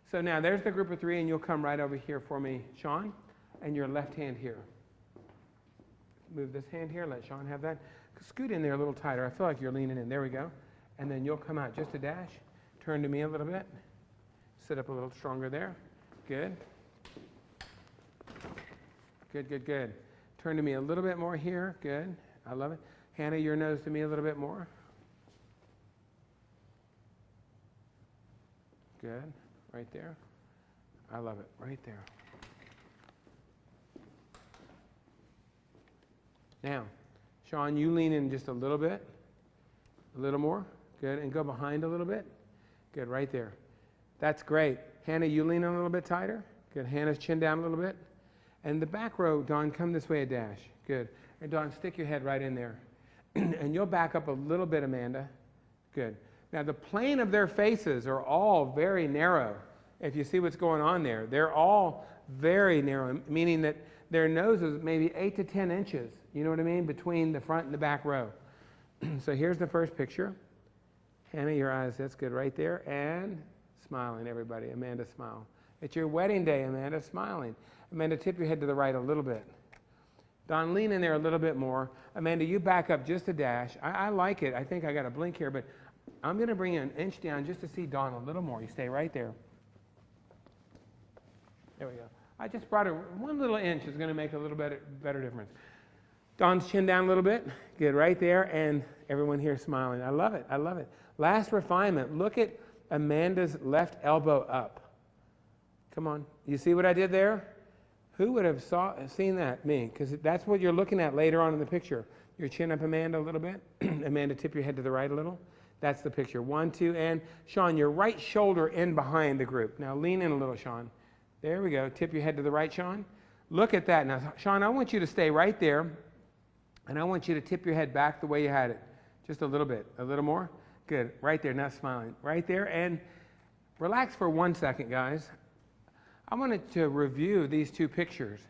So now there's the group of 3, and you'll come right over here for me, Sean, and your left hand here. Move this hand here, let Sean have that. Scoot in there a little tighter. I feel like you're leaning in. There we go. And then you'll come out just a dash. Turn to me a little bit. Sit up a little stronger there. Good. Good, good, good. Turn to me a little bit more here. Good. I love it. Hannah, your nose to me a little bit more. Good. Right there. I love it. Right there. Now, Sean, you lean in just a little bit. A little more. Good. And go behind a little bit. Good. Right there. That's great. Hannah, you lean in a little bit tighter. Good. Hannah's chin down a little bit. And the back row, Dawn, come this way a dash. Good. And Dawn, stick your head right in there. And you'll back up a little bit, Amanda. Good. Now, the plane of their faces are all very narrow. If you see what's going on there, they're all very narrow, meaning that their nose is maybe 8 to 10 inches, you know what I mean, between the front and the back row. So here's the first picture. Hannah, your eyes, that's good right there. And smiling, everybody. Amanda, smile. It's your wedding day, Amanda, smiling. Amanda, tip your head to the right a little bit. Don, lean in there a little bit more. Amanda, you back up just a dash. I like it. I think I got a blink here, but I'm going to bring you an inch down just to see Dawn a little more. You stay right there. There we go. I just brought it 1 little inch is going to make a little better difference. Dawn's chin down a little bit. Good, right there, and everyone here smiling. I love it. I love it. Last refinement. Look at Amanda's left elbow up. Come on. You see what I did there? Who would have seen that? Me, because that's what you're looking at later on in the picture. Your chin up, Amanda, a little bit. Amanda, tip your head to the right a little. That's the picture. 1, 2, and Sean, your right shoulder in behind the group. Now lean in a little, Sean. There we go. Tip your head to the right, Sean. Look at that. Now, Sean, I want you to stay right there, and I want you to tip your head back the way you had it. Just a little bit. A little more. Good. Right there. Now smiling. Right there. And relax for 1 second, guys. I wanted to review these 2 pictures.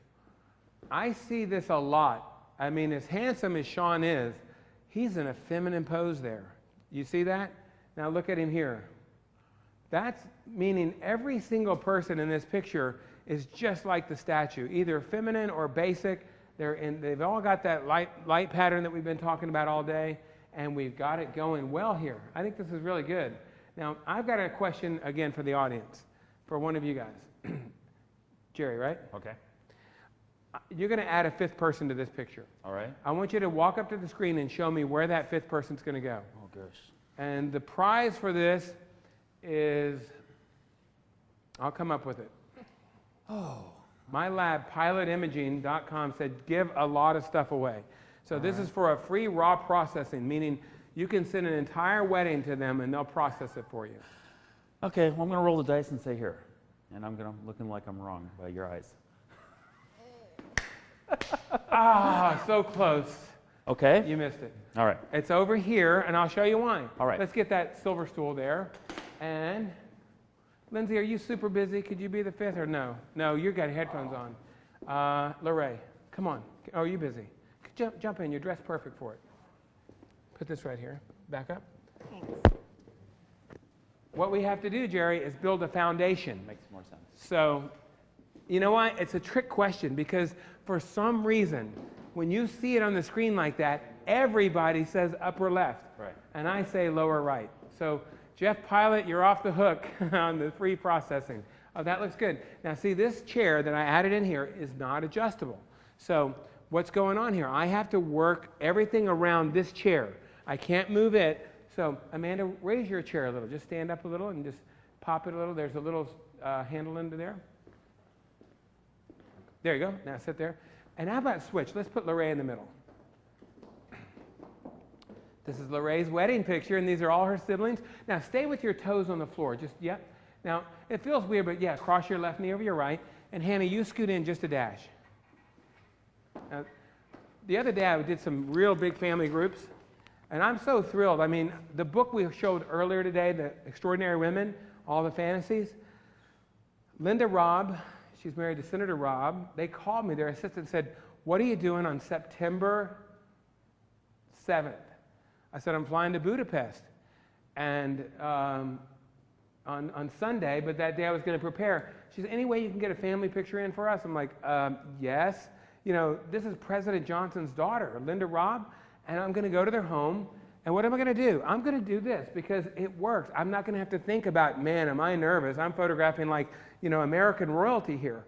I see this a lot. I mean, as handsome as Sean is, he's in a feminine pose there. You see that? Now look at him here. That's meaning every single person in this picture is just like the statue, either feminine or basic. They've all got that light pattern that we've been talking about all day, and we've got it going well here. I think this is really good. Now, I've got a question again for the audience, for one of you guys. Jerry, right? Okay. You're going to add a 5th person to this picture. All right. I want you to walk up to the screen and show me where that 5th person's going to go. Oh, gosh. And the prize for this is, I'll come up with it. Oh. My lab, pilotimaging.com, said give a lot of stuff away. So this is for a free raw processing, meaning you can send an entire wedding to them and they'll process it for you. Okay, well, I'm going to roll the dice and say here. And I'm looking like I'm wrong by your eyes. So close. Okay. You missed it. All right. It's over here, and I'll show you why. All right. Let's get that silver stool there. And Lindsay, are you super busy? Could you be the 5th or no? No, you got headphones on. Lorraine, come on. Oh, are you busy? Jump in. You're dressed perfect for it. Put this right here. Back up. Thanks. What we have to do, Jerry, is build a foundation. Makes more sense. So, you know what? It's a trick question because for some reason, when you see it on the screen like that, everybody says upper left. Right. And I say lower right. So, Jeff Pilot, you're off the hook on the free processing. Oh, that looks good. Now, see, this chair that I added in here is not adjustable. So, what's going on here? I have to work everything around this chair. I can't move it. So, Amanda, raise your chair a little. Just stand up a little and just pop it a little. There's a little handle under there. There you go. Now sit there. And how about switch? Let's put Lorraine in the middle. This is Lorraine's wedding picture, and these are all her siblings. Now, stay with your toes on the floor. Just, yep. Now, it feels weird, but yeah, cross your left knee over your right. And Hannah, you scoot in just a dash. Now, the other day, I did some real big family groups. And I'm so thrilled. I mean, the book we showed earlier today, The Extraordinary Women, All the Fantasies, Linda Robb, she's married to Senator Robb, they called me, their assistant said, what are you doing on September 7th? I said, I'm flying to Budapest. And on Sunday, but that day I was going to prepare. She said, any way you can get a family picture in for us? I'm like, yes. You know, this is President Johnson's daughter, Linda Robb. And I'm going to go to their home, and what am I going to do? I'm going to do this because it works. I'm not going to have to think about, man, am I nervous? I'm photographing like, you know, American royalty here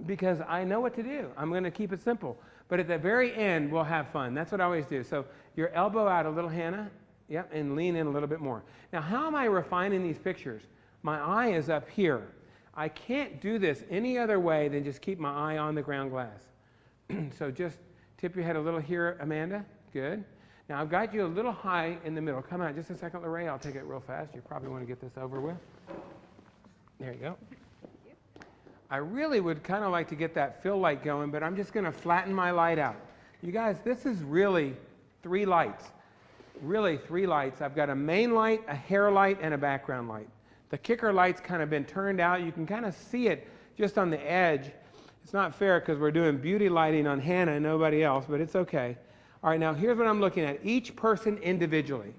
because I know what to do. I'm going to keep it simple. But at the very end, we'll have fun. That's what I always do. So your elbow out a little, Hannah. Yep, and lean in a little bit more. Now, how am I refining these pictures? My eye is up here. I can't do this any other way than just keep my eye on the ground glass. So just tip your head a little here, Amanda. Good. Now, I've got you a little high in the middle. Come on, just a second, Lorraine. I'll take it real fast. You probably want to get this over with. There you go. I really would kind of like to get that fill light going, but I'm just going to flatten my light out. You guys, this is really 3 lights. Really 3 lights. I've got a main light, a hair light, and a background light. The kicker light's kind of been turned out. You can kind of see it just on the edge. It's not fair because we're doing beauty lighting on Hannah and nobody else, but it's okay. All right, now here's what I'm looking at, each person individually.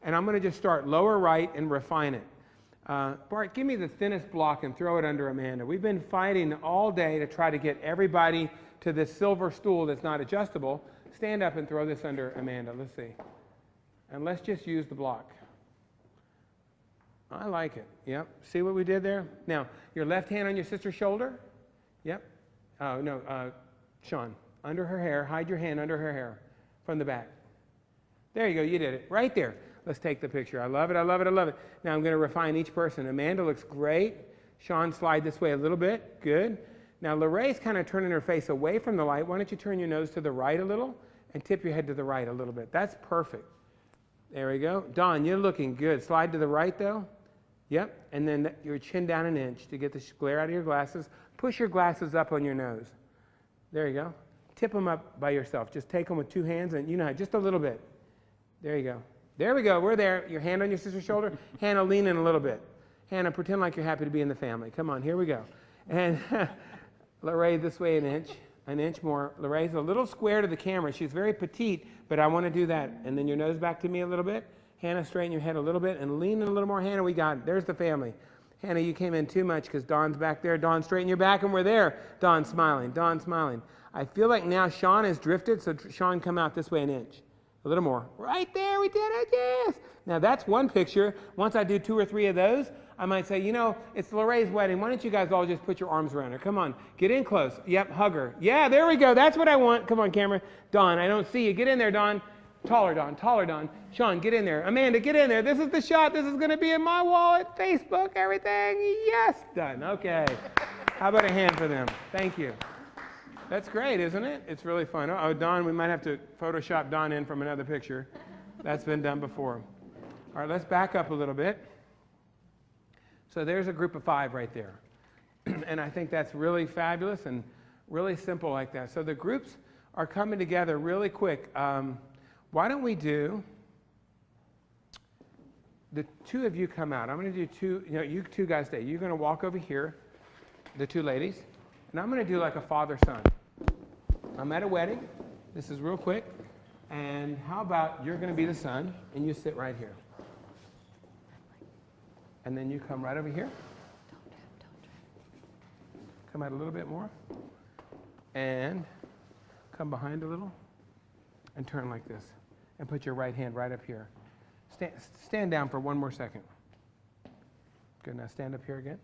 And I'm going to just start lower right and refine it. Bart, give me the thinnest block and throw it under Amanda. We've been fighting all day to try to get everybody to this silver stool that's not adjustable. Stand up and throw this under Amanda. Let's see. And let's just use the block. I like it. Yep. See what we did there? Now, your left hand on your sister's shoulder. Yep. Oh, no, Sean. Under her hair. Hide your hand under her hair from the back. There you go. You did it. Right there. Let's take the picture. I love it. I love it. I love it. Now I'm going to refine each person. Amanda looks great. Sean, slide this way a little bit. Good. Now Lorraine's kind of turning her face away from the light. Why don't you turn your nose to the right a little and tip your head to the right a little bit. That's perfect. There we go. Dawn, you're looking good. Slide to the right though. Yep. And then your chin down an inch to get the glare out of your glasses. Push your glasses up on your nose. There you go. Tip them up by yourself. Just take them with two hands and, you know, just a little bit. There you go. There we go. We're there. Your hand on your sister's shoulder. Hannah, lean in a little bit. Hannah, pretend like you're happy to be in the family. Come on, here we go. And Lorraine, this way an inch more. Lorraine's a little square to the camera. She's very petite, but I want to do that. And then your nose back to me a little bit. Hannah, straighten your head a little bit and lean in a little more. Hannah, we got it. There's the family. Hannah, you came in too much because Dawn's back there. Dawn, straighten your back and we're there. Dawn smiling. Dawn smiling. I feel like now Sean has drifted, so Sean, come out this way an inch. A little more. Right there, we did it, yes. Now that's one picture. Once I do 2 or 3 of those, I might say, you know, it's Lorraine's wedding. Why don't you guys all just put your arms around her? Come on, get in close. Yep, hug her. Yeah, there we go. That's what I want. Come on, camera. Dawn, I don't see you. Get in there, Dawn. Taller, Dawn. Taller, Dawn. Sean, get in there. Amanda, get in there. This is the shot. This is going to be in my wallet, Facebook, everything. Yes, done. Okay. How about a hand for them? Thank you. That's great, isn't it? It's really fun. Oh, Dawn, we might have to Photoshop Dawn in from another picture. That's been done before. All right, let's back up a little bit. So there's a group of 5 right there. And I think that's really fabulous and really simple like that. So the groups are coming together really quick. Why don't we do, the 2 of you come out. I'm going to do 2, you know, you 2 guys stay. You're going to walk over here, the 2 ladies, and I'm going to do like a father-son. I'm at a wedding. This is real quick. And how about you're going to be the son, and you sit right here. And then you come right over here. Come out a little bit more. And come behind a little. And turn like this. And put your right hand right up here. Stand down for 1 more second. Good. Now stand up here again.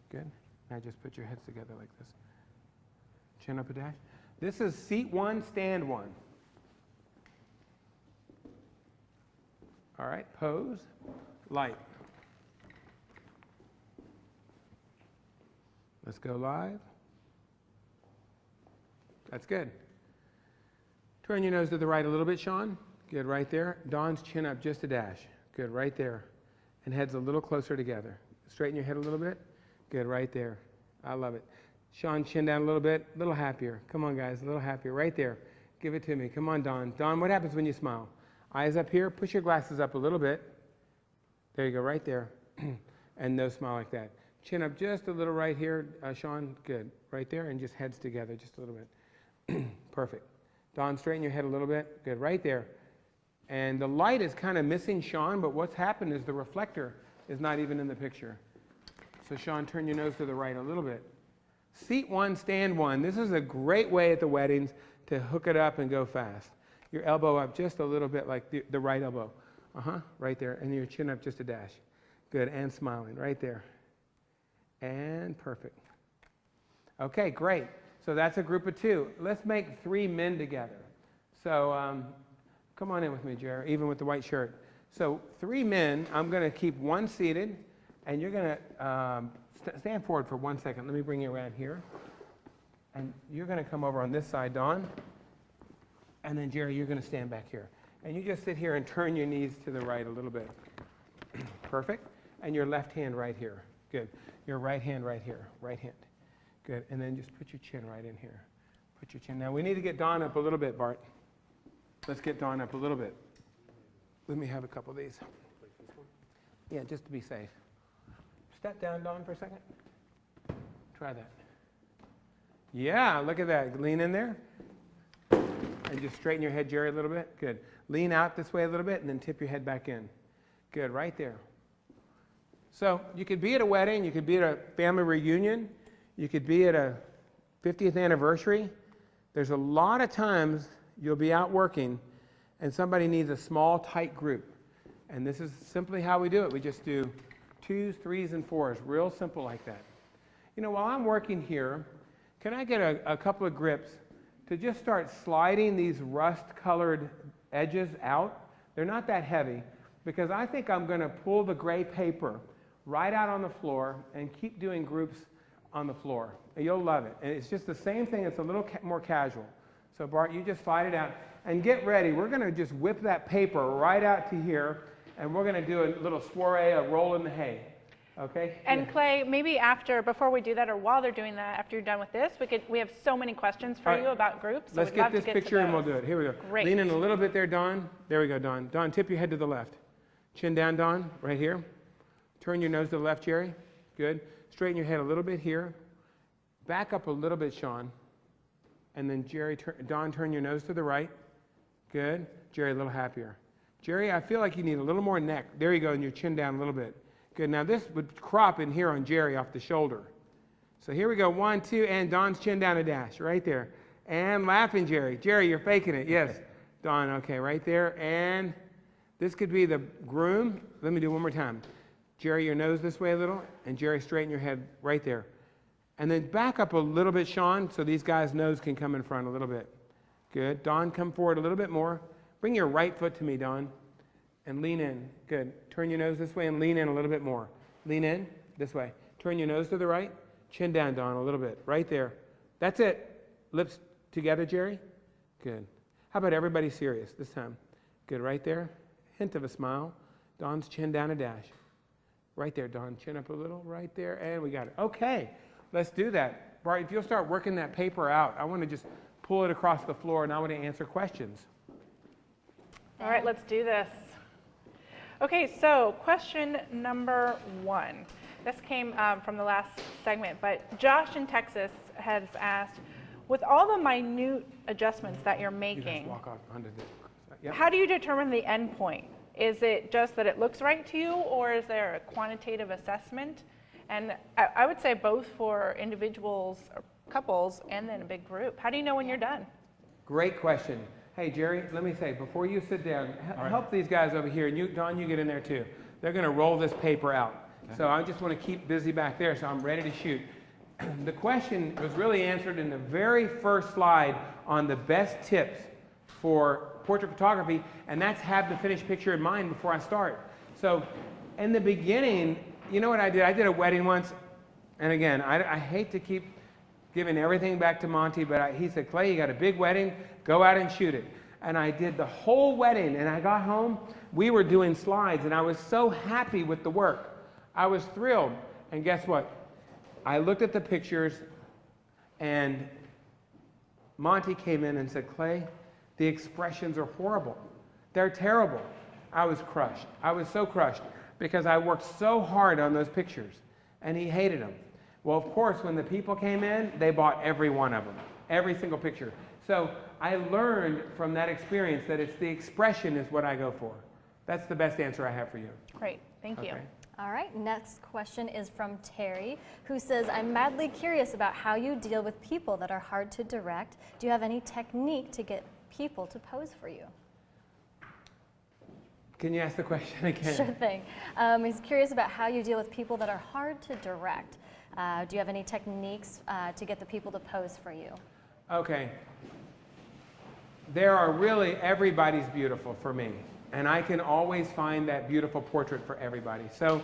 Good. Now just put your heads together like this. Chin up a dash. This is seat 1, stand 1. All right, pose, light. Let's go live. That's good. Turn your nose to the right a little bit, Sean. Good, right there. Dawn's chin up just a dash. Good, right there. And heads a little closer together. Straighten your head a little bit. Good, right there. I love it. Sean, chin down a little bit. A little happier. Come on, guys, a little happier. Right there. Give it to me. Come on, Dawn. Dawn, what happens when you smile? Eyes up here. Push your glasses up a little bit. There you go, right there. And no smile like that. Chin up just a little right here, Sean. Good. Right there, and just heads together just a little bit. Perfect. Dawn, straighten your head a little bit. Good. Right there. And the light is kind of missing Sean, but what's happened is the reflector is not even in the picture. So Sean, turn your nose to the right a little bit. Seat 1, stand 1. This is a great way at the weddings to hook it up and go fast. Your elbow up just a little bit like the right elbow. Right there. And your chin up just a dash. Good. And smiling. Right there. And perfect. Okay, great. So that's a group of 2. Let's make 3 men together. So come on in with me, Jerry, even with the white shirt. So 3 men. I'm going to keep 1 seated. And you're going to stand forward for 1 second. Let me bring you around here. And you're going to come over on this side, Dawn. And then, Jerry, you're going to stand back here. And you just sit here and turn your knees to the right a little bit. Perfect. And your left hand right here. Good. Your right hand right here. Right hand. Good. And then just put your chin right in here. Put your chin. Now, we need to get Dawn up a little bit, Bart. Let's get Dawn up a little bit. Let me have a couple of these. Yeah, just to be safe. Step down, Dawn, for a second. Try that. Yeah, look at that. Lean in there. And just straighten your head, Jerry, a little bit. Good. Lean out this way a little bit, and then tip your head back in. Good, right there. So you could be at a wedding. You could be at a family reunion. You could be at a 50th anniversary. There's a lot of times you'll be out working, and somebody needs a small, tight group. And this is simply how we do it. We just do 2s, 3s, and 4s. Real simple like that. You know, while I'm working here, can I get a couple of grips to just start sliding these rust-colored edges out? They're not that heavy, because I think I'm going to pull the gray paper right out on the floor and keep doing groups on the floor. And you'll love it. And it's just the same thing. It's a little more casual. So Bart, you just slide it out. And get ready. We're going to just whip that paper right out to here, and we're going to do a little soiree, a roll in the hay. Okay? And Clay, maybe before we do that, or while they're doing that, after you're done with this, we have so many questions for you about groups. So let's get this picture and we'll do it. Here we go. Great. Lean in a little bit there, Dawn. There we go, Dawn. Dawn, tip your head to the left. Chin down, Dawn, right here. Turn your nose to the left, Jerry. Good. Straighten your head a little bit here. Back up a little bit, Sean. And then Jerry, Dawn, turn your nose to the right. Good. Jerry, a little happier. Jerry, I feel like you need a little more neck. There you go, and your chin down a little bit. Good. Now this would crop in here on Jerry off the shoulder. So here we go. 1, 2, and Dawn's chin down a dash right there. And laughing, Jerry. Jerry, you're faking it. Yes. Dawn, okay, right there. And this could be the groom. Let me do one more time. Jerry, your nose this way a little, and Jerry, straighten your head right there. And then back up a little bit, Sean, so these guys' nose can come in front a little bit. Good. Dawn, come forward a little bit more. Bring your right foot to me, Dawn, and lean in. Good. Turn your nose this way and lean in a little bit more. Lean in this way. Turn your nose to the right. Chin down, Dawn, a little bit. Right there. That's it. Lips together, Jerry. Good. How about everybody serious this time? Good. Right there. Hint of a smile. Dawn's chin down a dash. Right there, Dawn. Chin up a little. Right there. And we got it. Okay. Let's do that. Bart, if you'll start working that paper out, I want to just pull it across the floor, and I want to answer questions. All right, let's do this. Okay, so question number 1. This came from the last segment, but Josh in Texas has asked, with all the minute adjustments that you're making, walk off under the, yep. How do you determine the end point? Is it just that it looks right to you, or is there a quantitative assessment? And I would say both for individuals, or couples, and then a big group. How do you know when you're done? Great question. Hey, Jerry, let me say, before you sit down, help these guys over here. And you, Dawn, you get in there too. They're going to roll this paper out. Okay. So I just want to keep busy back there, so I'm ready to shoot. The question was really answered in the very first slide on the best tips for portrait photography, and that's have the finished picture in mind before I start. So in the beginning, you know what I did? I did a wedding once, and again, I hate to keep giving everything back to Monty, but he said, Clay, you got a big wedding, go out and shoot it. And I did the whole wedding, and I got home, we were doing slides, and I was so happy with the work. I was thrilled, and guess what? I looked at the pictures, and Monty came in and said, Clay, the expressions are horrible. They're terrible. I was crushed. I was so crushed because I worked so hard on those pictures, and he hated them. Well, of course, when the people came in, they bought every one of them, every single picture. So I learned from that experience that it's the expression is what I go for. That's the best answer I have for you. Great, thank you. All right, next question is from Terry, who says, I'm madly curious about how you deal with people that are hard to direct. Do you have any technique to get people to pose for you? Can you ask the question again? Sure thing. He's curious about how you deal with people that are hard to direct. Do you have any techniques to get the people to pose for you? Okay. There are really, everybody's beautiful for me. And I can always find that beautiful portrait for everybody. So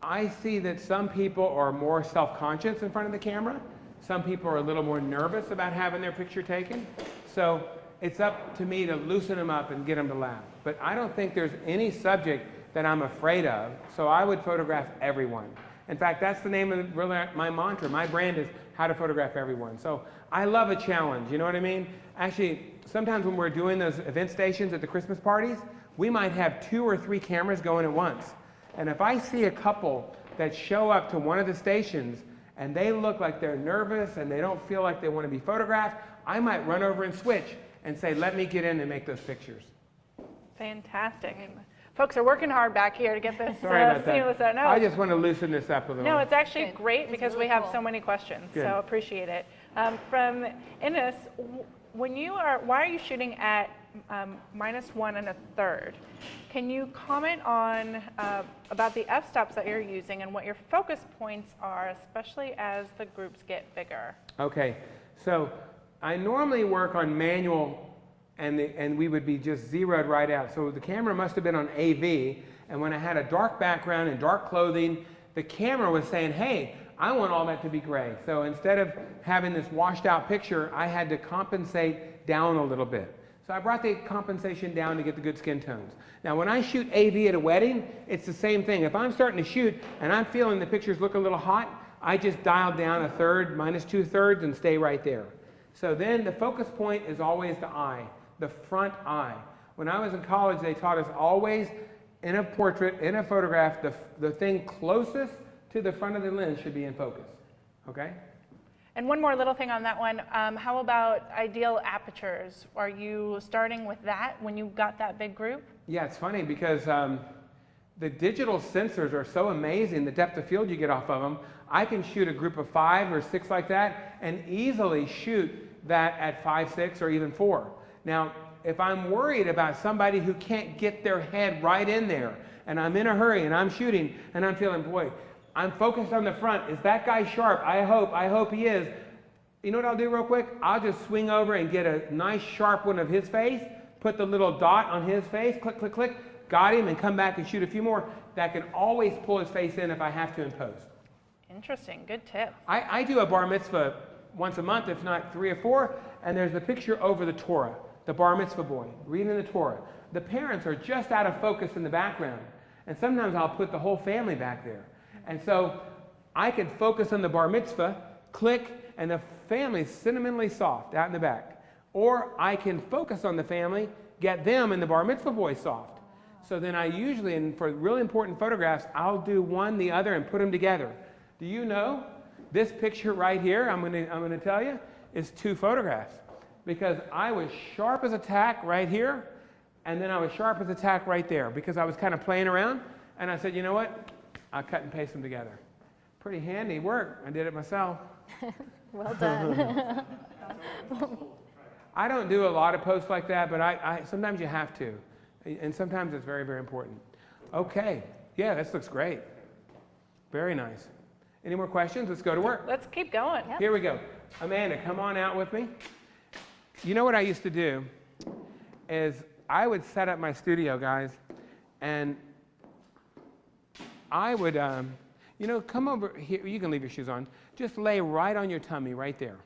I see that some people are more self-conscious in front of the camera. Some people are a little more nervous about having their picture taken. So it's up to me to loosen them up and get them to laugh. But I don't think there's any subject that I'm afraid of. So I would photograph everyone. In fact, that's the name of my mantra. My brand is how to photograph everyone. So I love a challenge, you know what I mean? Actually, sometimes when we're doing those event stations at the Christmas parties, we might have 2 or 3 cameras going at once. And if I see a couple that show up to one of the stations and they look like they're nervous and they don't feel like they want to be photographed, I might run over and switch and say, let me get in and make those pictures. Fantastic. Folks are working hard back here to get this seamless out. No, I just want to looson this up a little. No, it's actually great because we have so many questions. Good. So appreciate it. From Ines, why are you shooting at -1 1/3. Can you comment on about the f-stops that you're using and what your focus points are, especially as the groups get bigger? Okay, so I normally work on manual and we would be just zeroed right out. So the camera must have been on AV, and when I had a dark background and dark clothing, the camera was saying, hey, I want all that to be gray. So instead of having this washed out picture, I had to compensate down a little bit. So I brought the compensation down to get the good skin tones. Now when I shoot AV at a wedding, it's the same thing. If I'm starting to shoot and I'm feeling the pictures look a little hot, I just dial down 1/3, -2/3, and stay right there. So then the focus point is always the eye, the front eye. When I was in college, they taught us always in a portrait, in a photograph, the thing closest to the front of the lens should be in focus, okay? And one more little thing on that one, how about ideal apertures? Are you starting with that when you got that big group? Yeah, it's funny because the digital sensors are so amazing, the depth of field you get off of them. I can shoot a group of 5 or 6 like that and easily shoot that at 5, 6, or even 4. Now, if I'm worried about somebody who can't get their head right in there, and I'm in a hurry and I'm shooting and I'm feeling, boy, I'm focused on the front. Is that guy sharp? I hope he is. You know what I'll do real quick? I'll just swing over and get a nice sharp one of his face, put the little dot on his face, click, click, click, got him, and come back and shoot a few more. That can always pull his face in if I have to in post. Interesting, good tip. I do a bar mitzvah once a month, if not 3 or 4, and there's the picture over the Torah, the bar mitzvah boy, reading the Torah. The parents are just out of focus in the background, and sometimes I'll put the whole family back there. And so I can focus on the bar mitzvah, click, and the family's sentimentally soft out in the back. Or I can focus on the family, get them and the bar mitzvah boy soft. So then I usually, and for really important photographs, I'll do one, the other, and put them together. Do you know this picture right here, I'm gonna tell you, is 2 photographs. Because I was sharp as a tack right here, and then I was sharp as a tack right there, because I was kind of playing around, and I said, you know what? I'll cut and paste them together. Pretty handy work. I did it myself. Well done. I don't do a lot of posts like that, but I sometimes you have to. And sometimes it's very, very important. Okay. Yeah, this looks great. Very nice. Any more questions? Let's go to work. Let's keep going. Yep. Here we go. Amanda, come on out with me. You know what I used to do is I would set up my studio, guys, and I would, you know, come over here. You can leave your shoes on. Just lay right on your tummy right there.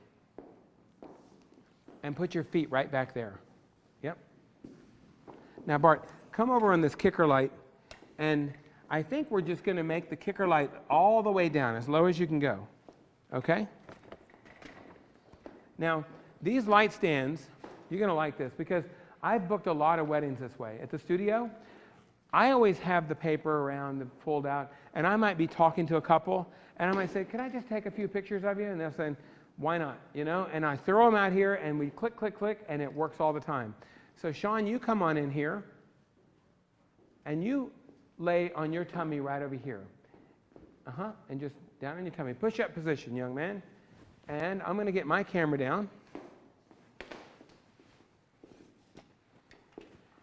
And put your feet right back there. Yep. Now, Bart, come over on this kicker light. And I think we're just going to make the kicker light all the way down, as low as you can go. Okay? Now, these light stands, you're going to like this, because I've booked a lot of weddings this way. At the studio, I always have the paper around, the fold out, and I might be talking to a couple, and I might say, can I just take a few pictures of you? And they'll say, why not? You know, and I throw them out here, and we click, click, click, and it works all the time. So Sean, you come on in here, and you lay on your tummy right over here. And just down on your tummy. Push-up position, young man. And I'm going to get my camera down.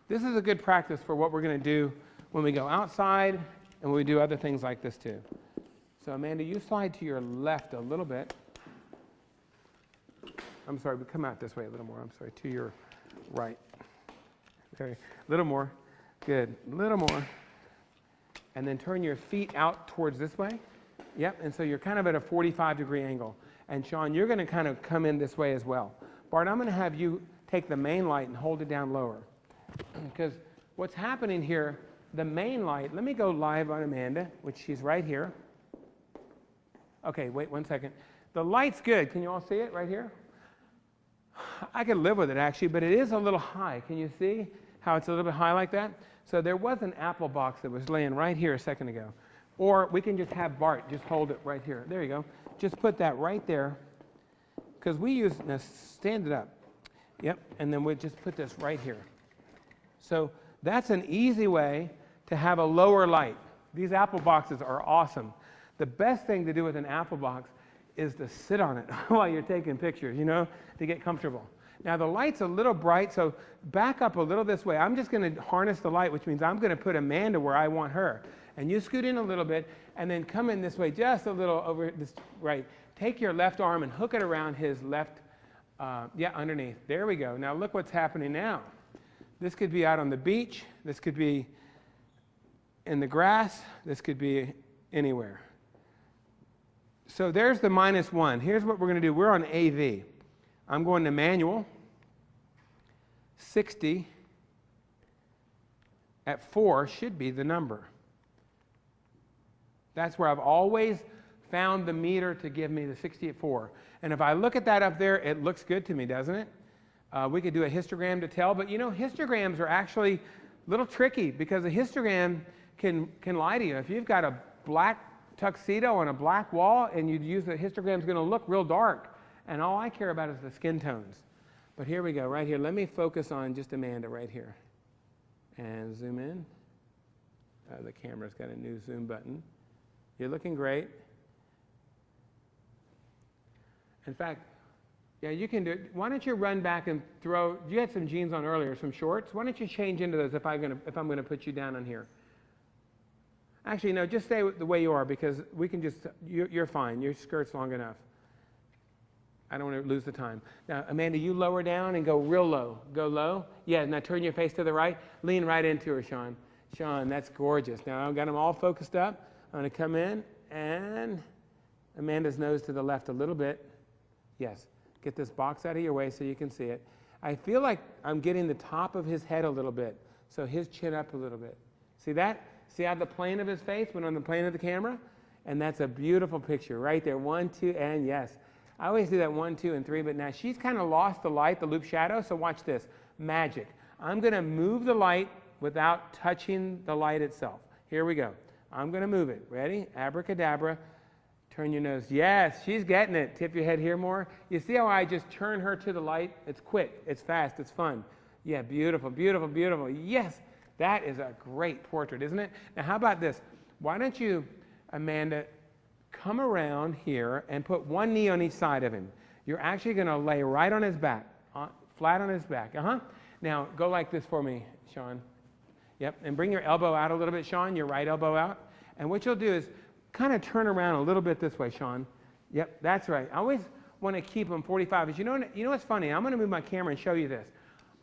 This is a good practice for what we're going to do when we go outside and when we do other things like this too. So Amanda, you slide to your left a little bit. I'm sorry, but come out this way a little more. I'm sorry, to your right. Okay, a little more. Good, a little more. And then turn your feet out towards this way. Yep, and so you're kind of at a 45-degree angle. And Sean, you're going to kind of come in this way as well. Bart, I'm going to have you take the main light and hold it down lower. Because what's happening here, the main light, let me go live on Amanda, which she's right here. Okay, wait 1 second. The light's good. Can you all see it right here? I could live with it actually, but it is a little high. Can you see how it's a little bit high like that? So there was an apple box that was laying right here a second ago. Or we can just have Bart just hold it right here. There you go. Just put that right there. Because we use, now stand it up. Yep, and then we'll just put this right here. So that's an easy way to have a lower light. These apple boxes are awesome. The best thing to do with an apple box is to sit on it while you're taking pictures, you know, to get comfortable. Now the light's a little bright, so back up a little this way. I'm just going to harness the light, which means I'm going to put Amanda where I want her. And you scoot in a little bit, and then come in this way just a little over this, right. Take your left arm and hook it around his left, underneath. There we go. Now look what's happening now. This could be out on the beach. This could be in the grass. This could be anywhere. So there's the -1. Here's what we're going to do. We're on AV. I'm going to manual. 60 at 4 should be the number. That's where I've always found the meter to give me the 60 at 4. And if I look at that up there, it looks good to me, doesn't it? We could do a histogram to tell, but you know, histograms are actually a little tricky because a histogram can lie to you. If you've got a black tuxedo on a black wall and you use the histogram, it's going to look real dark. And all I care about is the skin tones. But here we go, right here. Let me focus on just Amanda right here. And zoom in. The camera's got a new zoom button. You're looking great. In fact, yeah, you can do it. Why don't you run back and throw, you had some jeans on earlier, some shorts. Why don't you change into those if I'm going to put you down on here? Actually, no, just stay the way you are because we can just, you're fine. Your skirt's long enough. I don't want to lose the time. Now, Amanda, you lower down and go real low. Go low. Yeah, now turn your face to the right. Lean right into her, Sean. Sean, that's gorgeous. Now, I've got them all focused up. I'm going to come in and Amanda's nose to the left a little bit. Yes. Get this box out of your way so you can see it. I feel like I'm getting the top of his head a little bit. So his chin up a little bit. See that? See how the plane of his face went on the plane of the camera? And that's a beautiful picture right there. 1, 2, and yes. I always do that 1, 2, and 3, but now she's kind of lost the light, the loop shadow, so watch this. Magic. I'm going to move the light without touching the light itself. Here we go. I'm going to move it. Ready? Abracadabra. Turn your nose. Yes, she's getting it. Tip your head here more. You see how I just turn her to the light? It's quick. It's fast. It's fun. Yeah, beautiful, beautiful, beautiful. Yes, that is a great portrait, isn't it? Now, how about this? Why don't you, Amanda, come around here and put one knee on each side of him. You're actually going to lay right on his back, flat on his back. Now, go like this for me, Sean. Yep, and bring your elbow out a little bit, Sean, your right elbow out. And what you'll do is kind of turn around a little bit this way, Sean. Yep, that's right. I always want to keep them 45. You know what's funny? I'm going to move my camera and show you this.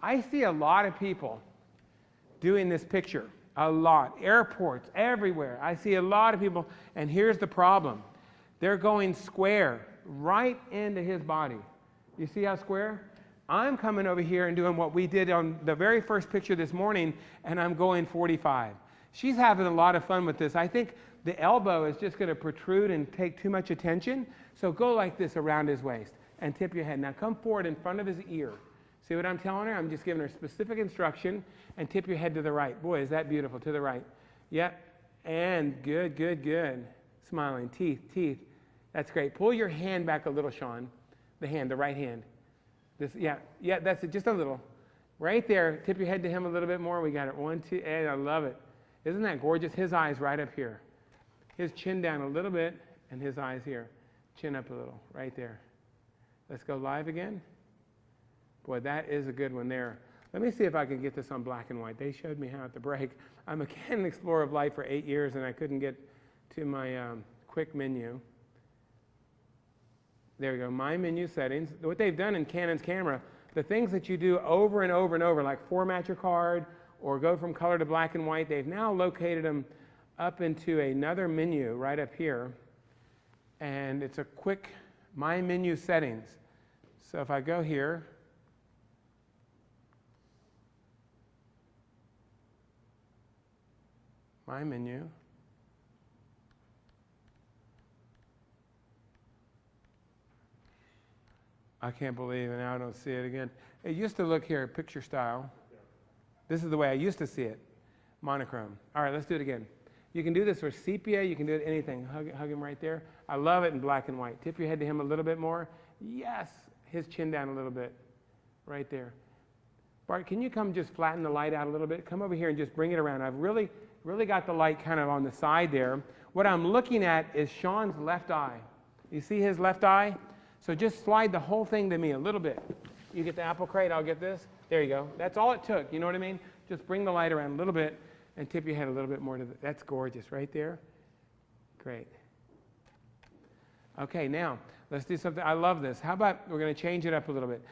I see a lot of people doing this picture. A lot. Airports, everywhere. I see a lot of people, and here's the problem. They're going square right into his body. You see how square? I'm coming over here and doing what we did on the very first picture this morning, and I'm going 45. She's having a lot of fun with this. I think the elbow is just going to protrude and take too much attention, so go like this around his waist and tip your head. Now come forward in front of his ear. See what I'm telling her? I'm just giving her specific instruction, and tip your head to the right. Boy, is that beautiful, to the right. Yep, and good, good, good. Smiling, teeth, teeth. That's great. Pull your hand back a little, Sean. The hand, the right hand. This, yeah, that's it, just a little. Right there, tip your head to him a little bit more. We got it, 1, 2, and I love it. Isn't that gorgeous? His eyes right up here. His chin down a little bit, and his eyes here. Chin up a little, right there. Let's go live again. Boy, that is a good one there. Let me see if I can get this on black and white. They showed me how at the break. I'm a Canon Explorer of Light for 8 years, and I couldn't get to my quick menu. There we go, my menu settings. What they've done in Canon's camera, the things that you do over and over and over, like format your card or go from color to black and white, they've now located them up into another menu right up here. And it's a quick my menu settings. So if I go here, my menu. I can't believe it, now I don't see it again. It used to look here, picture style. This is the way I used to see it, monochrome. All right, let's do it again. You can do this for sepia, you can do it anything. Hug him right there. I love it in black and white. Tip your head to him a little bit more. Yes, his chin down a little bit, right there. Bart, can you come just flatten the light out a little bit? Come over here and just bring it around. I've really got the light kind of on the side there. What I'm looking at is Sean's left eye. You see his left eye? So just slide the whole thing to me a little bit. You get the apple crate, I'll get this. There you go. That's all it took, you know what I mean? Just bring the light around a little bit and tip your head a little bit more to the, that's gorgeous right there. Great. Okay, now, let's do something. I love this. How about we're going to change it up a little bit.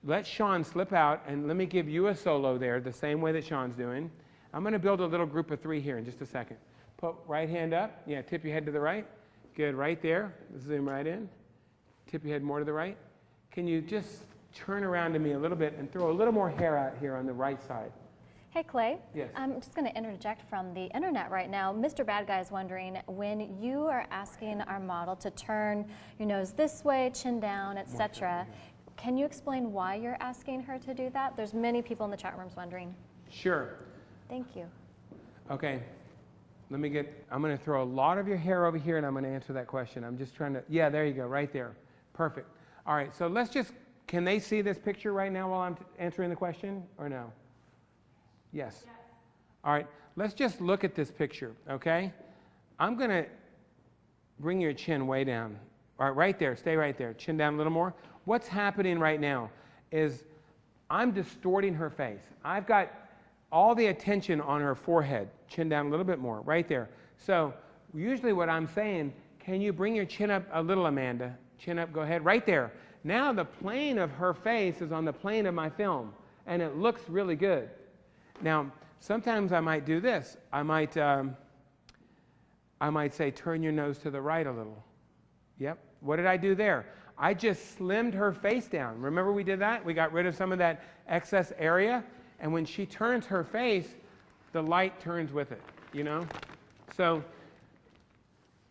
Let Sean slip out, and let me give you a solo there, the same way that Sean's doing. I'm going to build a little group of 3 here in just a second. Put right hand up. Yeah, tip your head to the right. Good, right there. Zoom right in. Tip your head more to the right. Can you just turn around to me a little bit and throw a little more hair out here on the right side? Hey, Clay. Yes. I'm just going to interject from the internet right now. Mr. Bad Guy is wondering, when you are asking our model to turn your nose this way, chin down, etc., can you explain why you're asking her to do that? There's many people in the chat rooms wondering. Sure. Thank you. Okay. I'm going to throw a lot of your hair over here, and I'm going to answer that question. I'm just trying to, yeah, there you go, right there. Perfect. All right, so let's just, can they see this picture right now while I'm answering the question, or no? Yes. All right, let's just look at this picture, okay? I'm going to bring your chin way down. All right, right there, stay right there. Chin down a little more. What's happening right now is I'm distorting her face. I've got all the attention on her forehead. Chin down a little bit more, right there. So usually what I'm saying, can you bring your chin up a little, Amanda? Chin up, go ahead, right there. Now the plane of her face is on the plane of my film, and it looks really good. Now, sometimes I might do this. I might say, turn your nose to the right a little. Yep. What did I do there? I just slimmed her face down. Remember we did that? We got rid of some of that excess area. And when she turns her face, the light turns with it, you know? So,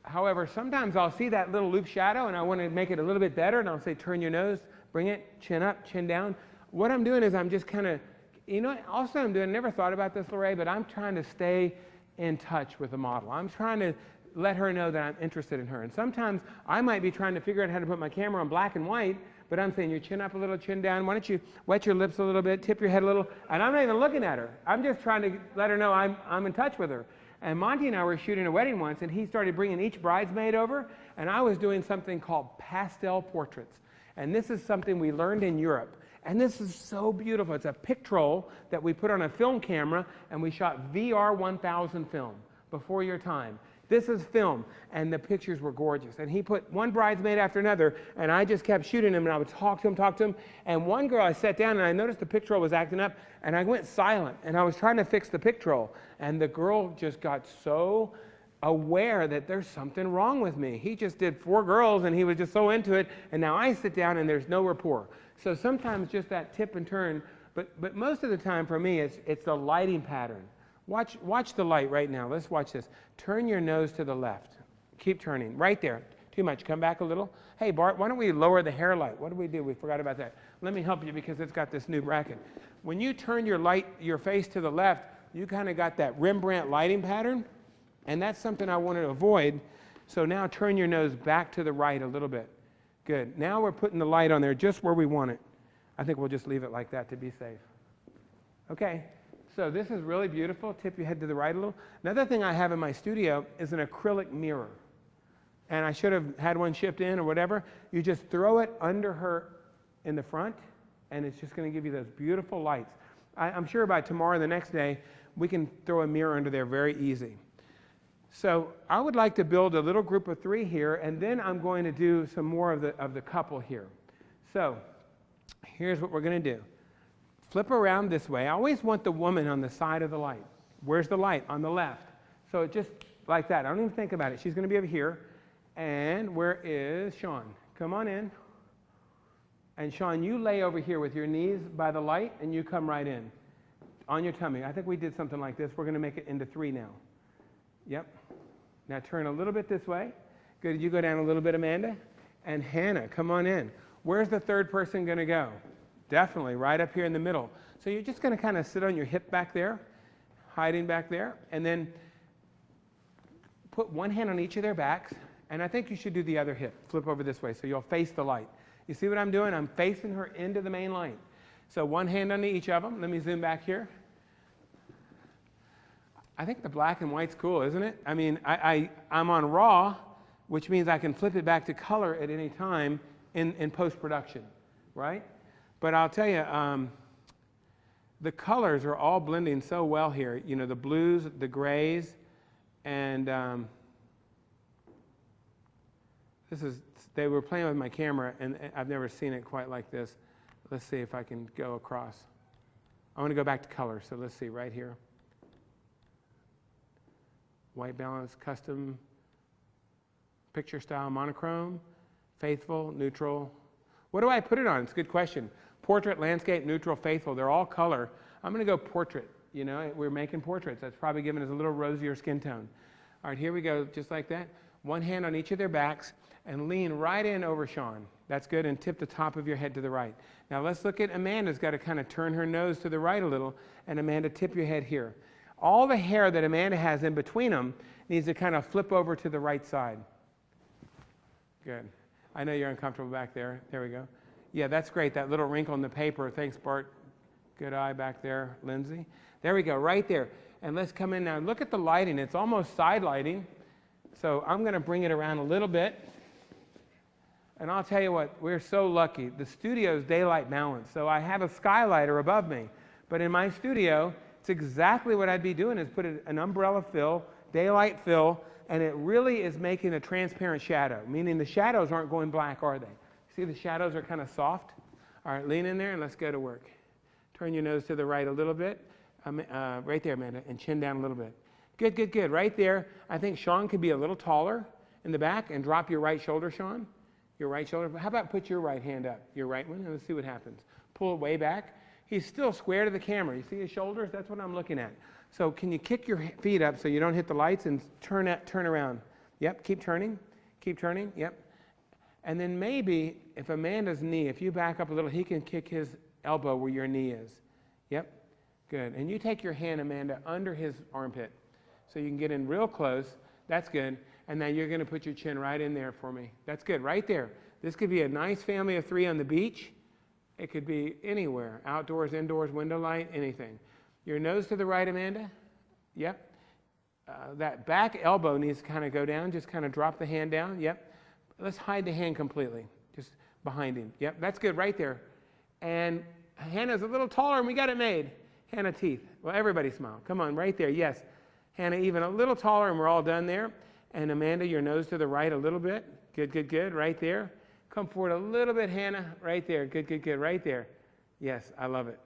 however, sometimes I'll see that little loop shadow and I want to make it a little bit better, and I'll say, turn your nose, bring it, chin up, chin down. What I'm doing is I'm just kind of, you know, also I'm doing, I never thought about this, Lorraine, but I'm trying to stay in touch with the model. I'm trying to let her know that I'm interested in her. And sometimes I might be trying to figure out how to put my camera on black and white, but I'm saying your chin up a little, chin down. Why don't you wet your lips a little bit, tip your head a little, and I'm not even looking at her. I'm just trying to let her know I'm in touch with her. And Monty and I were shooting a wedding once, and he started bringing each bridesmaid over, and I was doing something called pastel portraits. And this is something we learned in Europe. And this is so beautiful. It's a pictorial that we put on a film camera, and we shot VR 1000 film before your time. This is film, and the pictures were gorgeous. And he put one bridesmaid after another, and I just kept shooting him, and I would talk to him. And one girl, I sat down, and I noticed the pictorial was acting up, and I went silent, and I was trying to fix the pictorial. And the girl just got so aware that there's something wrong with me. He just did 4 girls, and he was just so into it, and now I sit down, and there's no rapport. So sometimes just that tip and turn, but most of the time for me, it's the lighting pattern. Watch the light right now. Let's watch this. Turn your nose to the left. Keep turning. Right there. Too much. Come back a little. Hey, Bart, why don't we lower the hair light? What did we do? We forgot about that. Let me help you because it's got this new bracket. When you turn your face to the left, you kind of got that Rembrandt lighting pattern, and that's something I want to avoid. So now turn your nose back to the right a little bit. Good. Now we're putting the light on there just where we want it. I think we'll just leave it like that to be safe. Okay. So this is really beautiful. Tip your head to the right a little. Another thing I have in my studio is an acrylic mirror. And I should have had one shipped in or whatever. You just throw it under her in the front, and it's just going to give you those beautiful lights. I'm sure by tomorrow or the next day, we can throw a mirror under there very easy. So I would like to build a little group of 3 here, and then I'm going to do some more of the couple here. So here's what we're going to do. Flip around this way. I always want the woman on the side of the light. Where's the light? On the left. So just like that. I don't even think about it. She's going to be over here. And where is Sean? Come on in. And Sean, you lay over here with your knees by the light, and you come right in. On your tummy. I think we did something like this. We're going to make it into 3 now. Yep. Now turn a little bit this way. Good. You go down a little bit, Amanda. And Hannah, come on in. Where's the 3rd person going to go? Definitely, right up here in the middle. So you're just going to kind of sit on your hip back there, hiding back there, and then put one hand on each of their backs, and I think you should do the other hip. Flip over this way so you'll face the light. You see what I'm doing? I'm facing her into the main light. So one hand on each of them. Let me zoom back here. I think the black and white's cool, isn't it? I mean, I'm on RAW, which means I can flip it back to color at any time in post-production, right? But I'll tell you, the colors are all blending so well here. You know, the blues, the grays, and they were playing with my camera, and I've never seen it quite like this. Let's see if I can go across. I want to go back to color, so let's see right here. White balance, custom, picture style, monochrome, faithful, neutral. What do I put it on? It's a good question. Portrait, landscape, neutral, faithful. They're all color. I'm going to go portrait. You know, we're making portraits. That's probably giving us a little rosier skin tone. All right, here we go, just like that. One hand on each of their backs and lean right in over Sean. That's good, and tip the top of your head to the right. Now let's look at Amanda's got to kind of turn her nose to the right a little, and Amanda, tip your head here. All the hair that Amanda has in between them needs to kind of flip over to the right side. Good. I know you're uncomfortable back there. There we go. Yeah, that's great, that little wrinkle in the paper. Thanks, Bart. Good eye back there, Lindsay. There we go, right there. And let's come in now. Look at the lighting. It's almost side lighting. So I'm going to bring it around a little bit. And I'll tell you what, we're so lucky. The studio's daylight balanced. So I have a skylighter above me. But in my studio, it's exactly what I'd be doing is put an umbrella fill, daylight fill, and it really is making a transparent shadow, meaning the shadows aren't going black, are they? See, the shadows are kind of soft. All right, lean in there and let's go to work. Turn your nose to the right a little bit. Right there, Amanda, and chin down a little bit. Good, good, good. Right there, I think Sean could be a little taller in the back and drop your right shoulder, Sean. Your right shoulder. How about put your right hand up, your right one, and let's see what happens. Pull it way back. He's still square to the camera. You see his shoulders? That's what I'm looking at. So can you kick your feet up so you don't hit the lights and turn around? Yep, keep turning. Keep turning, yep. And then maybe if Amanda's knee, if you back up a little, he can kick his elbow where your knee is. Yep, good. And you take your hand, Amanda, under his armpit so you can get in real close. That's good. And now you're going to put your chin right in there for me. That's good, right there. This could be a nice family of 3 on the beach. It could be anywhere, outdoors, indoors, window light, anything. Your nose to the right, Amanda. Yep. That back elbow needs to kind of go down. Just kind of drop the hand down. Yep. Let's hide the hand completely, just behind him. Yep, that's good right there. And Hannah's a little taller and we got it made. Hannah, teeth. Well, everybody smile. Come on, right there, yes. Hannah, even a little taller and we're all done there. And Amanda, your nose to the right a little bit. Good, good, good, right there. Come forward a little bit, Hannah, right there. Good, good, good, right there. Yes, I love it.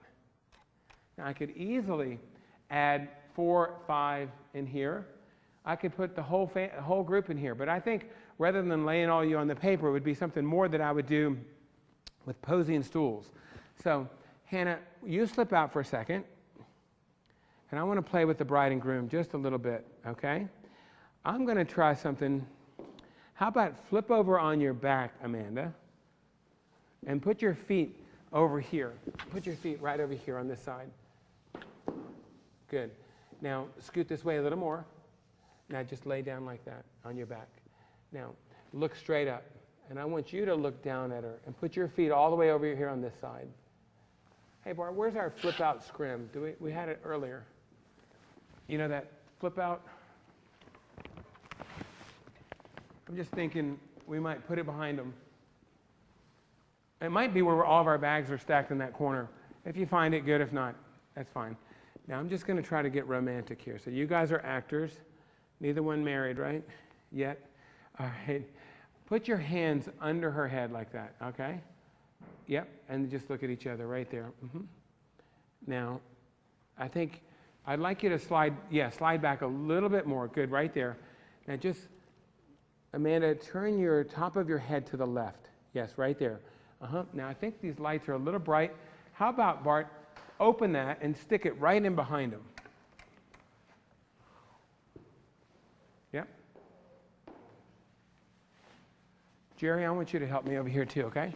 Now I could easily add 4, 5 in here. I could put the whole group in here, but I think rather than laying all you on the paper, it would be something more that I would do with posing stools. So, Hannah, you slip out for a second, and I want to play with the bride and groom just a little bit, okay? I'm going to try something. How about flip over on your back, Amanda, and put your feet over here. Put your feet right over here on this side. Good. Now, scoot this way a little more. Now, just lay down like that on your back. Now, look straight up. And I want you to look down at her and put your feet all the way over here on this side. Hey, Bart, where's our flip-out scrim? We had it earlier. You know that flip-out? I'm just thinking we might put it behind them. It might be where all of our bags are stacked in that corner. If you find it, good. If not, that's fine. Now, I'm just going to try to get romantic here. So you guys are actors. Neither one married, right? Yet. All right. Put your hands under her head like that, okay? Yep, and just look at each other right there. Mm-hmm. Now, I think I'd like you to slide back a little bit more. Good, right there. Now just, Amanda, turn your top of your head to the left. Yes, right there. Now, I think these lights are a little bright. How about, Bart, open that and stick it right in behind him. Yep. Jerry, I want you to help me over here too, okay?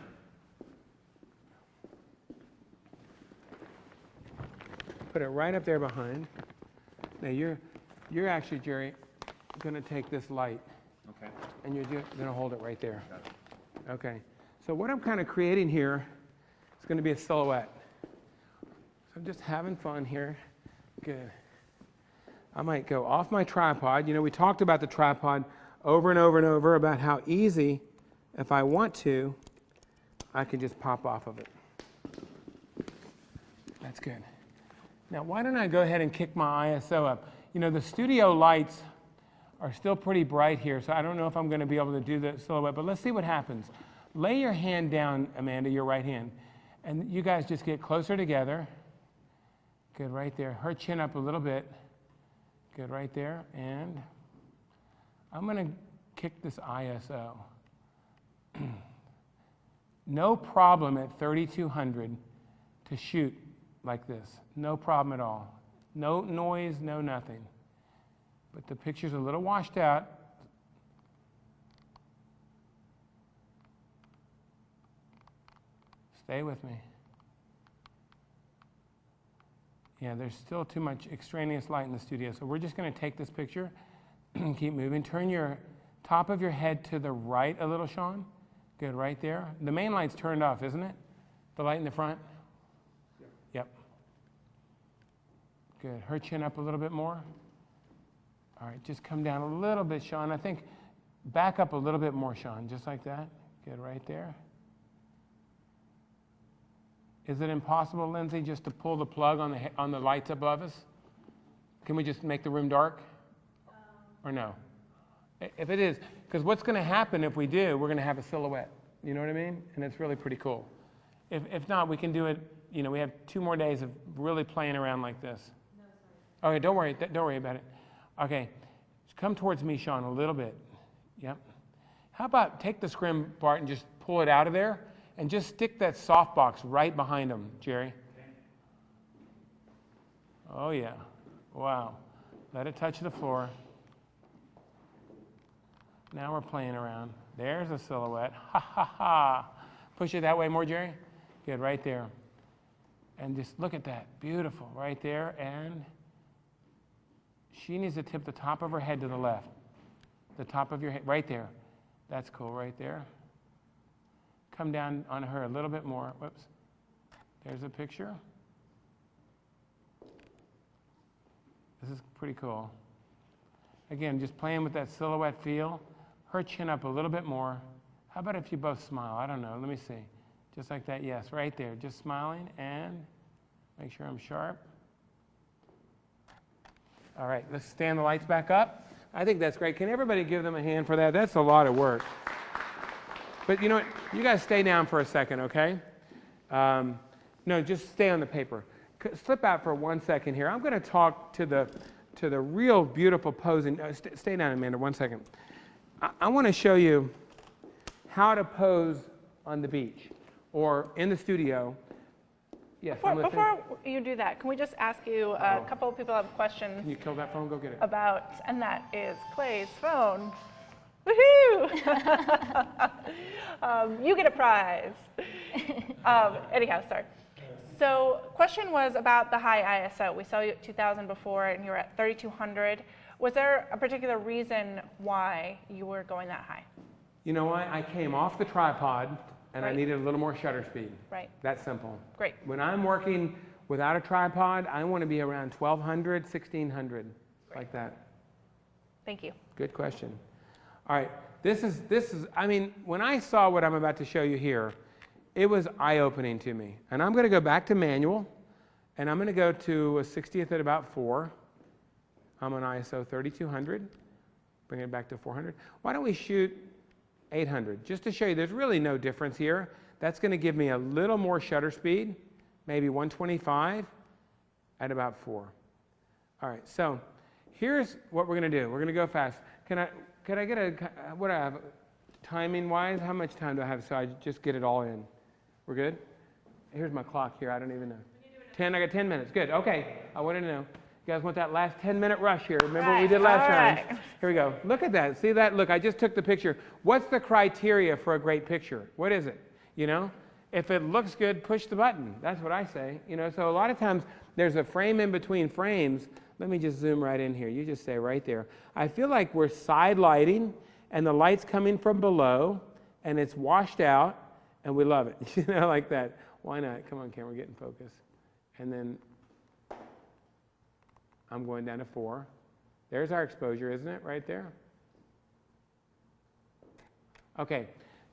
Put it right up there behind. Now you're actually, Jerry, going to take this light. Okay. And you're going to hold it right there. Got it. Okay. So what I'm kind of creating here is going to be a silhouette. So I'm just having fun here. Good. I might go off my tripod. You know, we talked about the tripod over and over and over about how easy, if I want to, I can just pop off of it. That's good. Now, why don't I go ahead and kick my ISO up? You know, the studio lights are still pretty bright here, so I don't know if I'm going to be able to do the silhouette, but let's see what happens. Lay your hand down, Amanda, your right hand, and you guys just get closer together. Good, right there. Her chin up a little bit. Good, right there. And I'm going to kick this ISO. No problem at 3200 to shoot like this. No problem at all. No noise, no nothing. But the picture's a little washed out. Stay with me. Yeah, there's still too much extraneous light in the studio, so we're just going to take this picture and keep moving. Turn your top of your head to the right a little, Sean. Good, right there. The main light's turned off, isn't it? The light in the front? Yep. Good. Her chin up a little bit more. All right, just come down a little bit, Sean. I think back up a little bit more, Sean, just like that. Good, right there. Is it impossible, Lindsay, just to pull the plug on the lights above us? Can we just make the room dark? Or no? If it is, because what's going to happen if we do, we're going to have a silhouette. You know what I mean? And it's really pretty cool. If not, we can do it, you know, we have 2 more days of really playing around like this. No, okay, don't worry about it. Okay, come towards me, Sean, a little bit. Yep. How about take the scrim part and just pull it out of there? And just stick that softbox right behind them, Jerry. Oh, yeah. Wow. Let it touch the floor. Now we're playing around. There's a silhouette. Ha, ha, ha. Push it that way more, Jerry. Good, right there. And just look at that. Beautiful, right there. And she needs to tip the top of her head to the left. The top of your head, right there. That's cool, right there. Come down on her a little bit more. Whoops. There's a picture. This is pretty cool. Again, just playing with that silhouette feel. Her chin up a little bit more. How about if you both smile? I don't know. Let me see. Just like that. Yes, right there. Just smiling and make sure I'm sharp. All right, let's stand the lights back up. I think that's great. Can everybody give them a hand for that? That's a lot of work. But you know what? You guys stay down for a second, okay? No, just stay on the paper. Slip out for 1 second here. I'm going to talk to the real beautiful posing. Stay down, Amanda, 1 second. I want to show you how to pose on the beach or in the studio. Yes, before you do that, can we just ask you, a couple of people have questions. Can you kill that phone? Go get it. About, and that is Clay's phone. Woohoo! You get a prize. Anyhow, sorry. So, question was about the high ISO. We saw you at 2000 before, and you were at 3200. Was there a particular reason why you were going that high? You know what? I came off the tripod, and I needed a little more shutter speed. Right. That's simple. Great. When I'm working without a tripod, I want to be around 1200, 1600, like that. Thank you. Good question. All right, this is, I mean, when I saw what I'm about to show you here, it was eye-opening to me. And I'm going to go back to manual, and I'm going to go to a 60th at about 4. I'm on ISO 3200. Bring it back to 400. Why don't we shoot 800, just to show you there's really no difference here. That's going to give me a little more shutter speed, maybe 125 at about 4. All right, so here's what we're going to do. We're going to go fast. Could I get what do I have, timing-wise? How much time do I have so I just get it all in? We're good? Here's my clock here. I don't even know. 10, I got 10 minutes. Good, okay. I wanted to know. You guys want that last 10-minute rush here? Remember what we did last time? Here we go. Look at that. See that? Look, I just took the picture. What's the criteria for a great picture? What is it? You know? If it looks good, push the button. That's what I say. You know, so a lot of times there's a frame in between frames. Let me just zoom right in here. You just stay right there. I feel like we're side lighting, and the light's coming from below, and it's washed out, and we love it. You know, like that. Why not? Come on, camera, get in focus. And then I'm going down to 4. There's our exposure, isn't it? Right there. Okay,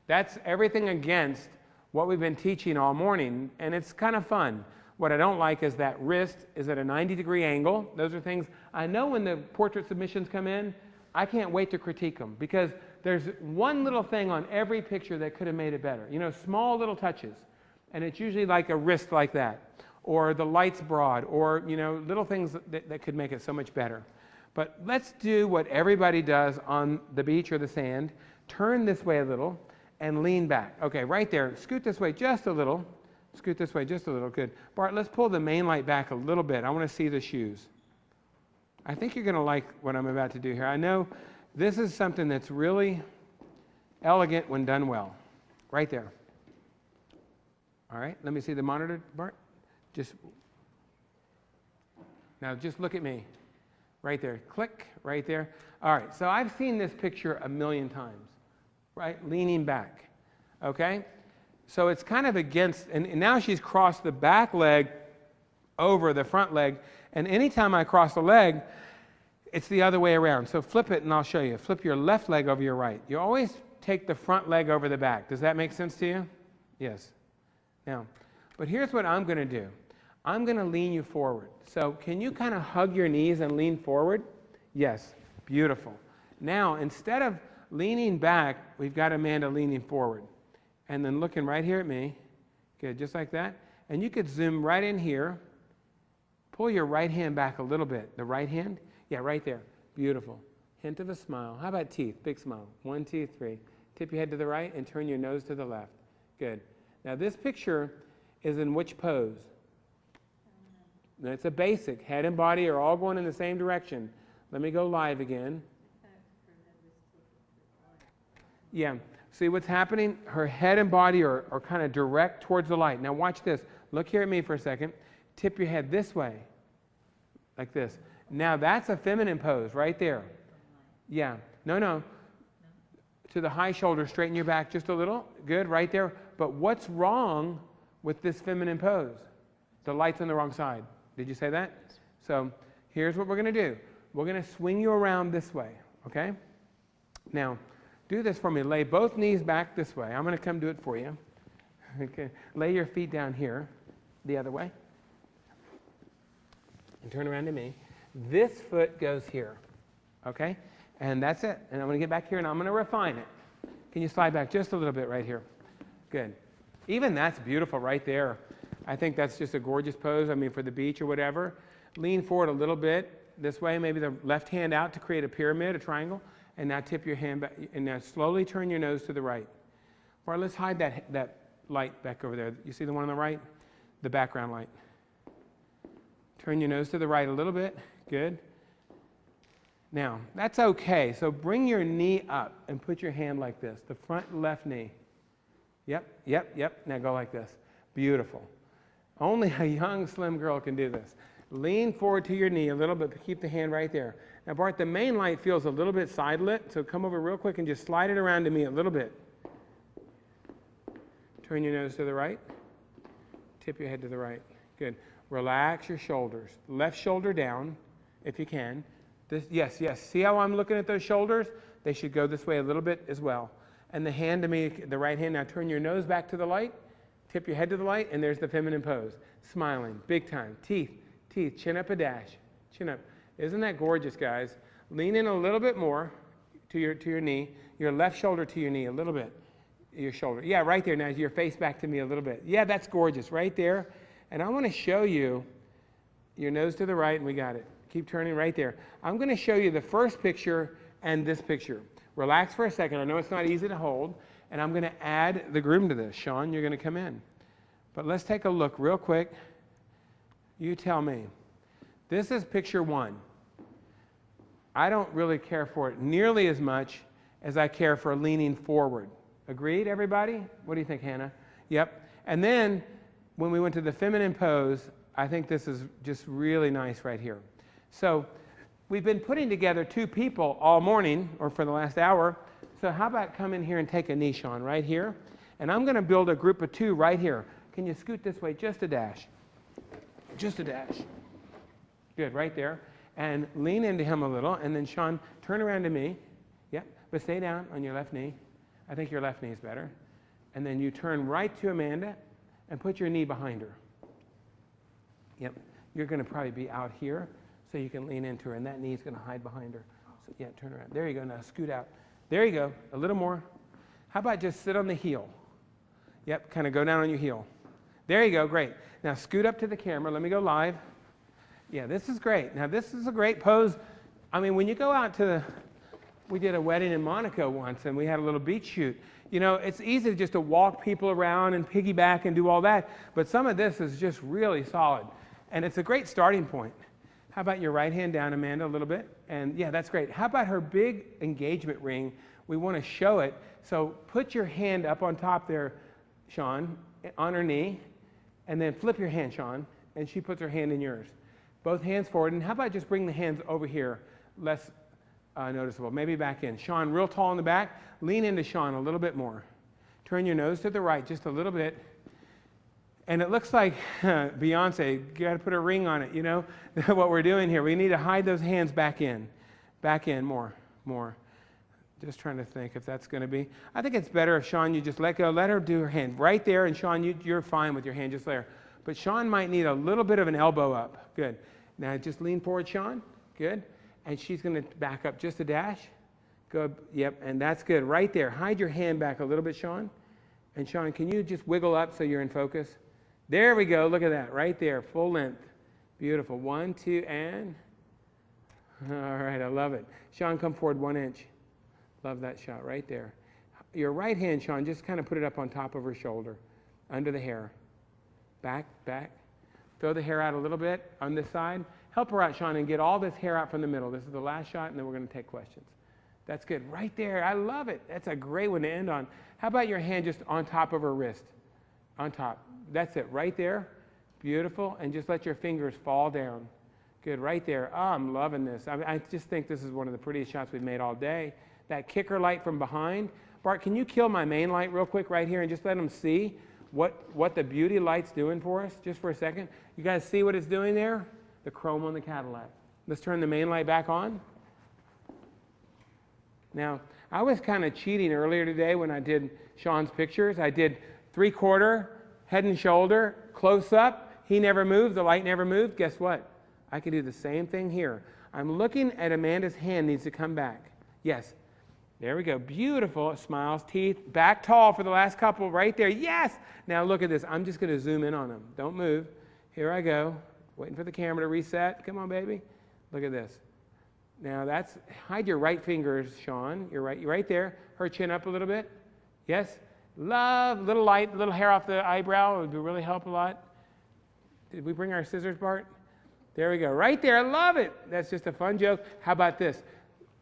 that's everything against what we've been teaching all morning, and it's kind of fun. What I don't like is that wrist is at a 90-degree angle. Those are things I know when the portrait submissions come in, I can't wait to critique them because there's one little thing on every picture that could have made it better. You know, small little touches. And it's usually like a wrist like that, or the light's broad, or, you know, little things that could make it so much better. But let's do what everybody does on the beach or the sand. Turn this way a little and lean back. Okay, right there. Scoot this way just a little. Scoot this way just a little. Good. Bart, let's pull the main light back a little bit. I want to see the shoes. I think you're going to like what I'm about to do here. I know this is something that's really elegant when done well. Right there. All right, let me see the monitor, Bart. Now just look at me. Right there. Click, right there. All right, so I've seen this picture a million times, right? Leaning back, okay? So it's kind of against, and now she's crossed the back leg over the front leg, and anytime I cross the leg, it's the other way around. So flip it and I'll show you. Flip your left leg over your right. You always take the front leg over the back. Does that make sense to you? Yes. Now, but here's what I'm going to do. I'm going to lean you forward. So can you kind of hug your knees and lean forward? Yes. Beautiful. Now, instead of leaning back, we've got Amanda leaning forward. And then looking right here at me. Good, just like that. And you could zoom right in here. Pull your right hand back a little bit. The right hand? Yeah, right there. Beautiful. Hint of a smile. How about teeth? Big smile. 1, 2, 3. Tip your head to the right and turn your nose to the left. Good. Now this picture is in which pose? It's a basic. Head and body are all going in the same direction. Let me go live again. Yeah. See what's happening? Her head and body are kind of direct towards the light. Now watch this. Look here at me for a second. Tip your head this way. Like this. Now that's a feminine pose right there. Yeah. No. To the high shoulder. Straighten your back just a little. Good. Right there. But what's wrong with this feminine pose? The light's on the wrong side. Did you say that? So here's what we're going to do. We're going to swing you around this way, okay? Now, do this for me. Lay both knees back this way. I'm going to come do it for you. Okay. Lay your feet down here, the other way. And turn around to me. This foot goes here, okay? And that's it. And I'm going to get back here and I'm going to refine it. Can you slide back just a little bit right here? Good. Even that's beautiful right there. I think that's just a gorgeous pose, I mean, for the beach or whatever. Lean forward a little bit this way, maybe the left hand out to create a pyramid, a triangle, and now tip your hand back, and now slowly turn your nose to the right. Or let's hide that light back over there. You see the one on the right? The background light. Turn your nose to the right a little bit. Good. Now, that's okay. So bring your knee up and put your hand like this, the front left knee. Yep. Now go like this. Beautiful. Only a young, slim girl can do this. Lean forward to your knee a little bit, but keep the hand right there. Now, Bart, the main light feels a little bit side-lit, so come over real quick and just slide it around to me a little bit. Turn your nose to the right. Tip your head to the right. Good. Relax your shoulders. Left shoulder down, if you can. Yes. See how I'm looking at those shoulders? They should go this way a little bit as well. And the hand to me, the right hand, now turn your nose back to the light. Tip your head to the light, and there's the feminine pose. Smiling, big time. Teeth, chin up a dash. Chin up. Isn't that gorgeous, guys? Lean in a little bit more to your knee. Your left shoulder to your knee a little bit. Your shoulder. Yeah, right there. Now your face back to me a little bit. Yeah, that's gorgeous. Right there. And I want to show you your nose to the right, and we got it. Keep turning right there. I'm going to show you the first picture and this picture. Relax for a second. I know it's not easy to hold. And I'm going to add the groom to this. Sean, you're going to come in. But let's take a look real quick. You tell me. This is picture 1. I don't really care for it nearly as much as I care for leaning forward. Agreed, everybody? What do you think, Hannah? Yep. And then when we went to the feminine pose, I think this is just really nice right here. So we've been putting together 2 people all morning, or for the last hour. So how about come in here and take a knee, Sean, right here? And I'm going to build a group of 2 right here. Can you scoot this way just a dash? Just a dash. Good, right there. And lean into him a little. And then, Sean, turn around to me. Yep, but stay down on your left knee. I think your left knee is better. And then you turn right to Amanda and put your knee behind her. Yep. You're going to probably be out here, so you can lean into her, and that knee's going to hide behind her. So, yeah, turn around. There you go. Now scoot out. There you go. A little more. How about just sit on the heel? Yep, kind of go down on your heel. There you go. Great. Now scoot up to the camera. Let me go live. Yeah, this is great. Now this is a great pose. I mean, when you go out to we did a wedding in Monaco once, and we had a little beach shoot. You know, it's easy just to walk people around and piggyback and do all that, but some of this is just really solid. And it's a great starting point. How about your right hand down, Amanda, a little bit? And yeah, that's great. How about her big engagement ring? We want to show it. So put your hand up on top there, Sean, on her knee, and then flip your hand, Sean, and she puts her hand in yours. Both hands forward. And how about just bring the hands over here, less noticeable, maybe back in. Sean, real tall in the back. Lean into Sean a little bit more. Turn your nose to the right just a little bit. And it looks like Beyonce, you got to put a ring on it, you know, what we're doing here. We need to hide those hands back in, more. Just trying to think if that's going to be. I think it's better if, Sean, you just let go. Let her do her hand right there. And Sean, you're fine with your hand just there. But Sean might need a little bit of an elbow up. Good. Now just lean forward, Sean. Good. And she's going to back up just a dash. Good. Yep. And that's good. Right there. Hide your hand back a little bit, Sean. And Sean, can you just wiggle up so you're in focus? There we go. Look at that. Right there. Full length. Beautiful. 1, 2, and. All right. I love it. Sean, come forward 1 inch. Love that shot right there. Your right hand, Sean, just kind of put it up on top of her shoulder, under the hair. Back, back. Throw the hair out a little bit on this side. Help her out, Sean, and get all this hair out from the middle. This is the last shot, and then we're going to take questions. That's good. Right there. I love it. That's a great one to end on. How about your hand just on top of her wrist? On top. That's it. Right there. Beautiful. And just let your fingers fall down. Good. Right there. Oh, I'm loving this. I just think this is one of the prettiest shots we've made all day. That kicker light from behind. Bart, can you kill my main light real quick right here and just let them see what the beauty light's doing for us just for a second? You guys see what it's doing there? The chrome on the Cadillac. Let's turn the main light back on. Now, I was kind of cheating earlier today when I did Sean's pictures. I did 3/4, head and shoulder, close up. He never moved, the light never moved. Guess what? I can do the same thing here. I'm looking at Amanda's hand needs to come back. Yes. There we go. Beautiful. Smiles, teeth, back tall for the last couple right there. Yes! Now look at this. I'm just going to zoom in on them. Don't move. Here I go. Waiting for the camera to reset. Come on, baby. Look at this. Now that's, hide your right fingers, Sean. You're right there. Her chin up a little bit. Yes? Love, little light, little hair off the eyebrow. It would really help a lot. Did we bring our scissors, Bart? There we go. Right there. I love it. That's just a fun joke. How about this?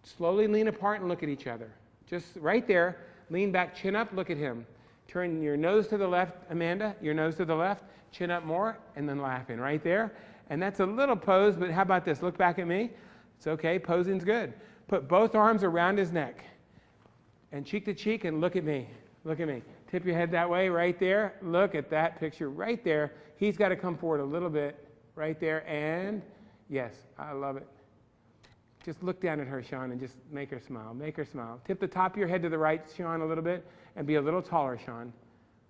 Slowly lean apart and look at each other. Just right there. Lean back, chin up, look at him. Turn your nose to the left, Amanda. Your nose to the left. Chin up more, and then laughing right there. And that's a little pose, but how about this? Look back at me. It's okay. Posing's good. Put both arms around his neck. And cheek to cheek, and look at me. Look at me. Tip your head that way, right there. Look at that picture right there. He's got to come forward a little bit. Right there. And yes, I love it. Just look down at her, Sean, and just make her smile. Make her smile. Tip the top of your head to the right, Sean, a little bit, and be a little taller, Sean.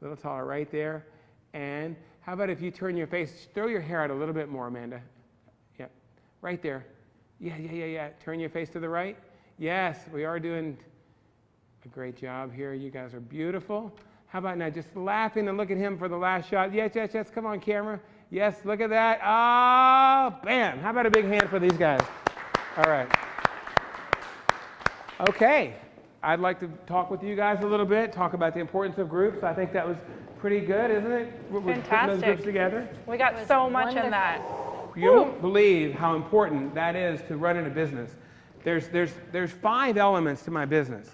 A little taller right there. And how about if you turn your face, throw your hair out a little bit more, Amanda. Yep. Right there. Yeah. Turn your face to the right. Yes, we are doing a great job here. You guys are beautiful. How about now just laughing and look at him for the last shot. Yes. Come on, camera. Yes, look at that. Oh, bam. How about a big hand for these guys? All right. Okay. I'd like to talk with you guys a little bit, talk about the importance of groups. I think that was pretty good, isn't it? Fantastic. Putting those groups together. We got so much in that. You won't believe how important that is to running a business. There's 5 elements to my business.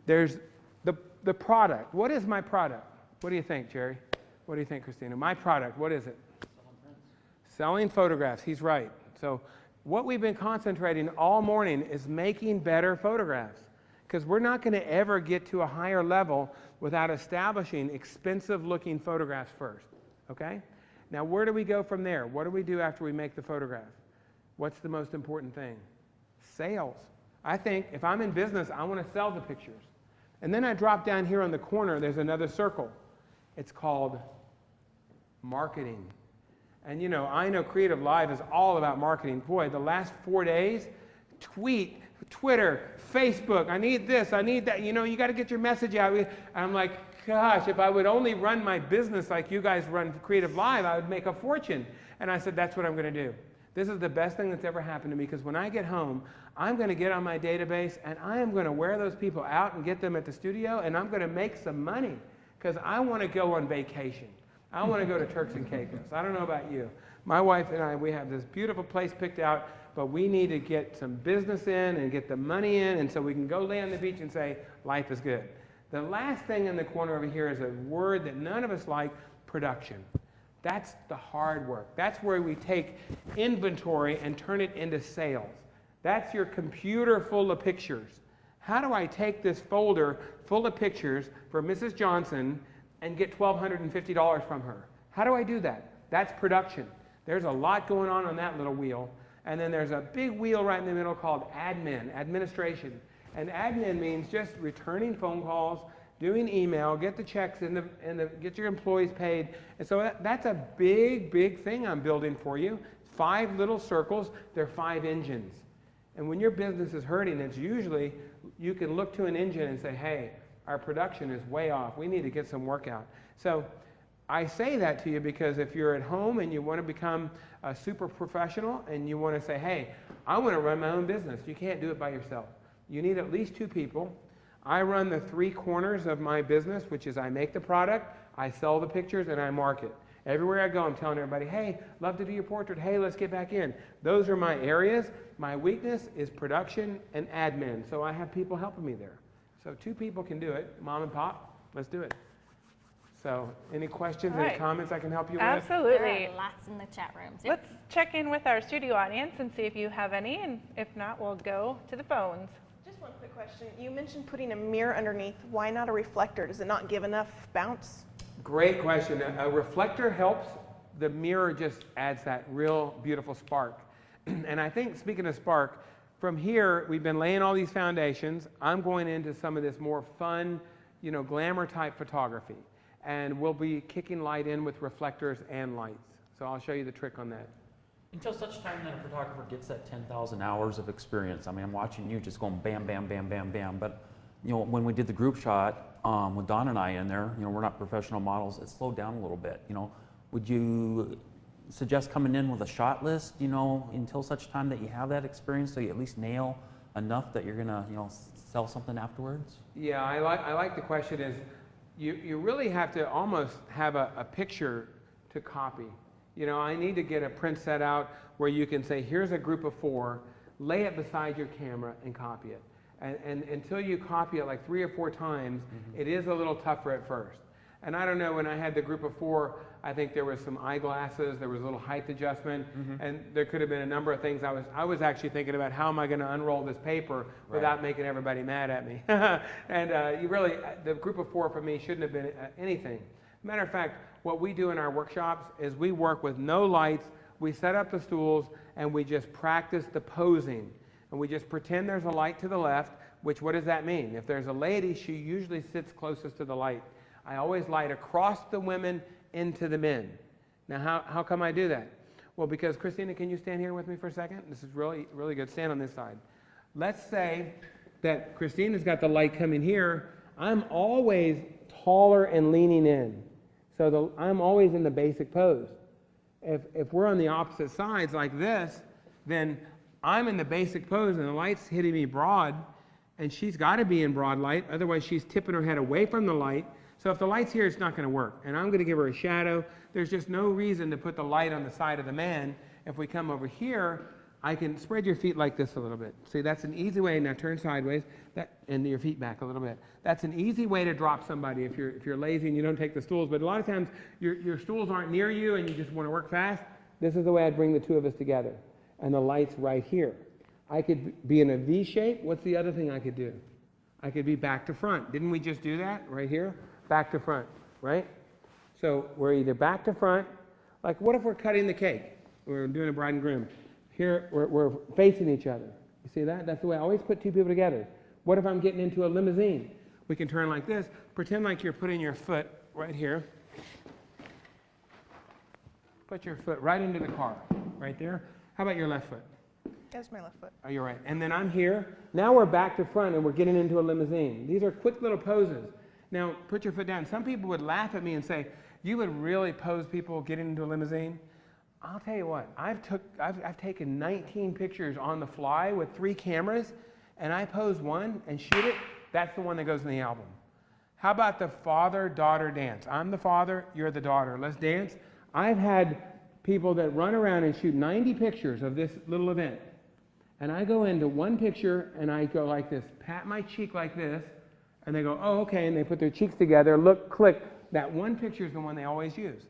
There's the product. What is my product? What do you think, Jerry? What do you think, Christina? My product, what is it? Selling photographs. He's right. So what we've been concentrating all morning is making better photographs, because we're not going to ever get to a higher level without establishing expensive-looking photographs first, okay? Now, where do we go from there? What do we do after we make the photograph? What's the most important thing? Sales. I think if I'm in business, I want to sell the pictures. And then I drop down here on the corner, there's another circle. It's called marketing. And you know, I know CreativeLive is all about marketing. Boy, the last 4 days, Twitter, Facebook, I need this, I need that. You know, you got to get your message out. I'm like, gosh, if I would only run my business like you guys run CreativeLive, I would make a fortune. And I said, that's what I'm going to do. This is the best thing that's ever happened to me, because when I get home, I'm going to get on my database and I am going to wear those people out and get them at the studio, and I'm going to make some money because I want to go on vacation. I want to go to Turks and Caicos. I don't know about you. My wife and I, we have this beautiful place picked out, but we need to get some business in and get the money in, and so we can go lay on the beach and say, life is good. The last thing in the corner over here is a word that none of us like, production. That's the hard work. That's where we take inventory and turn it into sales. That's your computer full of pictures. How do I take this folder full of pictures for Mrs. Johnson and get $1,250 from her? How do I do that? That's production. There's a lot going on that little wheel. And then there's a big wheel right in the middle called admin, administration. And admin means just returning phone calls, doing email, get the checks get your employees paid. And so that's a big, big thing I'm building for you. 5 little circles, they're 5 engines. And when your business is hurting, it's usually, you can look to an engine and say, hey, our production is way off. We need to get some work out. So I say that to you because if you're at home and you want to become a super professional and you want to say, hey, I want to run my own business, you can't do it by yourself. You need at least 2 people. I run the 3 corners of my business, which is I make the product, I sell the pictures, and I market. Everywhere I go, I'm telling everybody, hey, love to do your portrait. Hey, let's get back in. Those are my areas. My weakness is production and admin, so I have people helping me there. So 2 people can do it. Mom and Pop, let's do it. So any questions, any comments I can help you with? Absolutely. There are lots in the chat rooms. Yep. Let's check in with our studio audience and see if you have any, and if not, we'll go to the phones. Just one quick question. You mentioned putting a mirror underneath. Why not a reflector? Does it not give enough bounce? Great question. A reflector helps. The mirror just adds that real beautiful spark. And I think, speaking of spark, from here, we've been laying all these foundations. I'm going into some of this more fun, you know, glamour type photography. And we'll be kicking light in with reflectors and lights. So I'll show you the trick on that. Until such time that a photographer gets that 10,000 hours of experience. I mean, I'm watching you just going bam, bam, bam, bam, bam. But, you know, when we did the group shot with Don and I in there, you know, we're not professional models. It slowed down a little bit. You know, would you suggest coming in with a shot list, you know, until such time that you have that experience, so you at least nail enough that you're gonna, you know, sell something afterwards? Yeah, I like the question is, you really have to almost have a picture to copy. You know, I need to get a print set out where you can say, here's a group of 4, lay it beside your camera and copy it. And until you copy it like 3 or 4 times, it is a little tougher at first. And I don't know, when I had the group of 4, I think there was some eyeglasses, there was a little height adjustment, and there could have been a number of things. I was actually thinking about how am I going to unroll this paper without making everybody mad at me. And you really, the group of 4 for me shouldn't have been anything. Matter of fact, what we do in our workshops is we work with no lights, we set up the stools, and we just practice the posing. And we just pretend there's a light to the left, which, what does that mean? If there's a lady, she usually sits closest to the light. I always light across the women into the men. Now, how come I do that? Well, because, Christina, can you stand here with me for a second? This is really, really good. Stand on this side. Let's say that Christina's got the light coming here. I'm always taller and leaning in. So I'm always in the basic pose. If we're on the opposite sides like this, then I'm in the basic pose and the light's hitting me broad, and she's got to be in broad light, otherwise she's tipping her head away from the light. So if the light's here, it's not going to work. And I'm going to give her a shadow. There's just no reason to put the light on the side of the man. If we come over here, I can spread your feet like this a little bit. See, that's an easy way. Now turn sideways and your feet back a little bit. That's an easy way to drop somebody if you're lazy and you don't take the stools. But a lot of times your stools aren't near you and you just want to work fast. This is the way I'd bring the 2 of us together. And the light's right here. I could be in a V shape. What's the other thing I could do? I could be back to front. Didn't we just do that right here? Back to front, right? So we're either back to front, like what if we're cutting the cake? We're doing a bride and groom. Here, we're facing each other. You see that? That's the way I always put 2 people together. What if I'm getting into a limousine? We can turn like this. Pretend like you're putting your foot right here. Put your foot right into the car, right there. How about your left foot? There's my left foot. Oh, you're right. And then I'm here. Now we're back to front and we're getting into a limousine. These are quick little poses. Now, put your foot down. Some people would laugh at me and say, you would really pose people getting into a limousine? I'll tell you what, I've taken 19 pictures on the fly with 3 cameras, and I pose one and shoot it. That's the one that goes in the album. How about the father-daughter dance? I'm the father, you're the daughter. Let's dance. I've had people that run around and shoot 90 pictures of this little event. And I go into one picture and I go like this, pat my cheek like this, and they go, oh, okay, and they put their cheeks together, look, click. That one picture is the one they always use.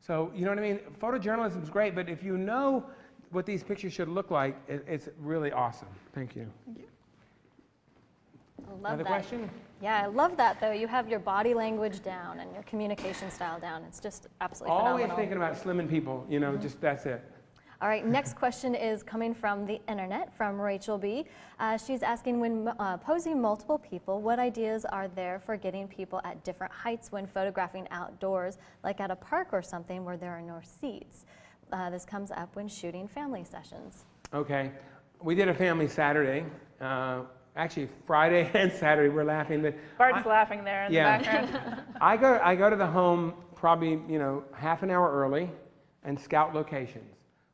So, you know what I mean? Photojournalism is great, but if you know what these pictures should look like, it's really awesome. Thank you. Thank you. I love Another that. question? Yeah, I love that though. You have your body language down and your communication style down. It's just absolutely Always phenomenal. thinking about slimming people, you know, just that's it. All right, next question is coming from the internet, from Rachel B. She's asking, when posing multiple people, what ideas are there for getting people at different heights when photographing outdoors, like at a park or something where there are no seats? This comes up when shooting family sessions. Okay. We did a family Saturday. Actually, Friday and Saturday, we're laughing. But Barton's laughing there in the background. I go to the home probably, you know, half an hour early and scout locations.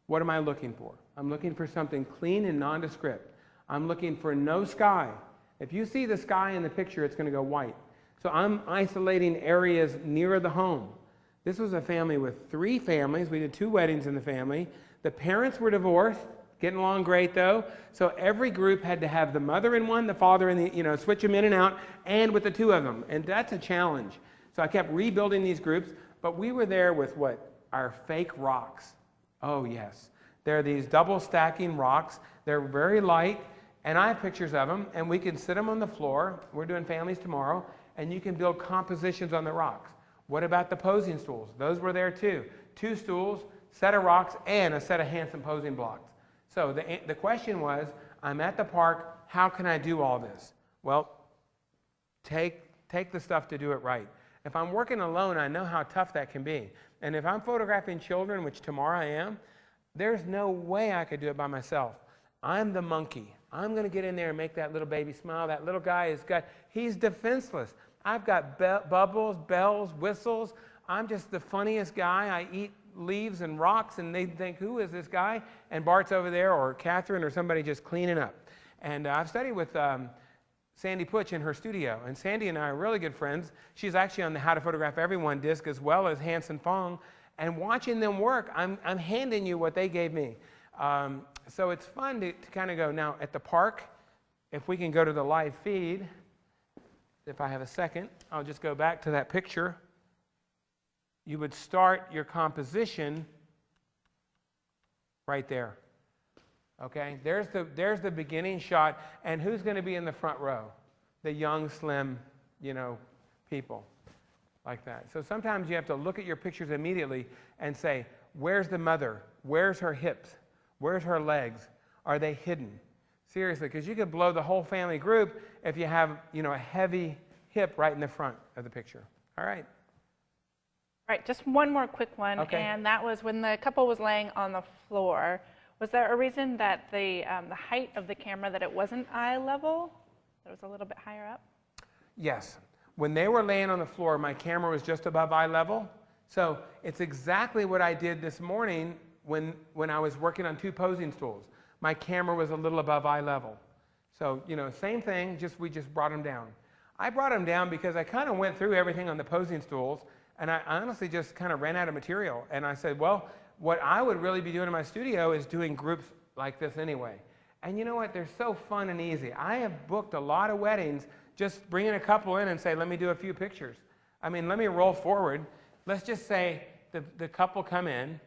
What am I looking for? I'm looking for something clean and nondescript. I'm looking for no sky. If you see the sky in the picture, it's going to go white. So I'm isolating areas near the home. This was a family with 3 families. We did 2 weddings in the family. The parents were divorced, getting along great though. So every group had to have the mother in one, the father in the, you know, switch them in and out, and with the 2 of them. And that's a challenge. So I kept rebuilding these groups, but we were there with what? Our fake rocks. Oh yes. They're these double stacking rocks. They're very light, and I have pictures of them, and we can sit them on the floor. We're doing families tomorrow, and you can build compositions on the rocks. What about the posing stools? Those were there too. 2 stools, set of rocks, and a set of handsome posing blocks. So the question was, I'm at the park, how can I do all this? Well, take the stuff to do it right. If I'm working alone, I know how tough that can be. And if I'm photographing children, which tomorrow I am, there's no way I could do it by myself. I'm the monkey. I'm going to get in there and make that little baby smile. That little guy he's defenseless. I've got bubbles, bells, whistles. I'm just the funniest guy. I eat leaves and rocks, and they think, who is this guy? And Bart's over there, or Catherine, or somebody just cleaning up. And I've studied with Sandy Putsch in her studio, and Sandy and I are really good friends. She's actually on the How to Photograph Everyone disc, as well as Hanson Fong. And watching them work, I'm handing you what they gave me. So it's fun to kind of go, now at the park, if we can go to the live feed, if I have a second, I'll just go back to that picture. You would start your composition right there. Okay, there's the beginning shot, and who's going to be in the front row? The young, slim, you know, people like that. So sometimes you have to look at your pictures immediately and say, where's the mother? Where's her hips? Where's her legs? Are they hidden? Seriously, because you could blow the whole family group if you have, you know, a heavy hip right in the front of the picture. All right. All right, just one more quick one, Okay. and that was when the couple was laying on the floor. Was there a reason that the height of the camera, that it wasn't eye level? That it was a little bit higher up? Yes. When they were laying on the floor, my camera was just above eye level. So it's exactly what I did this morning when I was working on 2 posing stools. My camera was a little above eye level. So, you know, same thing, we just brought them down. I brought them down because I kind of went through everything on the posing stools, and I honestly just kind of ran out of material. And I said, well, what I would really be doing in my studio is doing groups like this anyway. And you know what? They're so fun and easy. I have booked a lot of weddings just bringing a couple in and say, let me do a few pictures. I mean, let me roll forward. Let's just say the couple come in,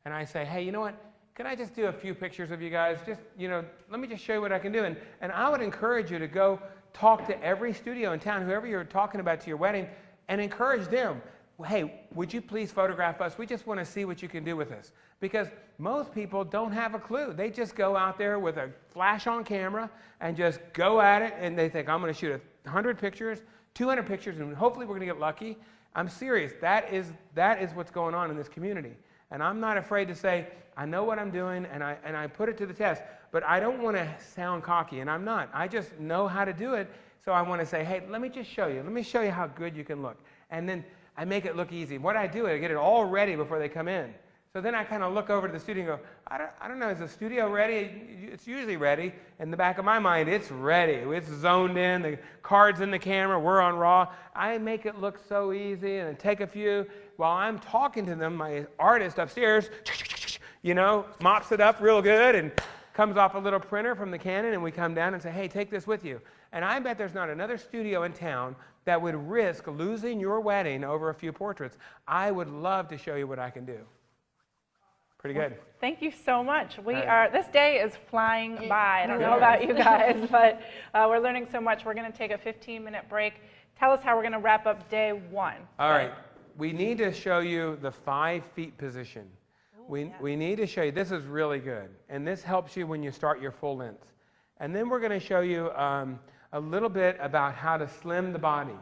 and I say, hey, you know what? Can I just do a few pictures of you guys? Just, you know, let me just show you what I can do. And I would encourage you to go talk to every studio in town, whoever you're talking about to your wedding, and encourage them. Hey, would you please photograph us? We just want to see what you can do with us. Because most people don't have a clue. They just go out there with a flash on camera and just go at it, and they think, I'm going to shoot 100 pictures, 200 pictures, and hopefully we're going to get lucky. I'm serious. That is what's going on in this community. And I'm not afraid to say, I know what I'm doing, and I put it to the test. But I don't want to sound cocky, and I'm not. I just know how to do it, so I want to say, hey, let me just show you. Let me show you how good you can look. And then I make it look easy. What I do, I get it all ready before they come in. So then I kind of look over to the studio and go, I don't know, is the studio ready? It's usually ready. In the back of my mind, it's ready. It's zoned in, the card's in the camera, we're on raw. I make it look so easy and take a few. While I'm talking to them, my artist upstairs, you know, mops it up real good and comes off a little printer from the Canon, and we come down and say, hey, take this with you. And I bet there's not another studio in town that would risk losing your wedding over a few portraits. I would love to show you what I can do. Pretty good. Well, thank you so much. This day is flying by. I don't know about you guys, but we're learning so much. We're going to take a 15-minute break. Tell us how we're going to wrap up day one. All right. We need to show you the 5 feet position. We need to show you, this is really good. And this helps you when you start your full length. And then we're going to show you a little bit about how to slim the body.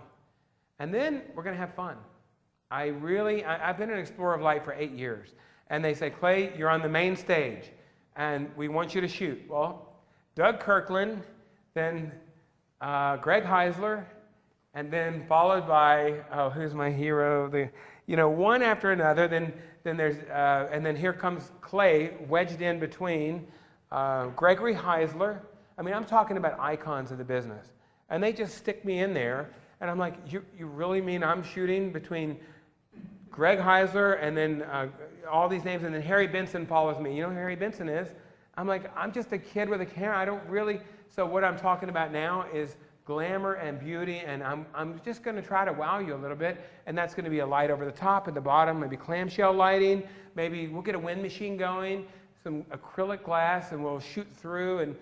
And then we're going to have fun. I've been an explorer of light for 8 years. And they say, Clay, you're on the main stage, and we want you to shoot. Well, Doug Kirkland, then Greg Heisler, and then followed by, oh, who's my hero? One after another. Then there's, and then here comes Clay wedged in between Gregory Heisler. I mean, I'm talking about icons of the business. And they just stick me in there, and I'm like, you really mean I'm shooting between Greg Heisler and then all these names, and then Harry Benson follows me. You know who Harry Benson is? I'm like, I'm just a kid with a camera. I don't really, so what I'm talking about now is glamour and beauty, and I'm just going to try to wow you a little bit, and that's going to be a light over the top and the bottom, maybe clamshell lighting, maybe we'll get a wind machine going, some acrylic glass, and we'll shoot through, and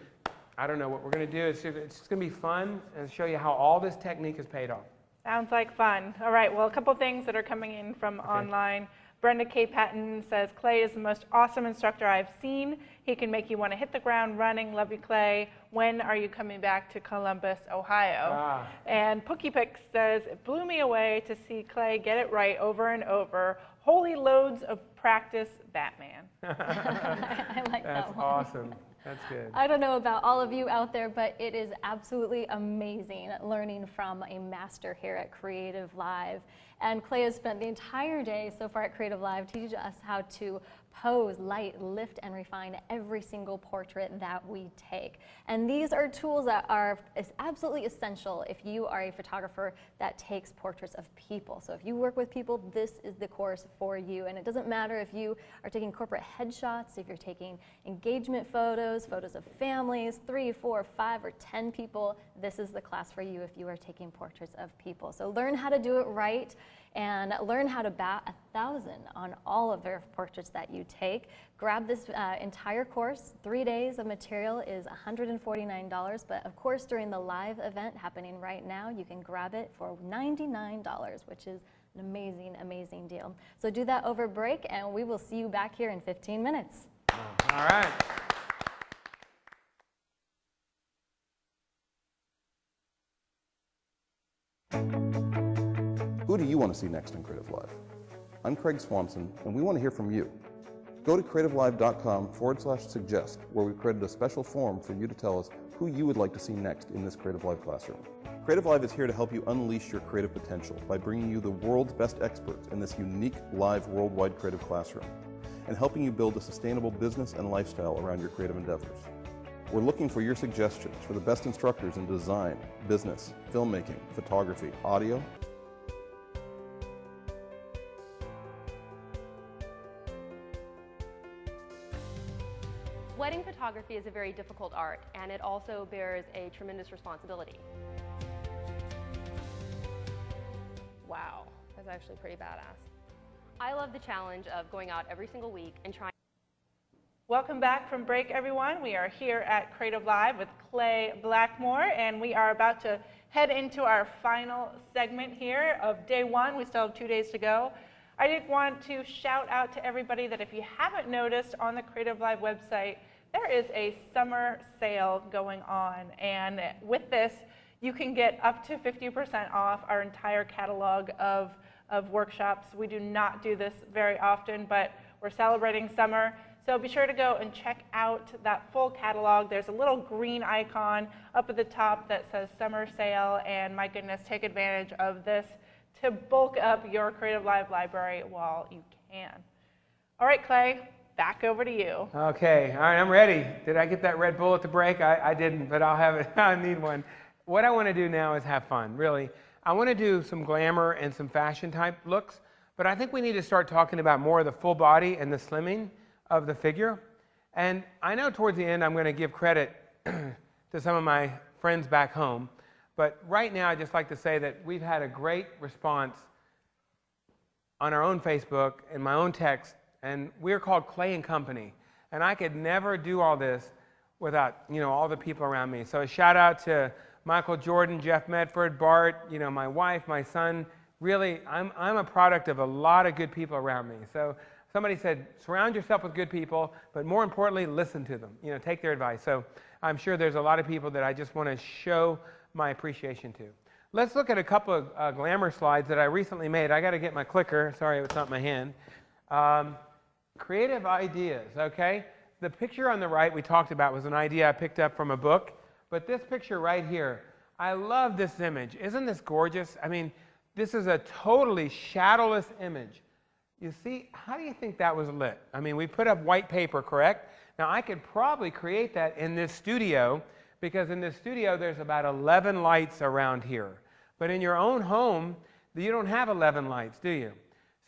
I don't know what we're going to do. It's just going to be fun and show you how all this technique is paid off. Sounds like fun. All right, well, a couple things that are coming in from online. Brenda K. Patton says, Clay is the most awesome instructor I've seen. He can make you want to hit the ground running. Love you, Clay. When are you coming back to Columbus, Ohio? And Pookie Pick says, it blew me away to see Clay get it right over and over. Holy loads of practice, Batman. I like that one. That's awesome. That's good. I don't know about all of you out there, but it is absolutely amazing learning from a master here at CreativeLive. And Clay has spent the entire day so far at CreativeLive teaching us how to pose, light, lift, and refine every single portrait that we take. And these are tools that are absolutely essential if you are a photographer that takes portraits of people. So if you work with people, this is the course for you. And it doesn't matter if you are taking corporate headshots, if you're taking engagement photos, photos of families, 3, 4, 5, or 10 people, this is the class for you if you are taking portraits of people. So learn how to do it right, and learn how to bat 1,000 on all of their portraits that you take. Grab this entire course. 3 days of material is $149, but of course during the live event happening right now, you can grab it for $99, which is an amazing, amazing deal. So do that over break, and we will see you back here in 15 minutes. All right. Who do you want to see next in CreativeLive? I'm Craig Swanson, and we want to hear from you. Go to creativelive.com/suggest, where we've created a special form for you to tell us who you would like to see next in this CreativeLive classroom. CreativeLive is here to help you unleash your creative potential by bringing you the world's best experts in this unique, live, worldwide creative classroom, and helping you build a sustainable business and lifestyle around your creative endeavors. We're looking for your suggestions for the best instructors in design, business, filmmaking, photography, audio. Wedding photography is a very difficult art, and it also bears a tremendous responsibility. Wow, that's actually pretty badass. I love the challenge of going out every single week and trying. Welcome back from break, everyone. We are here at CreativeLive with Clay Blackmore, and we are about to head into our final segment here of day one. We still have 2 days to go. I did want to shout out to everybody that if you haven't noticed on the CreativeLive website, there is a summer sale going on, and with this, you can get up to 50% off our entire catalog of workshops. We do not do this very often, but we're celebrating summer. So be sure to go and check out that full catalog. There's a little green icon up at the top that says summer sale, and my goodness, take advantage of this to bulk up your CreativeLive library while you can. All right, Clay, back over to you. Okay, all right, I'm ready. Did I get that Red Bull at the break? I didn't, but I'll have it. I need one. What I want to do now is have fun, really. I want to do some glamour and some fashion type looks, but I think we need to start talking about more of the full body and the slimming of the figure. And I know towards the end I'm going to give credit to some of my friends back home, but right now I'd just like to say that we've had a great response on our own Facebook and my own text, and we're called Clay and Company. And I could never do all this without, all the people around me. So a shout out to Michael Jordan, Jeff Medford, Bart, my wife, my son. Really, I'm a product of a lot of good people around me. So somebody said, surround yourself with good people, but more importantly, listen to them. Take their advice. So I'm sure there's a lot of people that I just want to show my appreciation to. Let's look at a couple of glamour slides that I recently made. I got to get my clicker. Sorry, it's not my hand. Creative ideas, okay? The picture on the right we talked about was an idea I picked up from a book, but this picture right here, I love this image. Isn't this gorgeous? I mean, this is a totally shadowless image. You see, how do you think that was lit? I mean, we put up white paper, correct? Now, I could probably create that in this studio, because in this studio there's about 11 lights around here. But in your own home, you don't have 11 lights, do you?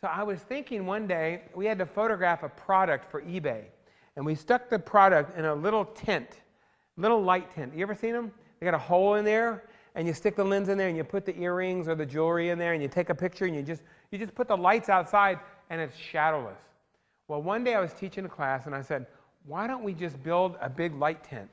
So I was thinking one day we had to photograph a product for eBay, and we stuck the product in a little tent, little light tent. You ever seen them? They got a hole in there, and you stick the lens in there, and you put the earrings or the jewelry in there, and you take a picture, and you just put the lights outside, and it's shadowless. Well, one day I was teaching a class, and I said, why don't we just build a big light tent?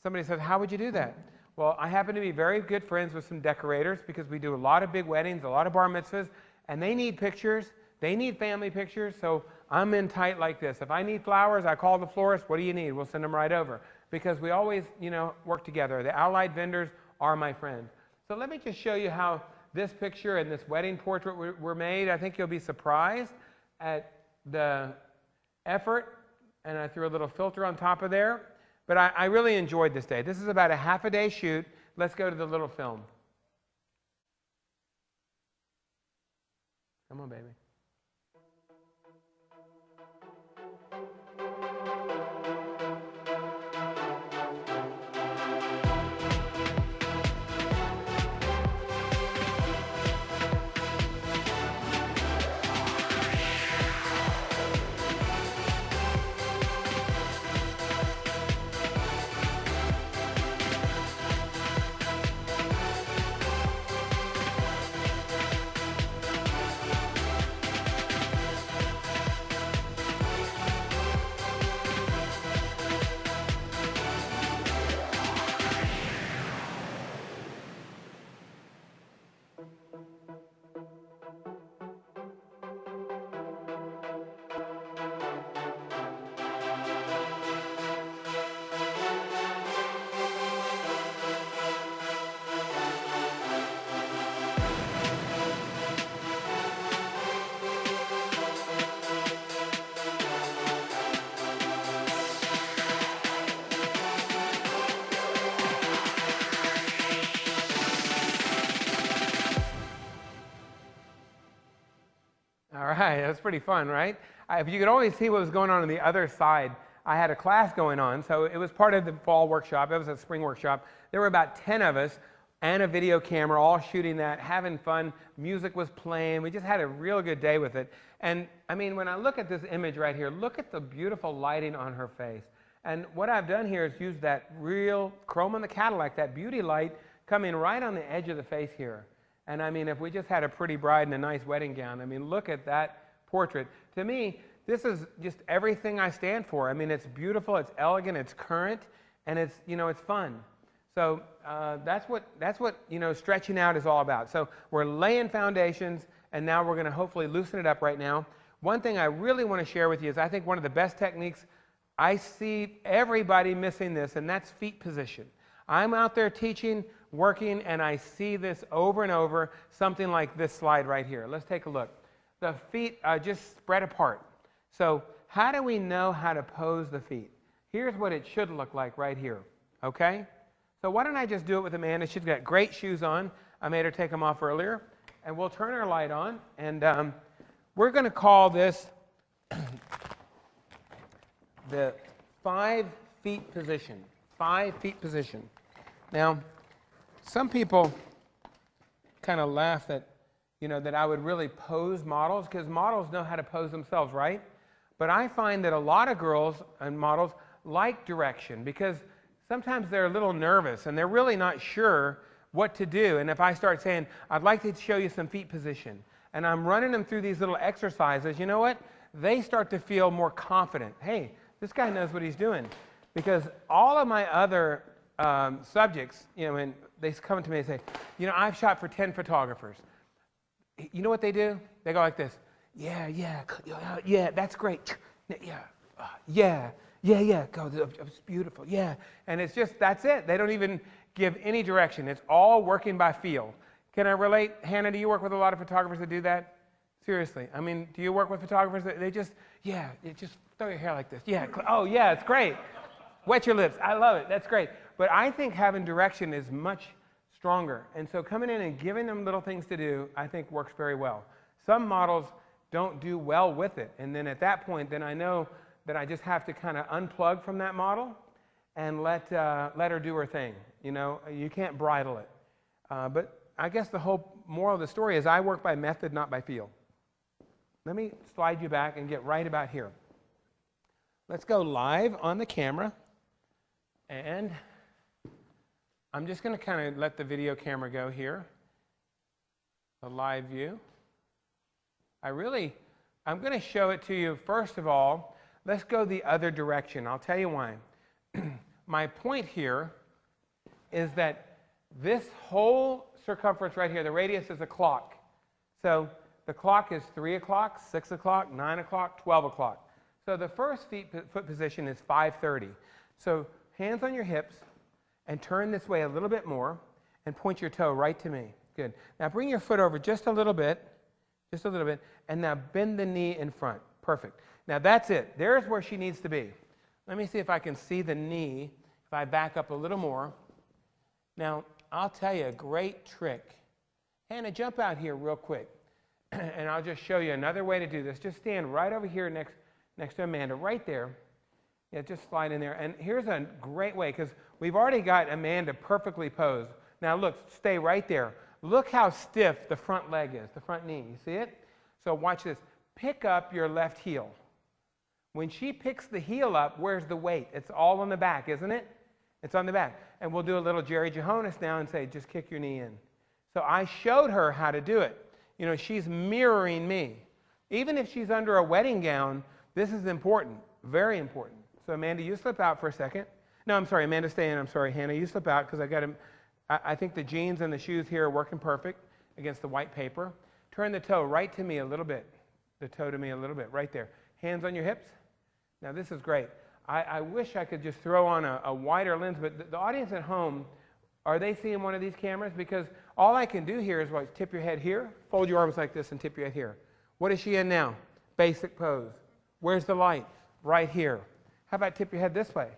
Somebody said, how would you do that? Well, I happen to be very good friends with some decorators, because we do a lot of big weddings, a lot of bar mitzvahs, and they need pictures. They need family pictures, so I'm in tight like this. If I need flowers, I call the florist. What do you need? We'll send them right over. Because we always, work together. The allied vendors are my friend. So let me just show you how this picture and this wedding portrait were made. I think you'll be surprised at the effort, and I threw a little filter on top of there. But I really enjoyed this day. This is about a half-a-day shoot. Let's go to the little film. Come on, baby. All right, that's pretty fun, right? If you could only see what was going on the other side, I had a class going on, so it was part of the fall workshop. It was a spring workshop. There were about 10 of us and a video camera all shooting that, having fun. Music was playing. We just had a real good day with it. And I mean, when I look at this image right here, look at the beautiful lighting on her face. And what I've done here is use that real chrome on the Cadillac, that beauty light coming right on the edge of the face here. And I mean, if we just had a pretty bride in a nice wedding gown, I mean, look at that portrait. To me, this is just everything I stand for. I mean, it's beautiful, it's elegant, it's current, and it's, it's fun. So that's what stretching out is all about. So we're laying foundations, and now we're going to hopefully loosen it up right now. One thing I really want to share with you is I think one of the best techniques, I see everybody missing this, and that's feet position. I'm out there teaching, working, and I see this over and over, something like this slide right here. Let's take a look. The feet just spread apart. So how do we know how to pose the feet? Here's what it should look like right here, okay? So why don't I just do it with Amanda? She's got great shoes on. I made her take them off earlier. And we'll turn our light on, and we're going to call this the 5 feet position. 5 feet position. Now, some people kind of laugh that, that I would really pose models, because models know how to pose themselves, right? But I find that a lot of girls and models like direction, because sometimes they're a little nervous and they're really not sure what to do. And if I start saying, I'd like to show you some feet position, and I'm running them through these little exercises, you know what? They start to feel more confident. Hey, this guy knows what he's doing. Because all of my other subjects, when they come to me and say, I've shot for 10 photographers. You know what they do? They go like this. Yeah, that's great. Yeah, go, it's beautiful, yeah. And it's just, that's it. They don't even give any direction. It's all working by feel. Can I relate? Hannah, do you work with a lot of photographers that do that? Seriously. I mean, do you work with photographers that they just, just throw your hair like this. Yeah, oh yeah, it's great. Wet your lips. I love it. That's great. But I think having direction is much stronger. And so coming in and giving them little things to do, I think works very well. Some models don't do well with it. And then at that point, then I know that I just have to kind of unplug from that model and let her do her thing. You can't bridle it. But I guess the whole moral of the story is I work by method, not by feel. Let me slide you back and get right about here. Let's go live on the camera. And I'm just going to kind of let the video camera go here. The live view. I'm going to show it to you. First of all, let's go the other direction. I'll tell you why. My point here is that this whole circumference right here, the radius is a clock. So the clock is 3 o'clock, 6 o'clock, 9 o'clock, 12 o'clock. So the first foot position is 5:30. So hands on your hips and turn this way a little bit more and point your toe right to me. Good. Now bring your foot over just a little bit, and now bend the knee in front. Perfect. Now that's it. There's where she needs to be. Let me see if I can see the knee, if I back up a little more. Now, I'll tell you a great trick. Hannah, jump out here real quick, and I'll just show you another way to do this. Just stand right over here next to Amanda, right there. Yeah, just slide in there. And here's a great way, because we've already got Amanda perfectly posed. Now look, stay right there. Look how stiff the front leg is, the front knee. You see it? So watch this. Pick up your left heel. When she picks the heel up, where's the weight? It's all on the back, isn't it? It's on the back. And we'll do a little Jerry Johannes now and say, just kick your knee in. So I showed her how to do it. She's mirroring me. Even if she's under a wedding gown, this is important, very important. So Amanda, you slip out for a second. No, I'm sorry, Amanda, stay in. I'm sorry, Hannah, you slip out, because I think the jeans and the shoes here are working perfect against the white paper. Turn the toe right to me a little bit. The toe to me a little bit, right there. Hands on your hips. Now this is great. I wish I could just throw on a wider lens, but the audience at home, are they seeing one of these cameras? Because all I can do here is tip your head here, fold your arms like this, and tip your head here. What is she in now? Basic pose. Where's the light? Right here. How about tip your head this way?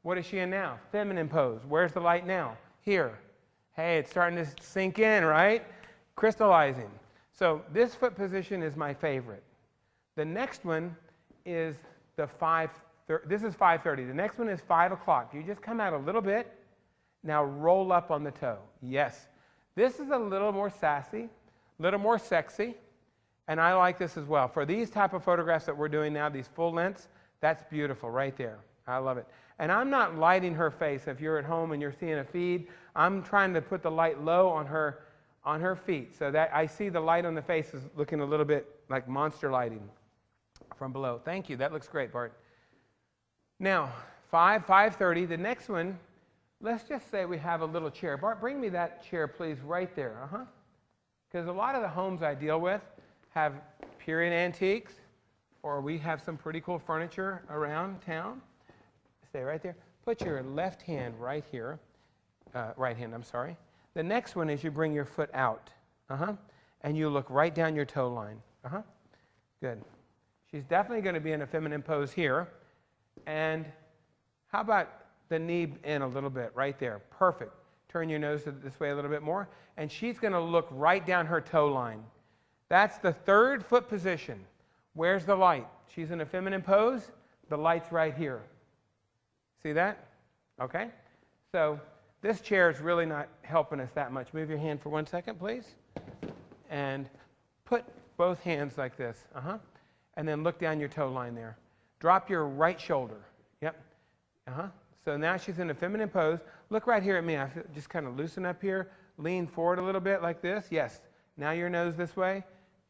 What is she in now? Feminine pose. Where's the light now? Here. Hey, it's starting to sink in, right? Crystallizing. So this foot position is my favorite. The next one is this is 5:30. The next one is 5 o'clock. You just come out a little bit. Now roll up on the toe. Yes. This is a little more sassy, a little more sexy, and I like this as well. For these type of photographs that we're doing now, these full lengths, that's beautiful right there. I love it. And I'm not lighting her face. If you're at home and you're seeing a feed, I'm trying to put the light low on her feet, so that I see the light on the face is looking a little bit like monster lighting from below. Thank you. That looks great, Bart. Now, 5:30. The next one, let's just say we have a little chair. Bart, bring me that chair, please, right there. Because a lot of the homes I deal with have period antiques, or we have some pretty cool furniture around town. Stay right there. Put your left hand right here. Right hand, I'm sorry. The next one is you bring your foot out. And you look right down your toe line. Good. She's definitely going to be in a feminine pose here. And how about the knee in a little bit right there? Perfect. Turn your nose this way a little bit more. And she's going to look right down her toe line. That's the third foot position. Where's the light? She's in a feminine pose. The light's right here. See that? Okay. So this chair is really not helping us that much. Move your hand for 1 second, please. And put both hands like this. And then look down your toe line there. Drop your right shoulder. Yep. So now she's in a feminine pose. Look right here at me. I feel just kind of loosen up here. Lean forward a little bit like this. Yes. Now your nose this way.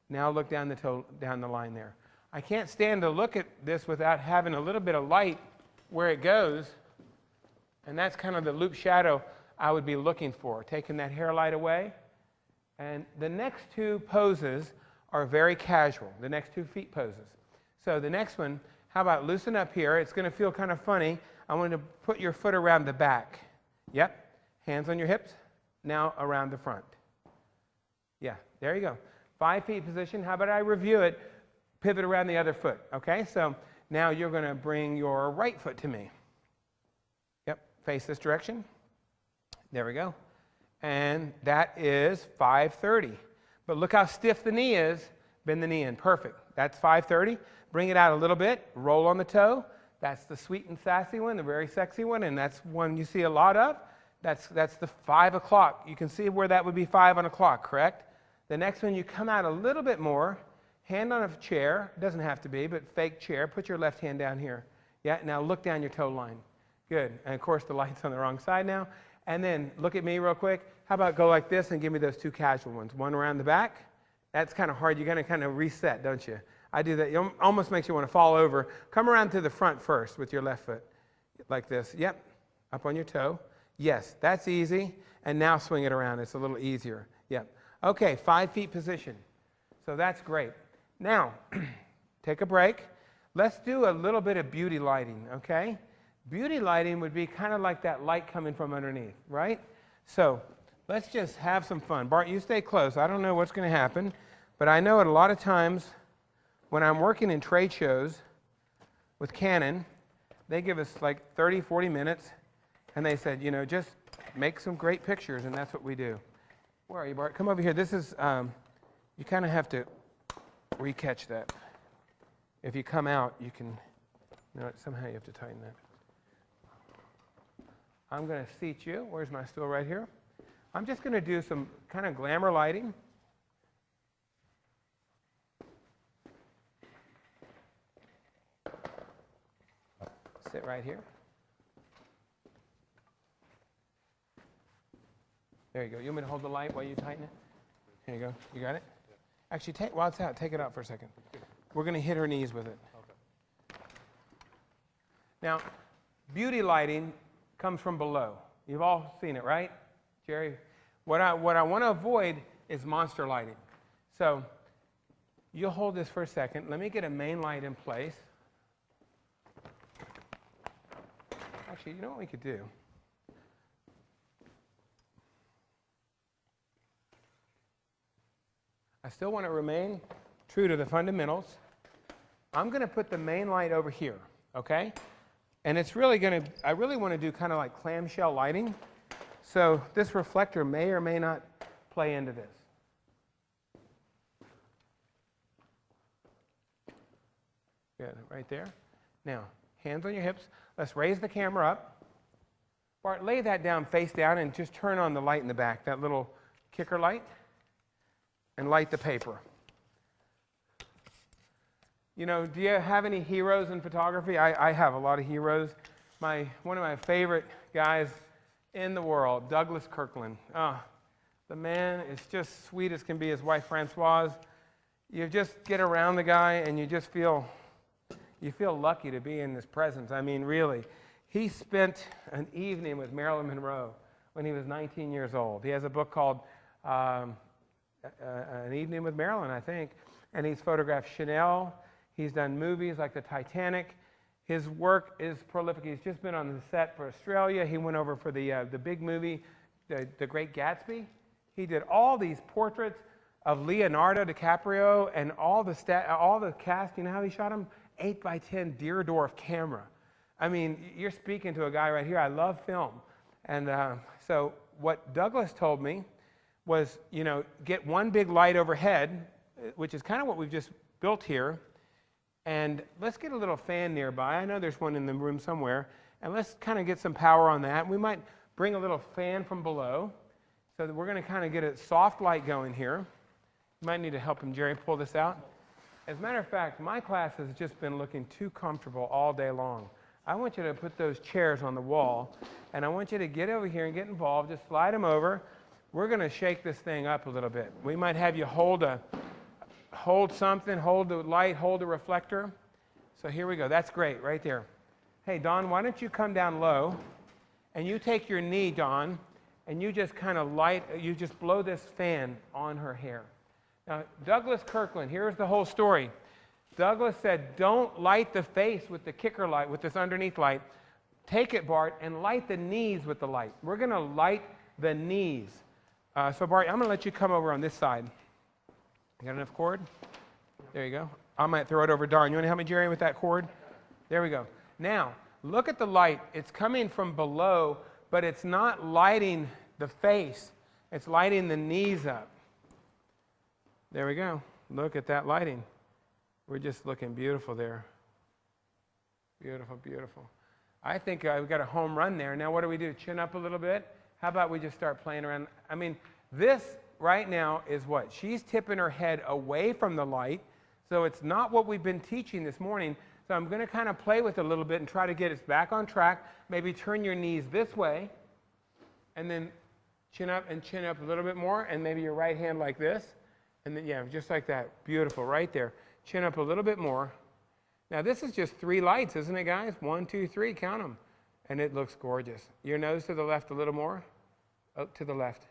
Now look down the line there. I can't stand to look at this without having a little bit of light where it goes. And that's kind of the loop shadow I would be looking for. Taking that hair light away. And the next two poses are very casual. The next 2 feet poses. So the next one, how about loosen up here? It's going to feel kind of funny. I want you to put your foot around the back. Yep. Hands on your hips. Now around the front. Yeah, there you go. 5 feet position. How about I review it? Pivot around the other foot. Okay, so now you're going to bring your right foot to me. Yep, face this direction. There we go. And that is 5:30. But look how stiff the knee is. Bend the knee in. Perfect. That's 5:30. Bring it out a little bit. Roll on the toe. That's the sweet and sassy one, the very sexy one, and that's one you see a lot of. That's the 5 o'clock. You can see where that would be 5 on a clock, correct? The next one, you come out a little bit more. Hand on a chair. Doesn't have to be, but fake chair. Put your left hand down here. Yeah, now look down your toe line. Good. And of course, the light's on the wrong side now. And then look at me real quick. How about go like this and give me those 2 casual ones? One around the back. That's kind of hard. You're going to kind of reset, don't you? I do that. It almost makes you want to fall over. Come around to the front first with your left foot. Like this. Yep. Up on your toe. Yes, that's easy. And now swing it around. It's a little easier. Yep. Okay, 5 feet position. So that's great. Now, take a break. Let's do a little bit of beauty lighting, okay? Beauty lighting would be kind of like that light coming from underneath, right? So let's just have some fun. Bart, you stay close. I don't know what's going to happen, but I know at a lot of times when I'm working in trade shows with Canon, they give us like 30, 40 minutes, and they said, you know, just make some great pictures, and that's what we do. Where are you, Bart? Come over here. This is, you kind of have to re-catch that. If you come out, you can, somehow you have to tighten that. I'm going to seat you. Where's my stool? Right here. I'm just going to do some kind of glamour lighting. Sit right here. There you go. You want me to hold the light while you tighten it? Here you go. You got it? Actually, while it's out, take it out for a second. We're going to hit her knees with it. Okay. Now, beauty lighting comes from below. You've all seen it, right? Jerry? What I want to avoid is monster lighting. So you'll hold this for a second. Let me get a main light in place. Actually, you know what we could do? I still want to remain true to the fundamentals. I'm going to put the main light over here, okay? And it's really going to, I really want to do kind of like clamshell lighting. So this reflector may or may not play into this. Good, right there. Now, hands on your hips. Let's raise the camera up. Bart, lay that down face down and just turn on the light in the back, that little kicker light, and light the paper. You know, do you have any heroes in photography? I have a lot of heroes. One of my favorite guys in the world, Douglas Kirkland. Oh, the man is just sweet as can be. His wife, Francoise. You just get around the guy and you just feel lucky to be in his presence. I mean, really. He spent an evening with Marilyn Monroe when he was 19 years old. He has a book called An Evening with Marilyn, I think. And he's photographed Chanel. He's done movies like the Titanic. His work is prolific. He's just been on the set for Australia. He went over for the big movie, The Great Gatsby. He did all these portraits of Leonardo DiCaprio and all the cast. You know how he shot him? 8x10 Deerdorf camera. I mean, you're speaking to a guy right here. I love film. And so what Douglas told me was, you know, get one big light overhead, which is kind of what we've just built here. And let's get a little fan nearby. I know there's one in the room somewhere. And let's kind of get some power on that. We might bring a little fan from below. So that we're going to kind of get a soft light going here. You might need to help him, Jerry, pull this out. As a matter of fact, my class has just been looking too comfortable all day long. I want you to put those chairs on the wall, and I want you to get over here and get involved. Just slide them over. We're going to shake this thing up a little bit. We might have you hold something, hold the light, hold the reflector. So here we go. That's great right there. Hey, Dawn, why don't you come down low, and you take your knee, Dawn, and you just kind of you just blow this fan on her hair. Now, Douglas Kirkland, here's the whole story. Douglas said, don't light the face with the kicker light, with this underneath light. Take it, Bart, and light the knees with the light. We're going to light the knees. So, Bart, I'm going to let you come over on this side. You got enough cord? There you go. I might throw it over Darn. You want to help me, Jerry, with that cord? There we go. Now, look at the light. It's coming from below, but it's not lighting the face. It's lighting the knees up. There we go. Look at that lighting. We're just looking beautiful there. Beautiful, beautiful. I think we've got a home run there. Now what do we do? Chin up a little bit? How about we just start playing around? I mean, this right now is what? She's tipping her head away from the light, so it's not what we've been teaching this morning. So I'm going to kind of play with it a little bit and try to get us back on track. Maybe turn your knees this way, and then chin up a little bit more, and maybe your right hand like this. And then, yeah, just like that. Beautiful, right there. Chin up a little bit more. Now, this is just 3 lights, isn't it, guys? 1, 2, 3, count them. And it looks gorgeous. Your nose to the left a little more. Oh, to the left.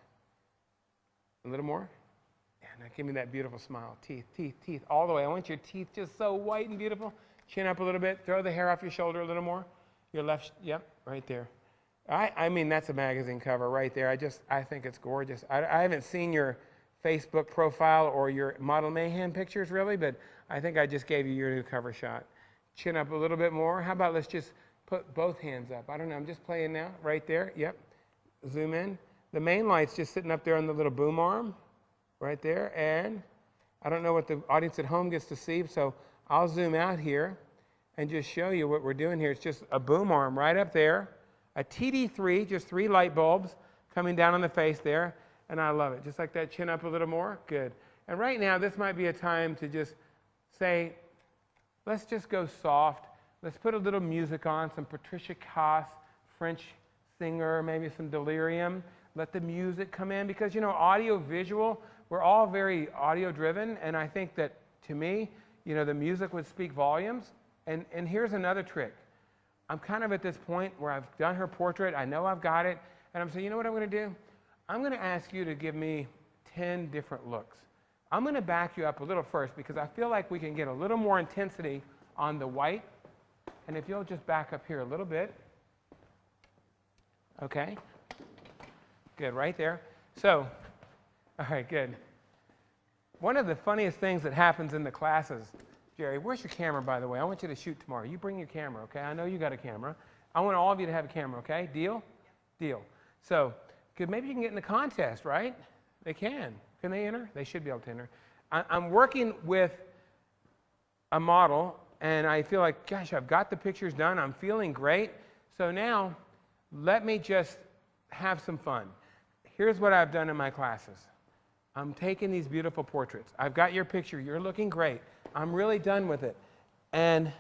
A little more. Yeah, now give me that beautiful smile. Teeth, teeth, teeth, all the way. I want your teeth just so white and beautiful. Chin up a little bit. Throw the hair off your shoulder a little more. Your left, yep, right there. I mean, that's a magazine cover right there. I think it's gorgeous. I haven't seen your Facebook profile or your Model Mayhem pictures really, but I think I just gave you your new cover shot. Chin up a little bit more. How about let's just put both hands up. I don't know, I'm just playing now, right there, yep. Zoom in. The main light's just sitting up there on the little boom arm, right there, and I don't know what the audience at home gets to see, so I'll zoom out here and just show you what we're doing here. It's just a boom arm right up there, a TD3, just 3 light bulbs coming down on the face there. And I love it. Just like that, chin up a little more. Good. And right now, this might be a time to just say, let's just go soft. Let's put a little music on, some Patricia Cass, French singer, maybe some Delirium. Let the music come in because, you know, audio, visual, we're all very audio driven. And I think that, to me, you know, the music would speak volumes. And here's another trick. I'm kind of at this point where I've done her portrait. I know I've got it. And I'm saying, you know what I'm going to do? I'm going to ask you to give me 10 different looks. I'm going to back you up a little first because I feel like we can get a little more intensity on the white. And if you'll just back up here a little bit. Okay. Good, right there. So, all right, good. One of the funniest things that happens in the classes, Jerry, where's your camera, by the way? I want you to shoot tomorrow. You bring your camera, okay? I know you got a camera. I want all of you to have a camera, okay? Deal? Deal. So, good. Maybe you can get in the contest, right? They can. Can they enter? They should be able to enter. I'm working with a model, and I feel like, gosh, I've got the pictures done. I'm feeling great. So now, let me just have some fun. Here's what I've done in my classes. I'm taking these beautiful portraits. I've got your picture. You're looking great. I'm really done with it. And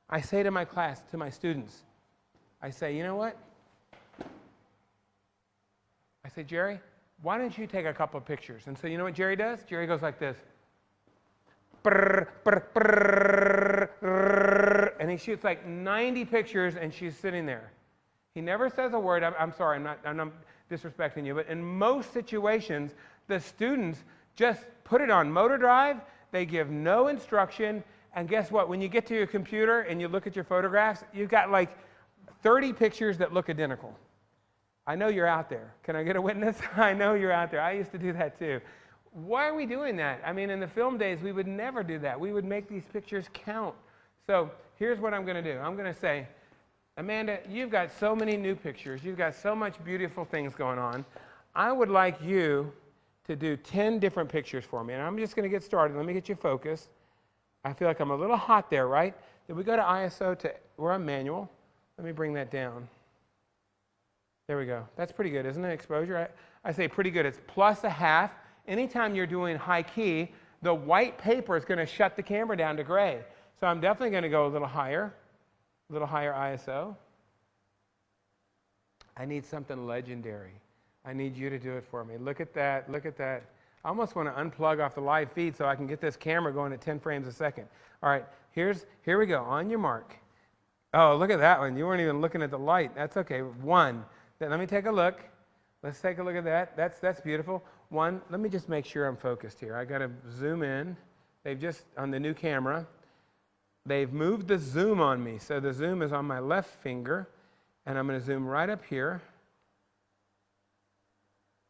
I say to my class, to my students, I say, you know what? I say, Jerry, why don't you take a couple of pictures? And so you know what Jerry does? Jerry goes like this. Brr, brr, brr, brr, and he shoots like 90 pictures, and she's sitting there. He never says a word. I'm sorry, I'm not disrespecting you, but in most situations, the students just put it on motor drive. They give no instruction. And guess what? When you get to your computer and you look at your photographs, you've got like 30 pictures that look identical. I know you're out there. Can I get a witness? I know you're out there. I used to do that too. Why are we doing that? I mean, in the film days, we would never do that. We would make these pictures count. So here's what I'm going to do. I'm going to say, Amanda, you've got so many new pictures. You've got so much beautiful things going on. I would like you to do 10 different pictures for me. And I'm just going to get started. Let me get you focused. I feel like I'm a little hot there, right? Did we go to ISO to, we're on manual. Let me bring that down. There we go. That's pretty good, isn't it? Exposure. I say pretty good. It's +1/2. Anytime you're doing high key, the white paper is going to shut the camera down to gray. So I'm definitely going to go a little higher ISO. I need something legendary. I need you to do it for me. Look at that. Look at that. I almost want to unplug off the live feed so I can get this camera going at 10 frames a second. All right, here we go. On your mark. Oh, look at that one. You weren't even looking at the light. That's okay. 1. Then let me take a look. Let's take a look at that. That's beautiful. 1. Let me just make sure I'm focused here. I got to zoom in. They've just, on the new camera, they've moved the zoom on me. So the zoom is on my left finger. And I'm going to zoom right up here.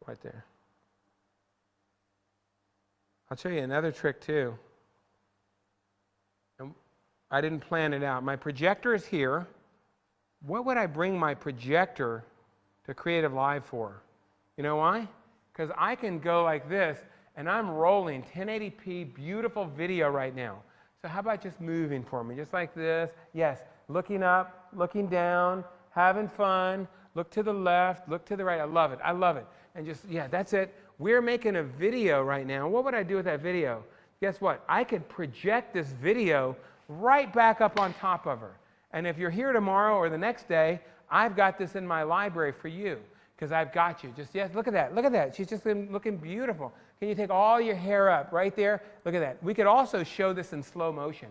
Right there. I'll show you another trick too. I didn't plan it out. My projector is here. What would I bring my projector to CreativeLive for? You know why? Because I can go like this, and I'm rolling 1080p beautiful video right now. So how about just moving for me, just like this? Yes, looking up, looking down, having fun. Look to the left, look to the right. I love it. I love it. And just, yeah, that's it. We're making a video right now. What would I do with that video? Guess what? I could project this video right back up on top of her. And if you're here tomorrow or the next day, I've got this in my library for you because I've got you. Just, yes, look at that. Look at that. She's just looking beautiful. Can you take all your hair up right there? Look at that. We could also show this in slow motion.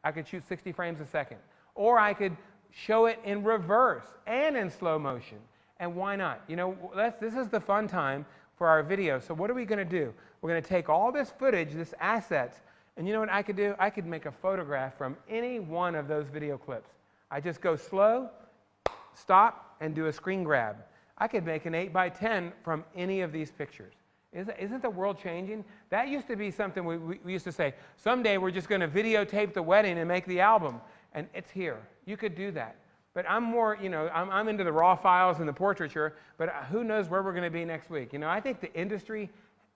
I could shoot 60 frames a second. Or I could show it in reverse and in slow motion. And why not? You know, this is the fun time for our video. So what are we going to do? We're going to take all this footage, this assets, and you know what I could do? I could make a photograph from any one of those video clips. I just go slow, stop, and do a screen grab. I could make an 8x10 from any of these pictures. Isn't the world changing? That used to be something we used to say, someday we're just going to videotape the wedding and make the album. And it's here. You could do that. But I'm more, you know, I'm into the raw files and the portraiture, but who knows where we're going to be next week. You know, I think the industry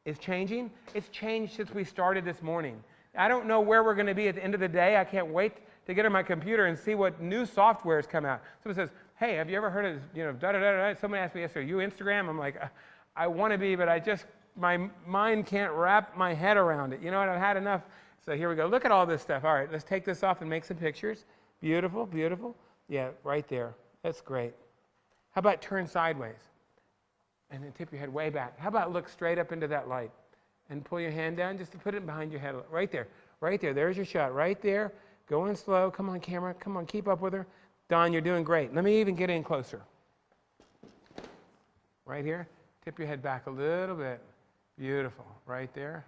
is changing. It's changed since we started this morning. I don't know where we're going to be at the end of the day. I can't wait to get on my computer and see what new software has come out. Someone says, hey, have you ever heard of, you know, da-da-da-da? Someone asked me yesterday, are you Instagram? I'm like, I want to be, but my mind can't wrap my head around it. You know what? I've had enough. So here we go. Look at all this stuff. All right, let's take this off and make some pictures. Beautiful, beautiful. Yeah, right there. That's great. How about turn sideways? And then tip your head way back. How about look straight up into that light? And pull your hand down just to put it behind your head. Right there. Right there. There's your shot. Right there. Going slow. Come on, camera. Come on, keep up with her. Don, you're doing great. Let me even get in closer. Right here. Tip your head back a little bit. Beautiful. Right there.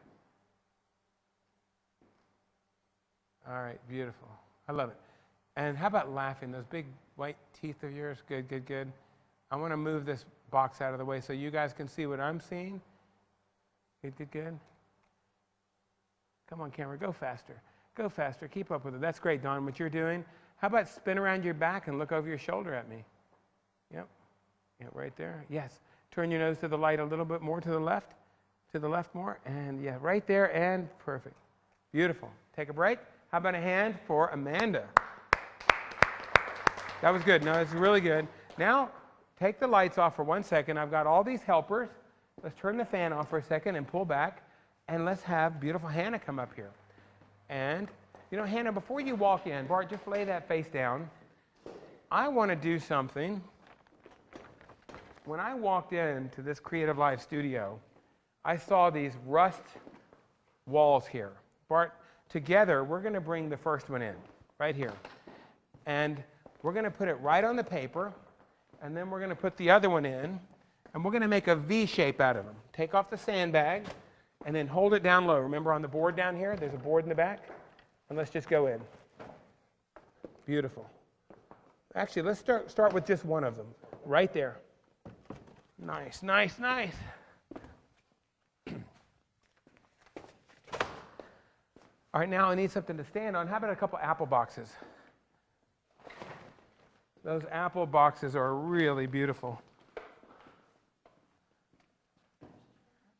All right, beautiful. I love it. And how about laughing? Those big white teeth of yours. Good, good, good. I want to move this box out of the way so you guys can see what I'm seeing. Good, good, good. Come on, camera. Go faster. Go faster. Keep up with it. That's great, Don, what you're doing. How about spin around your back and look over your shoulder at me? Yep. Yep, right there. Yes. Turn your nose to the light a little bit more to the left. To the left more. And yeah, right there. And perfect. Beautiful. Take a break. How about a hand for Amanda? That was good. No, it's really good. Now, take the lights off for 1 second. I've got all these helpers. Let's turn the fan off for a second and pull back. And let's have beautiful Hannah come up here. And, you know, Hannah, before you walk in, Bart, just lay that face down. I want to do something. When I walked into this CreativeLive studio, I saw these rust walls here. Bart, together, we're going to bring the first one in, right here. And we're going to put it right on the paper, and then we're going to put the other one in, and we're going to make a V shape out of them. Take off the sandbag, and then hold it down low. Remember on the board down here? There's a board in the back. And let's just go in. Beautiful. Actually, let's start with just one of them. Right there. Nice, nice, nice. All right, now I need something to stand on. How about a couple apple boxes? Those apple boxes are really beautiful.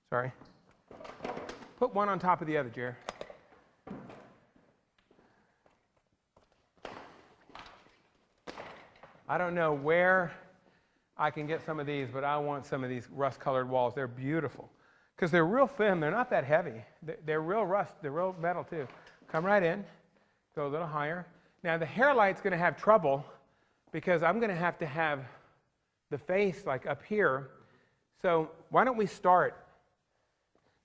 Sorry. Put one on top of the other, Jer. I don't know where I can get some of these, but I want some of these rust-colored walls. They're beautiful because they're real thin. They're not that heavy. They're real rust. They're real metal, too. Come right in. Go a little higher. Now, the hair light's going to have trouble because I'm going to have the face like up here. So why don't we start?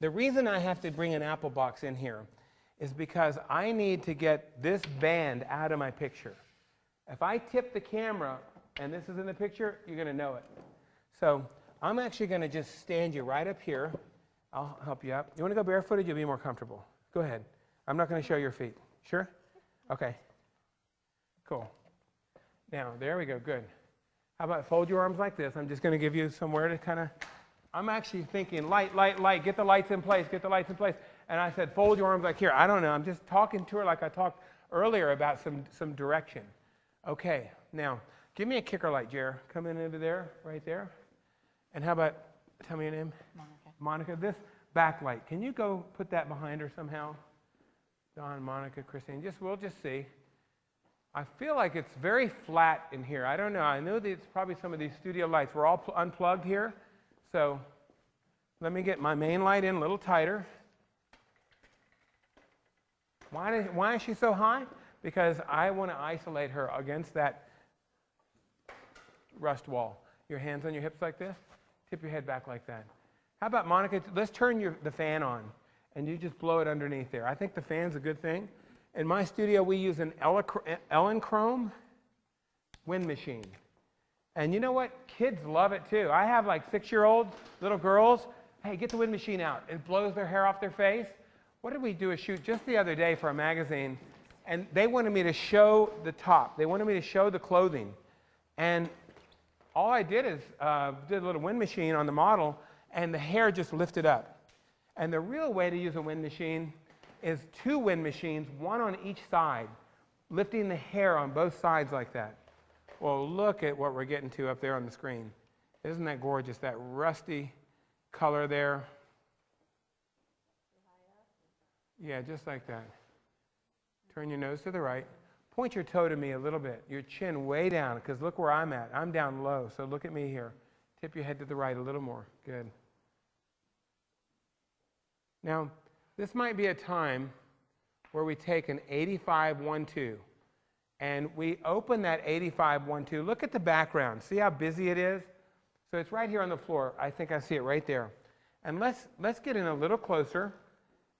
The reason I have to bring an apple box in here is because I need to get this band out of my picture. If I tip the camera and this is in the picture, you're going to know it. So I'm actually going to just stand you right up here. I'll help you up. You want to go barefooted? You'll be more comfortable. Go ahead. I'm not going to show your feet. Sure? Okay. Cool. Now, there we go. Good. How about fold your arms like this? I'm just going to give you somewhere to kind of, I'm actually thinking light, light, light. Get the lights in place. Get the lights in place. And I said, fold your arms like here. I don't know. I'm just talking to her like I talked earlier about some direction. Okay. Now, give me a kicker light, Jer. Come in over there, right there. And how about, tell me your name? Monica. Monica, this backlight. Can you go put that behind her somehow? Don, Monica, Christine. We'll just see. I feel like it's very flat in here. I don't know. I know that it's probably some of these studio lights. We're all unplugged here. So let me get my main light in a little tighter. Why is she so high? Because I want to isolate her against that rust wall. Your hands on your hips like this. Tip your head back like that. How about, Monica, let's turn the fan on, and you just blow it underneath there. I think the fan's a good thing. In my studio, we use an Elinchrom wind machine. And you know what? Kids love it, too. I have like 6-year-olds, little girls. Hey, get the wind machine out. It blows their hair off their face. What did we do a shoot just the other day for a magazine? And they wanted me to show the top. They wanted me to show the clothing. And all I did is did a little wind machine on the model, and the hair just lifted up. And the real way to use a wind machine is 2 wind machines, one on each side, lifting the hair on both sides like that. Well, look at what we're getting to up there on the screen. Isn't that gorgeous, that rusty color there? Yeah, just like that. Turn your nose to the right. Point your toe to me a little bit. Your chin way down, because look where I'm at. I'm down low, so look at me here. Tip your head to the right a little more. Good. Now, this might be a time where we take an 85-1-2, and we open that 85-1-2. Look at the background. See how busy it is? So it's right here on the floor. I think I see it right there. And let's get in a little closer,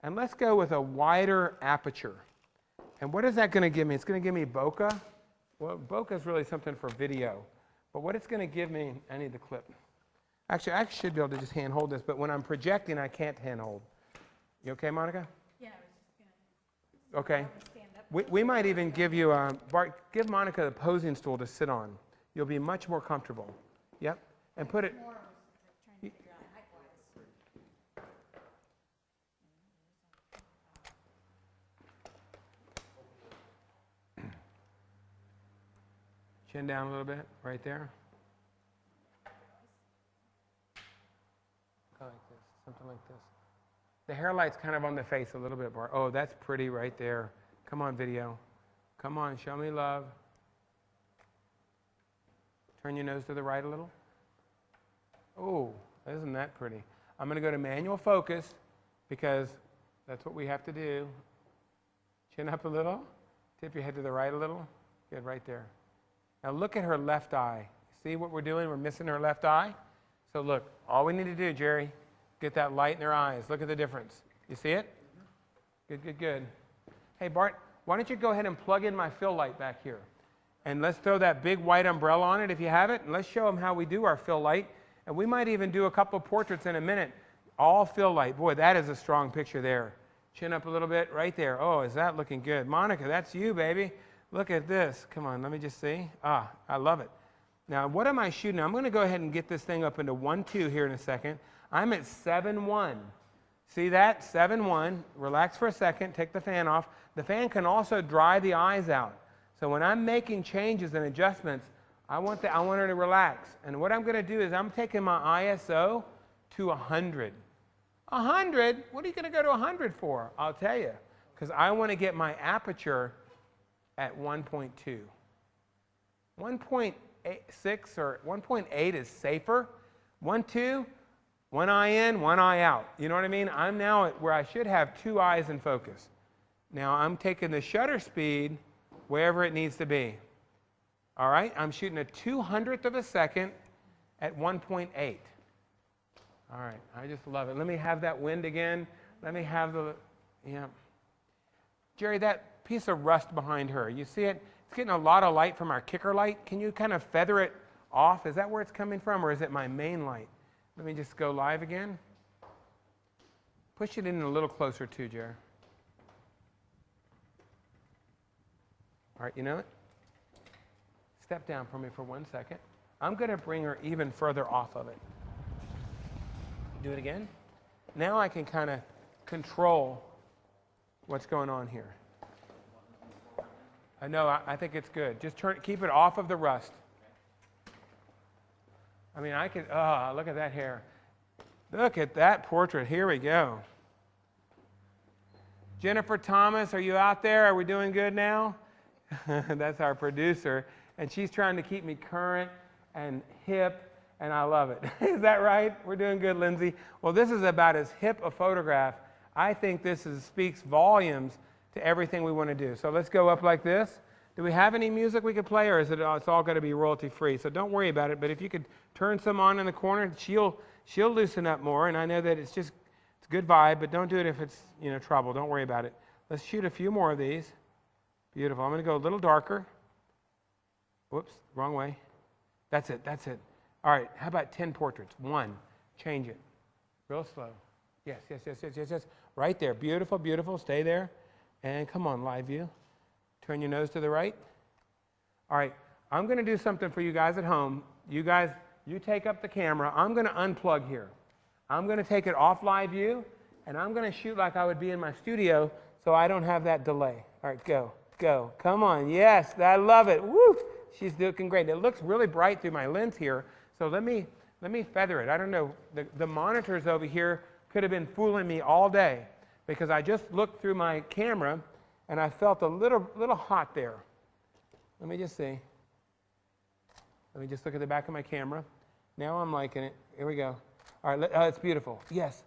and let's go with a wider aperture. And what is that going to give me? It's going to give me bokeh. Well, bokeh is really something for video. But what it's going to give me, I need the clip. Actually, I should be able to just hand hold this, but when I'm projecting, I can't hand hold. You okay, Monica? Yeah, I was just going to Okay. stand up. We might even give you, Bart, give Monica the posing stool to sit on. You'll be much more comfortable. Yep. And put it. Chin down a little bit, right there. Go like this, something like this. The hair light's kind of on the face a little bit more. Oh, that's pretty right there. Come on, video. Come on, show me love. Turn your nose to the right a little. Oh, isn't that pretty? I'm going to go to manual focus because that's what we have to do. Chin up a little. Tip your head to the right a little. Good, right there. Now look at her left eye. See what we're doing? We're missing her left eye. So look, all we need to do, Jerry, get that light in her eyes. Look at the difference. You see it? Good, good, good. Hey, Bart, why don't you go ahead and plug in my fill light back here? And let's throw that big white umbrella on it if you have it, and let's show them how we do our fill light. And we might even do a couple of portraits in a minute. All fill light. Boy, that is a strong picture there. Chin up a little bit right there. Oh, is that looking good? Monica, that's you, baby. Look at this. Come on, let me just see. Ah, I love it. Now, what am I shooting? I'm going to go ahead and get this thing up into 1-2 here in a second. I'm at 7-1. See that? 7-1. Relax for a second. Take the fan off. The fan can also dry the eyes out. So when I'm making changes and adjustments, I want her to relax. And what I'm going to do is I'm taking my ISO to 100. 100? What are you going to go to 100 for? I'll tell you. Because I want to get my aperture at 1.2. 1.6 or 1.8 is safer. 1.2, one eye in, one eye out. You know what I mean? I'm now at where I should have 2 eyes in focus. Now I'm taking the shutter speed wherever it needs to be. All right? I'm shooting a 200th of a second at 1.8. All right, I just love it. Let me have that wind again. Let me have the, yeah. Jerry, that piece of rust behind her, you see it? It's getting a lot of light from our kicker light. Can you kind of feather it off? Is that where it's coming from, or is it my main light? Let me just go live again. Push it in a little closer too, Jerry. All right, you know it? Step down for me for 1 second. I'm going to bring her even further off of it. Do it again. Now I can kind of control what's going on here. I know, I think it's good. Just keep it off of the rust. I mean, I could, look at that hair. Look at that portrait. Here we go. Jennifer Thomas, are you out there? Are we doing good now? That's our producer. And she's trying to keep me current and hip, and I love it. Is that right? We're doing good, Lindsay. Well, this is about as hip a photograph. I think this speaks volumes to everything we want to do. So let's go up like this. Do we have any music we could play, or is it's all going to be royalty free? So don't worry about it. But if you could turn some on in the corner, she'll loosen up more. And I know that it's a good vibe, but don't do it if it's trouble. Don't worry about it. Let's shoot a few more of these. Beautiful. I'm going to go a little darker. Whoops, wrong way. That's it. That's it. All right. How about 10 portraits? 1. Change it. Real slow. Yes, yes, yes, yes, yes, yes. Right there. Beautiful, beautiful. Stay there. And come on, live view. Turn your nose to the right. All right. I'm going to do something for you guys at home. You guys, you take up the camera. I'm going to unplug here. I'm going to take it off live view, and I'm going to shoot like I would be in my studio so I don't have that delay. All right, go, go. Come on. Yes, I love it. Woo! She's looking great. It looks really bright through my lens here, so let me feather it. I don't know. The monitors over here could have been fooling me all day because I just looked through my camera and I felt a little hot there. Let me just see. Let me just look at the back of my camera. Now I'm liking it. Here we go. All right, it's beautiful. Yes,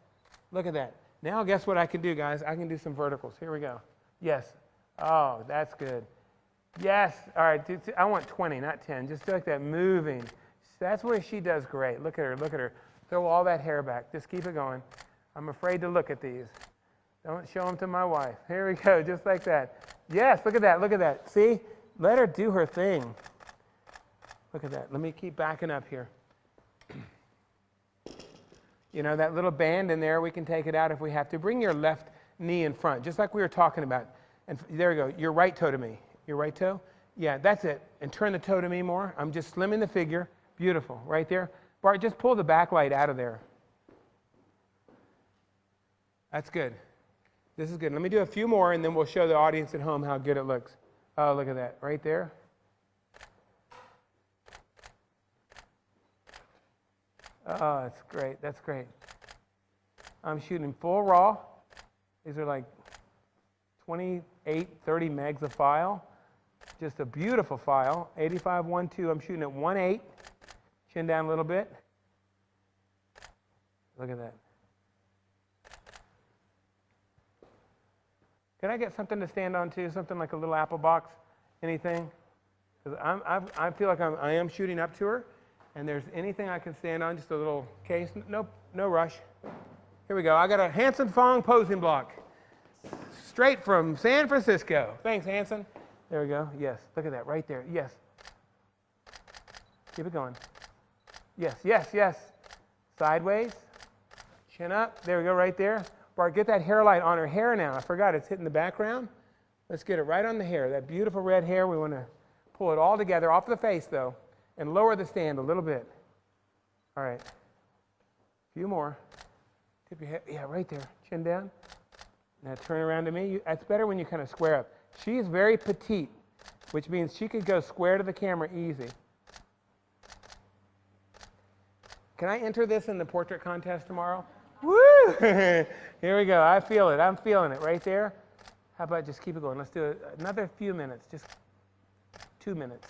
look at that. Now guess what I can do, guys? I can do some verticals. Here we go. Yes. Oh, that's good. Yes. All right, I want 20, not 10. Just like that, moving. That's where she does great. Look at her. Look at her. Throw all that hair back. Just keep it going. I'm afraid to look at these. Don't show them to my wife. Here we go, just like that. Yes, look at that. Look at that. See? Let her do her thing. Look at that. Let me keep backing up here. You know, that little band in there, we can take it out if we have to. Bring your left knee in front, just like we were talking about. And there we go. Your right toe to me. Your right toe? Yeah, that's it. And turn the toe to me more. I'm just slimming the figure. Beautiful. Right there. Bart, just pull the backlight out of there. That's good. This is good. Let me do a few more, and then we'll show the audience at home how good it looks. Oh, look at that. Right there. Oh, that's great. That's great. I'm shooting full RAW. These are like 28, 30 megs a file. Just a beautiful file. 8512. I'm shooting at 1.8. Chin down a little bit. Look at that. Can I get something to stand on too? Something like a little apple box? Anything? Because I feel like I am shooting up to her. And there's anything I can stand on, just a little case. No rush. Here we go. I got a Hanson Fong posing block. Straight from San Francisco. Thanks, Hanson. There we go. Yes. Look at that right there. Yes. Keep it going. Yes, yes, yes. Sideways. Chin up. There we go, right there. Bart, get that hair light on her hair now. I forgot it's hitting the background. Let's get it right on the hair. That beautiful red hair. We want to pull it all together off the face, though. And lower the stand a little bit. All right. A few more. Tip your head, yeah, right there, chin down. Now turn around to me. It's better when you kind of square up. She's very petite, which means she could go square to the camera easy. Can I enter this in the portrait contest tomorrow? Woo! Here we go. I feel it. I'm feeling it right there. How about just keep it going? Let's do it another few minutes, just 2 minutes.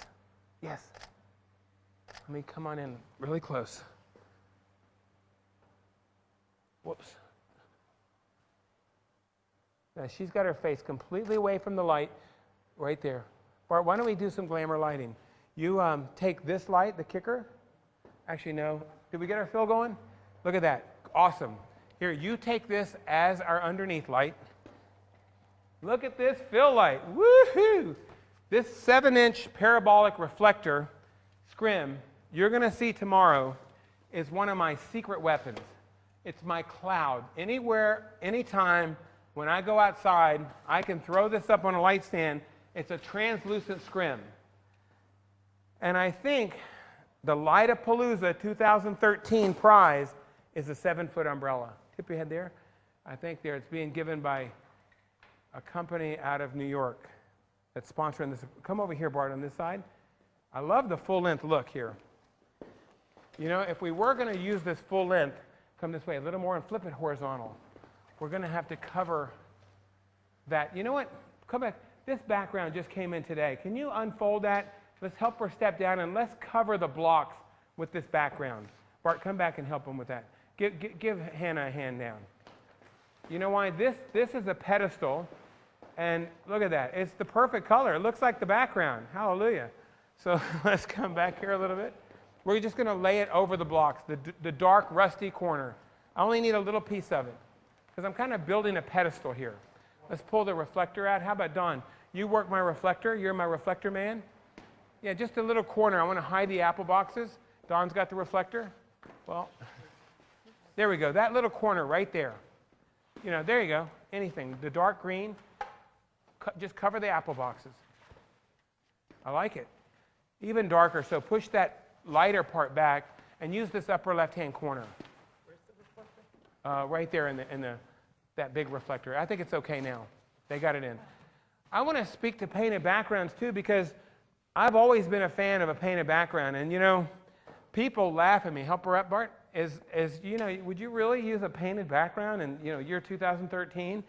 Yes. Let me come on in really close. Whoops. Now she's got her face completely away from the light right there. Bart, why don't we do some glamour lighting? You take this light, the kicker. Actually, no. Did we get our fill going? Look at that. Awesome. Here, you take this as our underneath light. Look at this fill light. Woohoo! This 7-inch parabolic reflector scrim you're going to see tomorrow is one of my secret weapons. It's my cloud. Anywhere, anytime, when I go outside, I can throw this up on a light stand. It's a translucent scrim. And I think the Lightapalooza 2013 prize is a 7-foot umbrella. Tip your head there. I think there it's being given by a company out of New York that's sponsoring this. Come over here, Bart, on this side. I love the full-length look here. You know, if we were going to use this full length, come this way a little more and flip it horizontal. We're going to have to cover that. You know what? Come back. This background just came in today. Can you unfold that? Let's help her step down and let's cover the blocks with this background. Bart, come back and help him with that. Give Hannah a hand down. You know why? This is a pedestal, and look at that. It's the perfect color. It looks like the background. Hallelujah. So let's come back here a little bit. We're just going to lay it over the blocks, the dark, rusty corner. I only need a little piece of it because I'm kind of building a pedestal here. Let's pull the reflector out. How about Don? You work my reflector. You're my reflector man. Yeah, just a little corner. I want to hide the apple boxes. Don's got the reflector. Well, there we go. That little corner right there. You know, there you go. Anything. The dark green. Just cover the apple boxes. I like it. Even darker. So push that lighter part back and use this upper left-hand corner. Where's the reflector? Right there in that big reflector. I think it's okay now. They got it in. I want to speak to painted backgrounds too because I've always been a fan of a painted background. And you know, people laugh at me. Help her up, Bart. You know, would you really use a painted background in, you know, year 2013?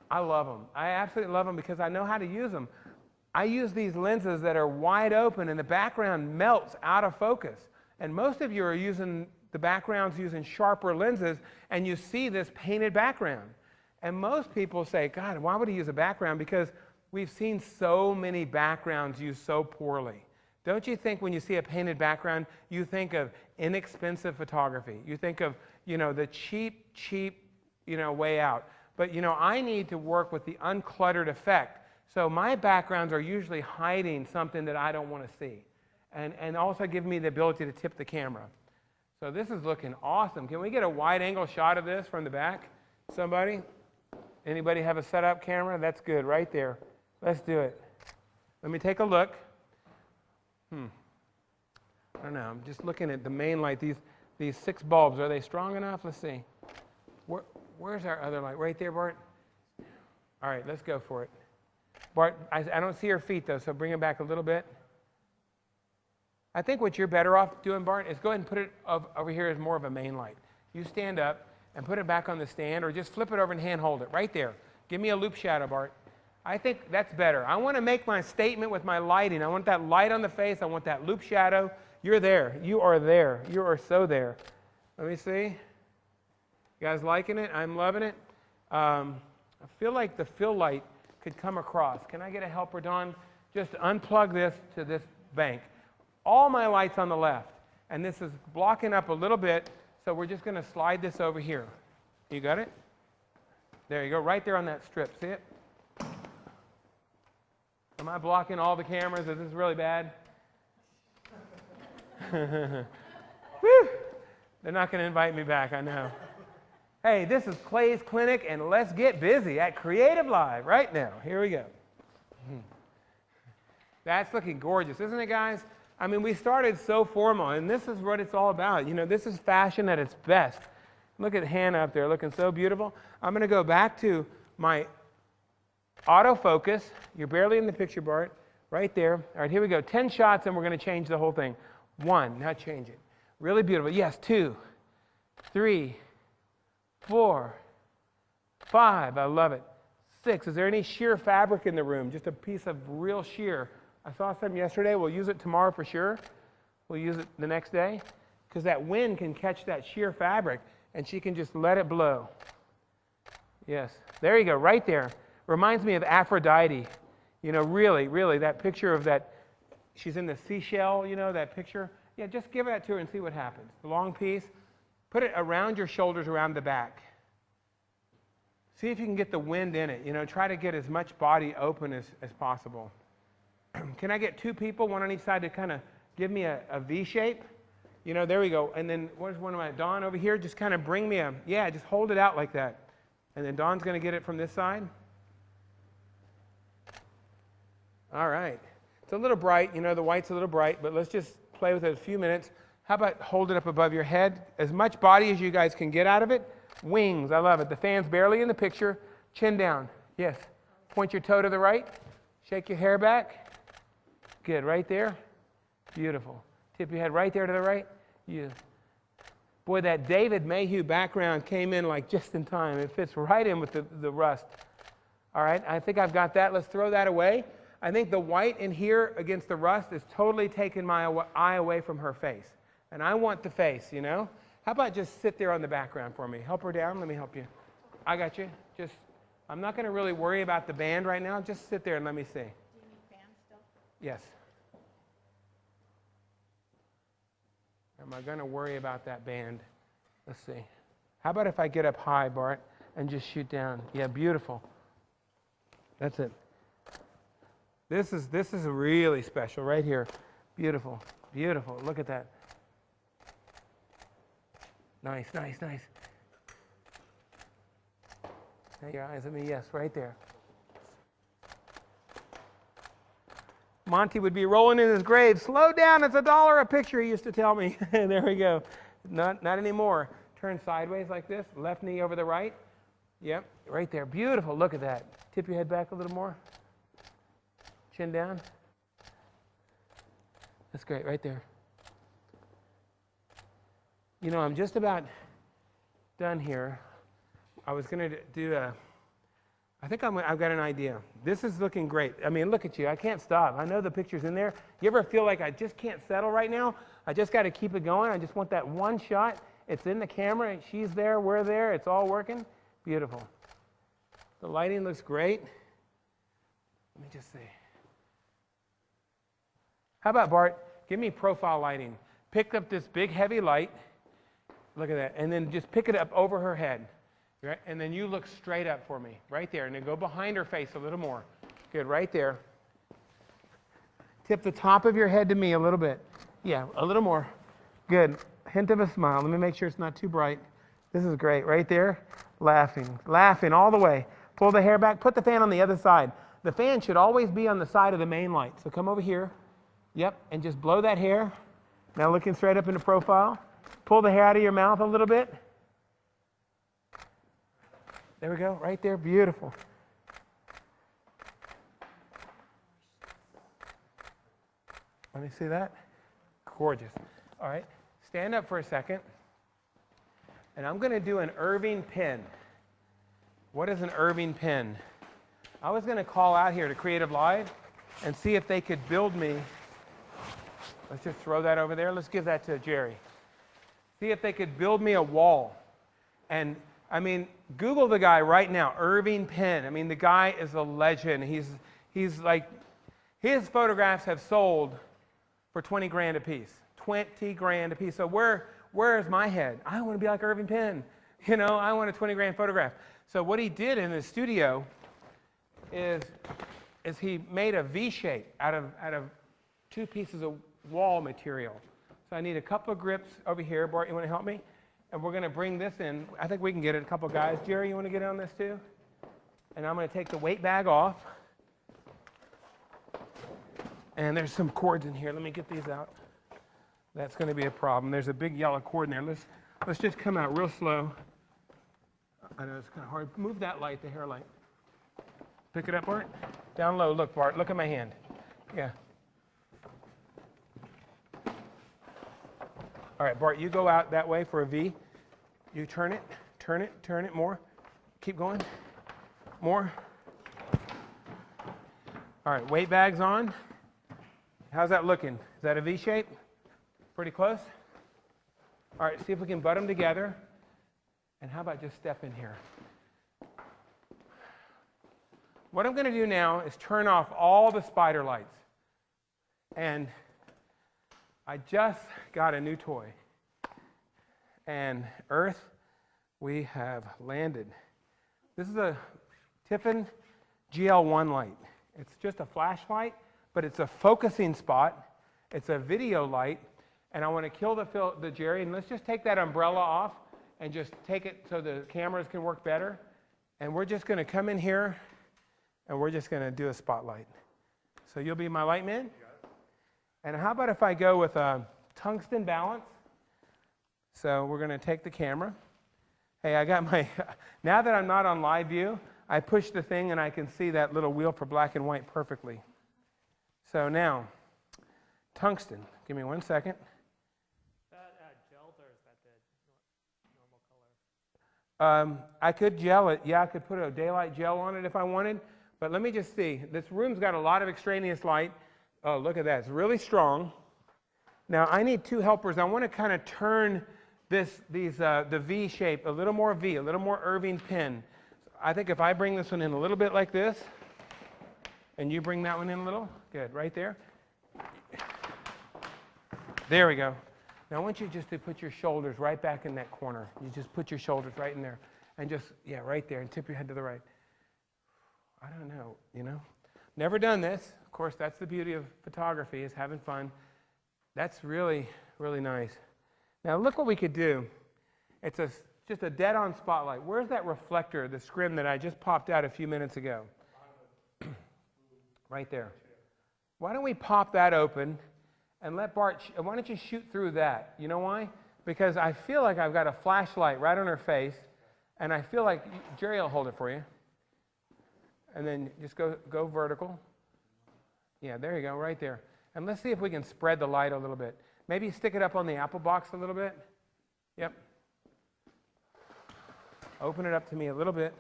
I love them. I absolutely love them because I know how to use them. I use these lenses that are wide open and the background melts out of focus. And most of you are using the backgrounds using sharper lenses and you see this painted background. And most people say, God, why would he use a background? Because we've seen so many backgrounds used so poorly. Don't you think when you see a painted background, you think of inexpensive photography? You think of, you know, the cheap, you know, way out. But, you know, I need to work with the uncluttered effect. So my backgrounds are usually hiding something that I don't want to see. And also give me the ability to tip the camera. So this is looking awesome. Can we get a wide angle shot of this from the back? Somebody? Anybody have a setup camera? That's good, right there. Let's do it. Let me take a look. I don't know. I'm just looking at the main light. These 6 bulbs, are they strong enough? Let's see. Where's our other light? Right there, Bart? All right, let's go for it. Bart, I don't see your feet, though, so bring it back a little bit. I think what you're better off doing, Bart, is go ahead and put it over here as more of a main light. You stand up and put it back on the stand, or just flip it over and hand hold it right there. Give me a loop shadow, Bart. I think that's better. I want to make my statement with my lighting. I want that light on the face. I want that loop shadow. You're there. You are there. You are so there. Let me see. You guys liking it? I'm loving it. I feel like the fill light could come across. Can I get a helper, Don? Just unplug this to this bank. All my lights on the left. And this is blocking up a little bit, so we're just going to slide this over here. You got it? There you go, right there on that strip. See it? Am I blocking all the cameras? Is this really bad? Whew. They're not going to invite me back, I know. Hey, this is Clay's Clinic, and let's get busy at CreativeLive right now. Here we go. That's looking gorgeous, isn't it, guys? I mean, we started so formal, and this is what it's all about. You know, this is fashion at its best. Look at Hannah up there looking so beautiful. I'm going to go back to my autofocus. You're barely in the picture, Bart. Right there. All right, here we go. 10 shots, and we're going to change the whole thing. 1, now change it. Really beautiful. Yes, 2, 3, 4, 5. I love it. 6. Is there any sheer fabric in the room? Just a piece of real sheer. I saw some yesterday. We'll use it tomorrow for sure. We'll use it the next day because that wind can catch that sheer fabric, and she can just let it blow. Yes. There you go. Right there. Reminds me of Aphrodite. You know, really, really, that picture of that, she's in the seashell, you know, that picture. Yeah, just give that to her and see what happens. The long piece, put it around your shoulders, around the back. See if you can get the wind in it. You know, try to get as much body open as possible. Can I get 2 people, one on each side, to kind of give me a V shape? You know, there we go. And then where's one of my, Dawn over here? Just kind of bring me yeah, just hold it out like that. And then Dawn's going to get it from this side. All right. It's a little bright. You know, the white's a little bright, but let's just play with it a few minutes. How about hold it up above your head? As much body as you guys can get out of it. Wings. I love it. The fan's barely in the picture. Chin down. Yes. Point your toe to the right. Shake your hair back. Good. Right there. Beautiful. Tip your head right there to the right. Yeah. Boy, that David Mayhew background came in like just in time. It fits right in with the rust. All right. I think I've got that. Let's throw that away. I think the white in here against the rust is totally taking my eye away from her face. And I want the face, you know? How about just sit there on the background for me? Help her down. Let me help you. I got you. Just, I'm not going to really worry about the band right now. Just sit there and let me see. Do you need fans still? Yes. Am I going to worry about that band? Let's see. How about if I get up high, Bart, and just shoot down? Yeah, beautiful. That's it. This is really special right here. Beautiful, beautiful. Look at that. Nice, nice, nice. Now your eyes at me. Yes, right there. Monty would be rolling in his grave. Slow down. It's $1 a picture, he used to tell me. There we go. Not anymore. Turn sideways like this. Left knee over the right. Yep, right there. Beautiful. Look at that. Tip your head back a little more. Chin down. That's great, right there. You know, I'm just about done here. I was going to do I think I've got an idea. This is looking great. I mean, look at you. I can't stop. I know the picture's in there. You ever feel like I just can't settle right now? I just got to keep it going. I just want that one shot. It's in the camera. She's there. We're there. It's all working. Beautiful. The lighting looks great. Let me just see. How about, Bart, give me profile lighting. Pick up this big, heavy light. Look at that. And then just pick it up over her head. Right? And then you look straight up for me. Right there. And then go behind her face a little more. Good. Right there. Tip the top of your head to me a little bit. Yeah, a little more. Good. Hint of a smile. Let me make sure it's not too bright. This is great. Right there. Laughing. Laughing all the way. Pull the hair back. Put the fan on the other side. The fan should always be on the side of the main light. So come over here. Yep, and just blow that hair. Now looking straight up into profile. Pull the hair out of your mouth a little bit. There we go, right there, beautiful. Let me see that. Gorgeous. All right, stand up for a second. And I'm going to do an Irving pin. What is an Irving pin? I was going to call out here to CreativeLive and see if they could build me. Let's just throw that over there. Let's give that to Jerry. See if they could build me a wall. And, I mean, Google the guy right now, Irving Penn. I mean, the guy is a legend. He's like, his photographs have sold for 20 grand a piece. 20 grand a piece. So where's my head? I want to be like Irving Penn. You know, I want a 20 grand photograph. So what he did in his studio is he made a V shape out of 2 pieces of wall material. So I need a couple of grips over here. Bart, you want to help me? And we're going to bring this in. I think we can get it. A couple of guys. Jerry, you want to get on this too? And I'm going to take the weight bag off. And there's some cords in here. Let me get these out. That's going to be a problem. There's a big yellow cord in there. Let's just come out real slow. I know it's kind of hard. Move that light, the hair light. Pick it up, Bart. Down low. Look, Bart. Look at my hand. Yeah. All right, Bart, you go out that way for a V. You turn it, turn it, turn it more. Keep going. More. All right, weight bags on. How's that looking? Is that a V shape? Pretty close? All right, see if we can butt them together. And how about just step in here? What I'm going to do now is turn off all the spider lights. And I just got a new toy. And Earth, we have landed. This is a Tiffin GL1 light. It's just a flashlight, but it's a focusing spot. It's a video light. And I want to kill the Jerry. And let's just take that umbrella off and just take it so the cameras can work better. And we're just going to come in here and we're just going to do a spotlight. So you'll be my light man? And how about if I go with a tungsten balance? So we're going to take the camera. Hey, I got my, now that I'm not on live view, I push the thing and I can see that little wheel for black and white perfectly. So now, tungsten. Give me 1 second. I could gel it. Yeah, I could put a daylight gel on it if I wanted. But let me just see. This room's got a lot of extraneous light. Oh, look at that. It's really strong. Now, I need two helpers. I want to kind of turn the V shape, a little more V, a little more Irving pin. I think if I bring this one in a little bit like this, and you bring that one in a little, good, right there. There we go. Now I want you just to put your shoulders right back in that corner. You just put your shoulders right in there. And just, yeah, right there. And tip your head to the right. I don't know, you know. Never done this. Of course, that's the beauty of photography, is having fun. That's really, really nice. Now look what we could do. It's just a dead-on spotlight. Where's that reflector, the scrim that I just popped out a few minutes ago? Right there. Why don't we pop that open? And let Bart, why don't you shoot through that? You know why? Because I feel like I've got a flashlight right on her face, and I feel like, Jerry will hold it for you. And then just go vertical. Yeah, there you go, right there. And let's see if we can spread the light a little bit. Maybe stick it up on the apple box a little bit. Yep. Open it up to me a little bit.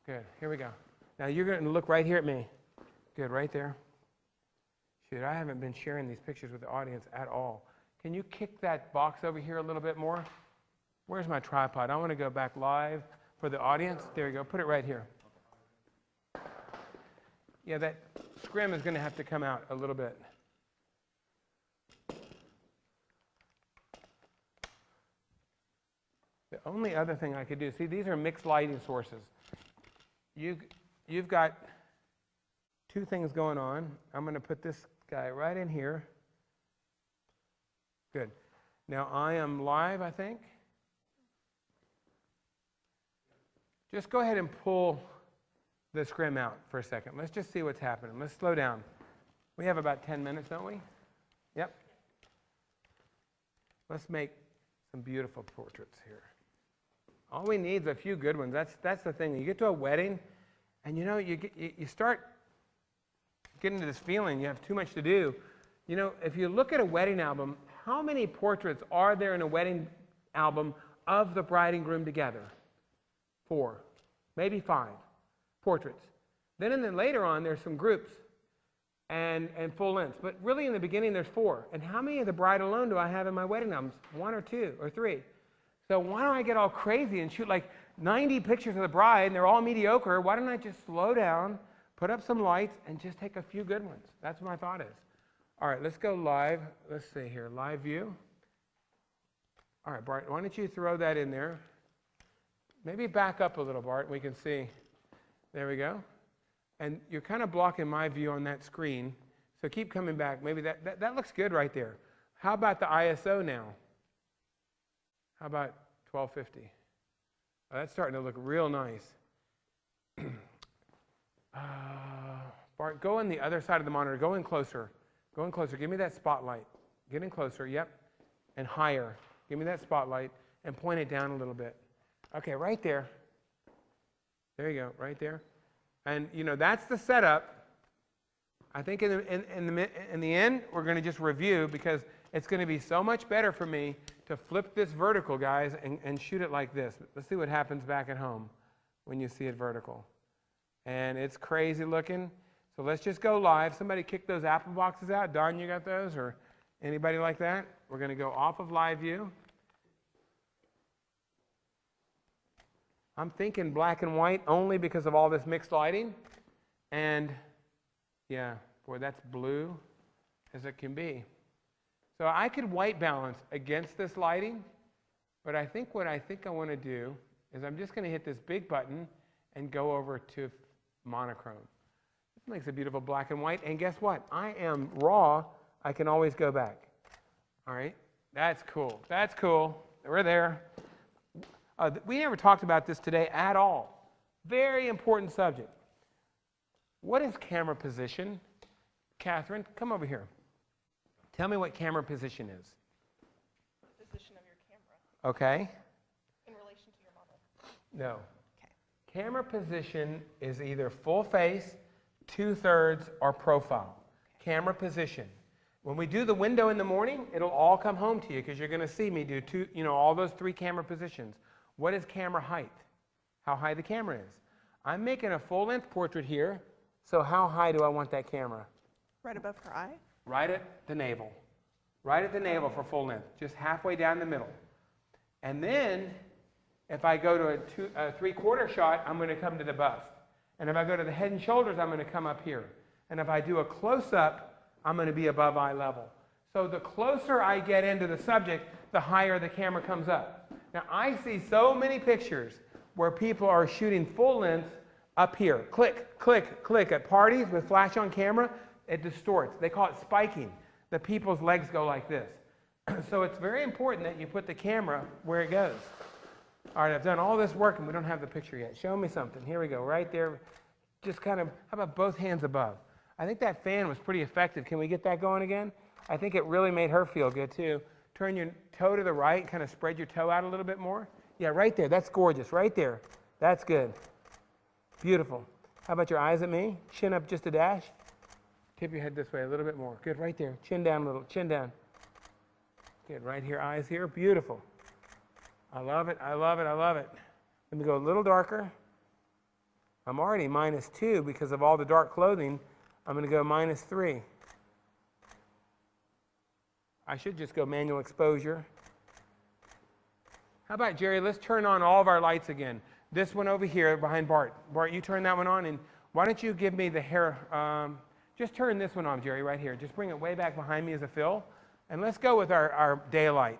Good, here we go. Now you're going to look right here at me. Good, right there. Shoot, I haven't been sharing these pictures with the audience at all. Can you kick that box over here a little bit more? Where's my tripod? I want to go back live for the audience. There you go. Put it right here. Yeah, that scrim is going to have to come out a little bit. The only other thing I could do, see, these are mixed lighting sources. You've got two things going on. I'm going to put this guy right in here. Good. Now I am live, I think. Just go ahead and pull the scrim out for a second. Let's just see what's happening. Let's slow down. We have about 10 minutes, don't we? Yep. Let's make some beautiful portraits here. All we need is a few good ones. That's the thing. You get to a wedding, and you know, you start getting to this feeling you have too much to do. You know, if you look at a wedding album, how many portraits are there in a wedding album of the bride and groom together? 4, maybe 5 portraits. Then later on, there's some groups and full lengths. But really, in the beginning, there's 4. And how many of the bride alone do I have in my wedding albums? 1 or 2 or 3. So why don't I get all crazy and shoot like 90 pictures of the bride, and they're all mediocre? Why don't I just slow down, put up some lights, and just take a few good ones? That's what my thought is. All right, let's go live. Let's see here, live view. All right, Bart, why don't you throw that in there? Maybe back up a little, Bart, we can see. There we go. And you're kind of blocking my view on that screen, so keep coming back. Maybe that looks good right there. How about the ISO now? How about 1250? Oh, that's starting to look real nice. Bart, go on the other side of the monitor. Go in closer. Go in closer. Give me that spotlight. Get in closer. Yep. And higher. Give me that spotlight and point it down a little bit. Okay, right there. There you go, right there. And you know, that's the setup. I think in the end, we're going to just review because it's going to be so much better for me to flip this vertical, guys, and shoot it like this. Let's see what happens back at home when you see it vertical. And it's crazy looking. So let's just go live. Somebody kick those Apple boxes out. Don, you got those? Or anybody like that? We're going to go off of live view. I'm thinking black and white only because of all this mixed lighting. And yeah, boy, that's blue as it can be. So I could white balance against this lighting, but I think what I want to do is I'm just going to hit this big button and go over to monochrome. This makes a beautiful black and white, and guess what? I am raw. I can always go back. All right, that's cool. That's cool. We're there. We never talked about this today at all. Very important subject. What is camera position? Catherine, come over here. Tell me what camera position is. The position of your camera. Okay. In relation to your model. No. Okay. Camera position is either full face, 2/3, or profile. Okay. Camera position. When we do the window in the morning, it'll all come home to you because you're going to see me do all those 3 camera positions. What is camera height? How high the camera is. I'm making a full-length portrait here, so how high do I want that camera? Right above her eye? Right at the navel. Right at the navel for full length, just halfway down the middle. And then, if I go to a 3/4 shot, I'm going to come to the bust. And if I go to the head and shoulders, I'm going to come up here. And if I do a close-up, I'm going to be above eye level. So the closer I get into the subject, the higher the camera comes up. Now, I see so many pictures where people are shooting full length up here. Click, click, click. At parties with flash on camera, it distorts. They call it spiking. The people's legs go like this. So it's very important that you put the camera where it goes. All right, I've done all this work and we don't have the picture yet. Show me something. Here we go, right there. Just kind of, how about both hands above? I think that fan was pretty effective. Can we get that going again? I think it really made her feel good too. Turn your toe to the right, kind of spread your toe out a little bit more. Yeah, right there. That's gorgeous. Right there. That's good. Beautiful. How about your eyes at me? Chin up just a dash. Tip your head this way a little bit more. Good, right there. Chin down a little. Chin down. Good, right here. Eyes here. Beautiful. I love it. I love it. I love it. Let me go a little darker. I'm already -2 because of all the dark clothing. I'm going to go -3. I should just go manual exposure. How about, Jerry, let's turn on all of our lights again. This one over here behind Bart. Bart, you turn that one on, and why don't you give me the hair, just turn this one on, Jerry, right here. Just bring it way back behind me as a fill. And let's go with our daylight.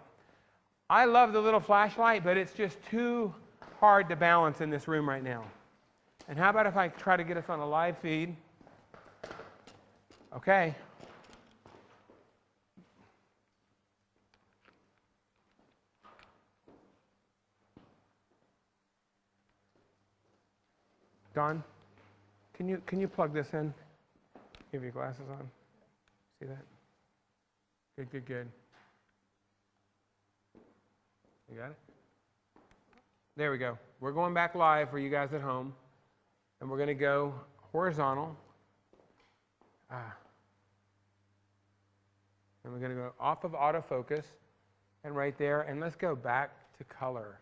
I love the little flashlight, but it's just too hard to balance in this room right now. And how about if I try to get us on a live feed? Okay. Don, can you plug this in? Give your glasses on. See that? Good, good, good. You got it? There we go. We're going back live for you guys at home. And we're going to go horizontal. And we're going to go off of autofocus and right there. And let's go back to color.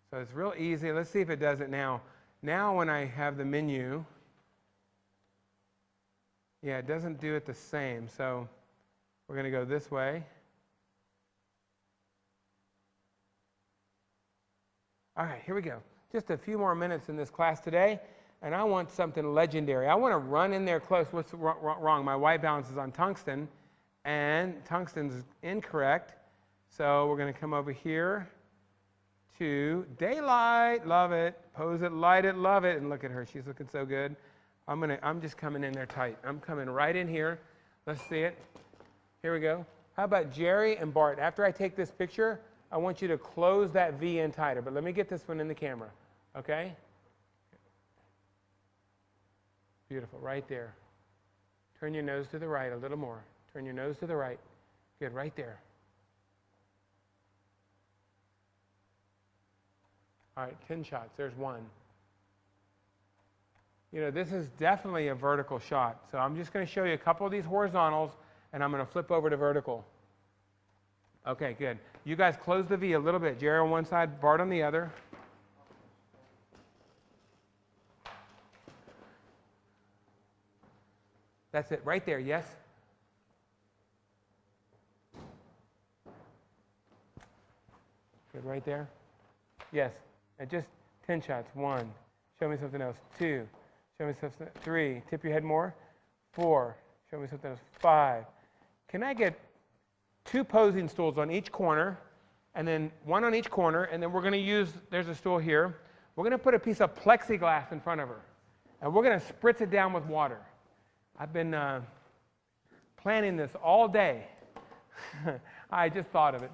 So it's real easy. Let's see if it does it now. Now when I have the menu, yeah, it doesn't do it the same. So we're going to go this way. All right, here we go. Just a few more minutes in this class today, and I want something legendary. I want to run in there close. What's wrong? My white balance is on tungsten, and tungsten's incorrect. So we're going to come over here to daylight. Love it. Pose it, light it, love it. And look at her. She's looking so good. I'm just coming in there tight. I'm coming right in here. Let's see it. Here we go. How about Jerry and Bart? After I take this picture, I want you to close that V in tighter. But let me get this one in the camera. Okay? Beautiful. Right there. Turn your nose to the right a little more. Turn your nose to the right. Good. Right there. All right, 10 shots. There's one. You know, this is definitely a vertical shot. So I'm just going to show you a couple of these horizontals, and I'm going to flip over to vertical. Okay, good. You guys close the V a little bit. Jerry on one side, Bart on the other. That's it, right there, yes? Good, right there? Yes, and just 10 shots. 1, show me something else. 2, show me something. 3, tip your head more. 4, show me something else. 5. Can I get 2 posing stools on each corner, and then 1 on each corner, and then we're going to use, there's a stool here. We're going to put a piece of plexiglass in front of her, and we're going to spritz it down with water. I've been planning this all day. I just thought of it.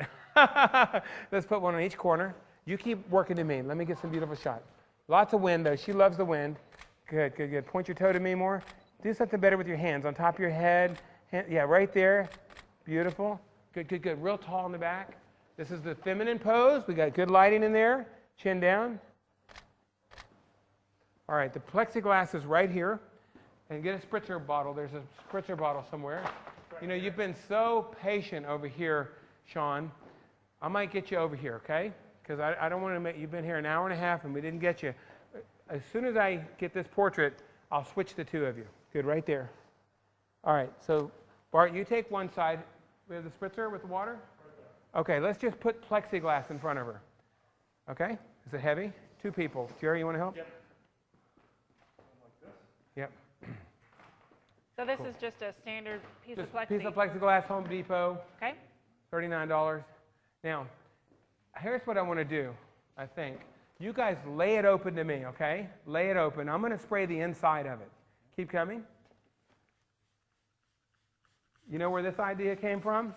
Let's put 1 on each corner. You keep working to me. Let me get some beautiful shots. Lots of wind, though. She loves the wind. Good, good, good. Point your toe to me more. Do something better with your hands. On top of your head. Yeah, right there. Beautiful. Good, good, good. Real tall in the back. This is the feminine pose. We got good lighting in there. Chin down. All right, the plexiglass is right here. And get a spritzer bottle. There's a spritzer bottle somewhere. You know, you've been so patient over here, Sean. I might get you over here, okay? Because I don't want to make, you've been here an hour and a half and we didn't get you. As soon as I get this portrait, I'll switch the 2 of you. Good, right there. All right, so Bart, you take one side. We have the spritzer with the water? Okay, let's just put plexiglass in front of her. Okay? Is it heavy? 2 people. Jerry, you want to help? Yep. Yep. So this is just a standard piece of plexi. Piece of plexiglass, Home Depot. Okay. $39. Now, here's what I want to do, I think. You guys lay it open to me, okay? Lay it open. I'm going to spray the inside of it. Keep coming. You know where this idea came from?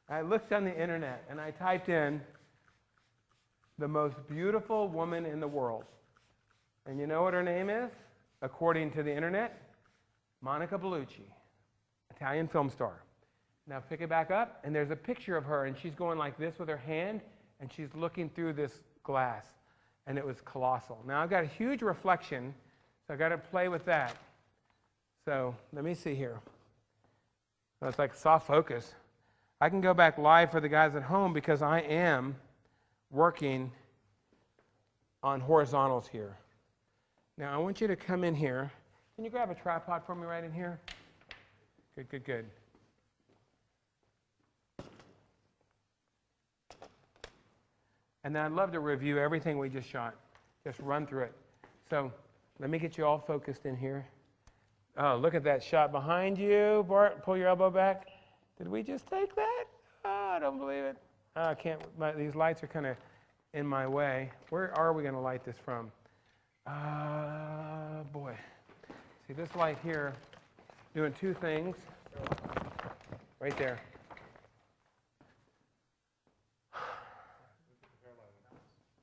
I looked on the internet and I typed in the most beautiful woman in the world. And you know what her name is? According to the internet? Monica Bellucci, Italian film star. Now pick it back up, and there's a picture of her, and she's going like this with her hand, and she's looking through this glass, and it was colossal. Now I've got a huge reflection, so I've got to play with that. So let me see here. Oh, it's like soft focus. I can go back live for the guys at home because I am working on horizontals here. Now I want you to come in here. Can you grab a tripod for me right in here? Good, good, good. And then I'd love to review everything we just shot. Just run through it. So let me get you all focused in here. Oh, look at that shot behind you. Bart, pull your elbow back. Did we just take that? Oh, I don't believe it. Oh, I can't. These lights are kind of in my way. Where are we going to light this from? Boy. See this light here, doing 2 things. Right there.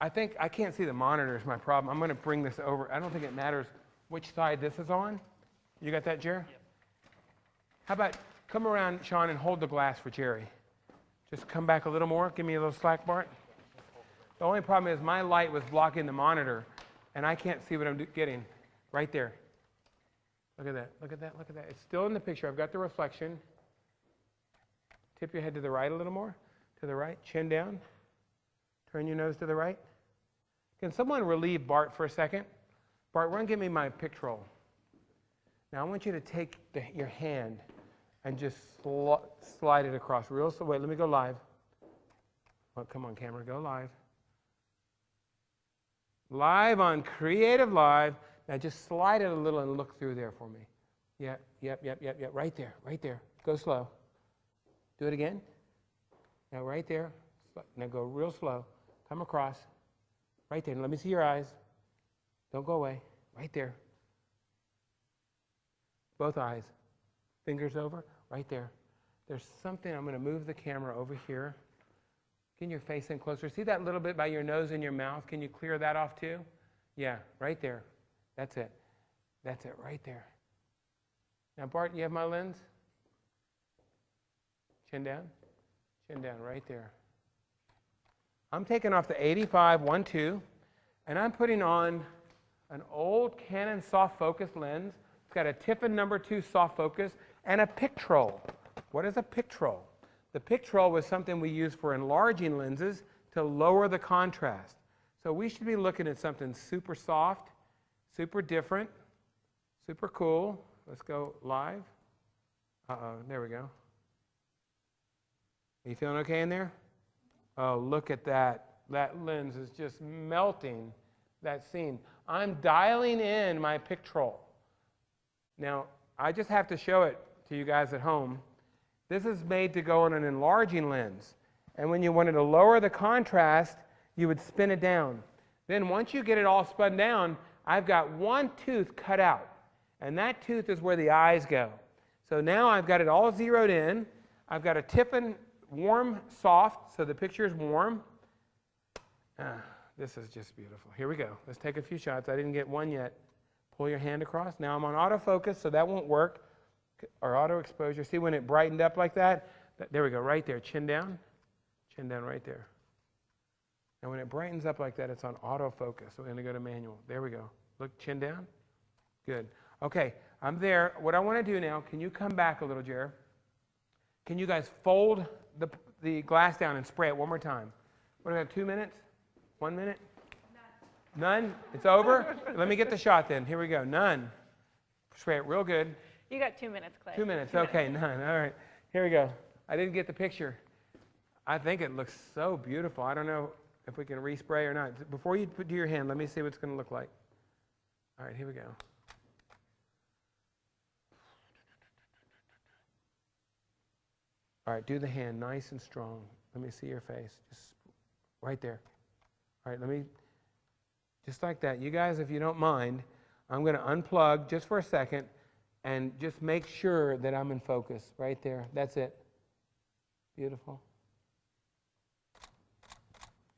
I think I can't see the monitor is my problem. I'm going to bring this over. I don't think it matters which side this is on. You got that, Jerry? Yep. How about come around, Sean, and hold the glass for Jerry. Just come back a little more. Give me a little slack, Bart. The only problem is my light was blocking the monitor, and I can't see what I'm getting. Right there. Look at that. Look at that. Look at that. It's still in the picture. I've got the reflection. Tip your head to the right a little more. To the right. Chin down. Turn your nose to the right. Can someone relieve Bart for a second? Bart, run give me my pictorial. Now I want you to take your hand and just slide it across real slow. Wait, let me go live. Oh, come on, camera, go live. Live on CreativeLive. Now just slide it a little and look through there for me. Yep. Right there, right there. Go slow. Do it again. Now right there. Now go real slow. Come across. Right there. Let me see your eyes. Don't go away. Right there. Both eyes. Fingers over. Right there. There's something. I'm going to move the camera over here. Get your face in closer. See that little bit by your nose and your mouth? Can you clear that off too? Yeah, right there. That's it. That's it, right there. Now, Bart, you have my lens? Chin down, right there. I'm taking off the 85 1.2, and I'm putting on an old Canon soft focus lens. It's got a Tiffin #2 soft focus and a Pictrol. What is a Pictrol? The Pictrol was something we used for enlarging lenses to lower the contrast. So we should be looking at something super soft, super different, super cool. Let's go live. Uh-oh, there we go. Are you feeling okay in there? Oh, look at that. That lens is just melting that scene. I'm dialing in my Pictrol. Now, I just have to show it to you guys at home. This is made to go on an enlarging lens. And when you wanted to lower the contrast, you would spin it down. Then once you get it all spun down, I've got one tooth cut out. And that tooth is where the eyes go. So now I've got it all zeroed in. I've got a Tiffin warm soft, so the picture is warm. This is just beautiful. Here we go. Let's take a few shots. I didn't get one yet. Pull your hand across. Now I'm on autofocus, so that won't work. Or auto exposure. See when it brightened up like that? There we go, right there. Chin down right there. And when it brightens up like that, it's on autofocus. So we're going to go to manual. There we go. Look, chin down. Good. Okay, I'm there. What I want to do now, can you come back a little, Jared? Can you guys fold the glass down and spray it one more time? What do I have, 2 minutes? 1 minute? None? It's over? Let me get the shot then. Here we go. None. Spray it real good. You got 2 minutes, Clay. 2 minutes. Okay, none. All right. Here we go. I didn't get the picture. I think it looks so beautiful. I don't know if we can respray or not. Before you put to your hand, let me see what it's going to look like. All right, here we go. All right, do the hand nice and strong. Let me see your face. Just right there. All right, let me, just like that. You guys, if you don't mind, I'm going to unplug just for a second and just make sure that I'm in focus right there. That's it. Beautiful.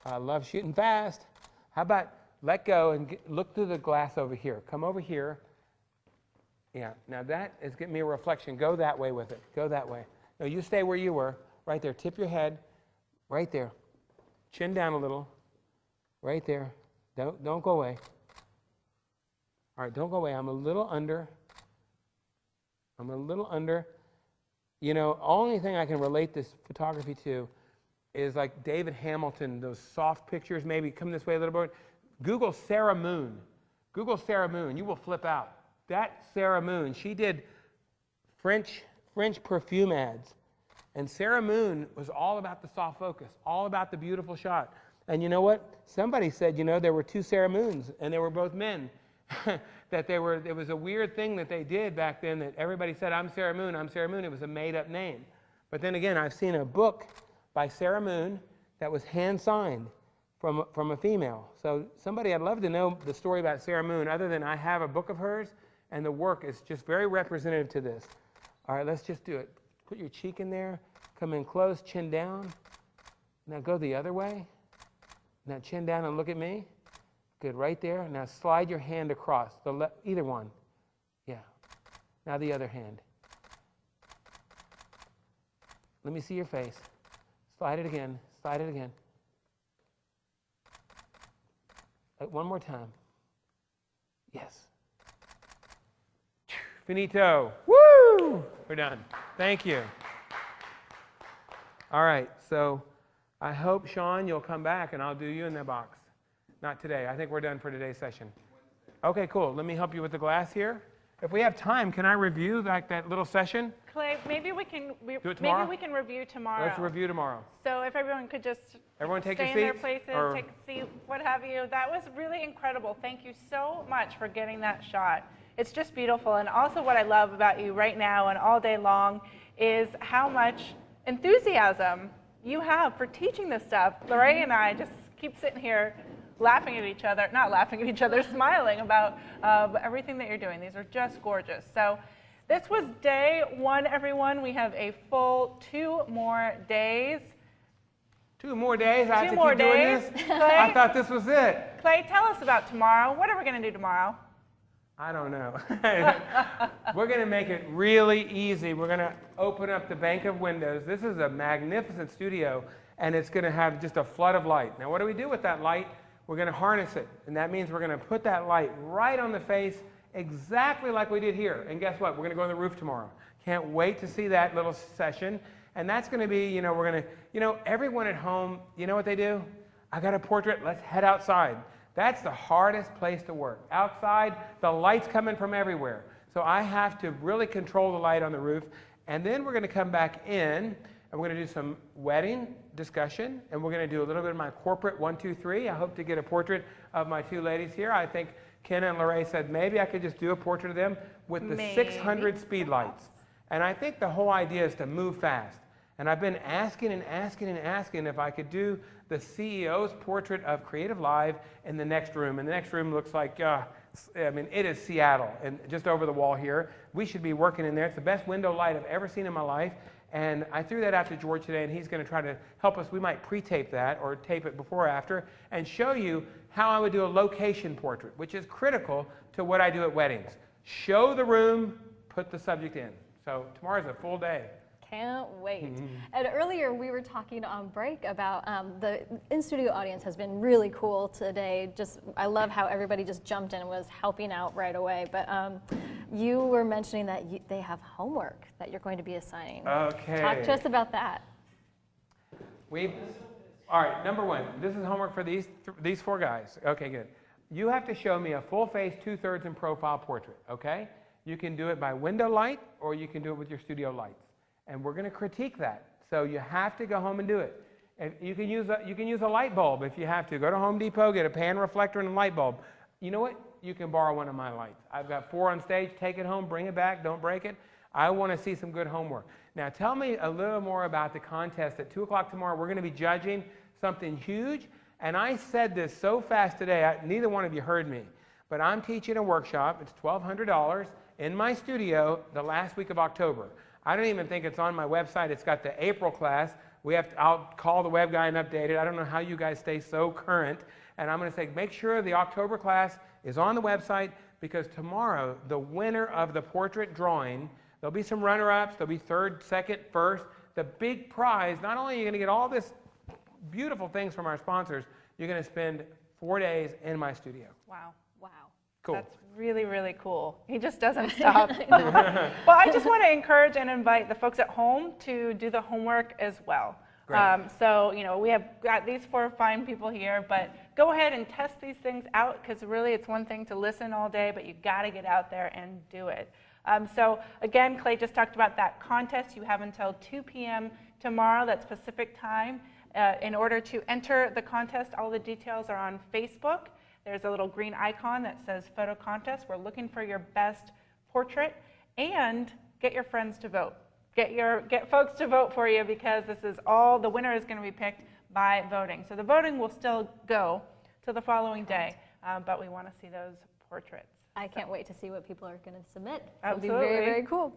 I love shooting fast. How about let go and look through the glass over here. Come over here. Yeah, now that is getting me a reflection. Go that way with it. Go that way. No, you stay where you were. Right there. Tip your head. Right there. Chin down a little. Right there. Don't go away. All right, don't go away. I'm a little under. I'm a little under. You know, only thing I can relate this photography to is like David Hamilton, those soft pictures. Maybe come this way a little bit. Google Sarah Moon. Google Sarah Moon. You will flip out. That Sarah Moon, she did French perfume ads. And Sarah Moon was all about the soft focus, all about the beautiful shot. And you know what? Somebody said, you know, there were two Sarah Moons, and they were both men. It was a weird thing that they did back then that everybody said, I'm Sarah Moon, I'm Sarah Moon. It was a made-up name. But then again, I've seen a book by Sarah Moon that was hand-signed from a female. So somebody, I'd love to know the story about Sarah Moon, other than I have a book of hers, and the work is just very representative to this. All right, let's just do it. Put your cheek in there, come in close, chin down. Now go the other way. Now chin down and look at me. Good, right there. Now slide your hand across, either one. Yeah. Now the other hand. Let me see your face. Slide it again, slide it again. One more time. Yes. Finito. Woo! We're done. Thank you. All right, so I hope, Sean, you'll come back and I'll do you in the box. Not today. I think we're done for today's session. Okay, cool. Let me help you with the glass here. If we have time, can I review like that little session? Clay, maybe we can do it tomorrow? Maybe we can review tomorrow. Let's review tomorrow. So if everyone could just take stay your in their seats, places, or take a seat, what have you. That was really incredible. Thank you so much for getting that shot. It's just beautiful. And also what I love about you right now and all day long is how much enthusiasm you have for teaching this stuff. Lorraine and I just keep sitting here laughing at each other, not laughing at each other, smiling about everything that you're doing. These are just gorgeous. So this was day one, everyone. We have a full 2 more days. 2 more days? I have 2 to more keep doing days. this? Clay, I thought this was it. Clay, tell us about tomorrow. What are we going to do tomorrow? I don't know. We're going to make it really easy. We're going to open up the bank of windows. This is a magnificent studio. and it's going to have just a flood of light. Now, what do we do with that light? We're going to harness it, and that means we're going to put that light right on the face, exactly like we did here. And guess what? We're going to go on the roof tomorrow. Can't wait to see that little session. And that's going to be, we're going to, everyone at home, you know what they do? I got a portrait, let's head outside. That's the hardest place to work. Outside, the light's coming from everywhere. So I have to really control the light on the roof. And then we're going to come back in, and we're going to do some wedding discussion, and we're going to do a little bit of my corporate 1, 2, 3. I hope to get a portrait of my two ladies here. I think Ken and Lorraine said maybe I could just do a portrait of them with the 600 speed lights. And I think the whole idea is to move fast. And I've been asking and asking and asking if I could do the CEO's portrait of CreativeLive in the next room. And the next room looks like, it is Seattle, and just over the wall here. We should be working in there. It's the best window light I've ever seen in my life. And I threw that out to George today, and he's going to try to help us. We might pre-tape that or tape it before or after and show you how I would do a location portrait, which is critical to what I do at weddings. Show the room, put the subject in. So tomorrow's a full day. Can't wait. And earlier we were talking on break about the in-studio audience has been really cool today. I love how everybody just jumped in and was helping out right away. But you were mentioning that they have homework that you're going to be assigning. Okay. Talk to us about that. All right, number one, this is homework for these 4 guys. Okay, good. You have to show me a full face, 2/3 and profile portrait, okay? You can do it by window light, or you can do it with your studio lights. And we're going to critique that. So you have to go home and do it. And you can use a light bulb if you have to. Go to Home Depot, get a pan reflector and a light bulb. You know what? You can borrow one of my lights. I've got 4 on stage. Take it home, bring it back, don't break it. I want to see some good homework. Now tell me a little more about the contest. At 2 o'clock tomorrow, we're going to be judging something huge. And I said this so fast today, neither one of you heard me. But I'm teaching a workshop. It's $1,200 in my studio the last week of October. I don't even think it's on my website. It's got the April class. I'll call the web guy and update it. I don't know how you guys stay so current. And I'm going to say, make sure the October class is on the website, because tomorrow, the winner of the portrait drawing, there'll be some runner-ups, there'll be 3rd, 2nd, 1st. The big prize, not only are you going to get all this beautiful things from our sponsors, you're going to spend 4 days in my studio. Wow. Wow. Cool. That's really, really cool. He just doesn't stop. Well, I just want to encourage and invite the folks at home to do the homework as well. So, we have got these 4 fine people here, but go ahead and test these things out, because really it's one thing to listen all day, but you got to get out there and do it. So again, Clay just talked about that contest. You have until 2 p.m. tomorrow, that's Pacific time. In order to enter the contest, all the details are on Facebook. There's a little green icon that says photo contest. We're looking for your best portrait, and get your friends to vote. Get folks to vote for you, because this is all, the winner is going to be picked by voting. So the voting will still go to the following day, but we want to see those portraits. I can't wait to see what people are going to submit. Absolutely. It'll be very, very cool.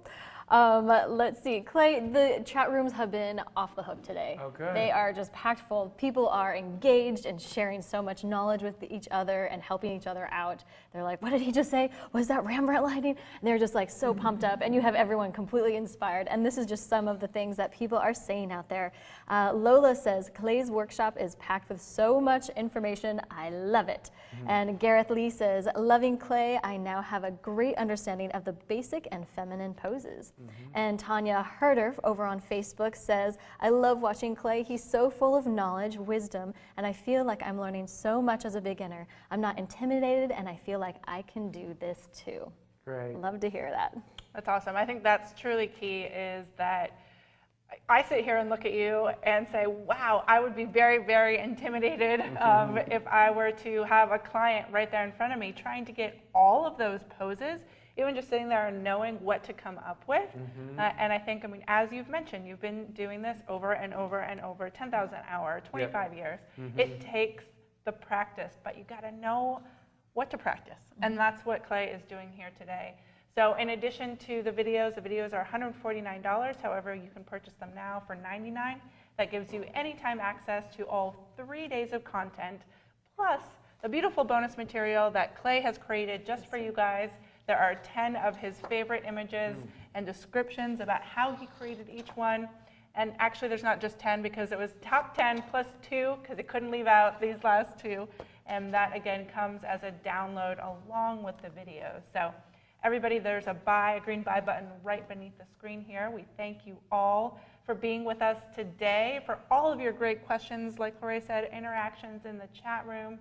Let's see. Clay, the chat rooms have been off the hook today. Oh, good. They are just packed full. People are engaged and sharing so much knowledge with each other and helping each other out. They're like, what did he just say? Was that Rembrandt lighting? And they're just like so pumped up, and you have everyone completely inspired. And this is just some of the things that people are saying out there. Lola says, Clay's workshop is packed with so much information. I love it. And Gareth Lee says, loving Clay, I now have a great understanding of the basic and feminine poses. And Tanya Herder over on Facebook says, I love watching Clay. He's so full of knowledge, wisdom, and I feel like I'm learning so much as a beginner. I'm not intimidated, and I feel like I can do this too. Great. Love to hear that. That's awesome. I think that's truly key, is that I sit here and look at you and say, wow, I would be very, very intimidated if I were to have a client right there in front of me trying to get all of those poses, even just sitting there and knowing what to come up with. And I think, as you've mentioned, you've been doing this over and over and over, 10,000 hours, 25 years. It takes the practice, but you got to know what to practice. And that's what Clay is doing here today. So in addition to the videos are $149. However, you can purchase them now for $99. That gives you anytime access to all 3 days of content, plus the beautiful bonus material that Clay has created just for you guys. There are 10 of his favorite images and descriptions about how he created each one. And actually, there's not just 10 because it was top 10 plus 2 because it couldn't leave out these last 2. And that, again, comes as a download along with the video. So everybody, there's a green buy button right beneath the screen here. We thank you all for being with us today, for all of your great questions, like Jorge said, interactions in the chat room.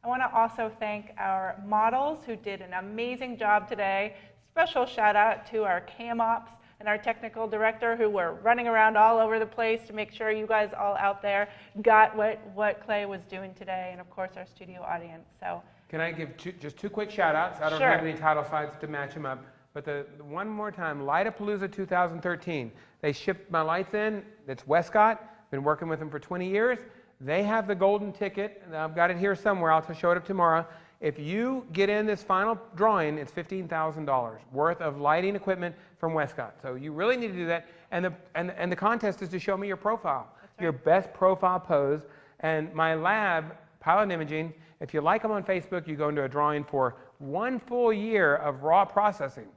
I want to also thank our models who did an amazing job today. Special shout out to our cam ops and our technical director who were running around all over the place to make sure you guys all out there got what Clay was doing today, and of course our studio audience. So can I give just two quick shout outs? I don't have any title slides to match them up, but one more time, Lightapalooza 2013. They shipped my lights in. It's Westcott. Been working with them for 20 years. They have the golden ticket. I've got it here somewhere. I'll show it up tomorrow. If you get in this final drawing, it's $15,000 worth of lighting equipment from Westcott. So you really need to do that. And the contest is to show me your profile, your best profile pose. And my lab, Pilot Imaging, if you like them on Facebook, you go into a drawing for 1 full year of raw processing.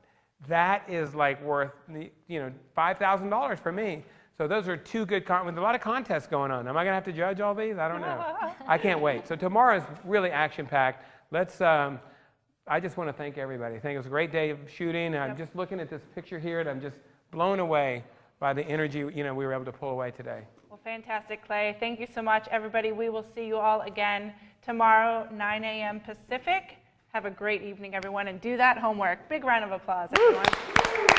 That is like worth $5,000 for me. So those are 2 good with a lot of contests going on. Am I going to have to judge all these? I don't know. I can't wait. So tomorrow is really action-packed. I just want to thank everybody. I think it was a great day of shooting. I'm just looking at this picture here, and I'm just blown away by the energy we were able to pull away today. Well, fantastic, Clay. Thank you so much, everybody. We will see you all again tomorrow, 9 a.m. Pacific. Have a great evening, everyone, and do that homework. Big round of applause, everyone.